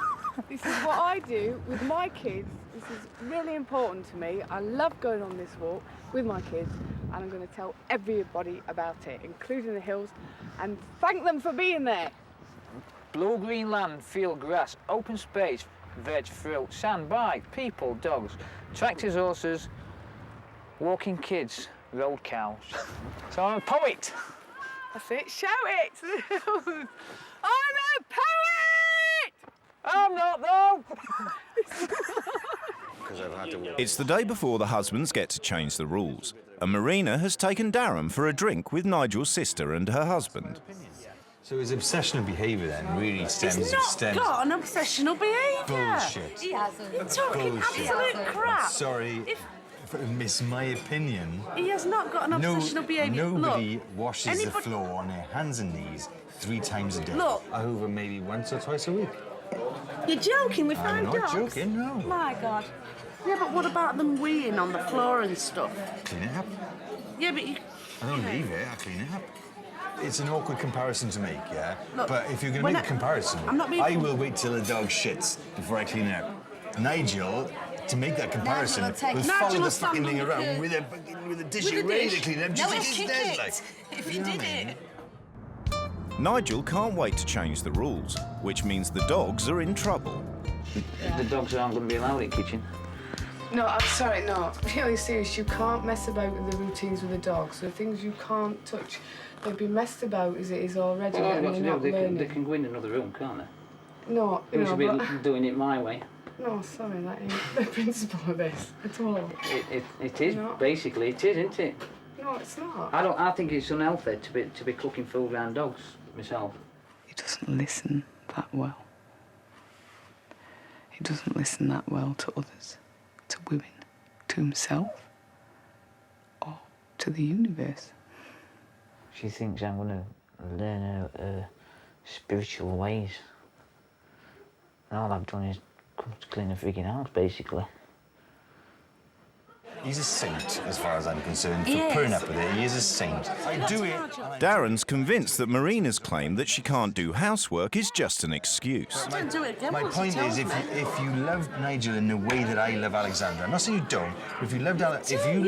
this is what I do with my kids, this is really important to me. I love going on this walk with my kids and I'm going to tell everybody about it, including the hills, and thank them for being there. Blue-green land, field grass, open space, veg, fruit, sand, bike, people, dogs, tractors, horses, walking kids, road cows. So I'm a poet. That's it, shout it to the hills. I'm a poet! I'm not, though. It's the day before the husbands get to change the rules, and Marina has taken Darren for a drink with Nigel's sister and her husband. So his obsessional behaviour then really stems... He's not got an obsessional behaviour. Bullshit. He hasn't. You're talking absolute crap. I'm sorry if I miss my opinion. He has not got an obsessional behaviour. Nobody washes the floor on their hands and knees 3 times a day. Look. Over maybe once or twice a week. You're joking with 5 dogs? I'm not joking, no. My God. Yeah, but what about them weeing on the floor and stuff? Clean it up. Yeah, but you... I don't leave it, I clean it up. It's an awkward comparison to make, yeah? Look, but if you're going to make a comparison, I will wait till the dog shits before I clean it up. Nigel, to make that comparison, will follow the fucking thing around with a dish ready to clean it up just like he's dead, like. If he did it. Nigel can't wait to change the rules, which means the dogs are in trouble. The dogs aren't going to be allowed in the kitchen. No, I'm sorry, no. Really serious, you can't mess about with the routines with the dogs. The things you can't touch, they've been messed about as it is already. All I've got and to do, they're they can go in another room, can't they? No, We should be but... doing it my way. No, sorry, that ain't the principle of this at all. It is, basically, it is, isn't it? No, it's not. I think it's unhealthy to be cooking food around dogs, myself. He doesn't listen that well. He doesn't listen that well to others, to women, to himself, or to the universe. She thinks I'm going to learn her spiritual ways. And all I've done is come to clean the frigging house, basically. He's a saint, as far as I'm concerned. For putting up with it, he is a saint. I do it. Darren's convinced that Marina's claim that she can't do housework is just an excuse. My point is, if you loved Nigel in the way that I love Alexandra, I'm not saying you don't, but if you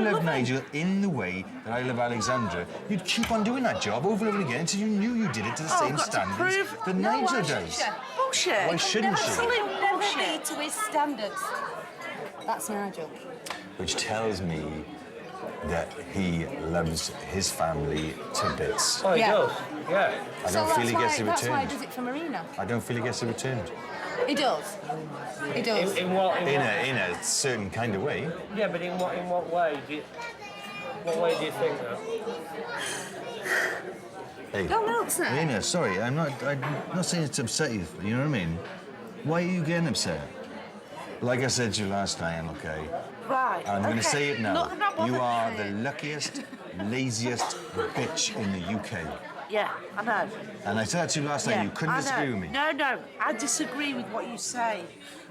loved Nigel in the way that I love Alexandra, you'd keep on doing that job over and over again until you knew you did it to the same standards that Nigel does. Bullshit. Why shouldn't she? Absolute bullshit to his standards. That's Nigel. Which tells me that he loves his family to bits. Oh, he does? Yeah. I don't feel he gets it That's why he returned. does it for Marina. I don't feel he gets it returned. He does. He does. In what? In a certain kind of way. Yeah, but in what way? What way do you think that? Hey, Go on, answer. Nina, sorry, I'm not saying it to upset you, you know what I mean? Why are you getting upset? Like I said to you last night, okay? Right. I'm going to okay. say it now. Not You are the luckiest, laziest bitch in the UK. Yeah, I know. And I said to you last night, you couldn't I disagree know. with me. No, I disagree with what you say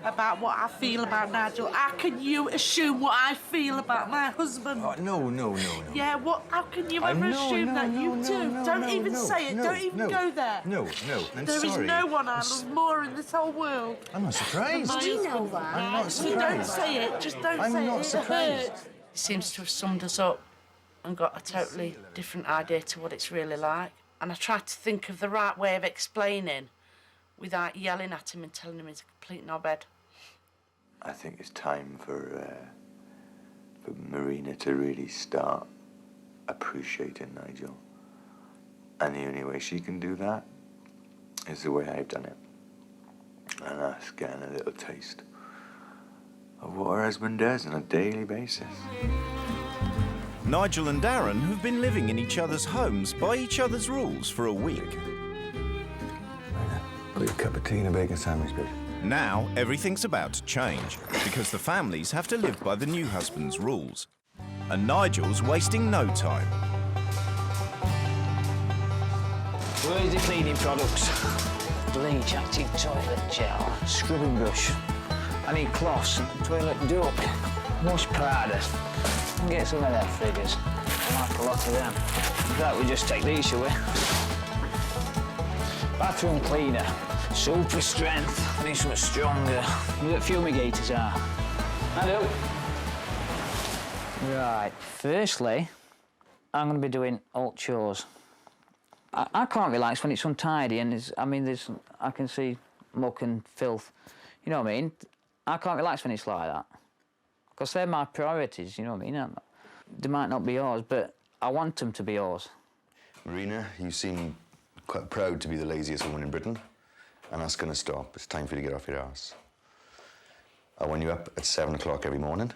about what I feel about Nigel. How can you assume what I feel about my husband? Oh, no. Yeah, how can you ever assume that you do? Don't even say it. Don't even go there. No, I'm There sorry. is no one I love more in this whole world. I'm not surprised. Do you know that? I'm not So don't surprised. say it. Just don't I'm say not it. surprised. It hurts. He seems to have summed us up and got a totally different idea to what it's really like. And I tried to think of the right way of explaining without yelling at him and telling him he's a complete knobhead. I think it's time for Marina to really start appreciating Nigel. And the only way she can do that is the way I've done it. And that's getting a little taste of what her husband does on a daily basis. Nigel and Darren have been living in each other's homes by each other's rules for a week. Got your cup of tea and a bacon sandwich, babe. Now, everything's about to change because the families have to live by the new husband's rules. And Nigel's wasting no time. Where's the cleaning products? Bleach, active toilet gel, scrubbing brush. I need cloths and toilet duck. Wash powder. Get some of them figures. I like a lot of them. In fact, we just take these, shall we? Bathroom cleaner. Super strength. I need something stronger. What fumigators are. I do. Right. Firstly, I'm going to be doing all chores. I can't relax when it's untidy and I can see muck and filth. You know what I mean? I can't relax when it's like that. Because they're my priorities, you know what I mean? They might not be yours, but I want them to be yours. Marina, you seem quite proud to be the laziest woman in Britain. And that's going to stop. It's time for you to get off your arse. I want you up at 7 o'clock every morning.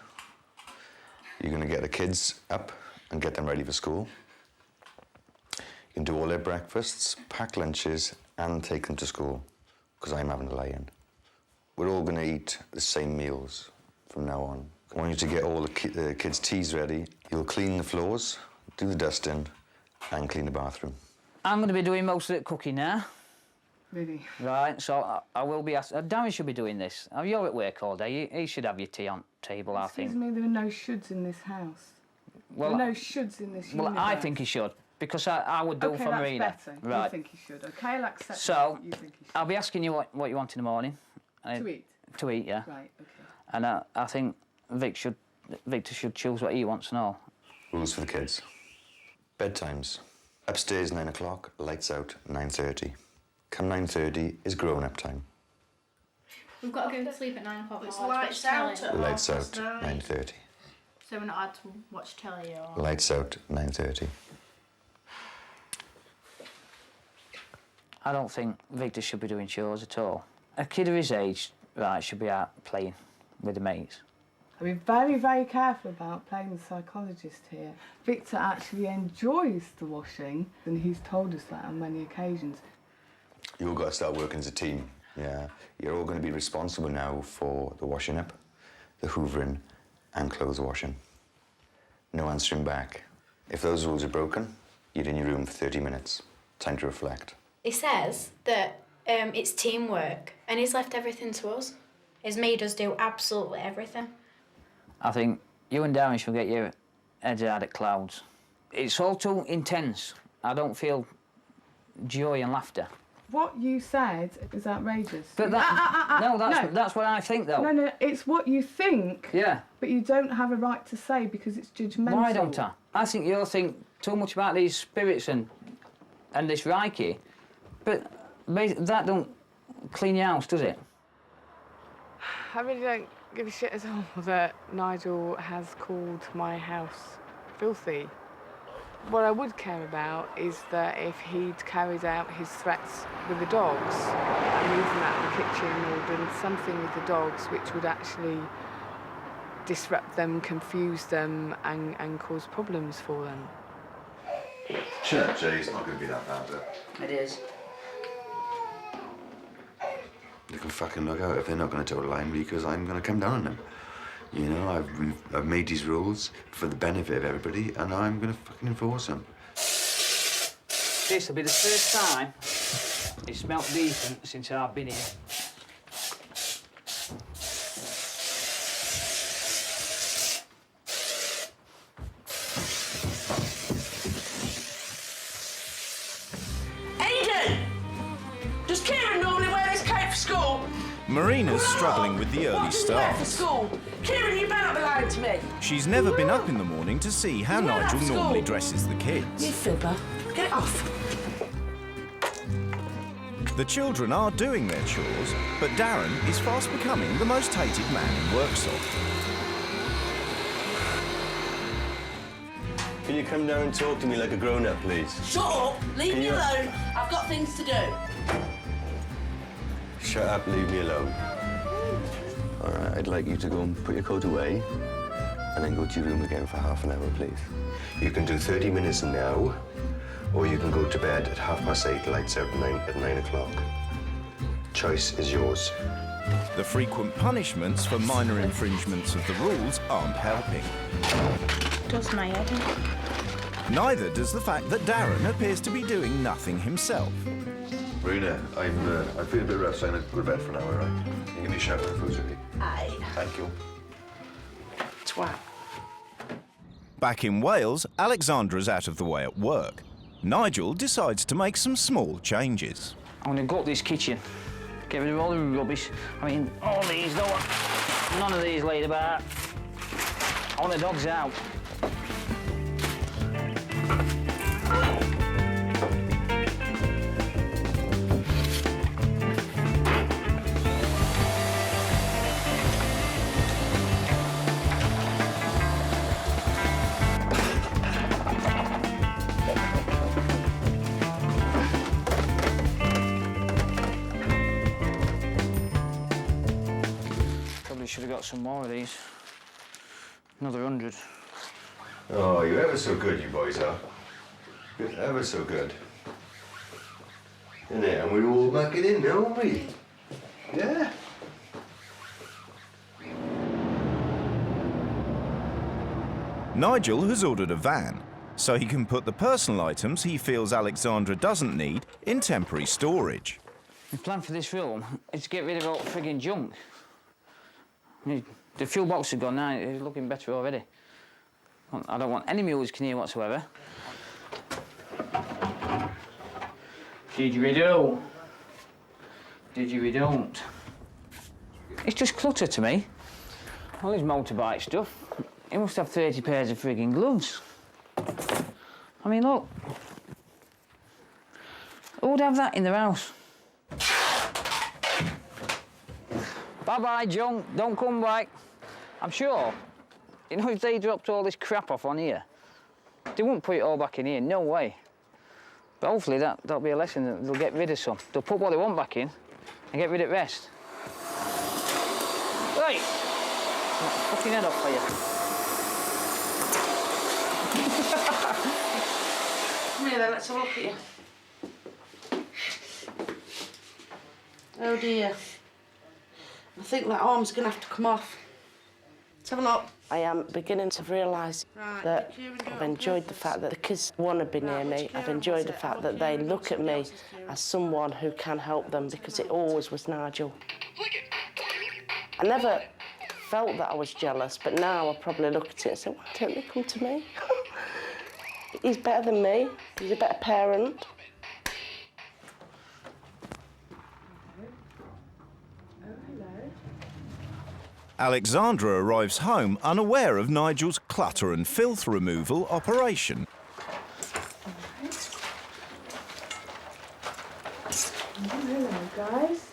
You're going to get the kids up and get them ready for school. You can do all their breakfasts, pack lunches, and take them to school, because I'm having to lay in. We're all going to eat the same meals from now on. I want you to get all the kids' teas ready. You'll clean the floors, do the dusting, and clean the bathroom. I'm going to be doing most of the cooking now. Really? Right, so I will be asked... Darren should be doing this. You're at work all day. You should have your tea on table, I think. Excuse me, there are no shoulds in this house. Well, there are no shoulds in this universe. Well, I think he should, because I would do okay, for Marina. That's better. Right. You think he should. OK, I'll accept so, what you think he should. I'll be asking you what you want in the morning. To eat? To eat, yeah. Right, OK. And I think Victor should choose what he wants and all. Rules for the kids. Bedtimes. Upstairs 9 o'clock, lights out 9:30. Come 9:30 is grown-up time. We've got to go to sleep at 9 o'clock. It's lights out at Lights out 9:30. So we're not allowed to watch telly or... Lights out 9:30. I don't think Victor should be doing chores at all. A kid of his age, right, should be out playing with the mates. I'll be very, very careful about playing the psychologist here. Victor actually enjoys the washing, and he's told us that on many occasions. You all got to start working as a team. Yeah, you're all going to be responsible now for the washing up, the hoovering, and clothes washing. No answering back. If those rules are broken, you're in your room for 30 minutes. Time to reflect. He says that it's teamwork, and he's left everything to us. He's made us do absolutely everything. I think you and Darren should get your heads out of clouds. It's all too intense. I don't feel joy and laughter. What you said is outrageous. But that's what I think, though. No, it's what you think. Yeah. But you don't have a right to say because it's judgmental. Why don't I? I think you all think too much about these spirits and this Reiki, but that don't clean your house, does it? I really don't give a shit at all that Nigel has called my house filthy. What I would care about is that if he'd carried out his threats with the dogs and moved them out of the kitchen or done something with the dogs which would actually disrupt them, confuse them and cause problems for them. Sure, Jay, it's not going to be that bad, but... It is. They can fucking look out if they're not going to toe the line because I'm going to come down on them. You know, I've made these rules for the benefit of everybody and I'm going to fucking enforce them. This will be the first time it smelt decent since I've been here. Does Kieran normally wear this coat for school? Marina's struggling with the early For start. school? Kieran, you better not be lying to me. She's never been up in the morning to see how Nigel normally dresses the kids. You fibber. Get it off. The children are doing their chores, but Darren is fast becoming the most hated man in Worksop. Can you come down and talk to me like a grown-up, please? Shut up. Leave me alone. I've got things to do. Shut up, leave me alone. All right, I'd like you to go and put your coat away and then go to your room again for half an hour, please. You can do 30 minutes now, or you can go to bed at 8:30, lights out at 9 o'clock. Choice is yours. The frequent punishments for minor infringements of the rules aren't helping. Does my head in. Neither does the fact that Darren appears to be doing nothing himself. Marina, I feel a bit rough, so I'm going to go to bed for an hour, right? Can you give me a shout when the food's ready? Aye. Thank you. Twat. Back in Wales, Alexandra's out of the way at work. Nigel decides to make some small changes. I'm going to gut this kitchen. Get rid of all the rubbish. I mean, all these, none of these laid about. I want the dogs out. Probably should have got some more of these. Another 100. Oh, you're ever so good, you boys are. You're ever so good. Isn't it? And we're all back it in now, aren't we? Yeah. Nigel has ordered a van, so he can put the personal items he feels Alexandra doesn't need in temporary storage. The plan for this film is to get rid of all the frigging junk. The fuel box has gone now, it's looking better already. I don't want any music in here whatsoever. Didgeridoo. Didgeridoo. It's just clutter to me. All this motorbike stuff. He must have 30 pairs of frigging gloves. I mean, look. Who would have that in their house? Bye-bye, junk. Don't come back. I'm sure, you know, if they dropped all this crap off on here, they wouldn't put it all back in here, no way. But hopefully that'll be a lesson that they'll get rid of some. They'll put what they want back in and get rid of the rest. Right, fucking head off for you. Come here then, let's have a look at you. Oh dear. I think that arm's going to have to come off. Let's have a look. I am beginning to realise that I've enjoyed the fact that the kids want to be near me. I've enjoyed the fact that they look at me as someone who can help them, because it always was Nigel. I never felt that I was jealous, but now I probably look at it and say, why don't they come to me? He's better than me. He's a better parent. Alexandra arrives home unaware of Nigel's clutter and filth removal operation. Hello, guys.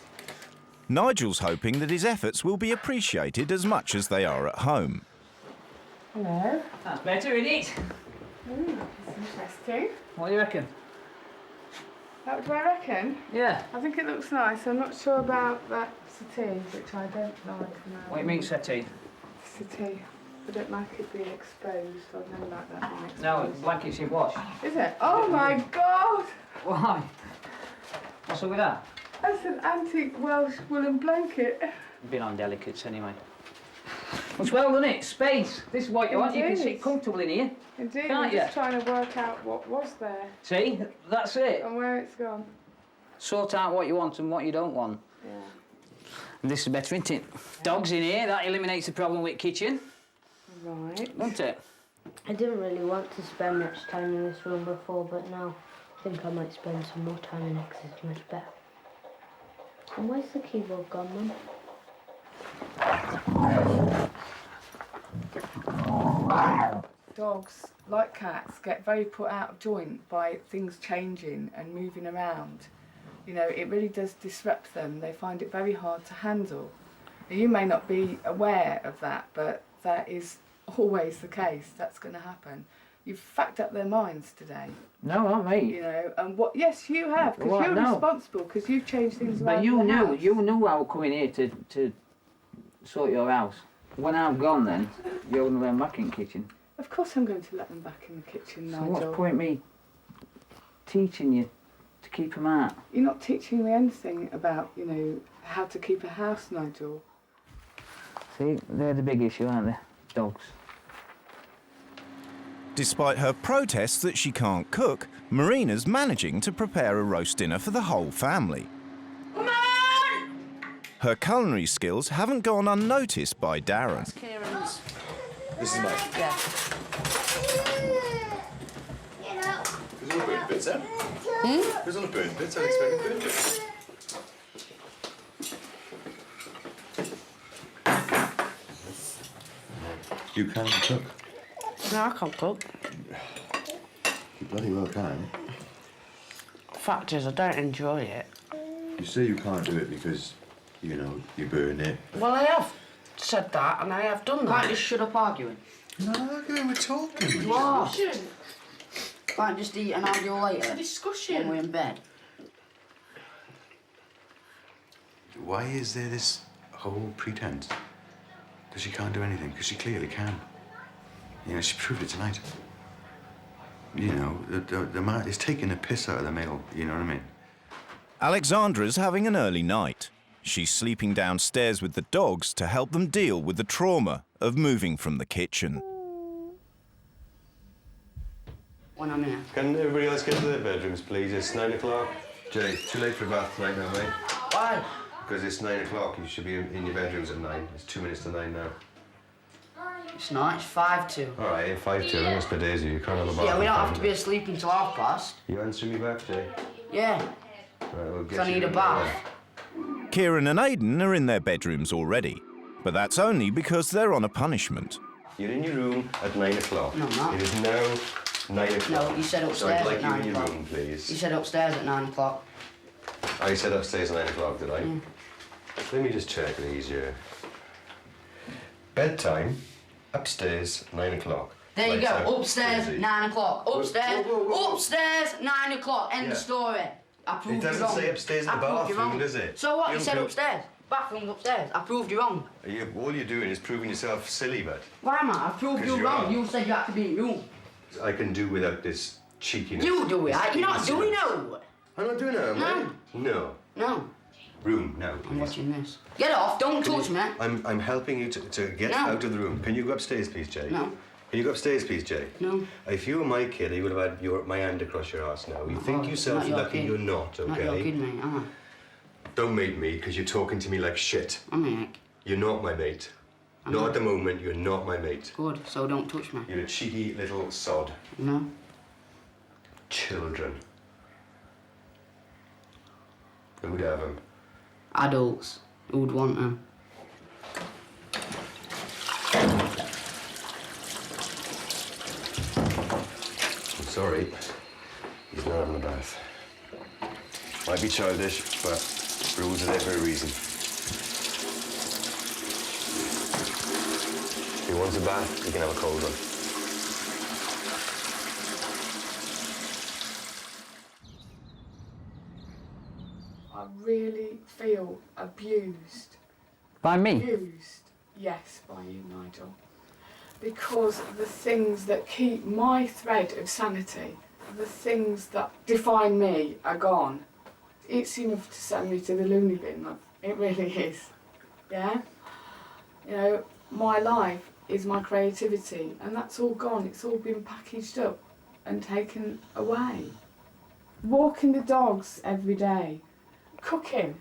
Nigel's hoping that his efforts will be appreciated as much as they are at home. Hello. That's better, isn't it? That's interesting. What do you reckon? What do I reckon? Yeah. I think it looks nice. I'm not sure about that settee, which I don't like now. What do you mean, settee? Settee. I don't like it being exposed. I don't like that being exposed. No, blankets you wash. Is it? Oh my God! Why? What's up with that? That's an antique Welsh woolen blanket. Been on delicates anyway. It's well done, it. Space. This is what you want. You can sit comfortable in here. Indeed, Can't I'm just trying to work out what was there. See? That's it. And where it's gone. Sort out what you want and what you don't want. Yeah. And this is better, isn't it? Dogs in here, that eliminates the problem with kitchen. Right. Doesn't it? I didn't really want to spend much time in this room before, but now I think I might spend some more time in it because it's much better. And where's the keyboard gone, Mum? Dogs, like cats, get very put out of joint by things changing and moving around. You know, it really does disrupt them. They find it very hard to handle. Now, you may not be aware of that, but that is always the case. That's going to happen. You've fucked up their minds today. No, not me. You know, and what? Yes, you have, because Well, you're no. responsible, because you've changed things around. But you in the knew, house. you knew I would come in here to sort your house. When I'm gone, then you're going to let them back in the kitchen. Of course, I'm going to let them back in the kitchen, So Nigel. what's the point me teaching you to keep them out? You're not teaching me anything about, you know, how to keep a house, Nigel. See, they're the big issue, aren't they? Dogs. Despite her protests that she can't cook, Marina's managing to prepare a roast dinner for the whole family. Her culinary skills haven't gone unnoticed by Darren. Kieran's. This is mine. Yeah. There's all the burnt bits, eh? There's all the burnt bits. I expected burnt bits. You can cook. No, I can't cook. You bloody well can. Fact is, I don't enjoy it. You say you can't do it because, you know, you burn it. Well, I have said that, and I have done that. Can't just shut up arguing. No, arguing, we're talking. You are. Can't just eat and argue later. It's a discussion. When we're in bed. Why is there this whole pretense that she can't do anything? Because she clearly can. You know, she proved it tonight. You know, the man is taking a piss out of the male, you know what I mean? Alexandra's having an early night. She's sleeping downstairs with the dogs to help them deal with the trauma of moving from the kitchen. When I'm here. Can everybody else get to their bedrooms, please? It's 9 o'clock. Jay, too late for a bath tonight now, mate. Why? Because it's 9 o'clock. You should be in your bedrooms at 9. It's 2 minutes to 9 now. It's not, it's 5 to. All right, 5 to. I'm going to spend days with you. You can't have a bath. Yeah, we don't in have 5 to be minutes. asleep until 5:30. You answering me back, Jay? Yeah. Right, we'll get So I you need a in bath. Kieran and Aidan are in their bedrooms already, but that's only because they're on a punishment. You're in your room at 9 o'clock. No, I'm not. It is now 9 o'clock. No, you said So upstairs I'd like at you 9 in your o'clock. room, please. You said upstairs at 9 o'clock. I said upstairs at 9 o'clock, did I? Mm. Let me just check these here. Bedtime, upstairs, 9 o'clock. There you Right, go, so upstairs, easy. 9 o'clock. Upstairs, Whoa, whoa, whoa. upstairs, 9 o'clock. End Yeah. of story. I proved It you doesn't wrong. say upstairs in I the proved you bathroom, wrong. does it? So what? You don't said prove- upstairs. Bathroom's upstairs. I proved you wrong. All you're doing is proving yourself silly, bud. Why am I? I proved 'Cause you you wrong. are. You said you had to be in your room. I can do without this cheekiness. You do it. You're not doing it. I'm not doing it, am I? No. No. Room, now, please. I'm watching this. Get off. Don't touch me. I'm helping you to get No. out of the room. Can you go upstairs, please, Jay? No. Can you go upstairs, please, Jay? No. If you were my kid, you would have had my hand across your arse now. You think Oh, yourself not your lucky kid. you're not, okay? Not your kid, mate. Am Don't mate me, because you're talking to me like shit. I? I'm mate. You're not my mate. I'm Not not. at the moment, you're not my mate. Good. So don't touch me. You're a cheeky little sod. No. Children. Who'd have them? Adults who would want them. I'm sorry. He's not having a bath. Might be childish, but rules are there for a reason. If he wants a bath, he can have a cold one. I really feel abused. By me? Abused, yes, by you, Nigel. Because the things that keep my thread of sanity, the things that define me, are gone. It's enough to send me to the loony bin, love. It really is. Yeah? You know, my life is my creativity, and that's all gone. It's all been packaged up and taken away. Walking the dogs every day, cooking,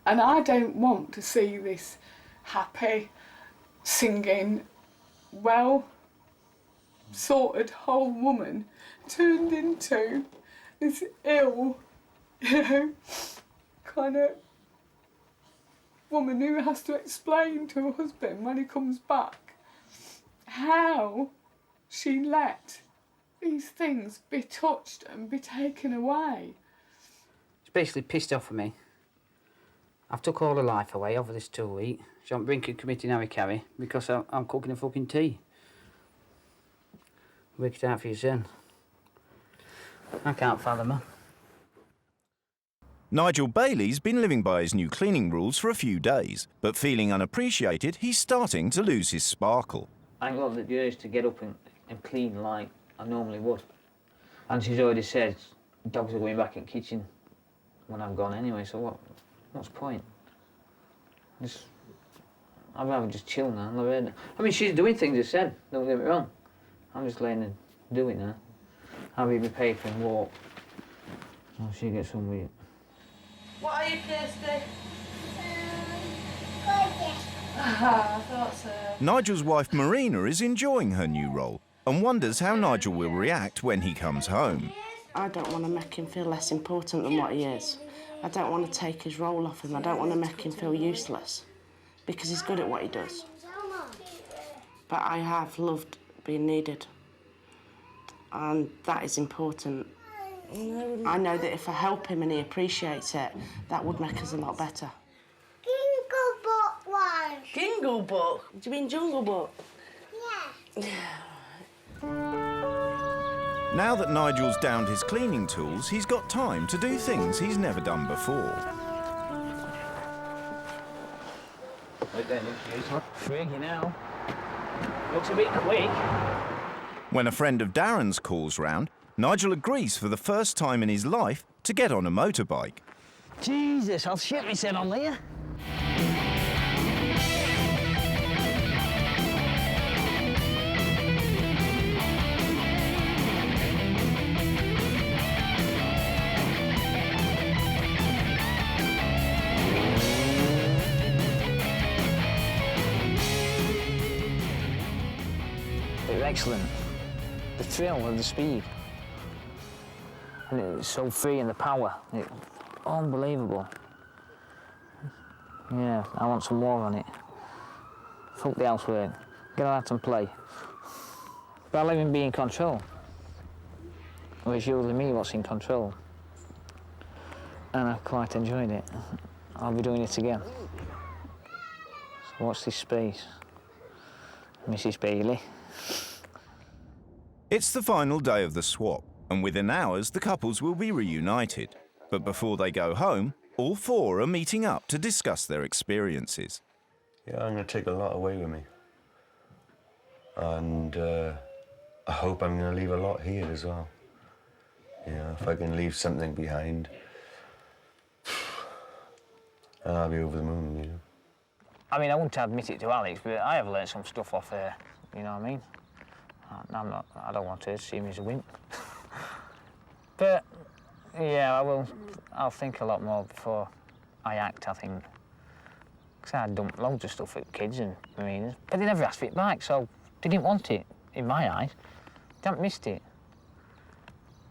and I don't want to see this happy, singing, well sorted whole woman turned into this ill, kind of woman who has to explain to her husband when he comes back how she let these things be touched and be taken away. She's basically pissed off at me. I've took all her life away over this 2 week. She won't drink and committing Harry Carry because I'm cooking a fucking tea. Work it out for yourself. I can't fathom her. Nigel Bailey's been living by his new cleaning rules for a few days, but feeling unappreciated, he's starting to lose his sparkle. I ain't got the urge to get up and clean like I normally would. And she's already said dogs are going back in the kitchen when I'm gone anyway, so what's the point? I'd rather just chill now. I mean, she's doing things I said, don't get me wrong. I'm just letting her do it now. I'll read my paper and walk. Oh, she gets on with it. What are you, Kirsty? I thought so. Nigel's wife Marina is enjoying her new role and wonders how Nigel will react when he comes home. I don't want to make him feel less important than what he is. I don't want to take his role off him. I don't want to make him feel useless because he's good at what he does. But I have loved being needed, and that is important. I know that if I help him and he appreciates it, that would make us a lot better. Jingle Book one. Jingle Book? Do you mean Jungle Book? Yeah. Now that Nigel's downed his cleaning tools, he's got time to do things he's never done before. Right then, freaky now. Looks a bit quick. When a friend of Darren's calls round, Nigel agrees for the first time in his life to get on a motorbike. Jesus, I'll shit myself on there. It was excellent. The thrill of the speed. And it was so free in the power. Unbelievable. Yeah, I want some more on it. Fuck the housework. Get out and play. But I let him be in control. Well, it's usually me what's in control. And I've quite enjoyed it. I'll be doing it again. So watch this space. Mrs. Bailey. It's the final day of the swap, and within hours the couples will be reunited. But before they go home, all four are meeting up to discuss their experiences. Yeah, I'm going to take a lot away with me. And I hope I'm going to leave a lot here as well. Yeah, if I can leave something behind, I'll be over the moon, you know. I mean, I wouldn't admit it to Alex, but I have learned some stuff off her, you know what I mean? I don't want her to see me as a wimp. But, yeah, I'll think a lot more before I act, I think. Because I dumped loads of stuff at kids and marinas, but they never asked for it back, so they didn't want it, in my eyes. They haven't missed it.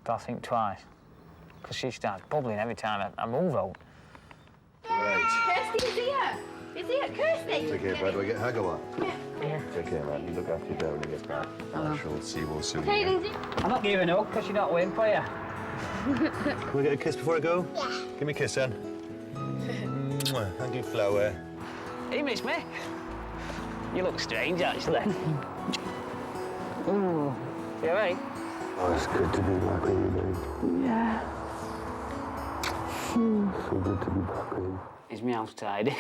But I'll think twice, because she starts bubbling every time I move out. Right. Kirsty, is here? Is here? Kirsty? Take care, bud. Do I get hug or what? Yeah. Take care, man. You look after your dad when he gets back. I shall see you all soon. Okay, Lindsay. I'm not giving up, because you're not wimp, are you? Can we get a kiss before I go? Yeah. Give me a kiss, then. Mwah. Thank you, Flower. You miss me? You look strange, actually. Ooh. You all right? Oh, it's good to be back with you, babe. Yeah. So good to be back with you. Is my house tidy?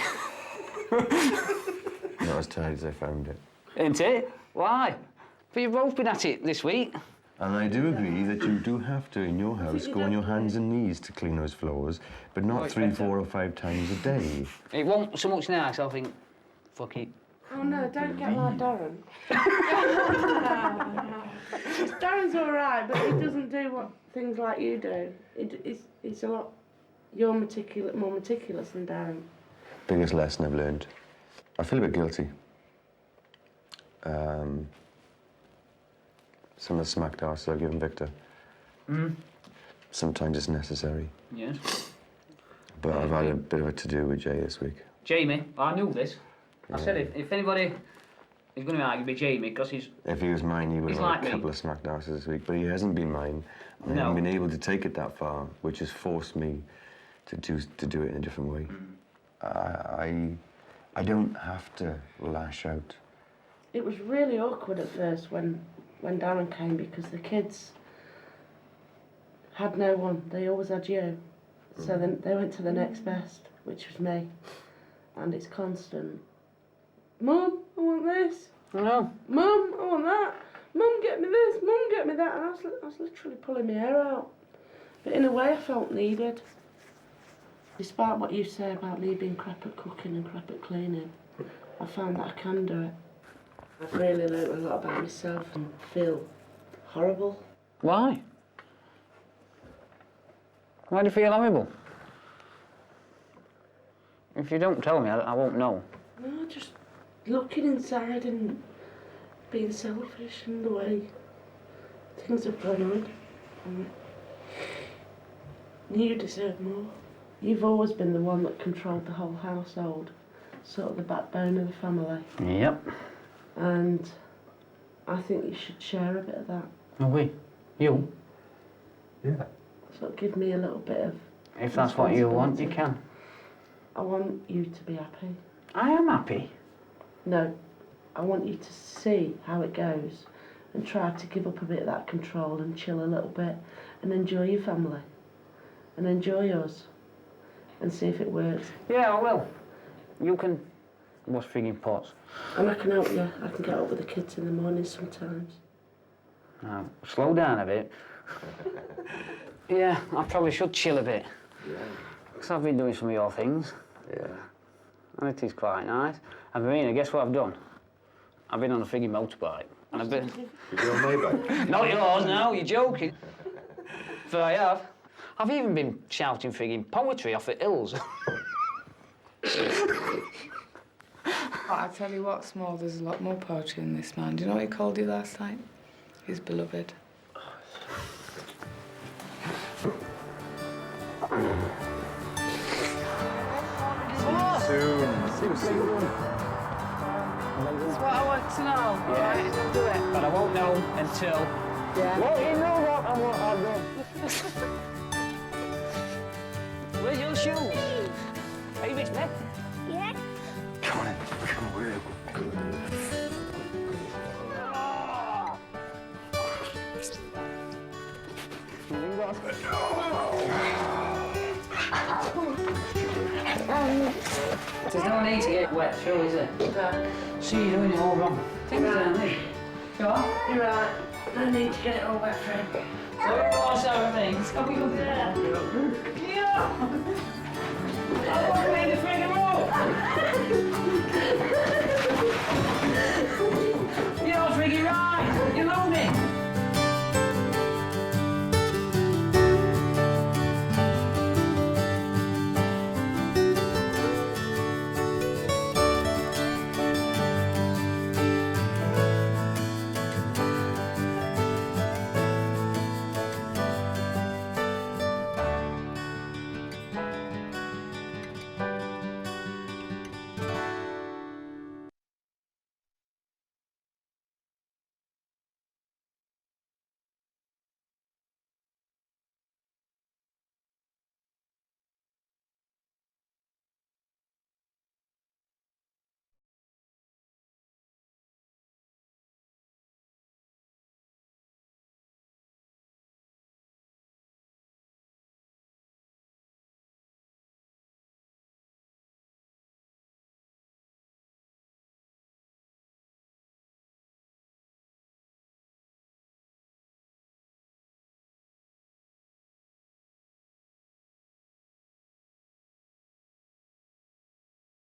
Not as tidy as I found it. Ain't it? Why? But you've both been at it this week. And I do agree that you do have to, in your house, go on your hands and knees to clean those floors, but not 3, 4 or 5 times a day. It won't so much now, so I think, fuck it. Oh no, don't get like Darren. Darren's all right, but he doesn't do things like you do. It's a lot. You're more meticulous than Darren. Biggest lesson I've learned. I feel a bit guilty. Some of the smacked arses I've given Victor. Sometimes it's necessary. Yes. But I've had a bit of a to-do with Jay this week. Jamie, I knew this. I said if anybody is going to argue, it'd be Jamie, because he's... If he was mine, he would have had a couple of smacked arses this week, but he hasn't been mine. I haven't been able to take it that far, which has forced me to do it in a different way. I don't have to lash out. It was really awkward at first when Darren came, because the kids had no one. They always had you. So then they went to the next best, which was me. And it's constant. Mum, I want this. No. Mum, I want that. Mum, get me this. Mum, get me that. And I was literally pulling my hair out. But in a way, I felt needed. Despite what you say about me being crap at cooking and crap at cleaning, I found that I can do it. I've really learnt a lot about myself and feel horrible. Why? Why do you feel horrible? If you don't tell me, I won't know. No, just looking inside and being selfish in the way things have gone on. And you deserve more. You've always been the one that controlled the whole household, sort of the backbone of the family. Yep. And I think you should share a bit of that. Oh, we? You? Yeah. Sort of give me a little bit of... If that's what you want, you can. I want you to be happy. I am happy. No, I want you to see how it goes and try to give up a bit of that control and chill a little bit and enjoy your family and enjoy us and see if it works. Yeah, I will. You can wash frigging pots. And I can help you. I can get up with the kids in the morning sometimes. Now, slow down a bit. Yeah, I probably should chill a bit. Yeah. Because I've been doing some of your things. Yeah. And it is quite nice. And Marina, guess what I've done? I've been on a frigging motorbike. And I've been... You're on my bike? Not yours, no, you're joking. But I have. I've even been shouting frigging poetry off the hills. I tell you what, Small, there's a lot more poetry in this man. Do you know what he called you last night? His beloved. See you soon. That's what I want to know. Yeah. Right, don't do it. But I won't know until... Yeah. Well, you know what and what I've done. Where's your shoes? Are you rich, mate? Yeah. Come on in. Come on, we're good. There's no need to get wet through, is it? No. See, you're doing it all wrong. Things down there. Go on. You're right. No need to get it all wet, Fred. So, wash our things. Can we go there? Yeah.